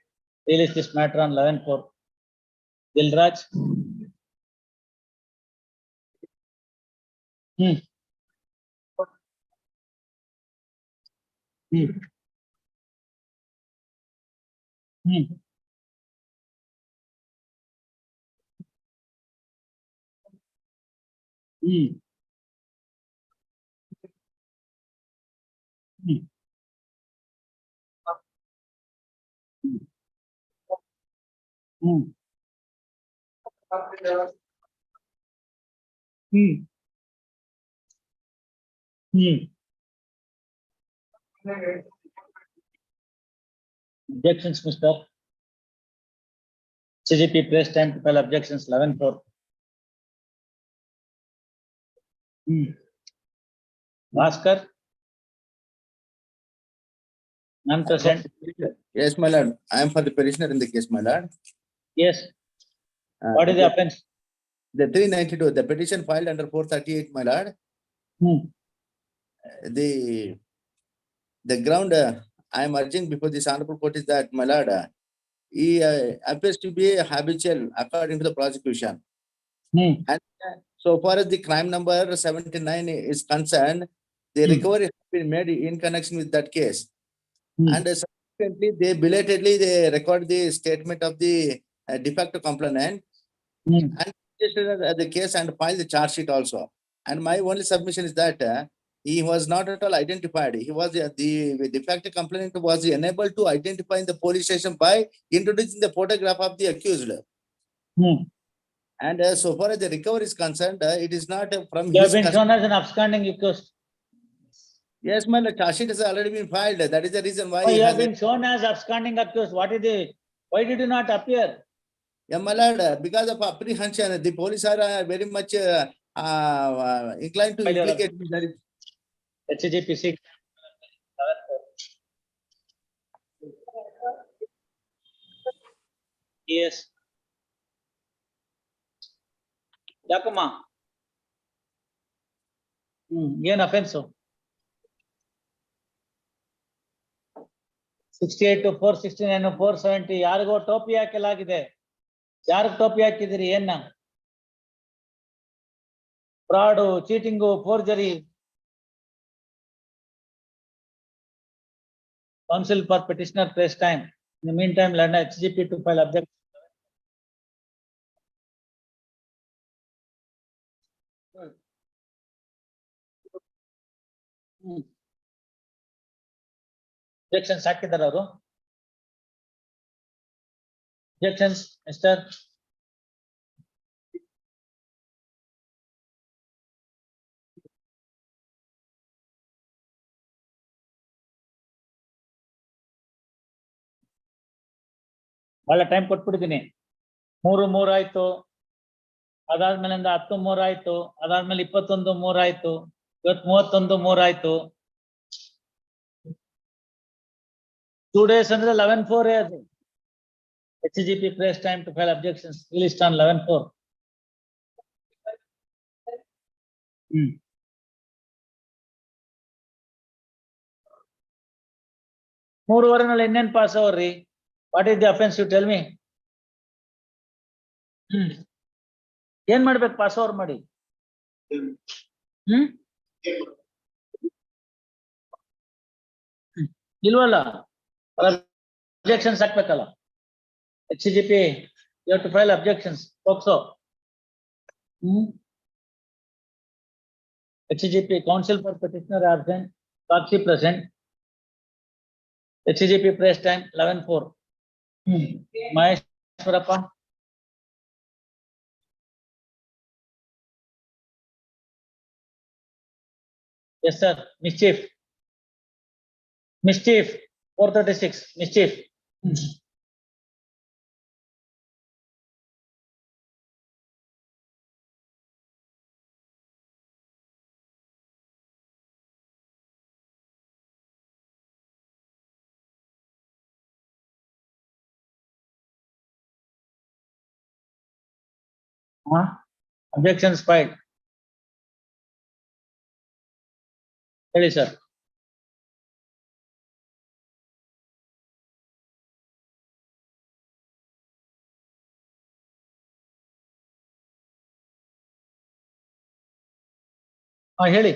release this matter on 11/4. Dilraj. Hmm. Hmm. Hmm. Hmm. Hmm. Hmm. Hmm. Hmm. Objections, Mr. CGP press time to file objections 11/4. Bhaskar. None present. Yes, my lord. I am for the petitioner in the case, my lord. Yes. What is the offense? The 392, the petition filed under 438, my lord. The ground I am urging before this honorable court is that, my lord, he appears to be habitual according to the prosecution. And so far as the crime number 79 is concerned, the recovery has been made in connection with that case. And subsequently, they belatedly record the statement of the de facto complainant and register the case and file the charge sheet also. And my only submission is that he was not at all identified. He was the de facto complainant was unable to identify in the police station by introducing the photograph of the accused. And so far as the recovery is concerned, it is not from You his have been shown as an absconding accused. Yes, my lord, charge sheet has already been filed. That is the reason why Oh, he you has have been shown as absconding accused. Why did you not appear? Yeah, my lord, because of apprehension, the police are very much inclined to File your implicate me. That is- HGP 6. Yes. ಯಾಕಮ್ಮ ಏನ್ offence? 68 to 469 470 ಯಾರಿಗೋ ಟೋಪಿ ಹಾಕಲಾಗಿದೆ. ಯಾರಿಗೆ ಟೋಪಿ ಹಾಕಿದಿರಿ? ಏನ fraud, cheating, forgery. Counsel for petitioner press time. In the meantime, learn HGP to file objection. Objections ಹಾಕಿದಾರ ಅವರು? Objections, Mr. ಒಳ್ಳೆ ಟೈಮ್ ಕೊಟ್ಬಿಟ್ಟಿದ್ದೀನಿ. 3 ಆಯ್ತು, ಅದಾದ್ಮೇಲಿಂದ 10 ಆಯ್ತು, ಅದಾದ್ಮೇಲೆ 21 ಆಯ್ತು, ಇವತ್ತು 31 ಆಯ್ತು. 2 days ಅಂದ್ರೆ 11/4 ಅದು. HGP press time to file objections released on 11/4. ಮೂರುವರೆನಲ್ಲಿ ಇನ್ನೇನ್ ಪಾಸ್ ಅವ್ರಿ? What is the offence you tell me? ಏನ್ ಮಾಡ್ಬೇಕು ಪಾಸ್ ಓವರ್ ಮಾಡಿ? ಇಲ್ವಲ್ಲ, ಅಬ್ಜೆಕ್ಷನ್ಸ್ ಹಾಕ್ಬೇಕಲ್ಲ. HGP, you have to file objections, POCSO. HGP, counsel for petitioner absent, proxy present. HGP press time 11/4. Maheshwarappa. Yes, sir. Mischief. 436. Mischief. Objections filed. ಹೇಳಿ sir. ಹೇಳಿ.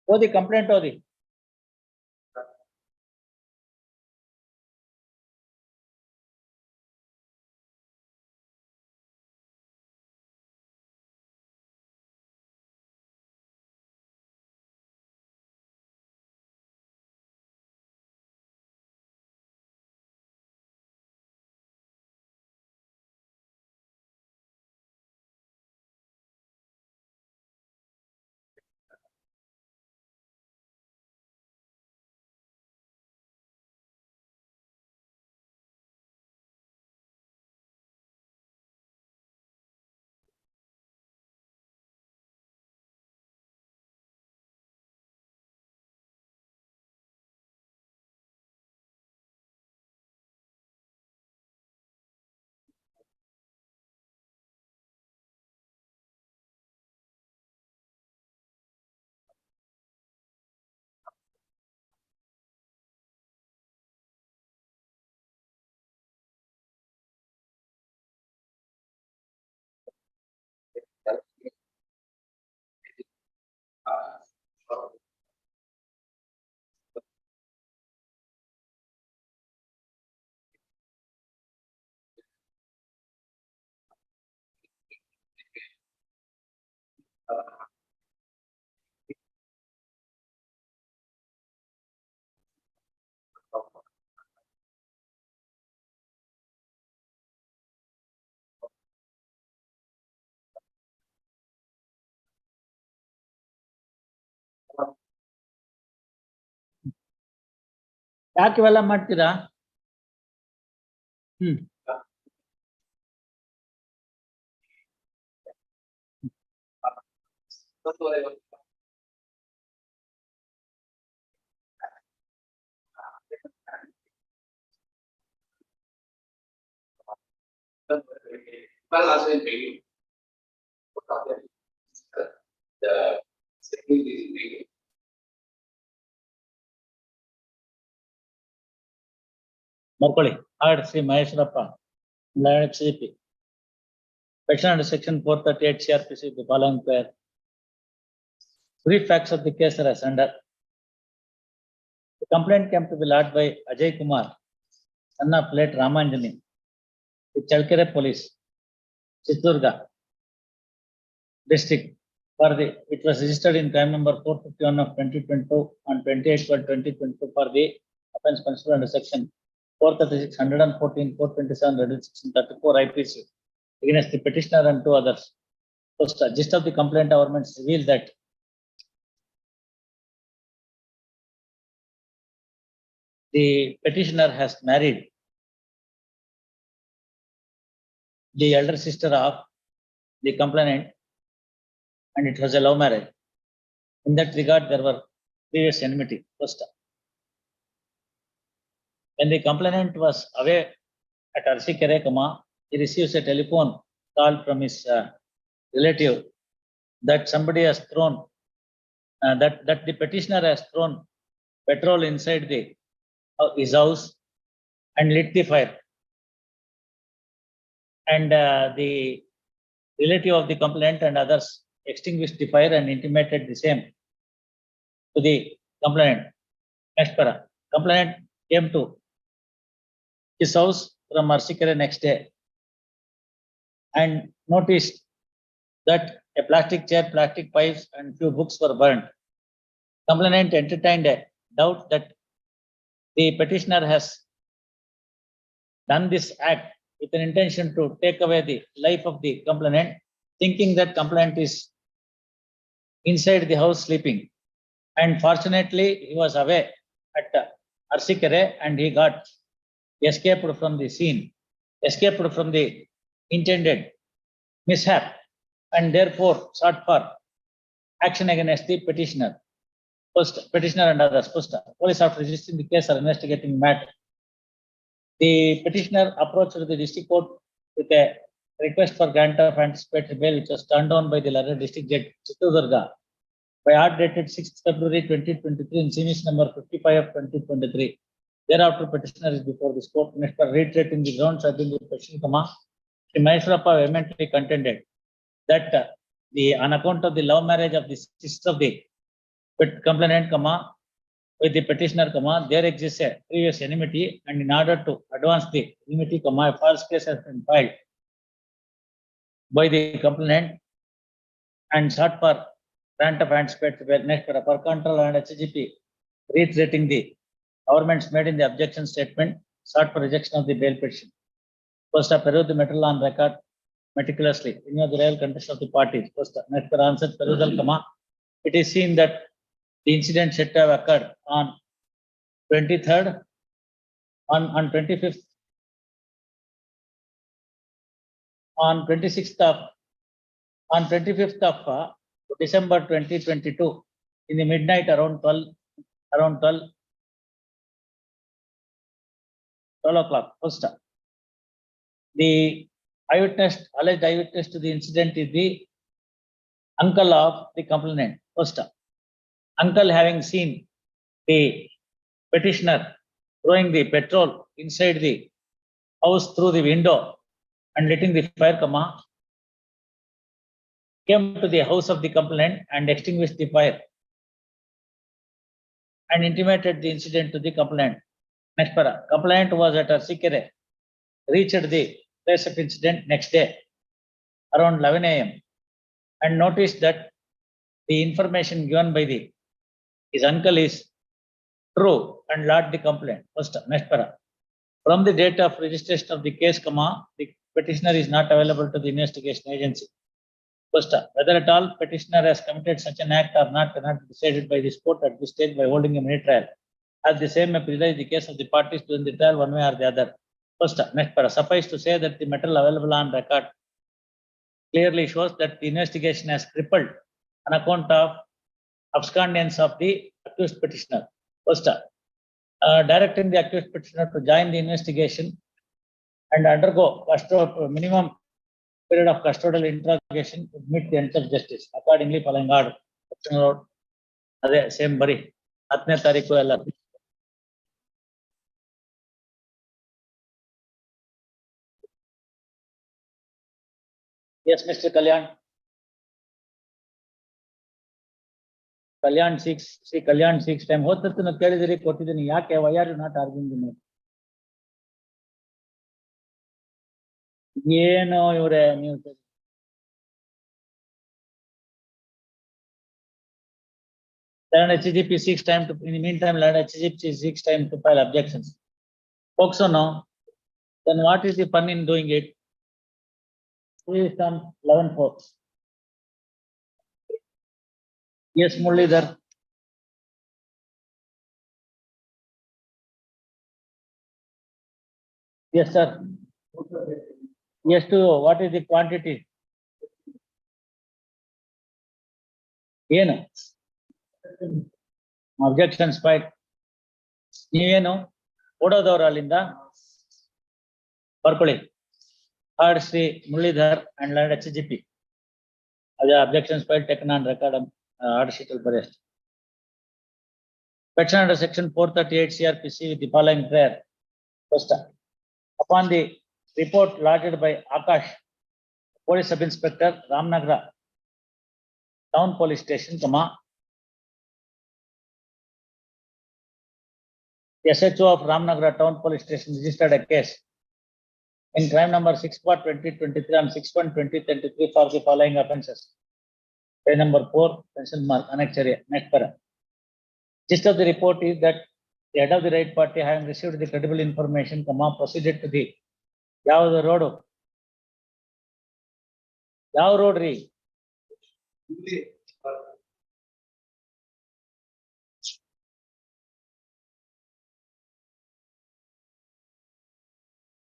ಓದಿ, complaint ಓದಿ. ಯಾಕೆ ಇವೆಲ್ಲ ಮಾಡ್ತೀರಾ? ಬರ್ಕೊಳ್ಳಿ. Shri Maheshwarappa, HGP. Petition under section 438 CRPC, the following pair. Brief facts of the case are as under. The complaint came to be lodged by Ajay Kumar, son of late Ramanjani, with Chalkere Police, Chittorga District, it was registered in crime number 451 of 2022 on 28/2022 for the offence considered under section 436, 114, 427, reduced section 34 IPC against the petitioner and two others. First, gist of the complaint governments revealed that the petitioner has married the elder sister of the complainant, and it was a love marriage. In that regard, there were previous enmity. First, when the complainant was away at Arsikere, he receives a telephone call from his relative that somebody has thrown, that the petitioner has thrown petrol inside his house and lit the fire. And the relative of the complainant and others extinguished the fire and intimated the same to the complainant. Next para. Complainant came to his house from Arsikere next day and noticed that a plastic chair, plastic pipes, and few books were burned. Complainant entertained a doubt that the petitioner has done this act with an intention to take away the life of the complainant, thinking that complainant is inside the house sleeping. And fortunately, he was away at Arsikere and he got escaped from the scene, escaped from the intended mishap, and therefore sought for action against the petitioner. First, petitioner and others. First, police after registering the case are investigating matter. The petitioner approached the district court with a request for grant of anticipatory bail, which was turned down by the Lara district judge Chitradurga by order dated 6th February 2023 in series number 55 of 2023. Thereafter, petitioner is before this court. Next, reiterating the grounds have been the question, Sri Maheshwarappa vehemently contended that on account of the love marriage of the sister of the complainant, with the petitioner, there exists a previous enmity, and in order to advance the enmity, a false case has been filed by the complainant and sought for grant of anticipatory bail. Next, per control and HGP reiterating the governments made in the objection statement, sought for rejection of the bail petition. First, peruse the material on record meticulously. In the real context of the parties. First, next, answer perusal, it is seen that the incident should have occurred on 23rd, on 25th, on 26th of, on 25th of December 2022, in the midnight around 12 o'clock. First, the alleged eyewitness to the incident is the uncle of the complainant. First, uncle having seen the petitioner throwing the petrol inside the house through the window and letting the fire came to the house of the complainant and extinguished the fire and intimated the incident to the complainant. Next para. Complainant was at Arsikere, reached the place of incident next day around 11 a.m. and noticed that the information given by his uncle is true and lodged the complaint. First, next para. From the date of registration of the case, the petitioner is not available to the investigation agency. First, whether at all petitioner has committed such an act or not cannot be decided by this court at this stage by holding a mini trial, as the same may prejudice the case of the parties during the trial one way or the other. First, next para. Suffice to say that the material available on record clearly shows that the investigation has crippled on account of abscondence of the accused petitioner. First, directing the accused petitioner to join the investigation and undergo minimum period of custodial interrogation to meet the ends of justice. Accordingly, following order. Same bari. 10ನೇ ತಾರೀಕು ಎಲ್ಲ. Yes, Mr. Kalyan. Kalyan seeks time. Hotatna ಕೇಳಿದಿರಿ ಕೊಟ್ಟಿದ್ದೀನಿ. ಯಾಕೆ? Why are you not arguing the matter? ಏನೋ ಇವರೇ ನೀವು Land HGP seeks time to, in the meantime, land HGP seeks time to file objections. POCSO no, then what is the fun in doing it? Is on 11/4. Yes, Muralidhar. Yes, sir. Yes, to what is the quantity? ಏನು objections fight ನೀವೇನು ಓಡೋದವ್ರು ಅಲ್ಲಿಂದ ಬರ್ಕೊಳ್ಳಿ heard Shri Muralidhar and land HGP ಅದೇ objections fight taken on record hard sheet ಅಲ್ಲಿ ಬರೆಯ Petition under section 438 CRPC with the following prayer. First, upon the report lodged by Akash, Police Sub Inspector, Ramnagar Town Police Station, SHO of Ramnagar Town Police Station registered a case in crime number 6/2023 and 6/2023 for the following offences. Page number 4, pencil mark, annex area, next para. Gist of the report is that the head of the right party, having received the credible information, proceeded to the Yav road. Yav road re.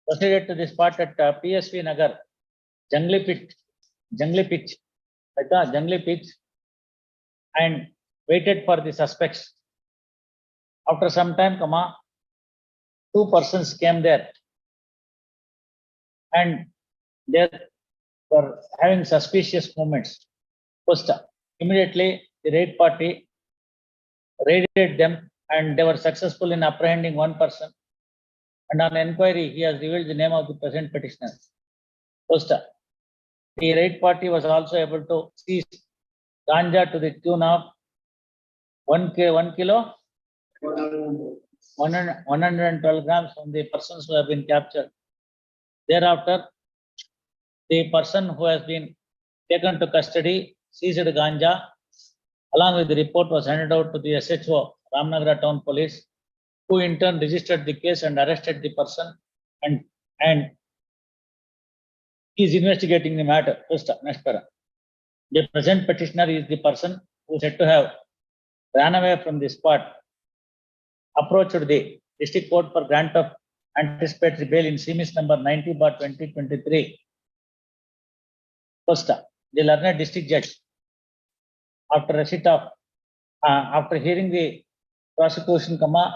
Proceeded to the spot at PSV Nagar, Jungli Pitch, and waited for the suspects. After some time, two persons came there and they were having suspicious movements. First, immediately the raid party raided them and they were successful in apprehending one person. And on inquiry, he has revealed the name of the present petitioner. First, the raid party was also able to seize ganja to the tune of 1 kilo, 112 grams from the persons who have been captured. Thereafter, the person who has been taken to custody seized ganja along with the report was handed out to the SHO Ramnagar Town Police, who in turn registered the case and arrested the person and is investigating the matter. First, next para. The present petitioner is the person who is said to have ran away from the spot, approached the district court for grant of anticipatory bail in CMIS number 90/2023. First, the learned district judge, after receipt of, after hearing the prosecution,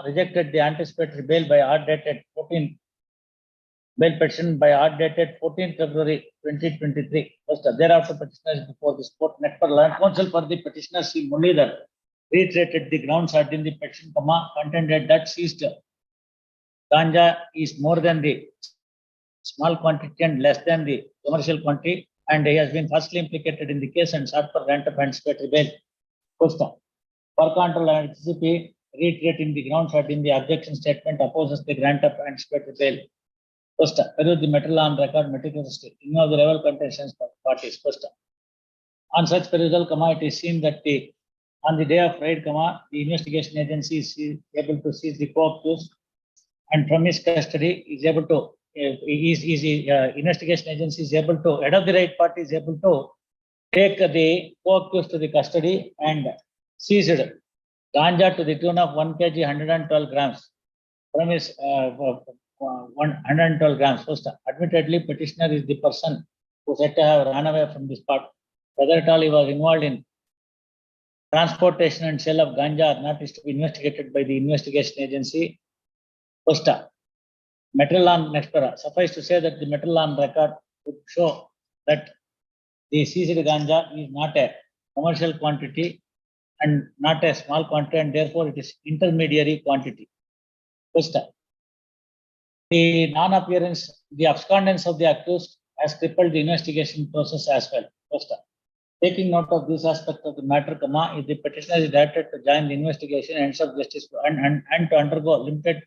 rejected the anticipatory bail by order dated 14 bail petition by order dated 14 February 2023. First, thereafter petitioners before this court. Next, for land counsel for the petitioner C. Muralidhar reiterated the grounds had in the petition, contended that seized ganja is more than the small quantity and less than the commercial quantity, and he has been firstly implicated in the case and sought for grant of anticipatory bail. First, for control and HGP reiterating the grounds had in the objection statement opposes the grant of anticipatory bail. First, peruse the material on record meticulously. In of the level contentions parties. First, on such perusal, it is seen that on the day of raid, the investigation agency is able to seize the co-accused and from his custody is able to, investigation agency is able to, head of the right party is able to take the co-accused to the custody and seized ganja to the tune of 1 kg 112 grams from his 112 grams. First, admittedly, petitioner is the person who said to have run away from the spot. Whether at all he was involved in transportation and sale of ganja or not is to be investigated by the investigation agency. First, material on next para. Suffice to say that the material on record would show that the seized ganja is not a commercial quantity and not a small quantity, and therefore it is intermediary quantity. First, the non-appearance, the abscondence of the accused has crippled the investigation process as well. First, taking note of this aspect of the matter, if the petitioner is directed to join the investigation ends of justice and to undergo limited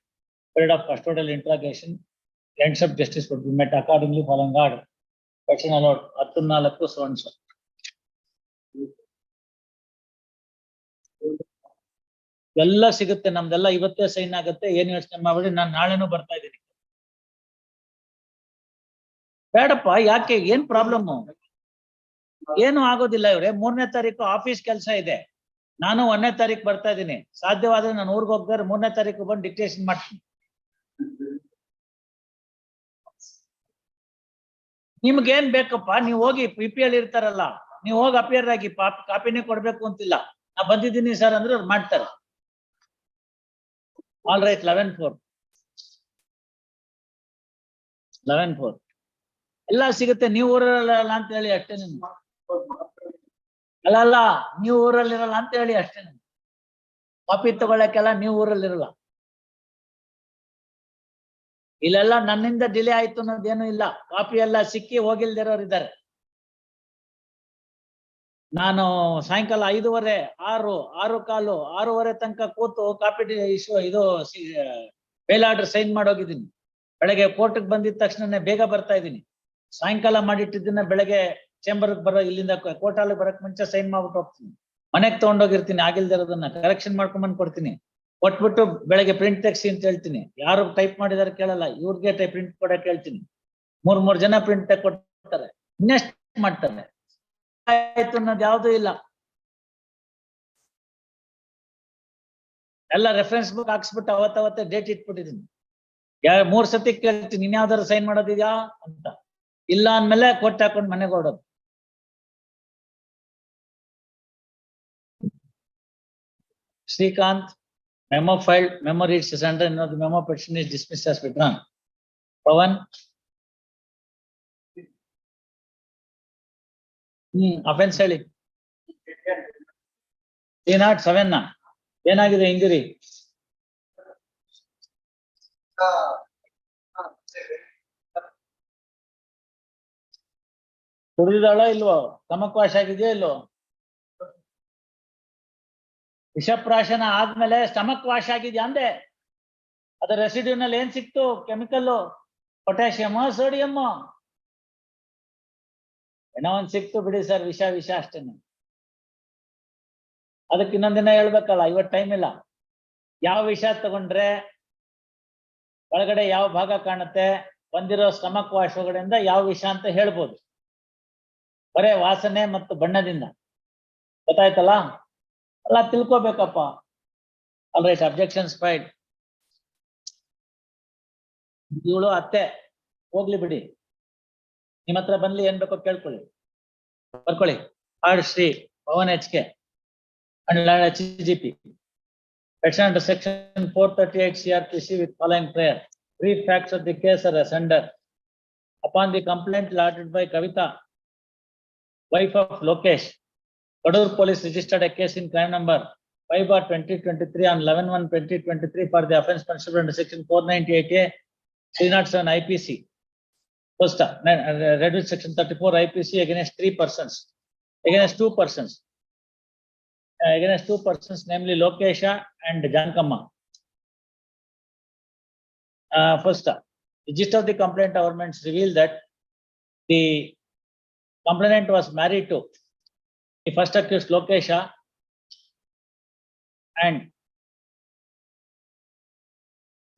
period of custodial interrogation, ends of justice would be met accordingly following order. Petition allowed. 14 so and so. ಎಲ್ಲ ಸಿಗುತ್ತೆ, ನಮ್ದೆಲ್ಲ ಇವತ್ತೇ sign ಆಗುತ್ತೆ, ಏನ್ ಯೋಚನೆ ಮಾಡ್ಬೇಡಿ, ನಾನು ನಾಳೆನೂ ಬರ್ತಾ ಇದ್ದೀನಿ. ಬೇಡಪ್ಪ, ಯಾಕೆ, ಏನ್ ಪ್ರಾಬ್ಲಮ್? ಏನು ಆಗೋದಿಲ್ಲ ಇವ್ರೆ. 3ನೇ ತಾರೀಕು ಆಫೀಸ್ ಕೆಲಸ ಇದೆ, ನಾನು 1ನೇ ತಾರೀಕು ಬರ್ತಾ ಇದ್ದೀನಿ. ಸಾಧ್ಯವಾದ್ರೆ ನಾನು ಊರಿಗೆ ಹೋಗ್ತಾರೆ 3ನೇ ತಾರೀಕು ಬಂದು ಡಿಕ್ಟೇಷನ್ ಮಾಡ್ತೀನಿ. ನಿಮ್ಗೇನ್ ಬೇಕಪ್ಪ, ನೀವು ಹೋಗಿ PPL ಇರ್ತಾರಲ್ಲ, ನೀವು ಹೋಗಿ ಅಪಿಯರ್ ಆಗಿ, ಕಾಪಿನೇ ಕೊಡ್ಬೇಕು ಅಂತಿಲ್ಲ. ನಾ ಬಂದಿದ್ದೀನಿ ಸರ್ ಅಂದ್ರೆ ಅವ್ರು ಮಾಡ್ತಾರೆ. ಆಲ್ ರೈಟ್, 11/4 ಎಲ್ಲ ಸಿಗುತ್ತೆ. ನೀವು ಊರಲ್ಲ ಅಂತ ಹೇಳಿ ಅಷ್ಟೇ. ನಿಮ್ಗೆ ಅಲ್ಲ, ನೀವು ಊರಲ್ಲಿರಲ್ಲ ಅಂತ ಹೇಳಿ ಅಷ್ಟೇ. ಕಾಪಿ ತಗೊಳಕ್ಕೆಲ್ಲ ನೀವು ಊರಲ್ಲಿರಲ್ಲ. ಇಲ್ಲೆಲ್ಲ ನನ್ನಿಂದ ಡಿಲೇ ಆಯ್ತು ಅನ್ನೋದೇನು ಇಲ್ಲ. ಕಾಪಿ ಎಲ್ಲ ಸಿಕ್ಕಿ ಹೋಗಿಲ್ದಿರೋರು ಇದ್ದಾರೆ. ನಾನು ಸಾಯಂಕಾಲ 5:15, 6, 6:15, 6:30 ತನಕ ಕೂತು ಕಾಪಿ ಇದು ಬೇಲ್ ಆರ್ಡರ್ ಸೈನ್ ಮಾಡೋಗಿದ್ದೀನಿ. ಬೆಳಗ್ಗೆ ಕೋರ್ಟ್ಗೆ ಬಂದಿದ ತಕ್ಷಣನೇ ಬೇಗ ಬರ್ತಾ ಇದ್ದೀನಿ. ಸಾಯಂಕಾಲ ಮಾಡಿಟ್ಟಿದ್ದನ್ನ ಬೆಳಗ್ಗೆ ಚೇಂಬರ್ಗೆ ಬರೋ, ಇಲ್ಲಿಂದ ಕೋರ್ಟ್ ಅಲ್ಲಿ ಬರಕ್ ಮುಂಚೆ ಸೈನ್ ಮಾಡ್ಬಿಟ್ಟು ಹೋಗ್ತೀನಿ. ಮನೆಗೆ ತಗೊಂಡೋಗಿರ್ತೀನಿ, ಆಗಿಲ್ದಿರೋದನ್ನ ಕರೆಕ್ಷನ್ ಮಾಡ್ಕೊಂಡ್ಬಂದು ಕೊಡ್ತೀನಿ. ಕೊಟ್ಬಿಟ್ಟು ಬೆಳಗ್ಗೆ ಪ್ರಿಂಟ್ ತೆಗ್ಸಿ ಅಂತ ಹೇಳ್ತೀನಿ. ಯಾರು ಟೈಪ್ ಮಾಡಿದಾರೆ ಕೇಳಲ್ಲ, ಇವ್ರಿಗೆ ಪ್ರಿಂಟ್ ಕೊಡಕ್ ಹೇಳ್ತೀನಿ. 3 ಜನ ಪ್ರಿಂಟ್ ಕೊಡ್ತಾರೆ. ಇನ್ನೆಷ್ಟು ಮಾಡ್ತಾರೆ? ಆಯ್ತು ಅನ್ನೋದು ಯಾವ್ದು ಇಲ್ಲ. ಎಲ್ಲ ರೆಫರೆನ್ಸ್ ಬುಕ್ ಹಾಕ್ಸ್ಬಿಟ್ಟು ಅವತ್ತೇ ಡೇಟ್ ಇಟ್ಬಿಟ್ಟಿದ್ದೀನಿ. 3 ಸತಿ ಕೇಳ್ತೀನಿ, ಇನ್ಯಾವ್ದಾದ್ರು ಸೈನ್ ಮಾಡೋದಿದ್ಯಾ ಅಂತ. ಇಲ್ಲ ಅಂದ್ಮೇಲೆ ಕೊಟ್ಟು ಹಾಕೊಂಡು ಮನೆಗೆ ಹೊರಡೋದು. Srikanth, memo filed, memo reads as under, the memo petition is dismissed as withdrawn. Pawan? Offense ಹೇಳಿ. 307 ಏನಾಗಿದೆ ಇಂಜುರಿ? ಕುಡಿದಿದ್ದಾಳ ಇಲ್ವೋ? ಸ್ಟಮಕ್ ವಾಶ್ ಆಗಿದೆಯೋ ಇಲ್ವೋ? ವಿಷಪ್ರಾಶನ ಆದ್ಮೇಲೆ ಸ್ಟಮಕ್ ವಾಶ್ ಆಗಿದ್ಯಾ ಅಂದೆ. ಅದ್ರ ರೆಸಿಡ್ಯೂನಲ್ಲಿ ಏನ್ ಸಿಕ್ತು? ಕೆಮಿಕಲ್, ಪೊಟ್ಯಾಷಿಯಮ್, ಸೋಡಿಯಂ, ಏನೋ ಒಂದ್ ಸಿಕ್ತು ಬಿಡಿ ಸರ್. ವಿಷ ಅಷ್ಟೇನೆ. ಅದಕ್ಕೆ ಇನ್ನೊಂದಿನ ಹೇಳ್ಬೇಕಲ್ಲ, ಇವತ್ತು ಟೈಮ್ ಇಲ್ಲ. ಯಾವ ವಿಷ ತಗೊಂಡ್ರೆ ಒಳಗಡೆ ಯಾವ ಭಾಗ ಕಾಣುತ್ತೆ, ಬಂದಿರೋ ಸ್ಟಮಕ್ ವಾಶ್ ಒಳಗಡೆಯಿಂದ ಯಾವ ವಿಷ ಅಂತ ಹೇಳ್ಬೋದು. ಬರೇ ವಾಸನೆ ಮತ್ತು ಬಣ್ಣದಿಂದ ಗೊತ್ತಾಯ್ತಲ್ಲ, ಅಲ್ಲ ತಿಳ್ಕೋಬೇಕಪ್ಪ. All right, objections filed. ಇವಳು ಅತ್ತೆ ಹೋಗ್ಲಿ ಬಿಡಿ, ನಿಮ್ಮ ಹತ್ರ ಬಂದ್ಲಿ, ಏನ್ ಬೇಕೋ ಕೇಳ್ಕೊಳ್ಳಿ, ಬರ್ಕೊಳ್ಳಿ. R Shri Pavan HK and HGP. Petition under section 438 CRPC with following prayer. Brief facts of the case are as under. Upon the complaint lodged by Kavita, wife of Lokesh, Kadur police registered a case in crime number 5/2023 on 11/1/2023 for the offence punishable under section 498A 307 IPC. First, reduced section 34 IPC against 2 persons, namely Lokesha and Jankamma. First, the gist of the complaint governments revealed that the complainant was married to the first accused Lokesha and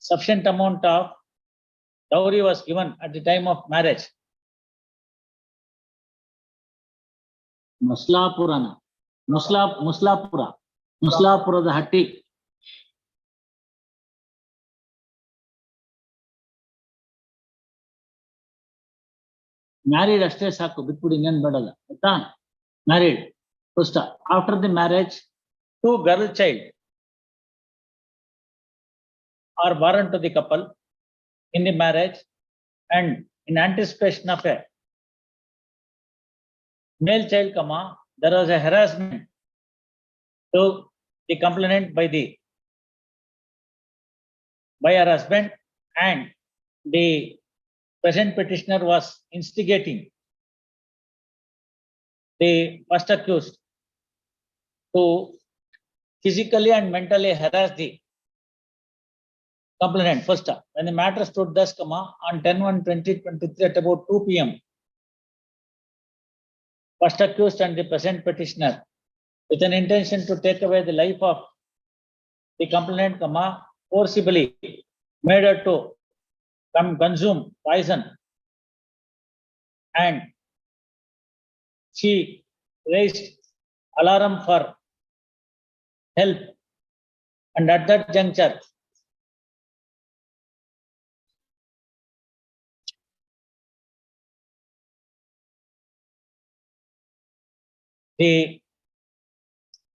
sufficient amount of dowry was given at the time of marriage. ಮುಸ್ಲಾಪುರದ ಹಟ್ಟಿ. Married ಅಷ್ಟೇ ಸಾಕು, ಬಿಟ್ಬಿಡಿ, ಇನ್ನೇನ್ ಬೇಡಲ್ಲ ಆಯ್ತಾ. Married. First, after the marriage 2 girl child are born to the couple in the marriage, and in anticipation of a male child, there was a harassment to the complainant by her husband, and the present petitioner was instigating the first accused to physically and mentally harass the complainant. First, when the matter stood thus, on 10/1/2023 at about 2 p.m, first accused and the present petitioner, with an intention to take away the life of the complainant, forcibly made her to consume poison, and she raised alarm for help, and at that juncture, the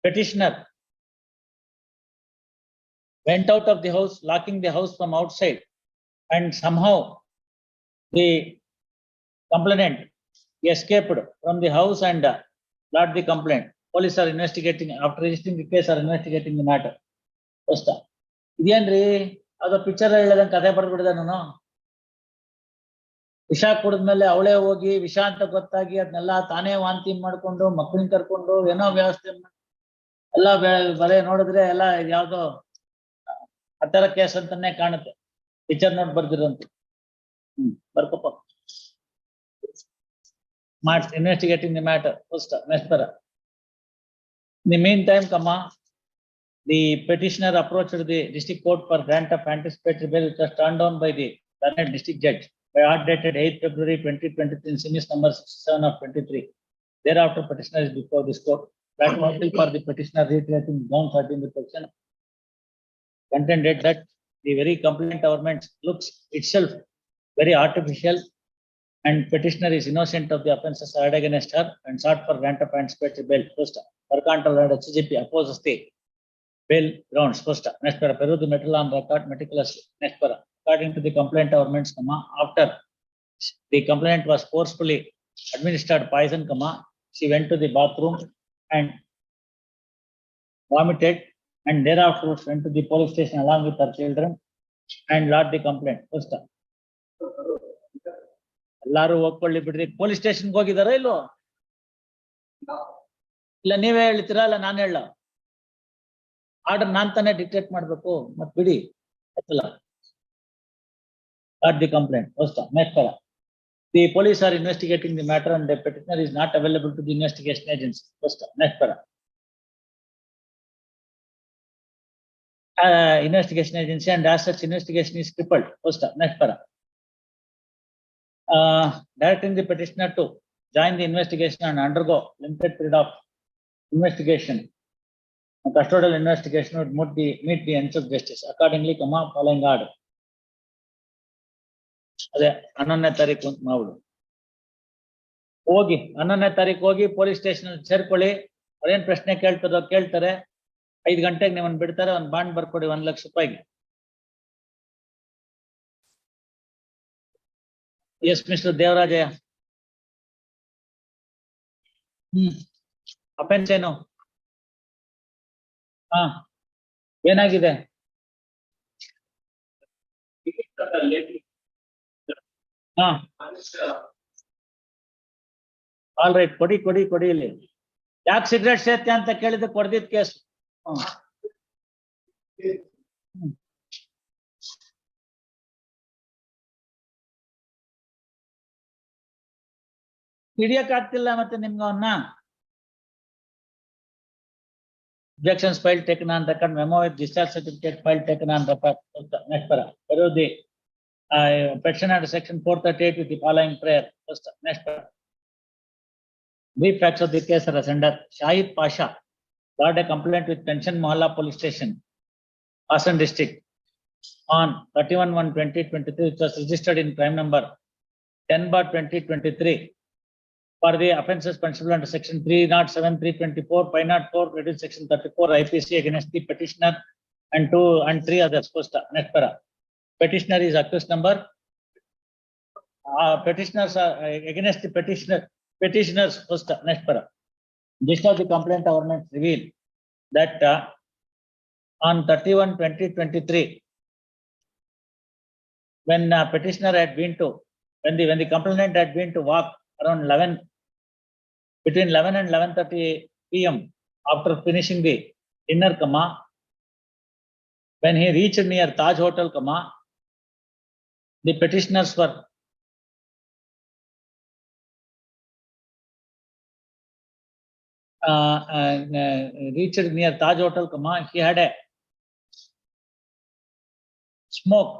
petitioner went out of the house, locking the house from outside, and somehow the complainant escaped from the house and lodged the complaint. Police are investigating, after registering the case, are investigating the matter. First, ಇದೇನ್ರಿ ಅದು picture ಹೇಳದಂಗೆ ಕಥೆ ಬರ್ಬಿಡಿದೆ ನಾನು. ವಿಷ ಕುಡಿದ್ಮೇಲೆ ಅವಳೇ ಹೋಗಿ ವಿಷ ಅಂತ ಗೊತ್ತಾಗಿ ಅದನ್ನೆಲ್ಲ ತಾನೇ ವಾಂತಿ ಮಾಡ್ಕೊಂಡು ಮಕ್ಕಳನ್ನ ಕರ್ಕೊಂಡು ಏನೋ ವ್ಯವಸ್ಥೆ ಎಲ್ಲ ಬರೇ ನೋಡಿದ್ರೆ ಎಲ್ಲ ಯಾವ್ದೋ ಆತರ ಕೇಸ್ ಅಂತಾನೆ ಕಾಣುತ್ತೆ. ಪಿಕ್ಚರ್ ನೋಡಿ ಬರ್ದಿರಂತ. ಬರ್ಕಪ್ಪ. March investigating the matter. First, next para. In the meantime, the petitioner approached the district court for grant of anticipatory bail, which was turned down by the Karnataka district judge by order dated 8th February 2023 in series number 67 of 23. Thereafter, petitioner is before this court. That was for the petitioner reiterating ground 13 the petition contended that the very complaint government looks itself very artificial, and petitioner is innocent of the offences heard against her and sought for grant of anticipatory bail. First, Karnataka order CGP opposes the bail grounds. First, next para, Peru the material on record meticulously. Next para, according to the complaint government's, after the complainant was forcefully administered poison, she went to the bathroom and vomited, and thereafter went to the police station along with her children and lodged the complaint. First, ಎಲ್ಲಾರು ಹೋಗ್ಕೊಳ್ಳಿ ಬಿಡ್ರಿ. Police ಸ್ಟೇಷನ್ಗೆ ಹೋಗಿದಾರ ಇಲ್ಲೋ? ಇಲ್ಲ ನೀವೇ ಹೇಳ್ತೀರಾ ಇಲ್ಲ ನಾನು ಹೇಳ? ಆರ್ಡರ್ ನಾನ್ ತಾನೇ ಡಿಕ್ಟೇಟ್ ಮಾಡ್ಬೇಕು, ಮತ್ ಬಿಡಿ ಆಯ್ತಲ್ಲ. The complaint. First, next para. The police are investigating the matter and the petitioner is not available to the investigation agency. First, next para. Investigation agency, and as such investigation is crippled. First, next para. Directing the petitioner to join the investigation and undergo limited period of investigation. A custodial investigation would meet the ends of justice. Accordingly, following order. ಅದೇ 11ನೇ ತಾರೀಕು ಅಂತ ಮಾಡ್ಬಿಡು. ಹೋಗಿ 11ನೇ ತಾರೀಕು ಹೋಗಿ police station ಸೇರ್ಕೊಳ್ಳಿ. ಅವ್ರೇನ್ ಪ್ರಶ್ನೆ ಕೇಳ್ತಾರೆ. 5 ಗಂಟೆಗೆ ನಿಮ್ಮನ್ನ ಬಿಡ್ತಾರೆ. ಒಂದು ಬಾಂಡ್ ಬರ್ಕೊಡಿ 1 ಲಕ್ಷ ರೂಪಾಯಿಗೆ. Yes mister Devarajaiah. ಅಫೆನ್ಸ್ ಏನು? ಏನಾಗಿದೆ? ಆಲ್ ರೈಟ್, ಕೊಡಿ ಇಲ್ಲಿ. ಯಾಕೆ ಸಿಗರೇಟ್ ಸೇರ್ತೆ ಅಂತ ಕೇಳಿದ್ರೆ ಕೊಡ್ದಿದ್ ಕೇಸ್. ಹಿಡಿಯಕ್ ಆಗ್ತಿಲ್ಲ ಮತ್ತೆ ನಿಮ್ಗೆ ಅವನ್ನ. Objections filed taken on record. Memo with discharge certificate filed taken on record. Next para. The petition under section 438 with the following prayer. First, next para. Brief facts of the case are as under. Shahid Pasha got a complaint with Pension Mohalla Police Station, Hassan District, on 31/1/2023, which was registered in crime number 10/2023. For the offences punishable under section 307, 324, 504, reduced section 34 IPC against the petitioner and 2 and 3 others. First, next para. Petitioner is accused number. Petitioners are against the petitioners. First, next para. Gist of the complaint government revealed that on 31/2023, when petitioner had been to, when the complainant had been to walk around 11, between 11 and 11:30 PM after finishing the dinner, when he reached near Taj Hotel, the petitioners were reached near Taj Hotel, he had a smoke.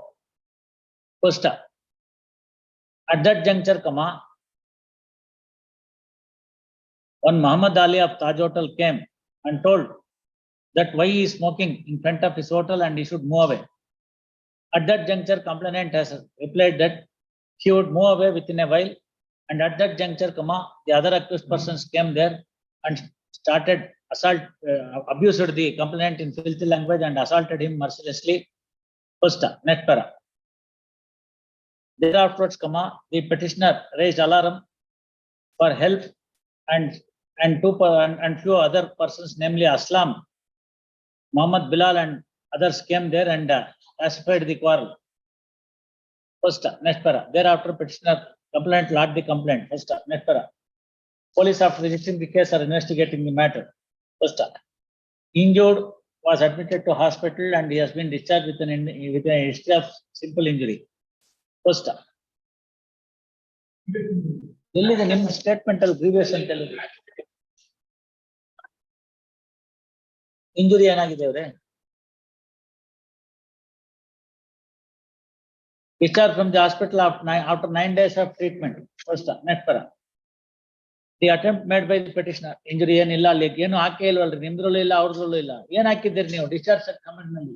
First, at that juncture, one Muhammad Ali of Taj Hotel came and told that why he is smoking in front of his hotel and he should move away. At that juncture, complainant has replied that he would move away within a while. And at that juncture, the other accused persons came there and started abused the complainant in filthy language and assaulted him mercilessly. First, next para. Thereafterwards, the petitioner raised alarm for help and few other persons, namely Aslam, Muhammad Bilal and others came there and pacified the quarrel. First, next para. Thereafter, petitioner complainant lodged the complaint. First, next para. Police, after registering the case, are investigating the matter. First, injured was admitted to hospital and he has been discharged with a history of simple injury. First, ಎಲ್ಲಿದೆ ನಿಮ್ಮ statement ಅಲ್ಲಿ grievous ಅಂತ ಹೇಳಿ injury ಏನಾಗಿದೆ ಅವರೇ? Discharged from the hospital after 9 days of treatment. First, next para. The attempt made by the petitioner, injury ಏನಿಲ್ಲ ಅಲ್ಲಿ ಏನು ಹಾಕೇ ಇಲ್ವಲ್ರಿ, ನಿಮ್ದ್ರಲ್ಲೂ ಇಲ್ಲ ಅವ್ರದ್ರಲ್ಲೂ ಇಲ್ಲ, ಏನ್ ಹಾಕಿದ್ದೀರಿ ನೀವು ಡಿಸ್ಚಾರ್ಜ್ ಕಮೆಂಟ್ ನಲ್ಲಿ?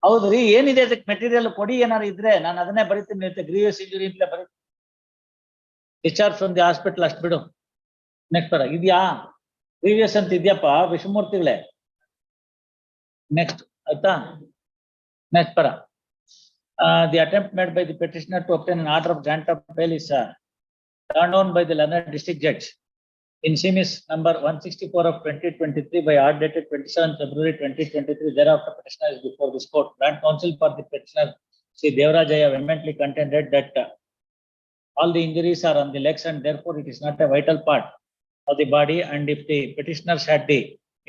ಹೌದ್ರಿ, ಏನಿದೆ ಅದಕ್ಕೆ ಮೆಟೀರಿಯಲ್ ಕೊಡಿ, ಏನಾರು ಇದ್ರೆ ನಾನು ಅದನ್ನೇ ಬರೀತೀನಿ. ಗ್ರೀವಿಯಸ್ ಇಂಜುರಿ ಅಂತ ಬರೀ, ಡಿಸ್ಚಾರ್ಜ್ ಫ್ರಮ್ ದಿ ಹಾಸ್ಪಿಟಲ್ ಅಷ್ಟು ಬಿಡು. ನೆಕ್ಸ್ಟ್ ಪರ ಇದ್ಯಾ? ಗ್ರೀವಿಯಸ್ ಅಂತ ಇದ್ಯಪ್ಪ ವಿಷ್ಣುಮೂರ್ತಿಗಳೇ. ನೆಕ್ಸ್ಟ್ ಆಯ್ತಾ? Next para. The attempt made by the petitioner to obtain an order of grant of bail is turned down by the learned district judge in Simis number 164 of 2023 by order dated 27 February 2023. Thereafter, petitioner is before this court. Grant counsel for the petitioner, Sri Devarajaya, vehemently contended that all the injuries are on the legs and therefore it is not a vital part of the body, and if the petitioners had the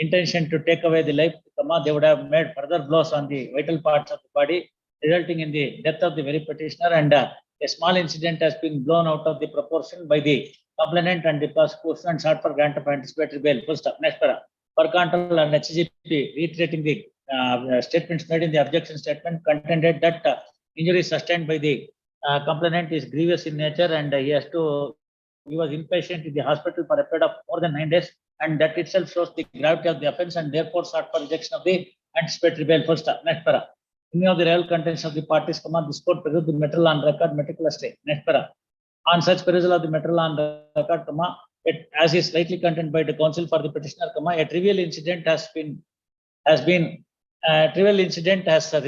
intention to take away the life, they would have made further blows on the vital parts of the body, resulting in the death of the very petitioner, and a small incident has been blown out of the proportion by the complainant and the prosecution and sought for grant of anticipatory bail. Full stop. Next para. Per control and HGP, reiterating the statements made in the objection statement, contended that injury sustained by the complainant is grievous in nature and he was inpatient in the hospital for a period of more than 9 days, and that itself shows the gravity of the offence, and therefore sought for rejection of the anticipatory bail. Full stop. Next para. Any of the real contents of the parties, this court perused the material on record meticulously. Next para. On such perusal of the material on record, as is rightly contended by the counsel for the petitioner, a trivial incident has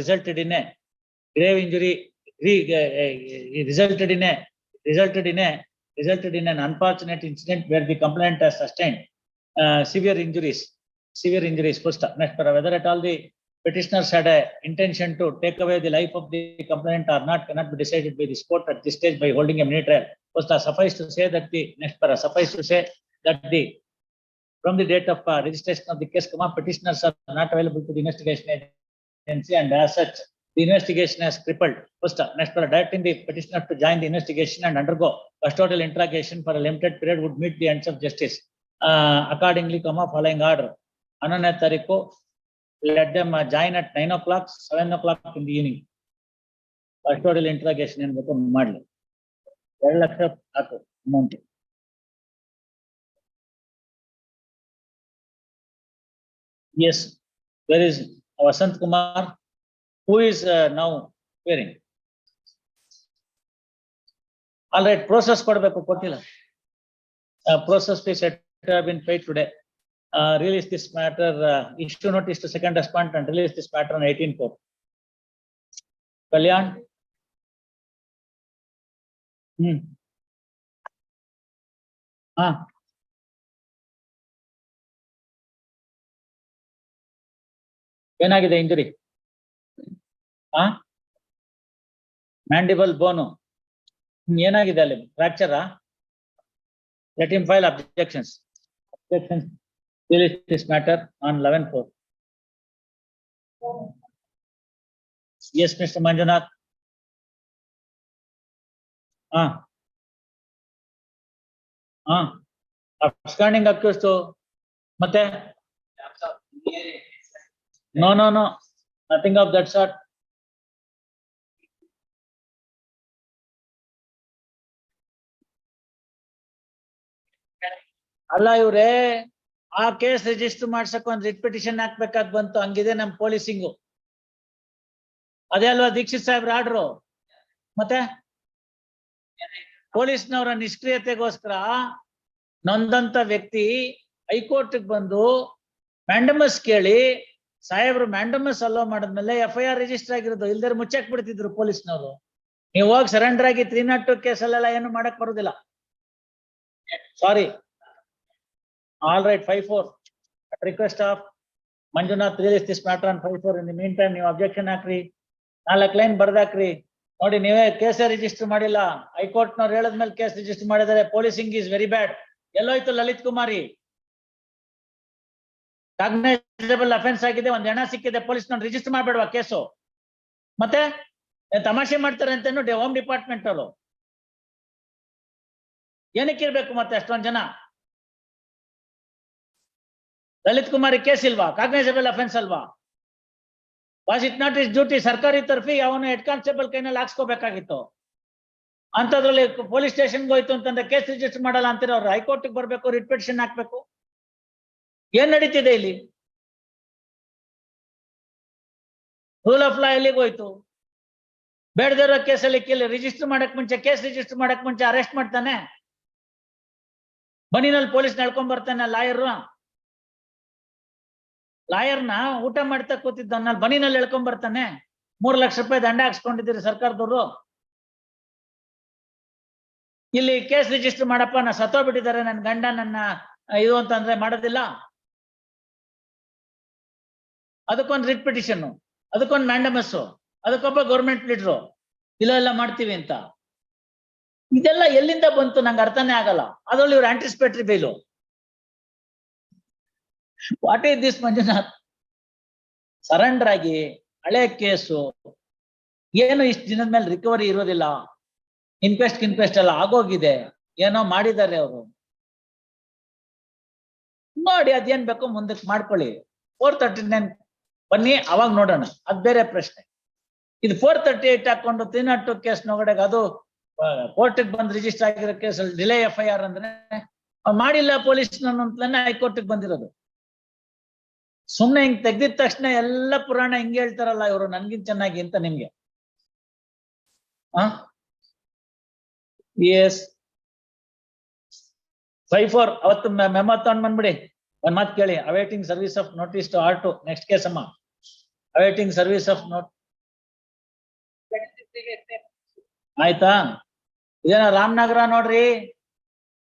resulted in a grave injury, resulted in an unfortunate incident where the complainant has sustained severe injuries. First, next para. Whether at all the petitioners had a intention to take away the life of the complainant or not cannot be decided by this court at this stage by holding a mini trial. First, suffice to say that from the date of registration of the case, petitioners are not available to the investigation agency, and as such, the investigation has crippled. First, next para. Directing the petitioner to join the investigation and undergo custodial interrogation for a limited period would meet the ends of justice. Accordingly, following order, Ananya Tariko, let them join at 9 o'clock, 7 o'clock in the evening. Custodial interrogation in the model. 2 lakh amount. Yes, there is Vasant Kumar, who is now hearing. All right, process kodbeku kottilla. Process fees have been paid today. Release this matter, issue notice to second respondent and release this matter on 18/4. Kalyan. ಏನಾಗಿದೆ injury? ಮ್ಯಾಂಡಿಬಲ್ ಬೋನು ಏನಾಗಿದೆ ಅಲ್ಲಿ? ಫ್ರಾಕ್ಚರಾ? Let him file objections. Release this matter on 11/4. Yes, Mr. Manjunath. Absconding accused to ಮತ್ತೆ No, no, no, nothing of that sort. ಅಲ್ಲ ಇವ್ರೆ ಆ case register ಮಾಡ್ಸಕ್ ಒಂದ್ writ petition ಹಾಕ್ಬೇಕಾಗ್ ಬಂತು, ಹಂಗಿದೆ ನಮ್ ಪೊಲೀಸಿಂಗು. ಅದೇ ಅಲ್ವಾ ದೀಕ್ಷಿತ್ ಸಾಹೇಬ್ರ ಆರ್ಡ್ರು? ಮತ್ತೆ ಪೊಲೀಸ್ನವರ ನಿಷ್ಕ್ರಿಯತೆಗೋಸ್ಕರ ನೊಂದಂತ ವ್ಯಕ್ತಿ ಹೈಕೋರ್ಟ್ ಬಂದು ಮ್ಯಾಂಡಮಸ್ ಕೇಳಿ ಸಾಹೇಬ್ರು ಮ್ಯಾಂಡಮಸ್ ಅಲೋ ಮಾಡಿದ್ಮೇಲೆ FIR ರಿಜಿಸ್ಟರ್ ಆಗಿರೋದು, ಇಲ್ದೇ ಮುಚ್ಚಾಕ್ ಬಿಡ್ತಿದ್ರು ಪೊಲೀಸ್ನವರು. ನೀವು ಹೋಗಿ ಸರೆಂಡರ್ ಆಗಿ 302 ಕೇಸಲ್ಲೆಲ್ಲ ಏನು ಮಾಡಕ್ ಬರುದಿಲ್ಲ. ಸಾರಿ. All right, 5-4. At request of Manjunath, release this matter on 5-4. In the meantime, ನೀವು objection ಹಾಕ್ರಿ, 4 ಲೈನ್ ಬರ್ದಾಕ್ರಿ. ನೋಡಿ ನೀವೇ ಕೇಸ್ ರಿಜಿಸ್ಟರ್ ಮಾಡಿಲ್ಲ, ಹೈಕೋರ್ಟ್ ನವ್ರು ಹೇಳದ್ಮೇಲೆ ಕೇಸ್ ರಿಜಿಸ್ಟರ್ ಮಾಡಿದ್ದಾರೆ. Policing is very bad. ಎಲ್ಲೋಯ್ತು ಲಲಿತ್ ಕುಮಾರಿ? ಕಾಗ್ನೈಸಬಲ್ ಅಫೆನ್ಸ್ ಆಗಿದೆ, ಒಂದ್ ಹೆಣ ಸಿಕ್ಕಿದೆ, ಪೊಲೀಸ್ ನವ್ರು ರಿಜಿಸ್ಟರ್ ಮಾಡ್ಬೇಡ್ವಾ ಕೇಸು? ಮತ್ತೆ ತಮಾಷೆ ಮಾಡ್ತಾರೆ ಅಂತೇನು ಹೋಮ್ ಡಿಪಾರ್ಟ್ಮೆಂಟ್ ಅವರು? ಏನಕ್ಕೆ ಇರ್ಬೇಕು ಮತ್ತೆ ಅಷ್ಟೊಂದ್ ಜನ? ಲಲಿತ್ ಕುಮಾರಿ ಕೇಸ್ ಇಲ್ವಾ? ಕಾಗ್ನೈಸಬಲ್ ಅಫೆನ್ಸ್ ಅಲ್ವಾ? Was it not is duty? ಸರ್ಕಾರಿ ತರ್ಫಿ ಅವನು ಹೆಡ್ ಕಾನ್ಸ್ಟೇಬಲ್ ಕೈನಲ್ಲಿ ಹಾಕ್ಸ್ಕೋಬೇಕಾಗಿತ್ತು. ಅಂತದ್ರಲ್ಲಿ ಪೊಲೀಸ್ ಸ್ಟೇಷನ್ಗೆ ಹೋಯ್ತು ಅಂತಂದ್ರೆ ಕೇಸ್ ರಿಜಿಸ್ಟರ್ ಮಾಡಲ್ಲ ಅಂತೀರ ಅವ್ರು. ಹೈಕೋರ್ಟ್ ಬರ್ಬೇಕು, ರಿಟ್ ಪಿಟಿಷನ್ ಹಾಕ್ಬೇಕು. ಏನ್ ನಡೀತಿದೆ ಇಲ್ಲಿ? ರೂಲ್ ಆಫ್ ಲಾ ಎಲ್ಲಿಗೆ ಹೋಯ್ತು? ಬೇಡದಿರೋ ಕೇಸಲ್ಲಿ ರಿಜಿಸ್ಟರ್ ಮಾಡಕ್ ಮುಂಚೆ, ಕೇಸ್ ರಿಜಿಸ್ಟರ್ ಮಾಡಕ್ ಮುಂಚೆ ಅರೆಸ್ಟ್ ಮಾಡ್ತಾನೆ, ಬನ್ನಿನಲ್ಲಿ ಪೊಲೀಸ್ ನಡ್ಕೊಂಡ್ ಬರ್ತಾನೆ ಲಾಯರ್ನ ಊಟ ಮಾಡ್ತಾ ಕೂತಿದ್ದ ಬನಿನಲ್ಲಿ ಎಳ್ಕೊಂಡ್ ಬರ್ತಾನೆ. 3 ಲಕ್ಷ ರೂಪಾಯಿ ದಂಡ ಹಾಕ್ಸ್ಕೊಂಡಿದ್ದೀರಿ ಸರ್ಕಾರದವರು. ಇಲ್ಲಿ ಕೇಸ್ ರಿಜಿಸ್ಟರ್ ಮಾಡಪ್ಪ, ನಾ ಸತ್ತೋಗ್ಬಿಟ್ಟಿದ್ದಾರೆ ನನ್ನ ಗಂಡ, ನನ್ನ ಇದು ಅಂತಂದ್ರೆ ಮಾಡೋದಿಲ್ಲ. ಅದಕ್ಕೊಂದು ರಿಟ್ ಪಿಟಿಷನ್, ಅದಕ್ಕೊಂದು ಮ್ಯಾಂಡಮಸ್, ಅದಕ್ಕೊಬ್ಬ ಗೌರ್ಮೆಂಟ್ ಲೀಡ್ರು ಇಲ್ಲ ಮಾಡ್ತೀವಿ ಅಂತ. ಇದೆಲ್ಲ ಎಲ್ಲಿಂದ ಬಂತು ನಂಗೆ ಅರ್ಥನೇ ಆಗಲ್ಲ. ಅದ್ರಲ್ಲಿ ಇವ್ರು anticipatory bail. What is this Manjunath? Surrender ಆಗಿ ಹಳೆ ಕೇಸು ಏನು ಇಷ್ಟು ದಿನದ ಮೇಲೆ ರಿಕವರಿ ಇರೋದಿಲ್ಲ. ಇನ್ಕ್ವೆಸ್ಟ್ ಎಲ್ಲ ಆಗೋಗಿದೆ, ಏನೋ ಮಾಡಿದ್ದಾರೆ ಅವರು. ನೋಡಿ ಅದೇನ್ ಬೇಕೋ ಮುಂದಕ್ಕೆ ಮಾಡ್ಕೊಳ್ಳಿ. 439 ಬನ್ನಿ, ಅವಾಗ ನೋಡೋಣ, ಅದ್ ಬೇರೆ ಪ್ರಶ್ನೆ. ಇದು 438 ಹಾಕೊಂಡು 302 ಕೇಸ್ ನೊಳಗಡೆ ಅದು ಕೋರ್ಟಿಗೆ ಬಂದು ರಿಜಿಸ್ಟರ್ ಆಗಿರೋ ಕೇಸಲ್ಲಿ ಡಿಲೇ FIR ಅಂದ್ರೆ ಮಾಡಿಲ್ಲ ಪೊಲೀಸ್ ಅಂತಲೇ ಹೈಕೋರ್ಟಿಗೆ ಬಂದಿರೋದು. ಸುಮ್ನೆ ಹಿಂಗ್ ತೆಗ್ದಿದ ತಕ್ಷಣ ಎಲ್ಲ ಪುರಾಣ ಹಿಂಗೆ ಹೇಳ್ತಾರಲ್ಲ ಇವರು, ನನ್ಗಿಂತ ಚೆನ್ನಾಗಿ ಅಂತ ನಿಮ್ಗೆ. ಎಸ್ 5-4 ಅವತ್ತು ಮೆಮೊ ತಗೊಂಡ್ ಬಂದ್ಬಿಡಿ. ಒಂದ್ ಮಾತು ಕೇಳಿ, awaiting service of notice to R2. Next case ಅಮ್ಮ, ಅವೈಟಿಂಗ್ ಸರ್ವಿಸ್ ಆಫ್ ನೋಟ್. ಆಯ್ತಾ? ಇದೇನ ರಾಮನಗರ ನೋಡ್ರಿ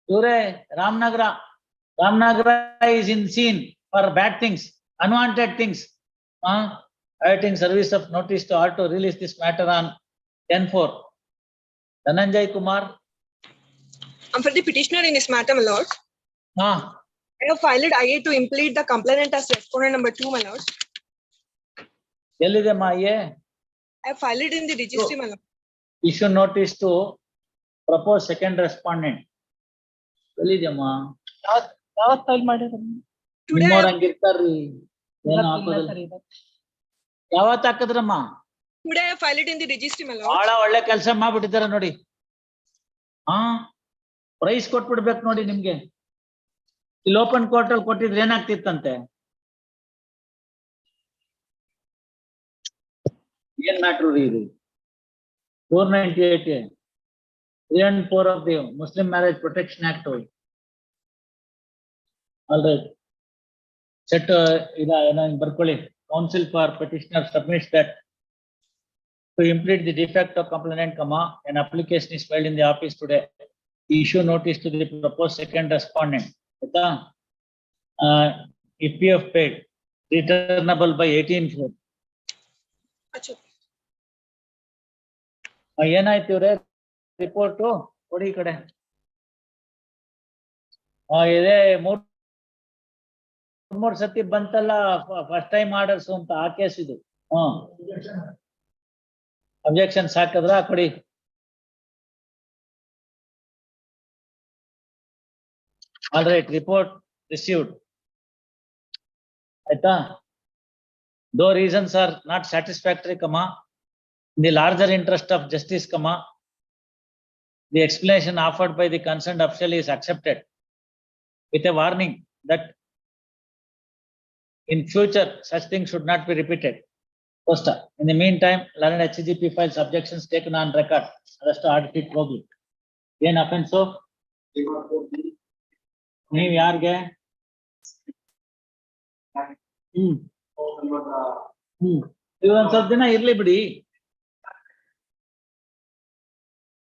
ಇವ್ರೆ, Ramanagara is in scene for bad things, unwanted things. Awaiting service of notice to R2, release this matter on 10-4. Dhananjay Kumar. For the petitioner in this matter, my lord, I have filed IA to implead the complainant as respondent number 2, my lord. Ellide ma ye? I have filed in the registry, my lord. Issue notice to propose second respondent. Ellide ma? ಯಾವತ್ file ಮಾಡಿದ್ರು? Today, ಹಂಗಿರ್ತಾರ್ರಿ, ಏನೋ ಹಾಕೋದಿಲ್ಲ. ಯಾವತ್ ಹಾಕದ್ರಮ್ಮ? today I have filed in the registry, my lord. ಬಹಳ ಒಳ್ಳೆ ಕೆಲಸ ಮಾಡ್ಬಿಟ್ಟಿದ್ದಾರೆ ನೋಡಿ. Price ಕೊಟ್ಬಿಡ್ಬೇಕು ನೋಡಿ ನಿಮ್ಗೆ. ಇಲ್ಲಿ ಓಪನ್ ಕೋರ್ಟ್ ಅಲ್ಲಿ ಕೊಟ್ಟಿದ್ರೆ ಏನಾಗ್ತಿತ್ತಂತೆ? ಏನ್ ಮ್ಯಾಟ್ರು ರೀ ಇದು? 498A 3 and 4 of the Muslim Marriage Protection Act. All right. Set ಬರ್ಕೊಳ್ಳಿ. Counsel for petitioner submits that to implead the defect of complainant, an application is filed in the office today. Issue notice to the proposed second respondent. If PF paid, returnable by 18/4. Achha. ಏನಾಯ್ತು ಇವ್ರೆ report ಕೊಡಿ ಈ ಕಡೆ. ಇದೇ 3 ಸತಿ ಬಂತಲ್ಲ first time orders ಅಂತ, ಆ ಕೇಸ್ ಇದು. ಅಬ್ಜೆಕ್ಷನ್ ಹಾಕಿದ್ರ ಕೊಡಿ. All right, report received. ಆಯ್ತಾ? Though reasons are not satisfactory, comma, in the larger interest of justice, comma, the explanation offered by the concerned official is accepted with a warning that in future such things should not be repeated. Poster. In the meantime, learned HCGP files objections taken on record. Rest audit it ಹೋಗ್ಲಿ. ಏನ್ offence? ನೀವ್ ಯಾರ್ಗೆ? ಇದೊಂದ್ ಸ್ವಲ್ಪ ದಿನ ಇರ್ಲಿ ಬಿಡಿ.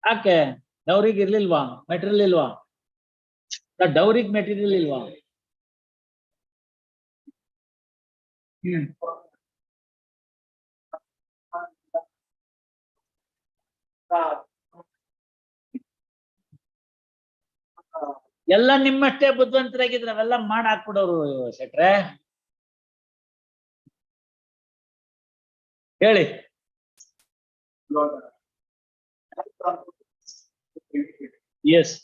ಯಾಕೆ ಡೌರಿಗೆ ಇರ್ಲಿಲ್ವಾ? ಮೆಟೀರಿಯಲ್ ಇಲ್ವಾ? ಡೌರಿಗೆ ಮೆಟೀರಿಯಲ್ ಇಲ್ವಾ? ಎಲ್ಲ ನಿಮ್ಮಷ್ಟೇ ಬುದ್ಧಿವಂತರಾಗಿದ್ರೆ ಅವೆಲ್ಲ ಮಾಡಿ ಹಾಕ್ಬಿಡೋರು ಶೆಟ್ರೆ. ಹೇಳಿ. ಎಸ್.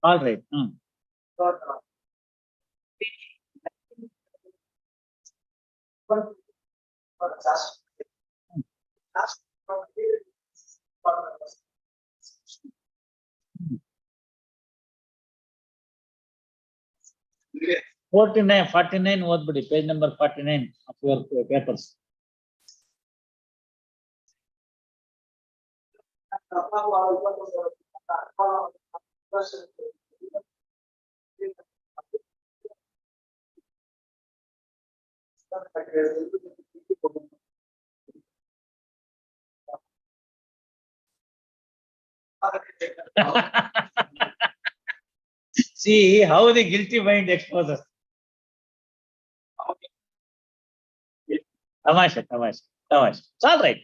All right. Yeah. 49 ಓದ್ಬಿಡಿ, page number 49 of your papers. See how the guilty mind exposes. ತಮಾಷೆ. All right.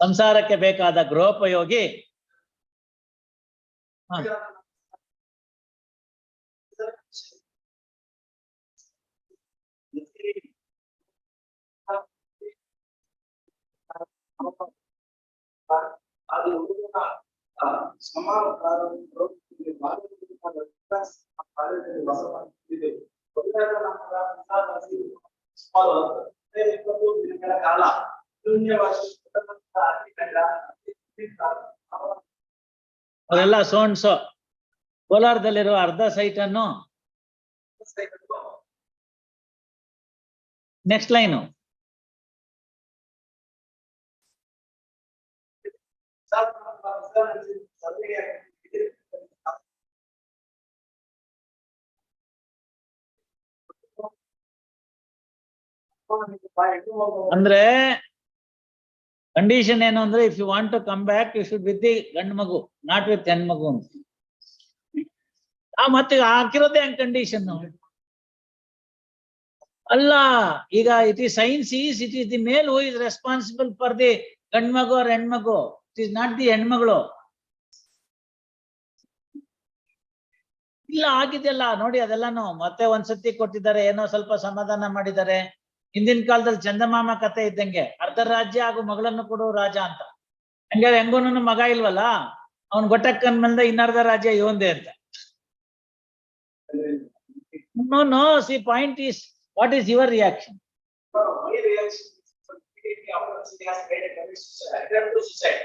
ಸಂಸಾರಕ್ಕೆ ಬೇಕಾದ ಗೃಹೋಪಯೋಗಿ. ಅವರೆಲ್ಲ ಸೋನ್ಸೋ ಕೋಲಾರದಲ್ಲಿರುವ ಅರ್ಧ ಸೈಟ್ ಅನ್ನು ನೆಕ್ಸ್ಟ್ ಲೈನು ಅಂದ್ರೆ ಕಂಡೀಷನ್ ಏನು ಅಂದ್ರೆ, if you want to come back you should with the ಗಂಡು ಮಗು, ನಾಟ್ ವಿತ್ ಹೆಣ್ಮಗು ಅಂತ. ಮತ್ತೆ ಹಾಕಿರೋದೇ ಹಂಗ್ ಕಂಡೀಷನ್ ಅಲ್ಲ. ಈಗ it is science is it is the male who is responsible for the ಗಂಡ್ಮಗು ಅವ್ರ ಹೆಣ್ಮಗು, ಇಟ್ ಈಸ್ ನಾಟ್ ದಿ ಹೆಣ್ಮಗಳು. ಇಲ್ಲ ಆಗಿದೆಯಲ್ಲ ನೋಡಿ, ಅದೆಲ್ಲಾನು ಮತ್ತೆ ಒಂದ್ಸತಿ ಕೊಟ್ಟಿದ್ದಾರೆ, ಏನೋ ಸ್ವಲ್ಪ ಸಮಾಧಾನ ಮಾಡಿದ್ದಾರೆ. ಹಿಂದಿನ ಕಾಲದಲ್ಲಿ ಚಂದಮಾಮ ಕತೆ ಇದ್ದಂಗೆ, ಅರ್ಧ ರಾಜ್ಯ ಹಾಗೂ ಮಗಳನ್ನು ಕೊಡುವ ರಾಜ ಅಂತ. ಹಂಗಾರೆ ಹೆಂಗೋನು ಮಗ ಇಲ್ವಲ್ಲ, ಅವ್ನ್ ಗೊಟ್ಟಕ್ಕನ್ ಬಂದ ಇನ್ನರ್ಧ ರಾಜ್ಯ ಇವಂದೇ ಅಂತ. No, see, point is, what is your reaction? My reaction is he has made a commitment to suicide.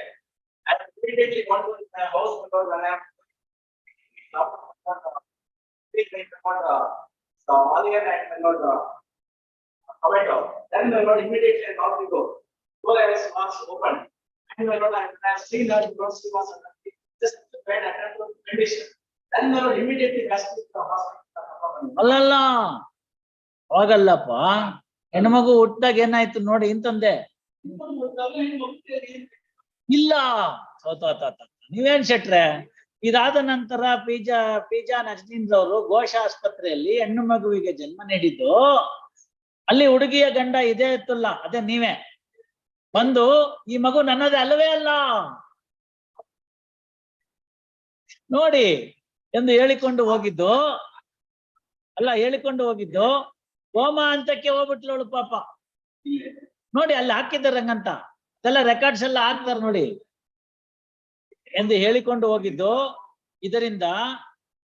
And immediately one to my house because when I am then my Lord immediately I thought to go. So I was open. And my Lord, I have seen that because he was just bad attempt to condition. Then my Lord immediately asked me to the hospital. ಅಲ್ಲಲ್ಲ, ಅವಾಗಲ್ಲಪ್ಪ, ಹೆಣ್ಮಗು ಹುಟ್ಟಿದಾಗ ಏನಾಯ್ತು ನೋಡಿ ಇಂತಂದೆ. ಇಲ್ಲ ನೀವೇನ್ ಶೆಟ್ರೆ, ಇದಾದ ನಂತರ pizza ನಜನೀನ್ ರವರು ಘೋಷ ಆಸ್ಪತ್ರೆಯಲ್ಲಿ ಹೆಣ್ಣು ಮಗುವಿಗೆ ಜನ್ಮ ನೀಡಿದ್ದು. ಅಲ್ಲಿ ಹುಡುಗಿಯ ಗಂಡ ಇದೇ ಇತ್ತಲ್ಲ, ಅದೇ ನೀವೇ ಬಂದು ಈ ಮಗು ನನ್ನದೇ ಅಲ್ಲವೇ ಅಲ್ಲ ನೋಡಿ ಎಂದು ಹೇಳಿಕೊಂಡು ಹೋಗಿದ್ದು ಹೋಮ ಅಂತಕ್ಕೆ ಹೋಗ್ಬಿಟ್ಲವಳು ಪಾಪ. ನೋಡಿ ಅಲ್ಲಿ ಹಾಕಿದ್ದಾರೆ ರಂಗಂತ, ಅದೆಲ್ಲ ರೆಕಾರ್ಡ್ಸ್ ಎಲ್ಲ ಹಾಕ್ತಾರೆ ನೋಡಿ ಎಂದು ಹೇಳಿಕೊಂಡು ಹೋಗಿದ್ದು. ಇದರಿಂದ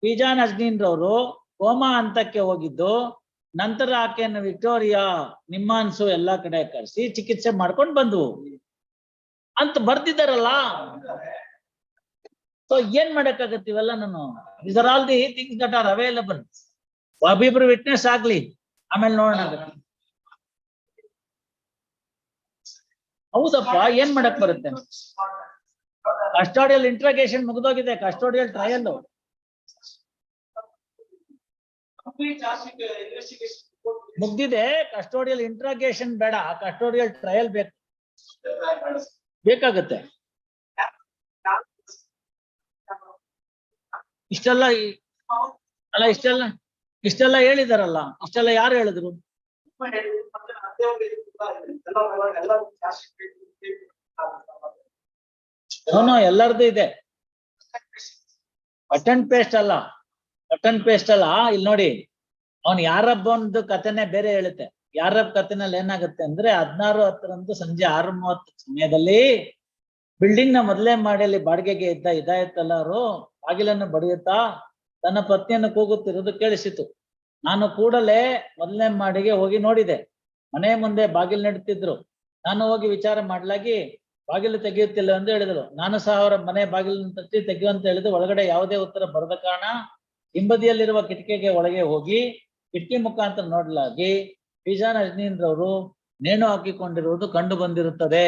ಪಿಜಾನ್ ಅಜ್ನೀನ್ ರವರು ಹೋಮ ಅಂತಕ್ಕೆ ಹೋಗಿದ್ದು, ನಂತರ ಆಕೆಯನ್ನು ವಿಕ್ಟೋರಿಯಾ, ನಿಮ್ಮಾನ್ಸು ಎಲ್ಲಾ ಕಡೆ ಕರೆಸಿ ಚಿಕಿತ್ಸೆ ಮಾಡ್ಕೊಂಡು ಬಂದ್ವು ಅಂತ ಬರ್ತಿದ್ದಾರಲ್ಲ. ಸೊ ಏನ್ ಮಾಡಕ್ಕಾಗತ್ತೆ ಇವೆಲ್ಲ? ನಾನು these are all the things that are available. ಒಬ್ಬಿಬ್ರು ವಿಟ್ನೆಸ್ ಆಗ್ಲಿ, ಆಮೇಲೆ ನೋಡೋಣ. ಹೌದಪ್ಪ, ಏನ್ ಮಾಡಕ್ ಬರುತ್ತೆ? ಕಸ್ಟೋಡಿಯಲ್ ಇಂಟ್ರಾಗೇಷನ್ ಮುಗಿದೋಗಿದೆ, ಕಸ್ಟೋಡಿಯಲ್ ಟ್ರಯಲ್ ಮುಗ್ದಿದೆ. ಕಸ್ಟೋಡಿಯಲ್ ಇಂಟ್ರಾಗೇಷನ್ ಬೇಡ, ಕಸ್ಟೋಡಿಯಲ್ ಟ್ರಯಲ್ ಬೇಕಾಗತ್ತೆ. ಇಷ್ಟೆಲ್ಲ ಹೇಳಿದಾರಲ್ಲ, ಇಷ್ಟೆಲ್ಲ ಯಾರು ಹೇಳಿದ್ರು? ಎಲ್ಲರದು ಇದೆ. ಕಟ್ ಅಂಡ್ ಪೇಸ್ಟ್ ಅಲ್ಲ, ಇಲ್ಲಿ ನೋಡಿ, ಅವನ್ ಯಾರಬ್ಬ ಒಂದು ಕಥೆನೆ ಬೇರೆ ಹೇಳುತ್ತೆ. ಯಾರಬ್ಬ ಕಥೆನಲ್ಲಿ ಏನಾಗುತ್ತೆ ಅಂದ್ರೆ 16/10 ಸಂಜೆ 6:30 ಸಮಯದಲ್ಲಿ ಬಿಲ್ಡಿಂಗ್ ನ ಮೊದಲೇ ಮಾಡಿಯಲ್ಲಿ ಬಾಡಿಗೆಗೆ ಇದಾಯ್ತಲ್ಲ ಅವರು ಬಾಗಿಲನ್ನು ಬಡಿಯುತ್ತಾ ತನ್ನ ಪತ್ನಿಯನ್ನು ಕೂಗುತ್ತಿರುವುದು ಕೇಳಿಸಿತು. ನಾನು ಕೂಡಲೇ ಮೊದಲನೇ ಮಾಡಿಗೆ ಹೋಗಿ ನೋಡಿದೆ. ಮನೆ ಮುಂದೆ ಬಾಗಿಲು ನೆಡುತ್ತಿದ್ರು. ನಾನು ಹೋಗಿ ವಿಚಾರ ಮಾಡಲಾಗಿ ಬಾಗಿಲು ತೆಗೆಯುತ್ತಿಲ್ಲ ಎಂದು ಹೇಳಿದರು. ನಾನು ಸಹ ಅವರ ಮನೆ ಬಾಗಿಲನ್ನು ತಟ್ಟಿ ತೆಗೆಯುವಂತ ಹೇಳಿದ್ದು. ಒಳಗಡೆ ಯಾವುದೇ ಉತ್ತರ ಬರದ ಕಾರಣ ಹಿಂಬದಿಯಲ್ಲಿರುವ ಕಿಟಕಿಗೆ ಒಳಗೆ ಹೋಗಿ ಕಿಟಕಿ ಮುಖಾಂತರ ನೋಡಲಾಗಿ ಪಿಜಾನ್ ಅಜ್ನೀನ್ ರವರು ನೇಣು ಹಾಕಿಕೊಂಡಿರುವುದು ಕಂಡು ಬಂದಿರುತ್ತದೆ.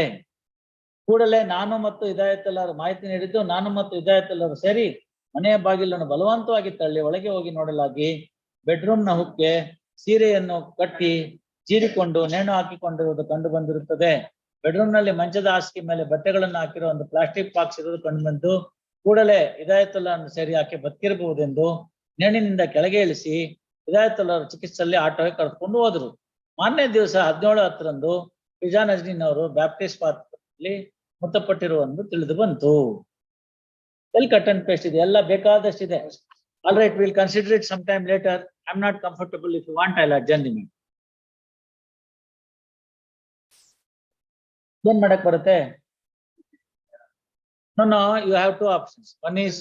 ಕೂಡಲೇ ನಾನು ಮತ್ತು ಹಿದಾಯತುಲ್ಲಾಹರು ಮಾಹಿತಿ ನೀಡಿದ್ದು. ನಾನು ಮತ್ತು ಹಿದಾಯತುಲ್ಲಾಹರು ಸೇರಿ ಮನೆಯ ಬಾಗಿಲನ್ನು ಬಲವಂತವಾಗಿ ತಳ್ಳಿ ಒಳಗೆ ಹೋಗಿ ನೋಡಲಾಗಿ ಬೆಡ್ರೂಮ್ನ ಹುಕ್ಕೆ ಸೀರೆಯನ್ನು ಕಟ್ಟಿ ಚೀರಿಕೊಂಡು ನೇಣು ಹಾಕಿಕೊಂಡಿರುವುದು ಕಂಡು ಬಂದಿರುತ್ತದೆ. ಬೆಡ್ರೂಮ್ ನಲ್ಲಿ ಮಂಚದ ಹಾಸಿಗೆ ಮೇಲೆ ಬಟ್ಟೆಗಳನ್ನು ಹಾಕಿರುವ ಒಂದು ಪ್ಲಾಸ್ಟಿಕ್ ಬಾಕ್ಸ್ ಇರುವುದು ಕಂಡು ಬಂದು ಕೂಡಲೇ ಹಿದಾಯತುಲ್ಲಾಹರನ್ನು ಸೇರಿ ಆಕೆ ಬದುಕಿರಬಹುದೆಂದು ನೇಣಿನಿಂದ ಕೆಳಗೆ ಇಳಿಸಿ ಹಿದಾಯತುಲ್ಲಾಹರ ಚಿಕಿತ್ಸೆಯಲ್ಲಿ ಆಟೋಗೆ ಕರೆದುಕೊಂಡು ಹೋದರು. ಮಾರನೇ ದಿವಸ 17/10 ಪಿಜಾನ್ ಅಜ್ನೀನ್ ಅವರು ಬ್ಯಾಪ್ಟಿಸ್ಟ್ ಪಾತ್ರದಲ್ಲಿ ಮೃತಪಟ್ಟಿರುವುದು ತಿಳಿದು ಬಂತು. ಎಲ್ಲಿ ಕಟ್ ಅಂಡ್ ಪೇಸ್ಟ್ ಇದೆ? ಎಲ್ಲ ಬೇಕಾದಷ್ಟಿದೆ. All right, will consider it some time later. I am not comfortable. If you want I will adjourn the meeting. ಏನ್ ಮಾಡಕ್ ಬರುತ್ತೆ? No, you have two options. One is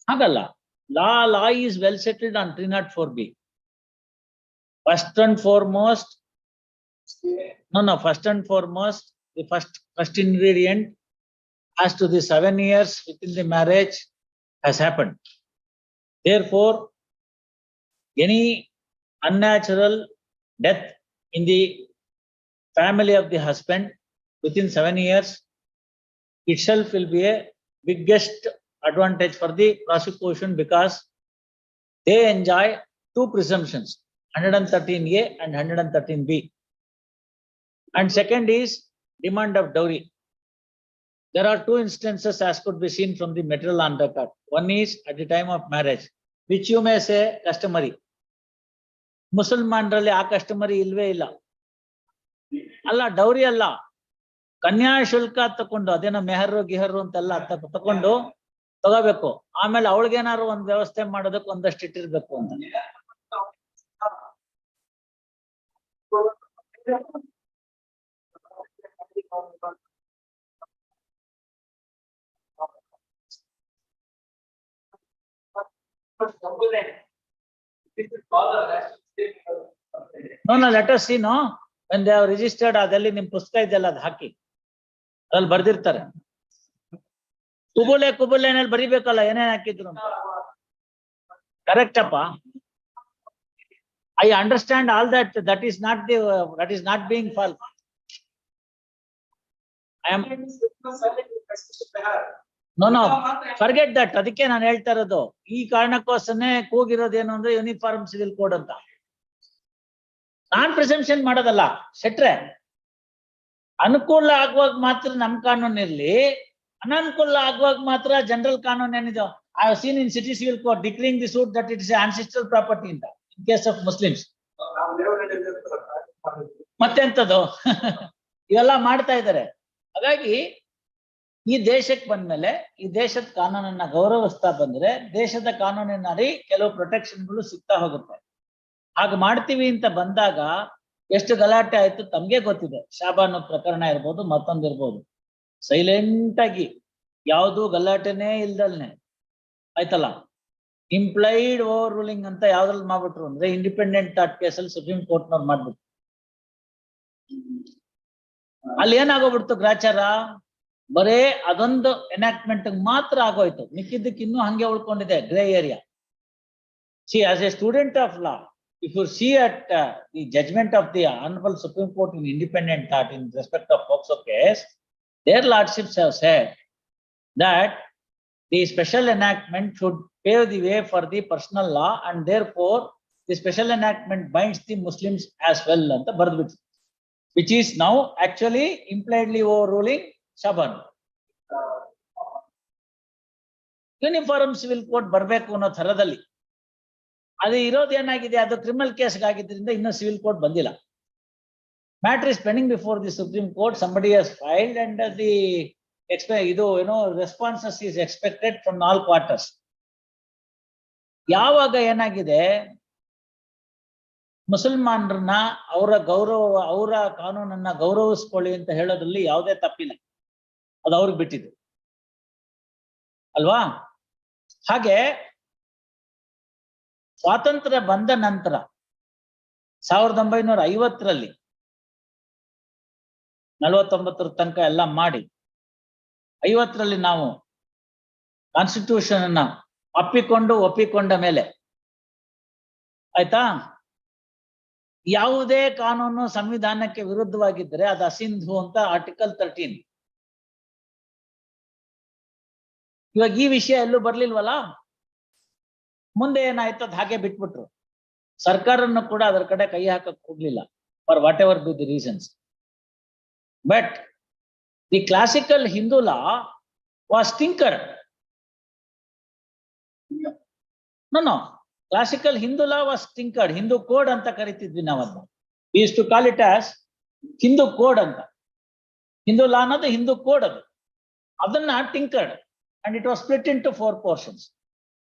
ಹಾಗಲ್ಲ. Law is well settled on 304B. First and foremost, the first ingredient as to the 7 years within the marriage has happened. Therefore, any unnatural death in the family of the husband within 7 years itself will be a biggest advantage for the prosecution, because they enjoy two presumptions, 113A and 113B. And second is demand of dowry. There are two instances as could be seen from the material on record. One is at the time of marriage, which you may say customary. ಮುಸಲ್ಮಾನರಲ್ಲಿ ಆ customary ಇಲ್ವೇ ಇಲ್ಲ. ಅಲ್ಲ, dowry ಅಲ್ಲ, ಕನ್ಯಾ ಶುಲ್ಕ ತಕೊಂಡು, ಅದೇನೋ ಮೆಹರು ಗಿಹರು ಅಂತೆಲ್ಲ ತಕೊಂಡು ತಗೋಬೇಕು. ಆಮೇಲೆ ಅವಳಿಗೇನಾದ್ರು ಒಂದ್ ವ್ಯವಸ್ಥೆ ಮಾಡೋದಕ್ಕೆ ಒಂದಷ್ಟು ಇಟ್ಟಿರ್ಬೇಕು ಅಂತ. No, let us see, no, when they have registered, ಅದಲ್ಲಿ ನಿಮ್ ಪುಸ್ತಕ ಇದೆಲ್ಲ ಅದು ಹಾಕಿ ಅದ್ರಲ್ಲಿ ಬರ್ದಿರ್ತಾರೆ. ಕುಬುಲೆನಲ್ಲಿ ಬರಿಬೇಕಲ್ಲ ಏನೇನ್ ಹಾಕಿದ್ರು. ಕರೆಕ್ಟ್ ಅಪ್ಪ, I understand all that. That is not being false. I am no, forget that. ಅದಕ್ಕೆ ನಾನು ಹೇಳ್ತಾ ಇರೋದು, ಈ ಕಾರಣಕ್ಕೋಸ್ಕರನೇ ಕೂಗಿರೋದೇನು ಅಂದ್ರೆ ಯೂನಿಫಾರ್ಮ್ ಸಿವಿಲ್ ಕೋಡ್ ಅಂತ. ನಾನ್ ಪ್ರಿಸಂಪ್ಷನ್ ಮಾಡೋದಲ್ಲ ಶೆಟ್ರೆ. ಅನುಕೂಲ ಆಗುವಾಗ ಮಾತ್ರ ನಮ್ ಕಾನೂನು ಇರ್ಲಿ, ಅನಾನುಕೂಲ ಆಗುವಾಗ ಮಾತ್ರ ಜನರಲ್ ಕಾನೂನು ಏನಿದೆ I have seen in city civil court declaring the suit that it is ancestral property in case of Muslims. ಮತ್ತೆಂತದ್ದು ಇವೆಲ್ಲ ಮಾಡ್ತಾ ಇದ್ದಾರೆ. ಹಾಗಾಗಿ ಈ ದೇಶಕ್ಕೆ ಬಂದ್ಮೇಲೆ ಈ ದೇಶದ ಕಾನೂನನ್ನ ಗೌರವಿಸ್ತಾ ಬಂದ್ರೆ ದೇಶದ ಕಾನೂನಿನಲ್ಲಿ ಕೆಲವು ಪ್ರೊಟೆಕ್ಷನ್ಗಳು ಸಿಗ್ತಾ ಹೋಗುತ್ತೆ. ಹಾಗೆ ಮಾಡ್ತೀವಿ ಅಂತ ಬಂದಾಗ ಎಷ್ಟು ಗಲಾಟೆ ಆಯ್ತು ತಮ್ಗೆ ಗೊತ್ತಿದೆ. ಶಾಬಾನು ಪ್ರಕರಣ ಇರ್ಬೋದು, ಮತ್ತೊಂದಿರ್ಬೋದು, ಸೈಲೆಂಟ್ ಆಗಿ ಯಾವುದು ಗಲಾಟೆನೇ ಇಲ್ದಲ್ನೆ ಆಯ್ತಲ್ಲ, ಇಂಪ್ಲೈಡ್ ಓವರ್ ರೂಲಿಂಗ್ ಅಂತ ಯಾವ್ದ್ರಲ್ಲಿ ಮಾಡ್ಬಿಟ್ರು ಅಂದ್ರೆ ಇಂಡಿಪೆಂಡೆಂಟ್ ಥಾಟ್ ಕೇಸಲ್ಲಿ ಸುಪ್ರೀಂ ಕೋರ್ಟ್ನವ್ರು ಮಾಡ್ಬಿಟ್ರು. ಅಲ್ಲಿ ಏನಾಗೋಗ್ಬಿಡ್ತು ಗ್ರಾಚಾರ, ಬರೇ ಅದೊಂದು ಎನಾಕ್ಟ್ಮೆಂಟ್ ಮಾತ್ರ ಆಗೋಯ್ತು, ಮಿಕ್ಕಿದ್ದಕ್ಕೆ ಇನ್ನೂ ಹಂಗೆ ಉಳ್ಕೊಂಡಿದೆ grey area. See as a student of law, if you see at the judgment of the Honorable Supreme Court in independent thought in respect of POCSO case, their lordships have said that the special enactment should pave the way for the personal law and therefore the special enactment binds the Muslims as well anta bardubitu, which is now actually impliedly overruling Shaban. Uniform civil court barbeku anno tharadalli ಅದು ಇರೋದು ಏನಾಗಿದೆ, ಅದು criminal ಕೇಸ್ಗಾಗಿದ್ದರಿಂದ ಇನ್ನೂ civil court ಬಂದಿಲ್ಲ. Matter is pending before the supreme court, somebody has filed and the ಇದು ಏನೋ responses is expected from all quarters. ಯಾವಾಗ ಏನಾಗಿದೆ, ಮುಸಲ್ಮಾನರನ್ನ ಅವರ ಕಾನೂನನ್ನ ಗೌರವಿಸ್ಕೊಳ್ಳಿ ಅಂತ ಹೇಳೋದ್ರಲ್ಲಿ ಯಾವುದೇ ತಪ್ಪಿಲ್ಲ, ಅದು ಅವ್ರಿಗೆ ಬಿಟ್ಟಿದ್ದು ಅಲ್ವಾ. ಹಾಗೆ ಸ್ವಾತಂತ್ರ್ಯ ಬಂದ ನಂತರ 1950ರಲ್ಲಿ 49 ತನಕ ಎಲ್ಲ ಮಾಡಿ 50ರಲ್ಲಿ ನಾವು ಕಾನ್ಸ್ಟಿಟ್ಯೂಷನ್ ಅನ್ನ ಒಪ್ಪಿಕೊಂಡ ಮೇಲೆ ಆಯ್ತಾ, ಯಾವುದೇ ಕಾನೂನು ಸಂವಿಧಾನಕ್ಕೆ ವಿರುದ್ಧವಾಗಿದ್ದರೆ ಅದು ಅಸಿಂಧು ಅಂತ ಆರ್ಟಿಕಲ್ 13. ಇವಾಗ ಈ ವಿಷಯ ಎಲ್ಲೂ ಬರ್ಲಿಲ್ವಲ್ಲ, ಮುಂದೆ ಏನಾಯ್ತು ಅದು ಹಾಗೆ ಬಿಟ್ಬಿಟ್ರು. ಸರ್ಕಾರನ್ನು ಕೂಡ ಅದರ ಕಡೆ ಕೈ ಹಾಕಕ್ ಹೋಗ್ಲಿಲ್ಲ, for whatever be the reasons. But the classical Hindu law was tinkered. No classical Hindu law was tinkered. Hindu code ಅಂತ ಕರಿತಿದ್ವಿ ನಾವು ಅದನ್ನ. We use to call it as Hindu code ಅಂತ. ಹಿಂದೂ ಲಾ ಅನ್ನೋದು ಹಿಂದೂ ಕೋಡ್, ಅದನ್ನ tinkered and it was split into 4 portions.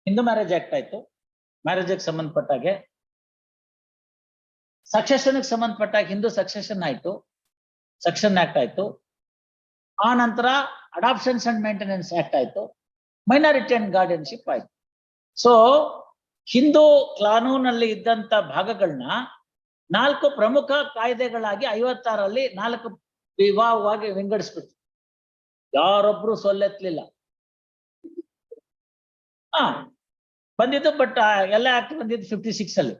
Hindu marriage act ಆಯ್ತು, ಮ್ಯಾರೇಜ್ಗೆ ಸಂಬಂಧಪಟ್ಟಾಗೆ. ಸಕ್ಸೆಷನ್ಗೆ ಸಂಬಂಧಪಟ್ಟಾಗ ಹಿಂದೂ ಸಕ್ಸೆಷನ್ ಆಯ್ತು, ಸೆಕ್ಷನ್ ಆಕ್ಟ್ ಆಯ್ತು. ಆ ನಂತರ ಅಡಾಪ್ಷನ್ಸ್ ಅಂಡ್ ಮೇಂಟೆನೆನ್ಸ್ ಆಕ್ಟ್ ಆಯ್ತು, ಮೈನಾರಿಟಿ ಅಂಡ್ ಗಾರ್ಡಿಯನ್ಶಿಪ್ ಆಯ್ತು. ಸೊ ಹಿಂದೂ ಕಾನೂನಲ್ಲಿ ಇದ್ದಂತ ಭಾಗಗಳನ್ನ 4 ಪ್ರಮುಖ ಕಾಯ್ದೆಗಳಾಗಿ 56ರಲ್ಲಿ 4 ವಿಭಾಗವಾಗಿ ವಿಂಗಡಿಸ್ಬಿಟ್ಟು ಯಾರೊಬ್ರು ಸೊಲ್ಲೆತ್ತಲಿಲ್ಲ. ಬಂದಿದ್ದು, ಬಟ್ ಎಲ್ಲ ಆಕ್ಟ್ ಬಂದಿದ್ದು 56ಅಲ್ಲಿ.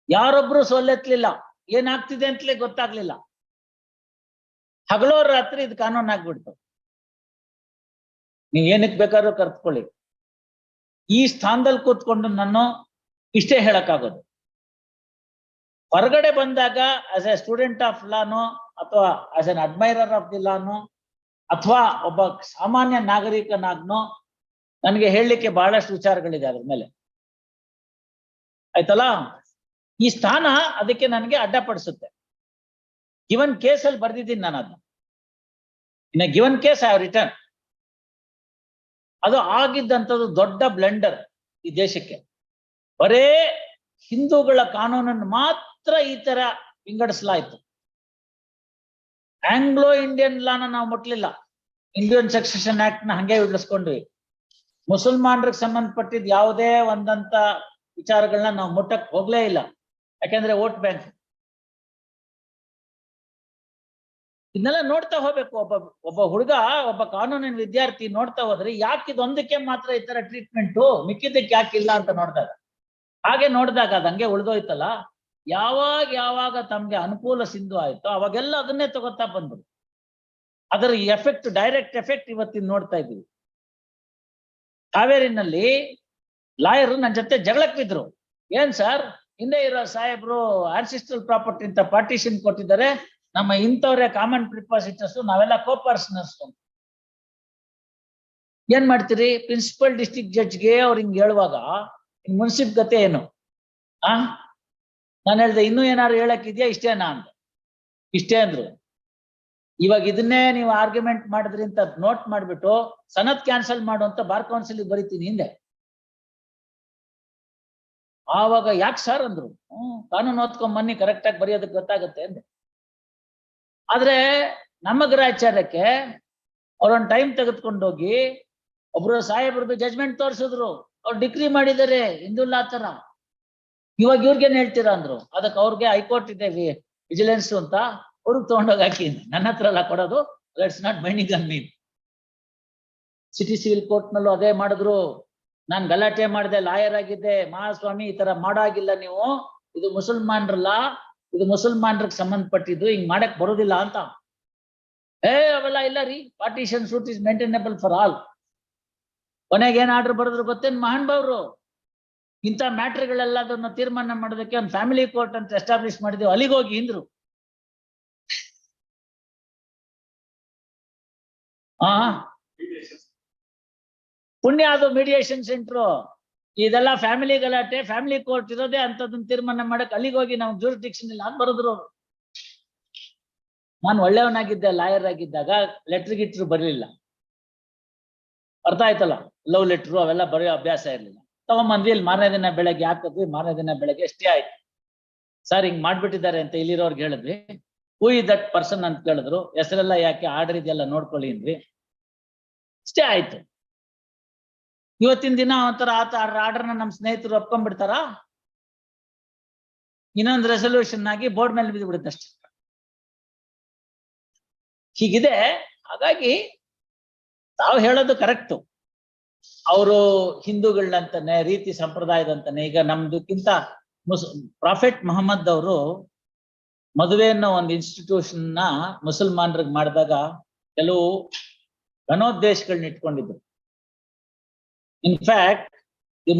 ಯಾರೊಬ್ರು ಸೋಲೆತ್ತಲಿಲ್ಲ, ಏನಾಗ್ತಿದೆ ಅಂತಲೇ ಗೊತ್ತಾಗ್ಲಿಲ್ಲ. ಹಗಲೋ ರಾತ್ರಿ ಇದು ಕಾನೂನು ಆಗ್ಬಿಡ್ತು. ನೀವ್ ಏನಕ್ಕೆ ಬೇಕಾದ್ರೂ ಕರ್ತ್ಕೊಳ್ಳಿ. ಈ ಸ್ಥಾನದಲ್ಲಿ ಕೂತ್ಕೊಂಡು ನಾನು ಇಷ್ಟೇ ಹೇಳಕ್ಕಾಗೋದು. ಹೊರಗಡೆ ಬಂದಾಗ ಆಸ್ ಎ ಸ್ಟೂಡೆಂಟ್ ಆಫ್ ಲಾನೋ ಅಥವಾ as an admirer of the ಲಾನೋ ಅಥವಾ ಒಬ್ಬ ಸಾಮಾನ್ಯ ನಾಗರಿಕನಾಗ್ನೋ ನನಗೆ ಹೇಳಲಿಕ್ಕೆ ಬಹಳಷ್ಟು ವಿಚಾರಗಳಿದೆ ಅದ್ರ ಮೇಲೆ, ಆಯ್ತಲ್ಲ. ಈ ಸ್ಥಾನ ಅದಕ್ಕೆ ನನಗೆ ಅಡ್ಡಪಡಿಸುತ್ತೆ. ಗಿವನ್ ಕೇಸಲ್ಲಿ ಬರ್ದಿದ್ದೀನಿ ನಾನು ಅದನ್ನ. In a given case I have return. ಅದು ಆಗಿದ್ದಂಥದ್ದು ದೊಡ್ಡ ಬ್ಲೆಂಡರ್ ಈ ದೇಶಕ್ಕೆ. ಬರೇ ಹಿಂದೂಗಳ ಕಾನೂನನ್ನು ಮಾತ್ರ ಈ ತರ ವಿಂಗಡಿಸಲಾಯ್ತು. ಆಂಗ್ಲೋ ಇಂಡಿಯನ್ ಲಾನ ನಾವು ಮುಟ್ಲಿಲ್ಲ. ಇಂಡಿಯನ್ ಸಕ್ಸೆಷನ್ ಆಕ್ಟ್ ನ ಹಂಗೆ ಉಳಿಸ್ಕೊಂಡ್ವಿ. ಮುಸಲ್ಮಾನರಿಗೆ ಸಂಬಂಧಪಟ್ಟಿದ್ ಯಾವುದೇ ಒಂದಂತ ವಿಚಾರಗಳನ್ನ ನಾವು ಮುಟ್ಟಕ್ ಹೋಗ್ಲೇ ಇಲ್ಲ, ಯಾಕೆಂದ್ರೆ ವೋಟ್ ಬ್ಯಾಂಕ್. ಇದನ್ನೆಲ್ಲ ನೋಡ್ತಾ ಹೋಗ್ಬೇಕು. ಒಬ್ಬ ಹುಡುಗ, ಒಬ್ಬ ಕಾನೂನಿನ ವಿದ್ಯಾರ್ಥಿ ನೋಡ್ತಾ ಹೋದ್ರೆ ಯಾಕೆ ಇದೊಂದಕ್ಕೆ ಮಾತ್ರ ಈ ತರ ಟ್ರೀಟ್ಮೆಂಟು, ಮಿಕ್ಕಿದ್ದಕ್ಕೆ ಯಾಕಿಲ್ಲ ಅಂತ ನೋಡಿದಾಗ, ಹಾಗೆ ನೋಡಿದಾಗ ಅದು ಹಂಗೆ ಉಳಿದೋಯ್ತಲ್ಲ. ಯಾವಾಗ ತಮ್ಗೆ ಅನುಕೂಲ ಸಿಂಧು ಆಯ್ತೋ ಅವಾಗೆಲ್ಲ ಅದನ್ನೇ ತಗೋತಾ ಬಂದ್ರು. ಅದರ ಎಫೆಕ್ಟ್, ಡೈರೆಕ್ಟ್ ಎಫೆಕ್ಟ್ ಇವತ್ತಿನ ನೋಡ್ತಾ ಇದ್ದೀವಿ. ಕಾವೇರಿನಲ್ಲಿ ಲಾಯರ್ ನನ್ನ ಜೊತೆ ಜಗಳಕ್ಕೆ ಬಿದ್ರು. ಏನ್ ಸರ್, ಹಿಂದೆ ಇರೋ ಸಾಹೇಬ್ರು ಆನ್ಸಿಸ್ಟ್ರಲ್ ಪ್ರಾಪರ್ಟಿ ಅಂತ ಪಾರ್ಟಿಷನ್ ಕೊಟ್ಟಿದ್ದಾರೆ, ನಮ್ಮ ಇಂಥವ್ರೆ ಕಾಮನ್ ಪ್ರಿಪಾಸಿಟರ್ಸ್, ನಾವೆಲ್ಲ ಕೋಪರ್ಸನರ್ಸ್. ಏನ್ ಮಾಡ್ತೀರಿ? ಪ್ರಿನ್ಸಿಪಲ್ ಡಿಸ್ಟ್ರಿಕ್ಟ್ ಜಡ್ಜ್ಗೆ ಅವ್ರು ಹಿಂಗ್ ಹೇಳುವಾಗ ಮುನ್ಸಿಪ್ ಗತೆ ಏನು? ನಾನು ಹೇಳ್ದೆ ಇನ್ನೂ ಏನಾದ್ರು ಹೇಳಕ್ಕಿದ್ಯಾ ಇಷ್ಟೇನಾ ಅಂತ. ಇಷ್ಟೇ ಅಂದ್ರು. ಇವಾಗ ಇದನ್ನೇ ನೀವು ಆರ್ಗ್ಯುಮೆಂಟ್ ಮಾಡಿದ್ರಿ ಅಂತ ನೋಟ್ ಮಾಡ್ಬಿಟ್ಟು ಸನತ್ ಕ್ಯಾನ್ಸಲ್ ಮಾಡುವಂತ ಬಾರ್ ಕೌನ್ಸಿಲ್ ಬರೀತೀನಿ ಹಿಂದೆ. ಆವಾಗ ಯಾಕೆ ಸರ್ ಅಂದ್ರು. ಕಾನೂನು ಓದ್ಕೊಂಡ್ ಬನ್ನಿ, ಕರೆಕ್ಟ್ ಆಗಿ ಬರೆಯೋದಕ್ಕೆ ಗೊತ್ತಾಗುತ್ತೆ ಅಂದೆ. ಆದ್ರೆ ನಮ್ಮ ಗೃಹಾಚಾರ್ಯಕ್ಕೆ ಅವ್ರೊಂದು ಟೈಮ್ ತೆಗೆದುಕೊಂಡೋಗಿ ಒಬ್ರು ಸಾಹೇಬ್ರದ್ದು ಜಜ್ಮೆಂಟ್ ತೋರಿಸಿದ್ರು. ಅವ್ರು ಡಿಗ್ರಿ ಮಾಡಿದ್ದಾರೆ ಹಿಂದುಲ್ಲಾ ತರ. ಇವಾಗ ಇವ್ರಿಗೇನ್ ಹೇಳ್ತೀರಾ ಅಂದ್ರು. ಅದಕ್ಕೆ ಅವ್ರಿಗೆ ಹೈಕೋರ್ಟ್ ಇದೆ ವಿಜಿಲೆನ್ಸ್ ಅಂತ ಅವ್ರಿಗೆ ತಗೊಂಡೋಗಿ ಹಾಕಿ. ನನ್ನ ಹತ್ರ ಎಲ್ಲ ಕೊಡೋದು, let's not binding on me. City civil court ನಲ್ಲೂ ಅದೇ ಮಾಡಿದ್ರು. ನಾನ್ ಗಲಾಟೆ ಮಾಡಿದೆ, ಲಾಯರ್ ಆಗಿದ್ದೆ. ಮಹಾಸ್ವಾಮಿ ಈ ತರ ಮಾಡಾಗಿಲ್ಲ ನೀವು, ಇದು ಮುಸಲ್ಮಾನ್ರಲ್ಲ, ಇದು ಮುಸಲ್ಮಾನ್ರಿಗೆ ಸಂಬಂಧಪಟ್ಟಿದ್ದು, ಹಿಂಗ್ ಮಾಡಕ್ ಬರೋದಿಲ್ಲ ಅಂತ. ಅವೆಲ್ಲ ಇಲ್ಲ ರೀ, partition suit is maintainable for all. ಕೊನೆಗೆ ಏನ್ ಆರ್ಡರ್ ಬರೆದ್ರು ಗೊತ್ತೇನ್ ಮಹಾನ್ ಭಾವ್ರು? ಇಂಥ ಮ್ಯಾಟ್ರಿಗಳೆಲ್ಲದನ್ನ ತೀರ್ಮಾನ ಮಾಡೋದಕ್ಕೆ ಒಂದು ಫ್ಯಾಮಿಲಿ ಕೋರ್ಟ್ ಅಂತ ಎಸ್ಟಾಬ್ಲಿಷ್ ಮಾಡಿದೆವು, ಅಲ್ಲಿಗೆ ಹೋಗಿ ಇಂದ್ರು. ಪುಣ್ಯ ಅದು ಮೀಡಿಯೇಷನ್ ಸೆಂಟ್ರು. ಇದೆಲ್ಲ ಫ್ಯಾಮಿಲಿ ಗಲಾಟೆ, ಫ್ಯಾಮಿಲಿ ಕೋರ್ಟ್ ಇರೋದೇ ಅಂತದನ್ನ ತೀರ್ಮಾನ ಮಾಡಕ್ ಅಲ್ಲಿಗೆ ಹೋಗಿ ನಾವು ಜೂರಿಸ್ಡಿಕ್ಷನ್ ಇಲ್ಲ ಅಂತ ಬರೆದ್ರು. ನಾನು ಒಳ್ಳೆಯವನಾಗಿದ್ದೆ, ಲಾಯರ್ ಆಗಿದ್ದಾಗ ಲೆಟ್ರ್ ಗಿಟ್ರು ಬರಲಿಲ್ಲ. ಅರ್ಥ ಆಯ್ತಲ್ಲ, ಲವ್ ಲೆಟ್ರು ಅವೆಲ್ಲ ಬರೆಯೋ ಅಭ್ಯಾಸ ಇರಲಿಲ್ಲ. ತಗೊಂಬಂದ್ವಿ, ಇಲ್ಲಿ ಮಾರನೇ ದಿನ ಬೆಳಗ್ಗೆ ಹಾಕಿದ್ವಿ. ಮಾರನೇ ದಿನ ಬೆಳಗ್ಗೆ ಅಷ್ಟೇ ಆಯ್ತು. ಸರ್ ಹಿಂಗ್ ಮಾಡ್ಬಿಟ್ಟಿದ್ದಾರೆ ಅಂತ ಇಲ್ಲಿರೋರ್ಗೆ ಹೇಳಿದ್ವಿ. ಹೂ ಇಸ್ ದಟ್ ಪರ್ಸನ್ ಅಂತ ಕೇಳಿದ್ರು. ಹೆಸರೆಲ್ಲ ಯಾಕೆ, ಆರ್ಡರ್ ಇದೆಲ್ಲ ನೋಡ್ಕೊಳ್ಳಿ ಅಂದ್ವಿ. ಅಷ್ಟೇ ಆಯ್ತು. ಇವತ್ತಿನ ದಿನ ಒಂಥರ ಆರ್ಡರ್ನ ನಮ್ಮ ಸ್ನೇಹಿತರು ಒಪ್ಕೊಂಡ್ಬಿಡ್ತಾರ, ಇನ್ನೊಂದು ರೆಸಲ್ಯೂಷನ್ ಆಗಿ ಬೋರ್ಡ್ ಮೇಲೆ ಬಿದ್ದು ಬಿಡುತ್ತೆ ಅಷ್ಟೇ. ಹೀಗಿದೆ. ಹಾಗಾಗಿ ತಾವು ಹೇಳೋದು ಕರೆಕ್ಟು. ಅವರು ಹಿಂದೂಗಳಂತಾನೆ, ರೀತಿ ಸಂಪ್ರದಾಯದಂತಾನೆ. ಈಗ ನಮ್ದಕ್ಕಿಂತ ಪ್ರಾಫೆಟ್ ಮೊಹಮ್ಮದ್ ಅವರು ಮದುವೆ ಅನ್ನೋ ಒಂದು ಇನ್ಸ್ಟಿಟ್ಯೂಷನ್ ನ ಮುಸಲ್ಮಾನರಿಗೆ ಮಾಡಿದಾಗ ಕೆಲವು ಘನೋದ್ದೇಶಗಳನ್ನ ಇಟ್ಕೊಂಡಿದ್ರು. In fact the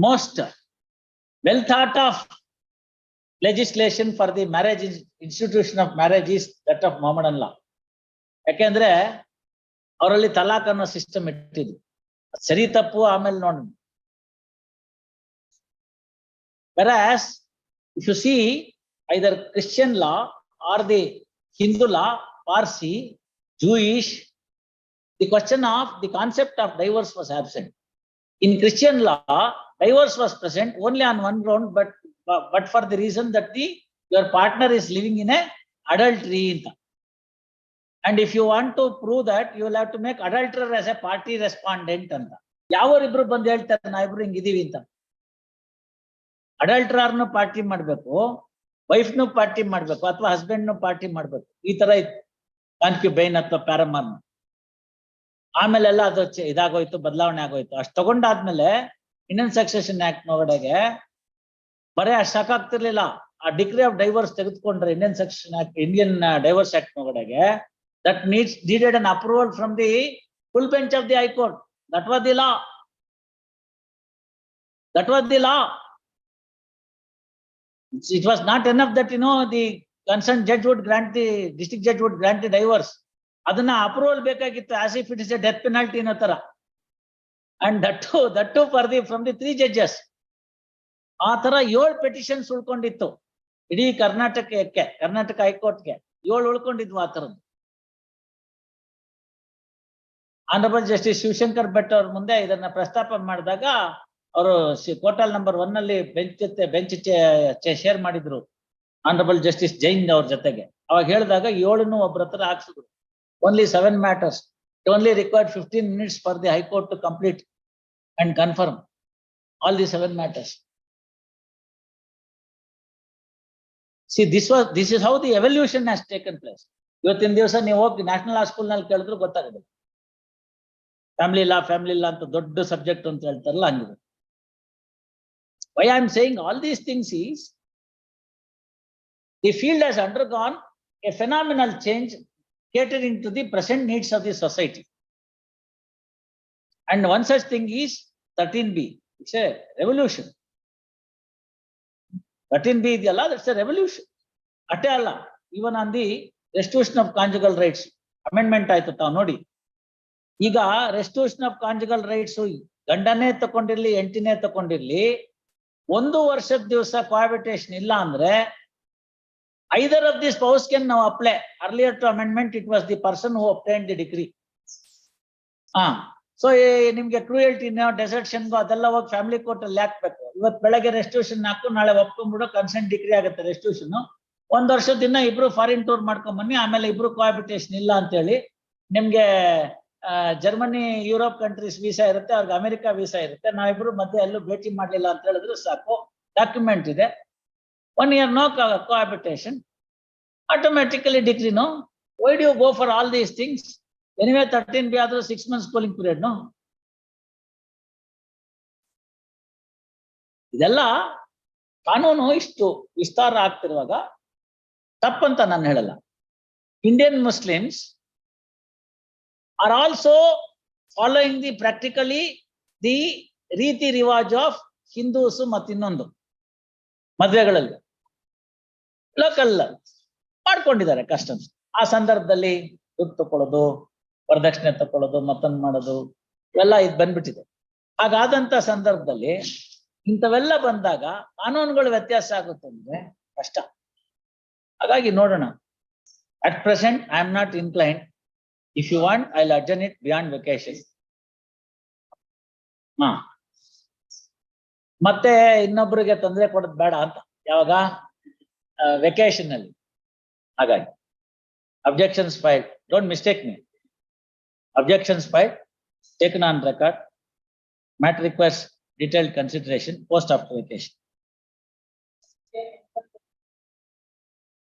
most well thought of legislation for the marriage institution of marriage is that of Mohammedan law. ಯಾಕೆಂದ್ರೆ ಅವರಲ್ಲಿ ತಲಾಕ್ ಅನ್ನೋ ಸಿಸ್ಟಮ್ ಇಟ್ಟಿದ್ರು. ಸರಿ ತಪ್ಪು ಆಮೇಲೆ ನೋಡೋಣ. Whereas if you see either Christian law or the Hindu law, Parsi, Jewish, the question of the concept of divorce was absent. In Christian law, divorce was present only on one ground, but for the reason that your partner is living in a adultery. And if you want to prove that, you will have to make adulterer as a party respondent anta. ಯಾವರಿಬ್ರು ಬಂದು ಹೇಳ್ತಾರೆ ನಾ ಇಬ್ರು ಹಿಂಗಿದೀವಿ ಅಂತ. ಅಡಲ್ಟರರ್ನು party ಮಾಡ್ಬೇಕು, ವೈಫ್ನು party ಮಾಡ್ಬೇಕು, ಅಥವಾ ಹಸ್ಬೆಂಡ್ನು party ಮಾಡ್ಬೇಕು. ಈ ತರ ಇತ್ತು ಕಾನ್ಕ್ಯುಬೈನ್ ಅಥವಾ ಪ್ಯಾರಮಾನ್. ಆಮೇಲೆಲ್ಲ ಅದು ಇದಾಗೋಯ್ತು, ಬದಲಾವಣೆ ಆಗೋಯ್ತು. ಅಷ್ಟು ತಗೊಂಡಾದ್ಮೇಲೆ ಇಂಡಿಯನ್ ಸಕ್ಸೆಷನ್ ಆಕ್ಟ್ ಒಳಗಡೆ ಬರೇ ಅಷ್ಟು ಸಾಕಾಗ್ತಿರ್ಲಿಲ್ಲ. ಆ ಡಿಗ್ರಿ ಆಫ್ ಡೈವರ್ಸ್ ತೆಗೆದುಕೊಂಡ್ರೆ Indian section act, Indian divorce act ಒಳಗಡೆ that needed an approval from the full bench of the High Court. That was the law. It was not enough that the concerned judge would grant, the district judge would grant the divorce. ಅದನ್ನ approval ಬೇಕಾಗಿತ್ತು, as if it is a death penalty ಅನ್ನೋ ತರ. And that too from the 3 judges. ಆ ತರ 7 petitions ಉಳ್ಕೊಂಡಿತ್ತು ಇಡೀ ಕರ್ನಾಟಕ ಹೈಕೋರ್ಟ್ಗೆ. 7 ಉಳ್ಕೊಂಡಿದ್ವು ಆ ತರದ್ದು. ಆನರಬಲ್ ಜಸ್ಟಿಸ್ ಶಿವಶಂಕರ್ ಭಟ್ ಅವ್ರ ಮುಂದೆ ಇದನ್ನ ಪ್ರಸ್ತಾಪ ಮಾಡಿದಾಗ ಅವರು ಕೋರ್ಟಲ್ ನಂಬರ್ 1 ನಲ್ಲಿ ಬೆಂಚ್ ಶೇರ್ ಮಾಡಿದ್ರು ಆನರಬಲ್ ಜಸ್ಟಿಸ್ ಜೈನ್ ಅವ್ರ ಜೊತೆಗೆ. ಅವಾಗ ಹೇಳಿದಾಗ 7 ಒಬ್ಬರ ಹತ್ರ ಹಾಕ್ಸಿದ್ರು. Only 7 matters. It only required 15 minutes for the High Court to complete and confirm all the 7 matters. See, this is how the evolution has taken place. ಇವತ್ತಿನ ದಿವಸ ನೀವು ಹೋಗಿ ನ್ಯಾಷನಲ್ ಲಾ ಸ್ಕೂಲ್ ನಲ್ಲಿ ಕೇಳಿದ್ರು ಗೊತ್ತಾಗೋದಿಲ್ಲ. ಫ್ಯಾಮಿಲಿ ಲಾ ಅಂತ ದೊಡ್ಡ ಸಬ್ಜೆಕ್ಟ್ ಅಂತ ಹೇಳ್ತಾರಲ್ಲ, ಹಂಗಿದೆ. Why I am saying all these things is the field has undergone a phenomenal change catering to the present needs of the society. And one such thing is 13B. It's a revolution. 13B ಇದೆಯಲ್ಲ, that's a revolution. ಅಷ್ಟೇ ಅಲ್ಲ, even on the restitution of conjugal rights amendment ಆಯ್ತು ತಾವು ನೋಡಿ. ಈಗ restitution of conjugal rights ಗಂಡನೇ ತಕೊಂಡಿರ್ಲಿ ಹೆಂಡತಿನೇ ತಕೊಂಡಿರ್ಲಿ 1 ವರ್ಷದ ದಿವಸ ಕೋಹ್ಯಾಬಿಟೇಷನ್ ಇಲ್ಲ ಅಂದ್ರೆ either of the spouse can now apply. Earlier to amendment it was the person who obtained the decree. So ನಿಮ್ಗೆ ಕ್ರೂಯಲ್ಟಿ ಡೆಸರ್ಷನ್ ಅದೆಲ್ಲ ಹೋಗಿ ಫ್ಯಾಮಿಲಿ ಕೋರ್ಟ್ ಅಲ್ಲಿ ಹಾಕ್ಬೇಕು. ಇವತ್ತು ಬೆಳಗ್ಗೆ ರೆಸ್ಟಿಟ್ಯೂಷನ್ ಹಾಕು, ನಾಳೆ ಒಪ್ಕೊಂಡ್ಬಿಡು, ಕನ್ಸೆಂಟ್ ಡಿಗ್ರಿ ಆಗುತ್ತೆ ರೆಸ್ಟಿಟ್ಯೂಷನ್. 1 ವರ್ಷದಿಂದ ಇಬ್ರು ಫಾರಿನ್ ಟೂರ್ ಮಾಡ್ಕೊಂಡ್ ಬನ್ನಿ, ಆಮೇಲೆ ಇಬ್ರು ಕೋಹ್ಯಾಬಿಟೇಷನ್ ಇಲ್ಲ ಅಂತ ಹೇಳಿ ನಿಮ್ಗೆ ಜರ್ಮನಿ ಯುರೋಪ್ ಕಂಟ್ರೀಸ್ ವೀಸಾ ಇರುತ್ತೆ, ಅವ್ರಿಗೆ ಅಮೆರಿಕ ವೀಸಾ ಇರುತ್ತೆ, ನಾವಿಬ್ರು ಮಧ್ಯೆ ಎಲ್ಲೂ ಭೇಟಿ ಮಾಡ್ಲಿಲ್ಲ ಅಂತ ಹೇಳಿದ್ರು ಸಾಕು, ಡಾಕ್ಯುಮೆಂಟ್ ಇದೆ. 1 year no cohabitation, automatically decree. No, why do you go for all these things? Anyway 13B ಆದ್ರೂ 6 months cooling period. No, ಇದೆಲ್ಲ ಕಾನೂನು ಇಷ್ಟು ವಿಸ್ತಾರ ಆಗ್ತಿರುವಾಗ ತಪ್ಪಂತ ನಾನು ಹೇಳಲ್ಲ. Indian Muslims are also following the practically the ರೀತಿ ರಿವಾಜ್ ಆಫ್ ಹಿಂದೂಸ್ ಮತ್ತು ಇನ್ನೊಂದು ಮದುವೆಗಳಲ್ಲಿ ಲೋಕಲ್ ಮಾಡ್ಕೊಂಡಿದ್ದಾರೆ ಕಸ್ಟಮ್ಸ್. ಆ ಸಂದರ್ಭದಲ್ಲಿ ದುಡ್ಡು ತಕೊಳ್ಳೋದು, ವರದಕ್ಷಿಣೆ ತಕೊಳ್ಳೋದು, ಮತ್ತೊಂದು ಮಾಡೋದು ಇವೆಲ್ಲ ಇದು ಬಂದ್ಬಿಟ್ಟಿದೆ. ಹಾಗಾದಂತ ಸಂದರ್ಭದಲ್ಲಿ ಇಂಥವೆಲ್ಲ ಬಂದಾಗ ಕಾನೂನುಗಳು ವ್ಯತ್ಯಾಸ ಆಗುತ್ತೆ ಅಂದ್ರೆ ಕಷ್ಟ. ಹಾಗಾಗಿ ನೋಡೋಣ. At present I am not inclined. If you want I will adjourn it beyond vacation. ಮತ್ತೆ ಇನ್ನೊಬ್ಬರಿಗೆ ತೊಂದರೆ ಕೊಡೋದು ಬೇಡ ಅಂತ, ಯಾವಾಗ ವೆಕೇಶನ್ ಅಲ್ಲಿ. ಹಾಗಾಗಿ objections filed, don't mistake me, objections filed, taken on record, matter request detailed consideration post after vacation.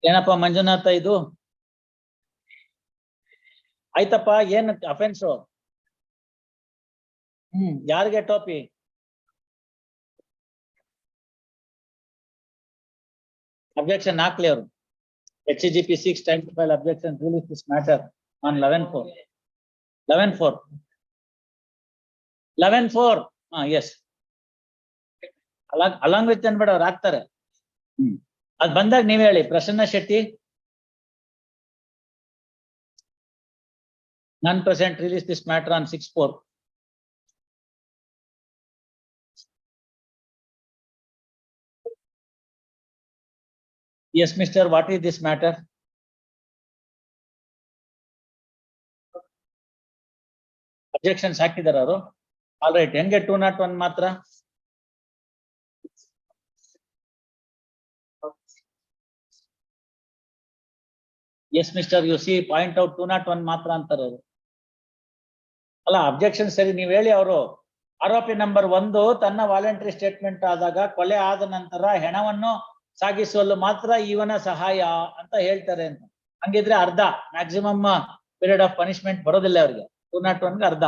ಏನಪ್ಪ ಮಂಜುನಾಥ ಇದು ಆಯ್ತಪ್ಪ, ಏನ್ ಅಫೆನ್ಸು? ಯಾರಿಗೆ ಟೋಪಿ? ಅಬ್ಜೆಕ್ಷನ್ ಹಾಕ್ಲಿ ಅವರು. HCGP 6 time to file objection, release this matter on 11/4. Yes, along with ಅನ್ಬೇಡ, ಅವ್ರು ಹಾಕ್ತಾರೆ. ಅದ್ ಬಂದಾಗ ನೀವ್ ಹೇಳಿ. Prasanna Shetty non present, release this matter on 6/4. Yes, Mr. What is this matter? Objections ಹಾಕಿದಾರ ಅವರು. All right, ಹೆಂಗೆ 201 ಮಾತ್ರ? Yes, Mr. You see, point out 201 ಮಾತ್ರ ಅಂತಾರೆ ಅವರು. ಅಲ್ಲ, ಅಬ್ಜೆಕ್ಷನ್ ಸರಿ, ನೀವ್ ಹೇಳಿ. ಅವರು ಆರೋಪಿ ನಂಬರ್ 1 ತನ್ನ ವಾಲಂಟರಿ ಸ್ಟೇಟ್ಮೆಂಟ್ ಆದಾಗ ಕೊಲೆ ಆದ ನಂತರ ಹೆಣವನ್ನು ಸಾಗಿಸುವಲ್ಲಿ ಮಾತ್ರ ಇವನ ಸಹಾಯ ಅಂತ ಹೇಳ್ತಾರೆ ಅಂತ. ಹಂಗಿದ್ರೆ ಅರ್ಧ ಮ್ಯಾಕ್ಸಿಮಮ್ ಪೀರಿಯಡ್ ಆಫ್ ಪನಿಷ್ಮೆಂಟ್ ಬರೋದಿಲ್ಲ ಅವರಿಗೆ. 201 ಅರ್ಧ.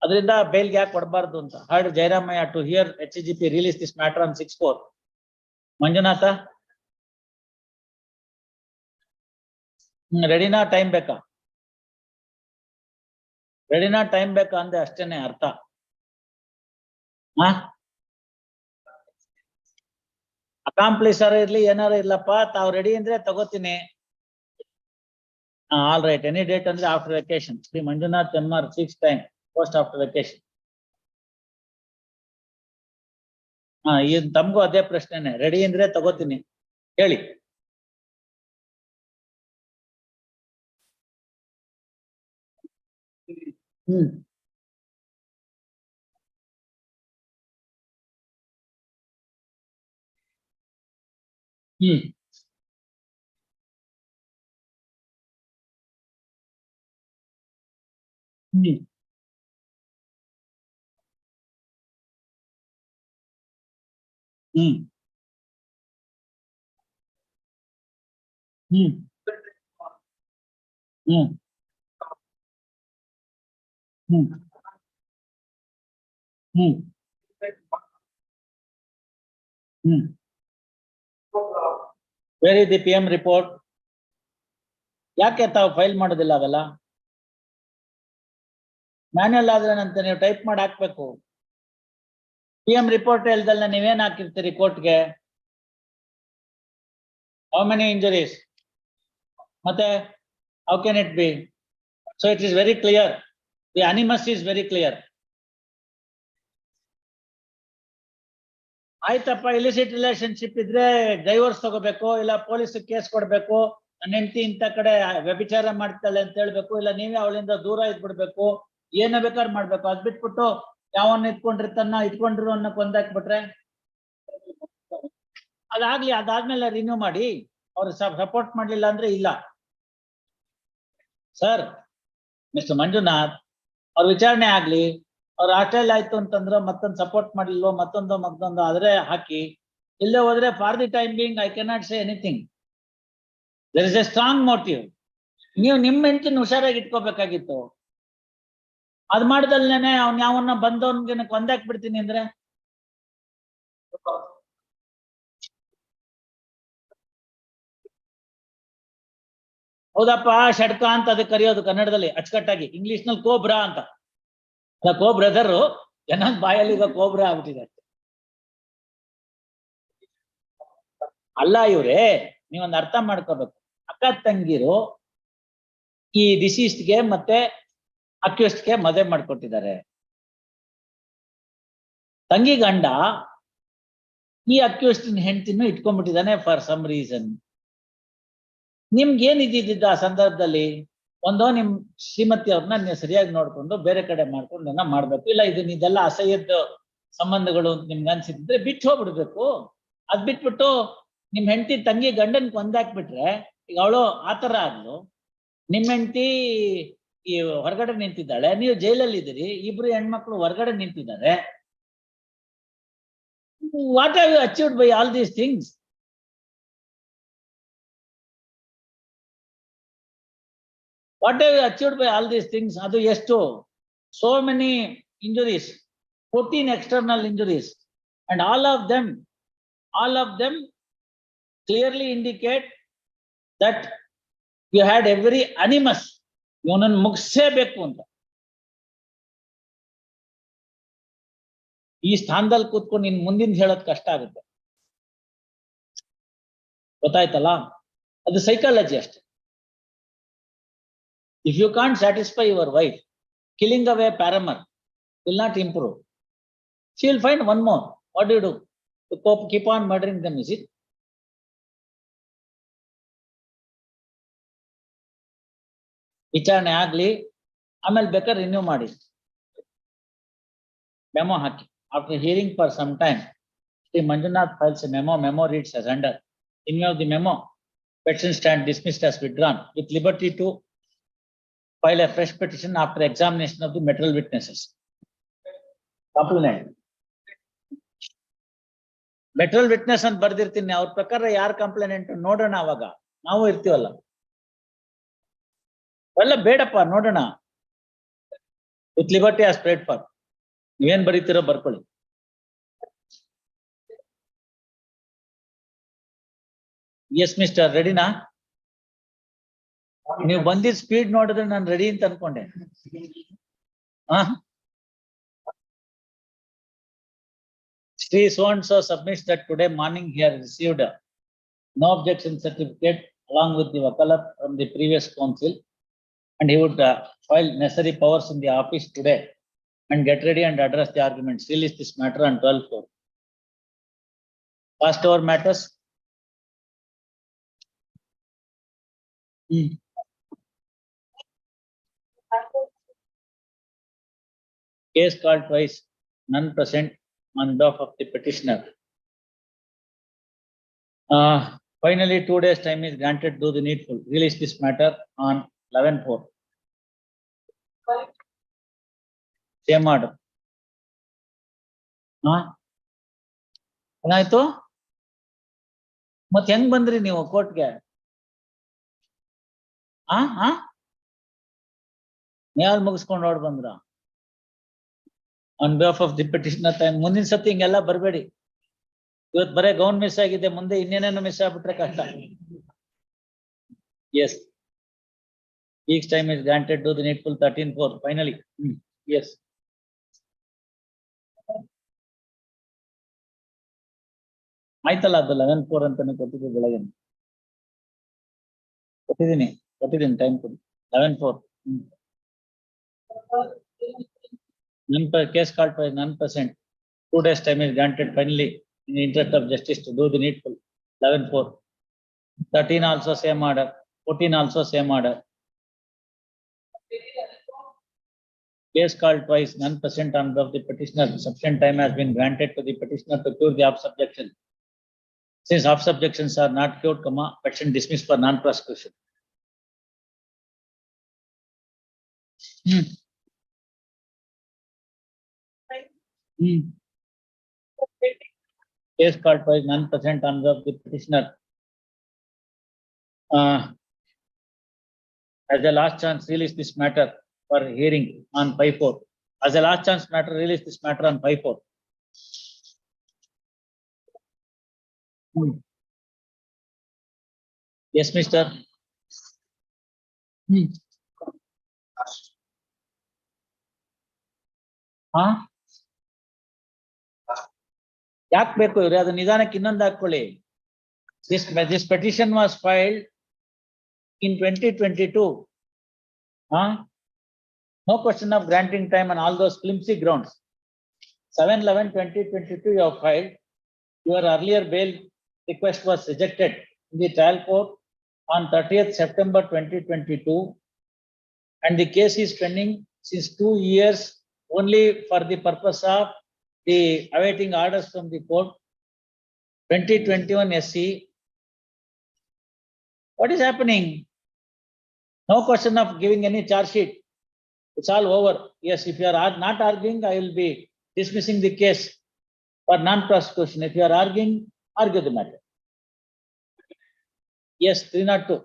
ಅದರಿಂದ ಬೇಲ್ಗೆ ಯಾಕೆ ಕೊಡಬಾರ್ದು ಅಂತ. Heard Jayaramaiah to hear HCGP release this matter on 6/4. Manjunatha ರೆಡಿನಾ? ಟೈಮ್ ಬೇಕಾ? ರೆಡಿನಾ ಟೈಮ್ ಬೇಕಾ ಅಂದೆ ಅಷ್ಟೇನೆ ಅರ್ಥ. ಅಕಾಂಪ್ಲಿಸರ್ ಇರ್ಲಿ ಏನಾರು ಇರ್ಲಪ್ಪ, ತಾವ್ ರೆಡಿ ಅಂದ್ರೆ ತಗೋತೀನಿ. ಆಲ್ ರೈಟ್, ಎನಿ ಡೇಟ್ ಅಂದ್ರೆ after vacation. Shri Manjunath MR 6 time post after vacation. ಈಗ ತಮಗೂ ಅದೇ ಪ್ರಶ್ನೆನೆ, ರೆಡಿ ಅಂದ್ರೆ ತಗೋತೀನಿ ಹೇಳಿ. Where is the PM report? ಯಾಕೆ ತಾವು ಫೈಲ್ ಮಾಡೋದಿಲ್ಲ ಅವೆಲ್ಲ? ಮ್ಯಾನ್ಯಲ್ ಆದ್ರೇನಂತ ನೀವು ಟೈಪ್ ಮಾಡಿ ಹಾಕ್ಬೇಕು. PM ರಿಪೋರ್ಟ್ ಹೇಳ್ದಲ್ಲ ನೀವೇನ್ ಹಾಕಿರ್ತೀರಿ ಕೋರ್ಟ್ಗೆ? How many injuries? ಮತ್ತೆ how can it be? So it is very clear. The animus is very clear. ಆಯ್ತಪ್ಪ, ಇಲಿಸಿಟ್ ರಿಲೇಶನ್ಶಿಪ್ ಇದ್ರೆ ಡೈವರ್ಸ್ ತಗೋಬೇಕು, ಇಲ್ಲ ಪೊಲೀಸ್ ಕೇಸ್ ಕೊಡ್ಬೇಕು, ನನ್ನ ಹೆಂಡತಿ ಇಂಥ ಕಡೆ ವ್ಯಭಿಚಾರ ಮಾಡ್ತಾಳೆ ಅಂತ ಹೇಳ್ಬೇಕು, ಇಲ್ಲ ನೀವೇ ಅವಳಿಂದ ದೂರ ಇದ್ಬಿಡ್ಬೇಕು, ಏನ ಬೇಕಾದ್ರೆ ಮಾಡ್ಬೇಕು. ಅದ್ ಬಿಟ್ಬಿಟ್ಟು ಯಾವನ್ನ ಇಟ್ಕೊಂಡಿರೋ ಕೊಂದಾಕ್ಬಿಟ್ರೆ ಅದಾಗ್ಲಿ, ಅದಾದ್ಮೇಲೆ ರಿನ್ಯೂ ಮಾಡಿ. ಅವ್ರು ಸಪೋರ್ಟ್ ಮಾಡ್ಲಿಲ್ಲ ಅಂದ್ರೆ ಇಲ್ಲ. ಸರ್, ಮಿಸ್ಟರ್ ಮಂಜುನಾಥ್, ಅವ್ರ ವಿಚಾರಣೆ ಆಗ್ಲಿ, ಅವ್ರು ಆಸ್ಟ್ರೇಲಿಯಾ ಆಯ್ತು ಅಂತಂದ್ರೆ ಮತ್ತೊಂದು ಸಪೋರ್ಟ್ ಮಾಡ್ಲಿಲ್ವೋ ಮತ್ತೊಂದು ಆದ್ರೆ ಹಾಕಿ. ಇಲ್ಲೇ ಹೋದ್ರೆ for the time being I cannot say anything. There is a strong motive. ನೀವು ನಿಮ್ಮ ಹೆಂಡತಿನ ಹುಷಾರಾಗಿ ಇಟ್ಕೋಬೇಕಾಗಿತ್ತು. ಅದ್ ಮಾಡ್ದಲ್ನೇನೆ ಅವ್ನ್ ಯಾವನ್ನ ಬಂದವನ್ಗೆ ಕೊಂದಾಕ್ ಬಿಡ್ತೀನಿ ಅಂದ್ರೆ ಹೌದಪ್ಪ, ಷಡ್ಕ ಅಂತ ಅದಕ್ಕೆ ಕರೆಯೋದು ಕನ್ನಡದಲ್ಲಿ ಅಚ್ಚುಕಟ್ಟಾಗಿ. ಇಂಗ್ಲಿಷ್ ನಲ್ಲಿ ಕೋಬ್ರಾ ಅಂತ. ಕೋ ಬ್ರದರ್ ಜನ ಬಾಯಲ್ಲಿ ಈಗ ಕೋಬ್ರಾ ಆಗ್ಬಿಟ್ಟಿದೆ. ಅಲ್ಲ ಇವ್ರೆ, ನೀವೊಂದು ಅರ್ಥ ಮಾಡ್ಕೋಬೇಕು. ಅಕ್ಕ ತಂಗಿರು ಈ ಡಿಸೀಸ್ಡ್ಗೆ ಮತ್ತೆ ಅಕ್ಯೂಸ್ಡ್ಗೆ ಮದುವೆ ಮಾಡ್ಕೊಟ್ಟಿದ್ದಾರೆ. ತಂಗಿ ಗಂಡ ಈ ಅಕ್ಯೂಸ್ಡ್ ಹೆಂಡತಿನೂ ಇಟ್ಕೊಂಡ್ಬಿಟ್ಟಿದ್ದಾನೆ ಫಾರ್ ಸಮ್ ರೀಸನ್. ನಿಮ್ಗೆ ಏನ್ ಇದ್ದಿದ್ದ ಆ ಸಂದರ್ಭದಲ್ಲಿ? ಒಂದೋ ನಿಮ್ ಶ್ರೀಮತಿ ಅವ್ರನ್ನ ನೀವು ಸರಿಯಾಗಿ ನೋಡ್ಕೊಂಡು ಬೇರೆ ಕಡೆ ಮಾಡ್ಕೊಂಡು ಮಾಡ್ಬೇಕು. ಇಲ್ಲ ಇದೆಲ್ಲ ಅಸಹ್ಯದ ಸಂಬಂಧಗಳು ನಿಮ್ಗೆ ಅನ್ಸಿದ್ರೆ ಬಿಟ್ಟು ಹೋಗ್ಬಿಡ್ಬೇಕು. ಅದ್ ಬಿಟ್ಬಿಟ್ಟು ನಿಮ್ ಹೆಂಡತಿ ತಂಗಿ ಗಂಡನ್ ಕೊಂದಾಕ್ಬಿಟ್ರೆ, ಈಗ ಅವಳು ಆತರ ಆದ್ಲು, ನಿಮ್ ಹೆಂಡತಿ ಈ ಹೊರಗಡೆ ನಿಂತಿದ್ದಾಳೆ, ನೀವು ಜೈಲಲ್ಲಿ ಇದ್ದೀರಿ, ಇಬ್ರು ಹೆಣ್ಮಕ್ಳು ಹೊರಗಡೆ ನಿಂತಿದ್ದಾರೆ. What have you achieved by all these things? What have you achieved by all these things? Adu estu? So many injuries, 14 external injuries, and all of them clearly indicate that you had every animus. Ivanan ಮುಗಿಸೇಬೇಕು ಅಂತ. ಈ ಸ್ಥಾನದಲ್ಲಿ ಕೂತ್ಕೊಂಡು ನಿನ್ ಮುಂದಿನ ಹೇಳೋದ್ ಕಷ್ಟ ಆಗುತ್ತೆ. ಗೊತ್ತಾಯ್ತಲ್ಲ? ಅದು ಸೈಕಾಲಜಿ ಅಷ್ಟೇ. If you can't satisfy your wife, killing away paramour will not improve. She will find one more. What do you do? To keep on murdering them, is it? ವಿಚಾರಣೆ ಆಗ್ಲಿ, ಆಮೇಲೆ ಬೇಕಾದ್ರೆ ರಿನ್ಯೂ ಮಾಡಿ, memo hockey. After hearing for some time, Sri Manjunath files a memo. Memo reads as under. In view of the memo, petition stand dismissed as withdrawn with liberty to file a fresh petition after examination of the material witnesses. Complainant. Material witness ಅಂತ ಬರ್ದಿರ್ತೀನಿ, ಅವ್ರ ಪ್ರಕಾರ ಯಾರು complainant ನೋಡೋಣ. ಅವಾಗ ನಾವು ಇರ್ತೀವಲ್ಲ, ಅಲ್ಲ ಬೇಡಪ್ಪ ನೋಡೋಣ. With liberty as played for. ನೀವೇನ್ ಬರೀತಿರೋ ಬರ್ಕೊಳ್ಳಿ. ಎಸ್ ಮಿಸ್ಟರ್, ರೆಡಿನಾ? ನೀವು ಬಂದಿದ್ ಸ್ಪೀಡ್ ನೋಡಿದ್ರೆ ನಾನು ರೆಡಿ ಅಂತ ಅನ್ಕೊಂಡೆ. Sri so and so submits that today morning he has received no objection certificate along with the wakalat from the previous council, and he would file necessary powers in the office today and get ready and address the arguments. Release this matter on 12/4. Passed over matters. Case called twice, none present on behalf of the petitioner. Finally, 2 days time is granted. Do the needful. Release this matter on 11/4. Same order. ಏನಾಯ್ತು? ಮತ್ತೆ ಹೆಂಗ್ ಬಂದ್ರಿ ನೀವು ಕೋರ್ಟ್ಗೆ? ಯಾವ್ದು ಮುಗಿಸ್ಕೊಂಡು ಹೊರಡ್ ಬಂದ್ರ? On behalf of the petitioner time. ಮುಂದಿನ ಸತಿ ಹಿಂಗೆಲ್ಲ ಬರಬೇಡಿ. ಇವತ್ತು ಬರೇ ಗೌನ್ ಮಿಸ್ ಆಗಿದೆ, ಮುಂದೆ ಇನ್ನೇನೇನು ಮಿಸ್ ಆಗ್ಬಿಟ್ರೆ ಕಷ್ಟ. Yes. Each time is granted. Do the needful. 13/4. Finally. Yes. ಆಯ್ತಲ್ಲ, ಅದು 11/4 ಅಂತಾನೆ ಕೊಟ್ಟಿದ್ದು ಬೆಳಗ್ಗೆ. ಕೊಟ್ಟಿದ್ದೀನಿ ಟೈಮ್ ಕೊಡಿ. 11/4. Case called by non-present. 2 days time is granted finally in the interest of justice to do the needful. 11/4. 13 also same order. 14 also same order. Case called twice, non-present on of the petitioner. Sufficient time has been granted to the petitioner to cure the objection. Since objections are not cured, petition dismissed for non-prosecution. Case called twice, non-present on of the petitioner. As a last chance, release this matter for hearing on 5/4. As a last chance matter, release this matter on 5/4. Yes, Mister. ಯಾಕೆ ಬೇಕು ಇವ್ರೆ ಅದು ನಿಧಾನಕ್ಕೆ ಇನ್ನೊಂದು ಹಾಕೊಳ್ಳಿ. This petition was filed in 2022. No question of granting time on all those flimsy grounds. 7/11/2022 you have filed. Your earlier bail request was rejected in the trial court on 30th September 2022, and the case is pending since 2 years only for the purpose of the awaiting orders from the court. 2021 SC. What is happening? No question of giving any charge sheet. It's all over. Yes, if you are not arguing, I will be dismissing the case for non-prosecution. If you are arguing, argue the matter. Yes, 302.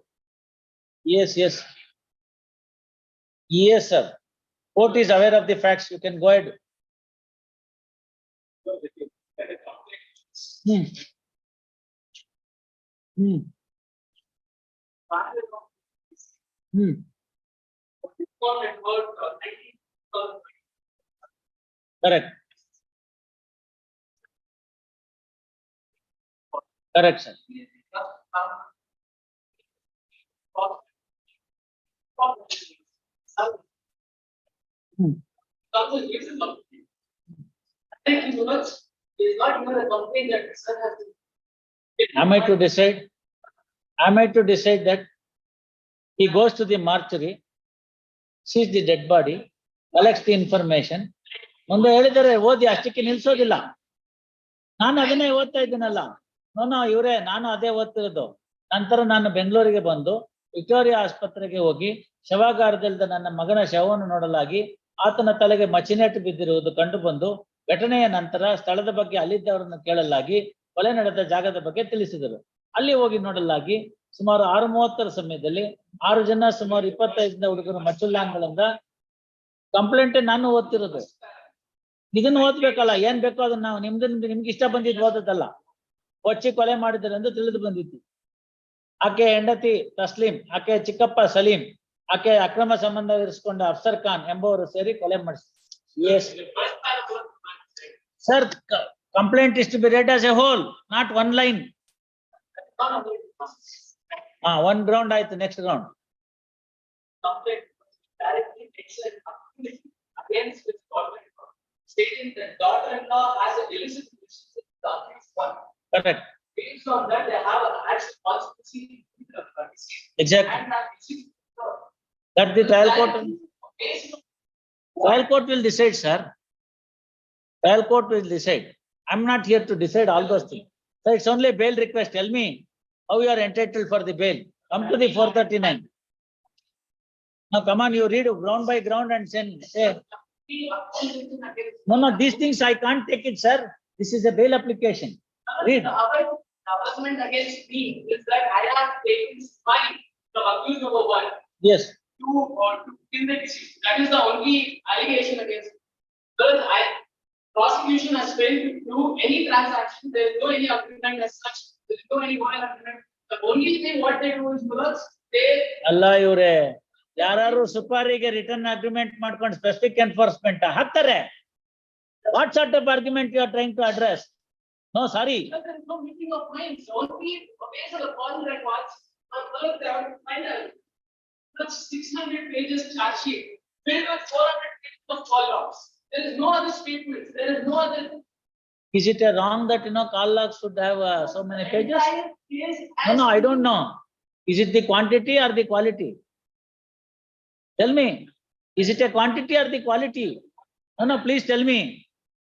Yes, yes. Yes, sir. Court is aware of the facts. You can go ahead. Correct. Correct, sir. Am I to decide? Am I to decide that he goes to the mortuary, sees the dead body, collects the information? ಮುಂದೆ ಹೇಳಿದರೆ ಓದಿ ಅಷ್ಟಕ್ಕೆ ನಿಲ್ಸೋದಿಲ್ಲ. ನಾನು ಅದನ್ನೇ ಓದ್ತಾ ಇದ್ದೀನಲ್ಲ. ಇವರೇ ನಾನು ಅದೇ ಓದ್ತಿರೋದು. ನಂತರ ನಾನು ಬೆಂಗಳೂರಿಗೆ ಬಂದು ವಿಕ್ಟೋರಿಯಾ ಆಸ್ಪತ್ರೆಗೆ ಹೋಗಿ ಶವಾಗಾರದಲ್ಲಿದ್ದ ನನ್ನ ಮಗನ ಶವವನ್ನು ನೋಡಲಾಗಿ ಆತನ ತಲೆಗೆ ಮಚಿನೇಟು ಬಿದ್ದಿರುವುದು ಕಂಡು ಬಂದು ಘಟನೆಯ ನಂತರ ಸ್ಥಳದ ಬಗ್ಗೆ ಅಲ್ಲಿದ್ದವರನ್ನು ಕೇಳಲಾಗಿ ಕೊಲೆ ನಡೆದ ಜಾಗದ ಬಗ್ಗೆ ತಿಳಿಸಿದರು. ಅಲ್ಲಿ ಹೋಗಿ ನೋಡಲಾಗಿ ಸುಮಾರು 6:30 ಸಮಯದಲ್ಲಿ 6 ಜನ ಸುಮಾರು 25 ಹುಡುಗರು ಮಚ್ಚುಲ್ಲಾನ್ಗಳಿಂದ ಕಂಪ್ಲೇಂಟ್ ನಾನು ಓದ್ತಿರೋದು. ಇದನ್ನು ಓದ್ಬೇಕಲ್ಲ, ಏನ್ ಬೇಕೋ ಅದನ್ನ ನಾವು ನಿಮ್ಗೆ ಇಷ್ಟ ಬಂದಿದ್ದು ಓದೋದಲ್ಲ. ಕೊಚ್ಚಿ ಕೊಲೆ ಮಾಡಿದ್ದಾರೆ ಎಂದು ತಿಳಿದು ಬಂದಿತ್ತು. ಆಕೆ ಹೆಂಡತಿ ತಸ್ಲೀಂ, ಆಕೆ ಚಿಕ್ಕಪ್ಪ ಸಲೀಂ, ಆಕೆ ಅಕ್ರಮ ಸಂಬಂಧ ಇರಿಸಿಕೊಂಡ ಅಫ್ಸರ್ ಖಾನ್ ಎಂಬುವರು ಸೇರಿ ಕೊಲೆ ಮಾಡಿಸಿದ್ದಾರೆ. Yes sir, complaint is to be read as a whole, not one line. one ground ಆಯ್ತು, next ground. Stating that daughter-in-law has a illicit relationship with the accused one. Correct. Based on that, they have an actual conspiracy. Exactly. And That the trial court will decide, sir. Trial court will decide. I'm not here to decide all those things. So it's only bail request. Tell me how you are entitled for the bail. Come to the 439. Now come on, you read ground by ground and send. Say, no, these things I can't take it, sir. This is a bail application. Read. The harassment against me is that I have taken money from accused number 1. Yes. To kill the deceased. That is the only allegation against me. Because prosecution has failed to prove any transaction. There is no any agreement as such. There is no any moral agreement. The only thing what they do is because they. Allah, yure. ಯಾರು ಸುಪಾರಿಗೆ return agreement ಮಾಡ್ಕೊಂಡು specific enforcement ಹಾಕ್ತಾರೆ. What sort of argument you are trying to address? No, sorry. There is no meeting of minds. Only based on the point that was final. That's 600 pages charge sheet. filled with 400 pages of call logs. There is no other statements. There is no other. Is it wrong that call logs should have so many pages? Yes. No, I don't know. Is it the quantity or the quality? Tell me, is it a quantity or the quality? No, please tell me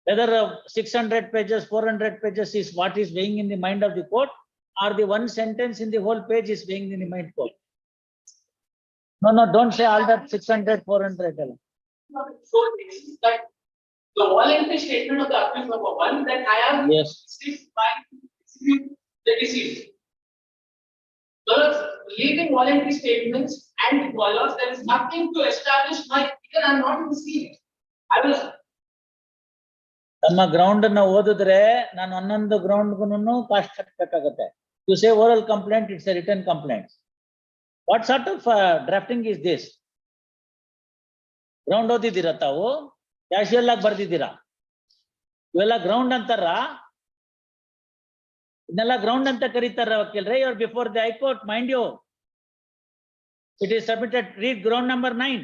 whether 600 pages, 400 pages is what is weighing in the mind of the court, or the one sentence in the whole page is weighing in the mind court. No, don't say all that 600, 400. So it's that the voluntary statement of the accused number one that I have received by the deceased. Because leaving voluntary statements and call-outs, there is nothing to establish my, because I am not in the scene. I was. ನಮ್ಮ ground ಅನ್ನ ಓದಿದ್ರೆ ನಾನು ಒಂದೊಂದು ground cost ಹಾಕಬೇಕಾಗತ್ತೆ. You say oral complaint, it's a written complaint. What sort of drafting is this? Ground ಓದಿದ್ದೀರಾ ತಾವು? Casual ಆಗಿ ಬರ್ದಿದ್ದೀರಾ? ಇವೆಲ್ಲ ಗ್ರೌಂಡ್ ಅಂತಾರ? ಇದನ್ನೆಲ್ಲ ಗ್ರೌಂಡ್ ಅಂತ ಕರೀತಾರ ವಕೀಲ್ರೆ. You are before the High Court, mind you. It is submitted. Read ground number 9.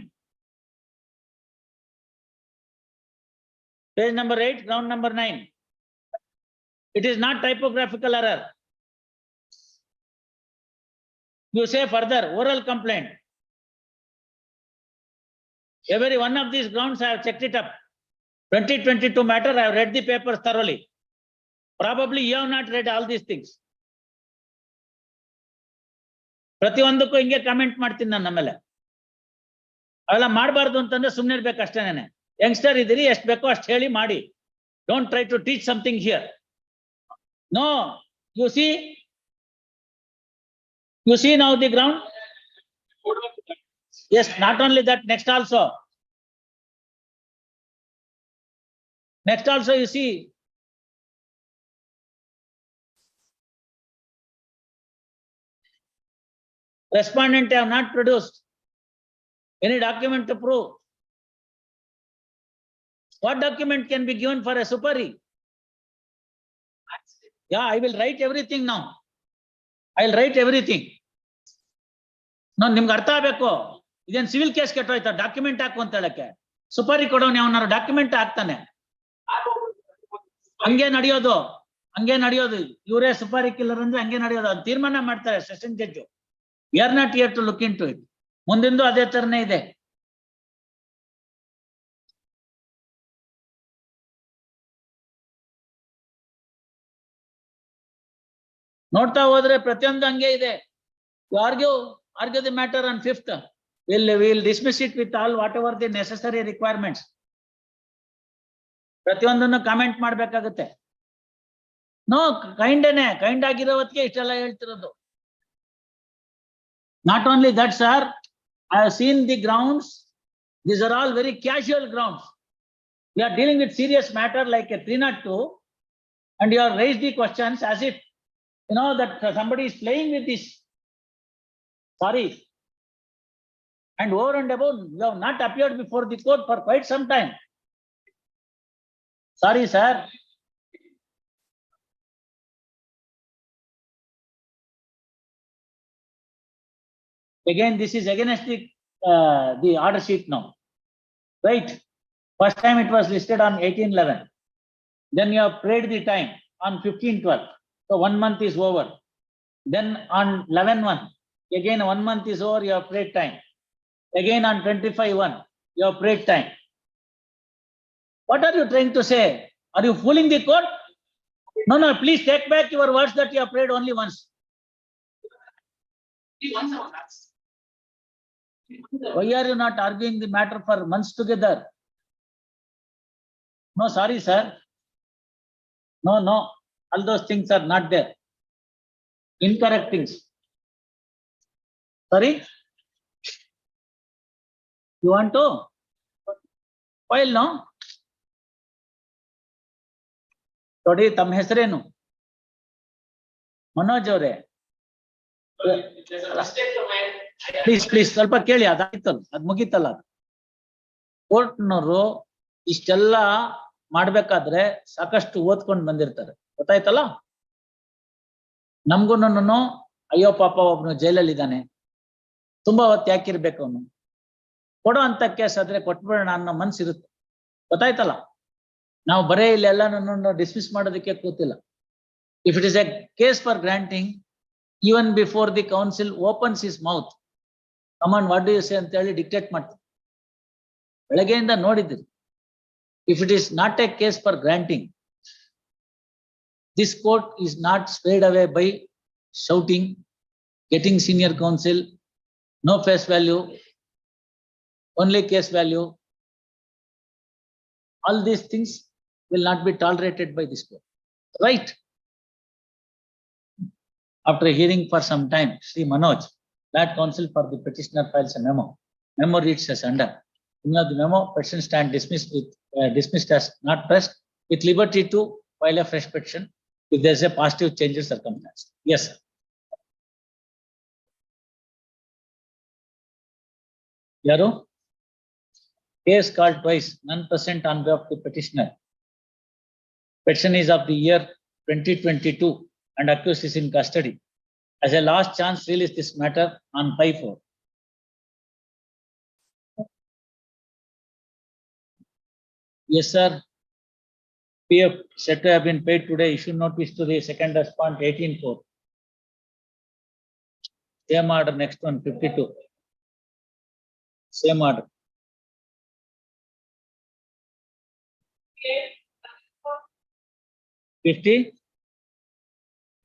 Page number 8, ground number 9. It is not typographical error. You say further, oral complaint. Every one of these grounds I have checked it up. 2022 matter, I have read the papers thoroughly. Probably you have not read all these things. ಪ್ರತಿಯೊಂದಕ್ಕೂ ಹಿಂಗೆ comment ಮಾಡ್ತೀನಿ ನಾನು. ಆಮೇಲೆ ಅವೆಲ್ಲ ಮಾಡಬಾರ್ದು ಅಂತಂದ್ರೆ ಸುಮ್ಮನೆ ಇರ್ಬೇಕು ಅಷ್ಟೇನೆ. ಯಂಗ್ಸ್ಟರ್ ಇದ್ದೀರಿ, ಎಷ್ಟು ಬೇಕೋ ಅಷ್ಟು ಹೇಳಿ ಮಾಡಿ. Don't try to teach something here. No, you see now the ground. Yes, not only that, next also you see respondent have not produced any document to prove. What document can be given for a superi? Yeah, I will write everything now. I will write everything. No, ನಿಮ್ಗೆ ಅರ್ಥ ಆಗ್ಬೇಕು. ಇದೇನ್ civil case ಕೆಟ್ಟೋಯ್ತಾ document ಹಾಕು ಅಂತ ಹೇಳಕ್ಕೆ? ಸುಪಾರಿ ಕೊಡೋನ್ ಯಾವನಾರು document ಹಾಕ್ತಾನೆ? ಹಂಗೆ ನಡೆಯೋದು. ಇವರೇ ಸುಪಾರಿ ಕಿಲ್ಲರ್ ಅಂದ್ರೆ ಹಂಗೆ ನಡೆಯೋದು. ಅದು ತೀರ್ಮಾನ ಮಾಡ್ತಾರೆ session judge. We are not here to look into it. ಮುಂದಿಂದು ಅದೇ ತರನೇ ಇದೆ. ನೋಡ್ತಾ ಹೋದ್ರೆ ಪ್ರತಿಯೊಂದು ಹಂಗೆ ಇದೆ. Argue the matter on 5th. We'll dismiss it with all whatever the necessary requirements. ಪ್ರತಿಯೊಂದನ್ನು ಕಾಮೆಂಟ್ ಮಾಡ್ಬೇಕಾಗುತ್ತೆ. ನೋ, ಕೈಂಡ್ ಆಗಿರೋವತ್ತಿಗೆ ಇಷ್ಟೆಲ್ಲ ಹೇಳ್ತಿರೋದು. Not only that, sir, I have seen the grounds. These are all very casual grounds. We are dealing with serious matter like a 302, and you have raised the questions as if that somebody is playing with this. Sorry. And over and above, you have not appeared before the court for quite some time. Sorry, sir. Again, this is against the order sheet now. Right? First time it was listed on 18/11. Then you have prayed the time on 15/12. So 1 month is over. Then on 11/1. Again 1 month is over, you have prayed time. Again on 25/1, you have prayed time. What are you trying to say? Are you fooling the court? No, please take back your words that you have prayed only once. Why are you not arguing the matter for months together? No, sorry, sir. No, all those things are not there. Incorrect things. Sorry? You want to file, no? ನೋಡಿ, ತಮ್ಮ ಹೆಸರೇನು? ಮನೋಜ್ ಅವರೇ, please ಸ್ವಲ್ಪ ಕೇಳಿ. ಅದಾಯ್ತಲ್ಲ, ಅದ್ ಮುಗೀತಲ್ಲ. ಕೋರ್ಟ್ನವರು ಇಷ್ಟೆಲ್ಲ ಮಾಡ್ಬೇಕಾದ್ರೆ ಸಾಕಷ್ಟು ಓದ್ಕೊಂಡು ಬಂದಿರ್ತಾರೆ, ಗೊತ್ತಾಯ್ತಲ್ಲ? ನಮ್ಗೂನು ಅಯ್ಯೋ ಪಾಪ ಒಬ್ನು ಜೈಲಲ್ಲಿ ಇದ್ದಾನೆ, ತುಂಬಾ ಹೊತ್ತು ಯಾಕಿರ್ಬೇಕು ಅವನು, ಕೊಡೋ ಅಂತ ಕೇಸ್ ಆದ್ರೆ ಕೊಟ್ಬಿಡೋಣ ಅನ್ನೋ ಮನ್ಸಿರುತ್ತೆ. ಗೊತ್ತಾಯ್ತಲ್ಲ, ನಾವು ಬರೇ ಇಲ್ಲೆಲ್ಲ ಡಿಸ್ಮಿಸ್ ಮಾಡೋದಕ್ಕೆ ಕೂತಿಲ್ಲ. If it is a case for granting, even before the council opens his mouth, come on, what do you say ಅಂತ ಹೇಳಿ ಡಿಕ್ಟೇಟ್ ಮಾಡ್ತಾರೆ. ಬೆಳಗ್ಗೆಯಿಂದ ನೋಡಿದ್ದೀರಿ. If it is not a case for granting, this court is not swayed away by shouting, getting senior counsel, no face value, only case value. All these things will not be tolerated by this court, right? After hearing for some time, Sri Manoj, that counsel for the petitioner, files a memo. Memo reads as under. In the memo, petition stand dismissed as not pressed, with liberty to file a fresh petition if there is a positive change in circumstance. Yes, sir. Yaru? Case called twice, none present on behalf of the petitioner. Petition is of the year 2022 and accused is in custody. As a last chance, release this matter on 5/4. Yes, sir. PF said to have been paid today. Issue notice to the second respondent 18/4. Same order, next one 52. Same order. Okay. 50.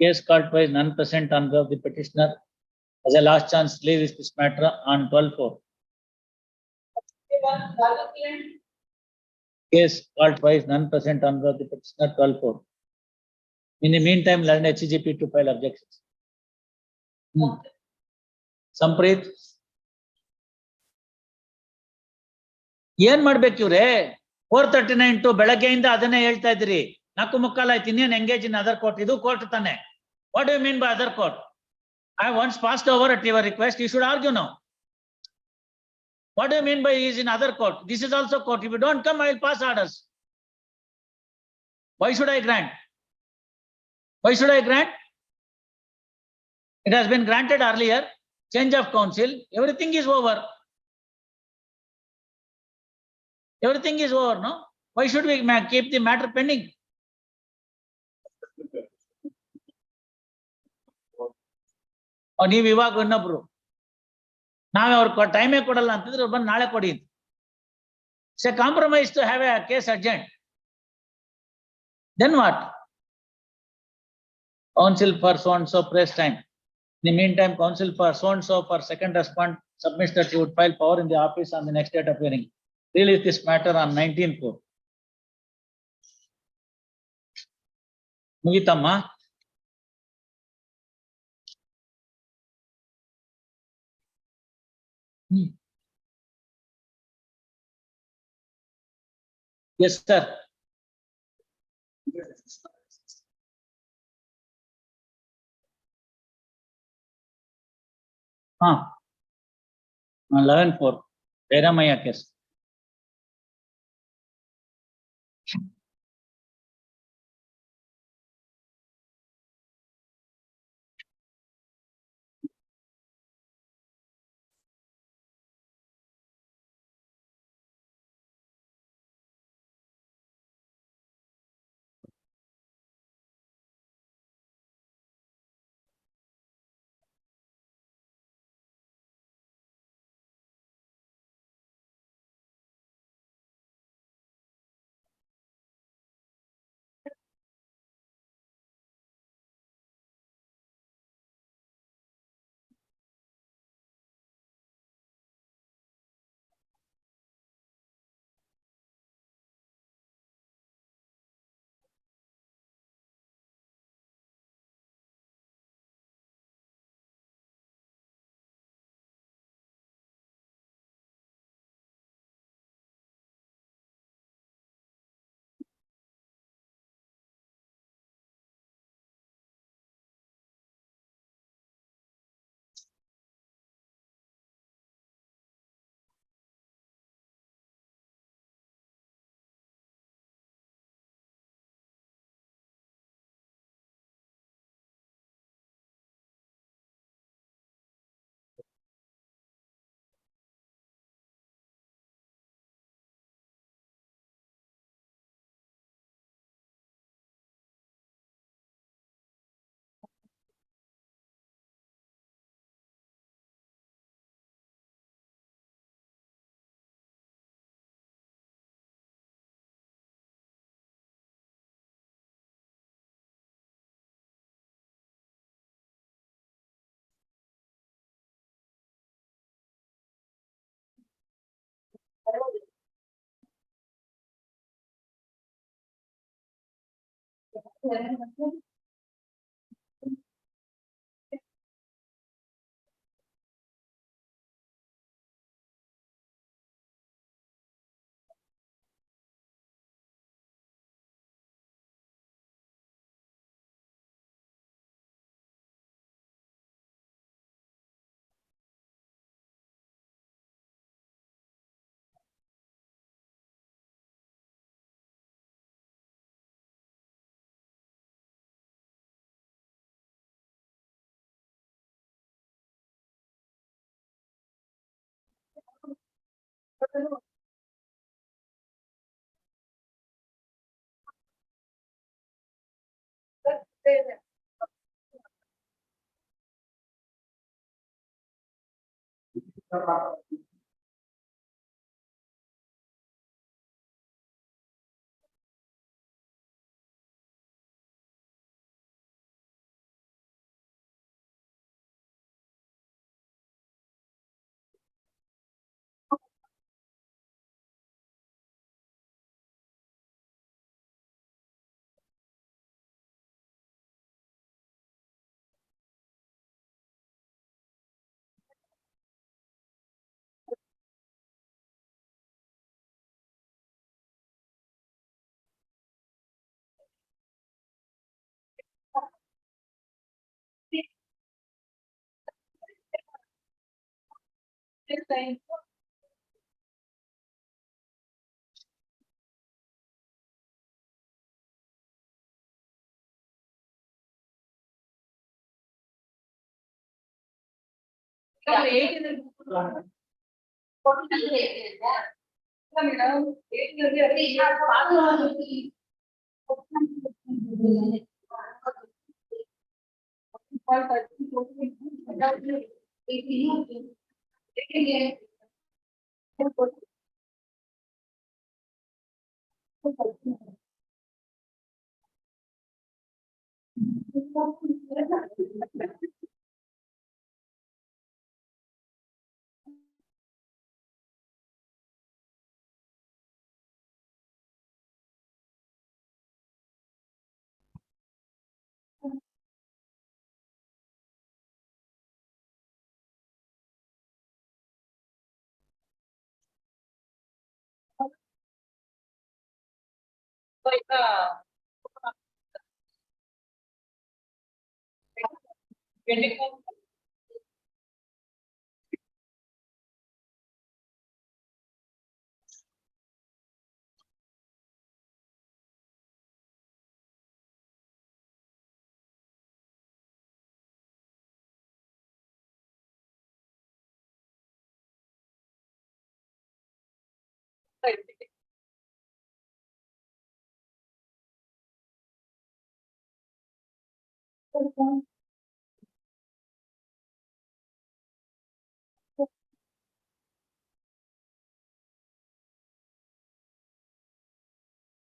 Case called twice, none present on behalf of the petitioner. As a last chance, release this matter on 12/4. Case called twice, none present on behalf of the petitioner, 12/4. In the meantime, learn HGP to file objections. Sampreet. ಏನ್ ಮಾಡ್ಬೇಕು ಇವ್ರೆ? 439 to ಬೆಳಗ್ಗೆಯಿಂದ ಅದನ್ನೇ ಹೇಳ್ತಾ ಇದ್ರಿ. 4:45 ಆಯ್ತು, ಇನ್ನೇನು engage in other court? ಇದು ಕೋರ್ಟ್ ತಾನೆ. What do you mean by other court? I have once passed over at your request. You should argue now. What do you mean by he is in other court? This is also court. If you don't come, I will pass orders. Why should I grant? Why should I grant? It has been granted earlier. Change of counsel. Everything is over. Everything is over, no? Why should we keep the matter pending? ನೀವು ಇವಾಗ ಇನ್ನೊಬ್ರು ನಾವೇ ಅವ್ರ ಟೈಮೇ ಕೊಡಲ್ಲ ಅಂತಂದ್ರೆ ಬಂದು ನಾಳೆ ಕೊಡಿ. It's a compromise to have a case urgent. Then what? Counsel for so and so press time. In the meantime, counsel for so and so for second respondent submits that you would file power in the office on the next date of hearing. Release this matter on 19/4. ಮುಗಿತಮ್ಮ? Yes, sir. Huh. 11/4. Veramaya case.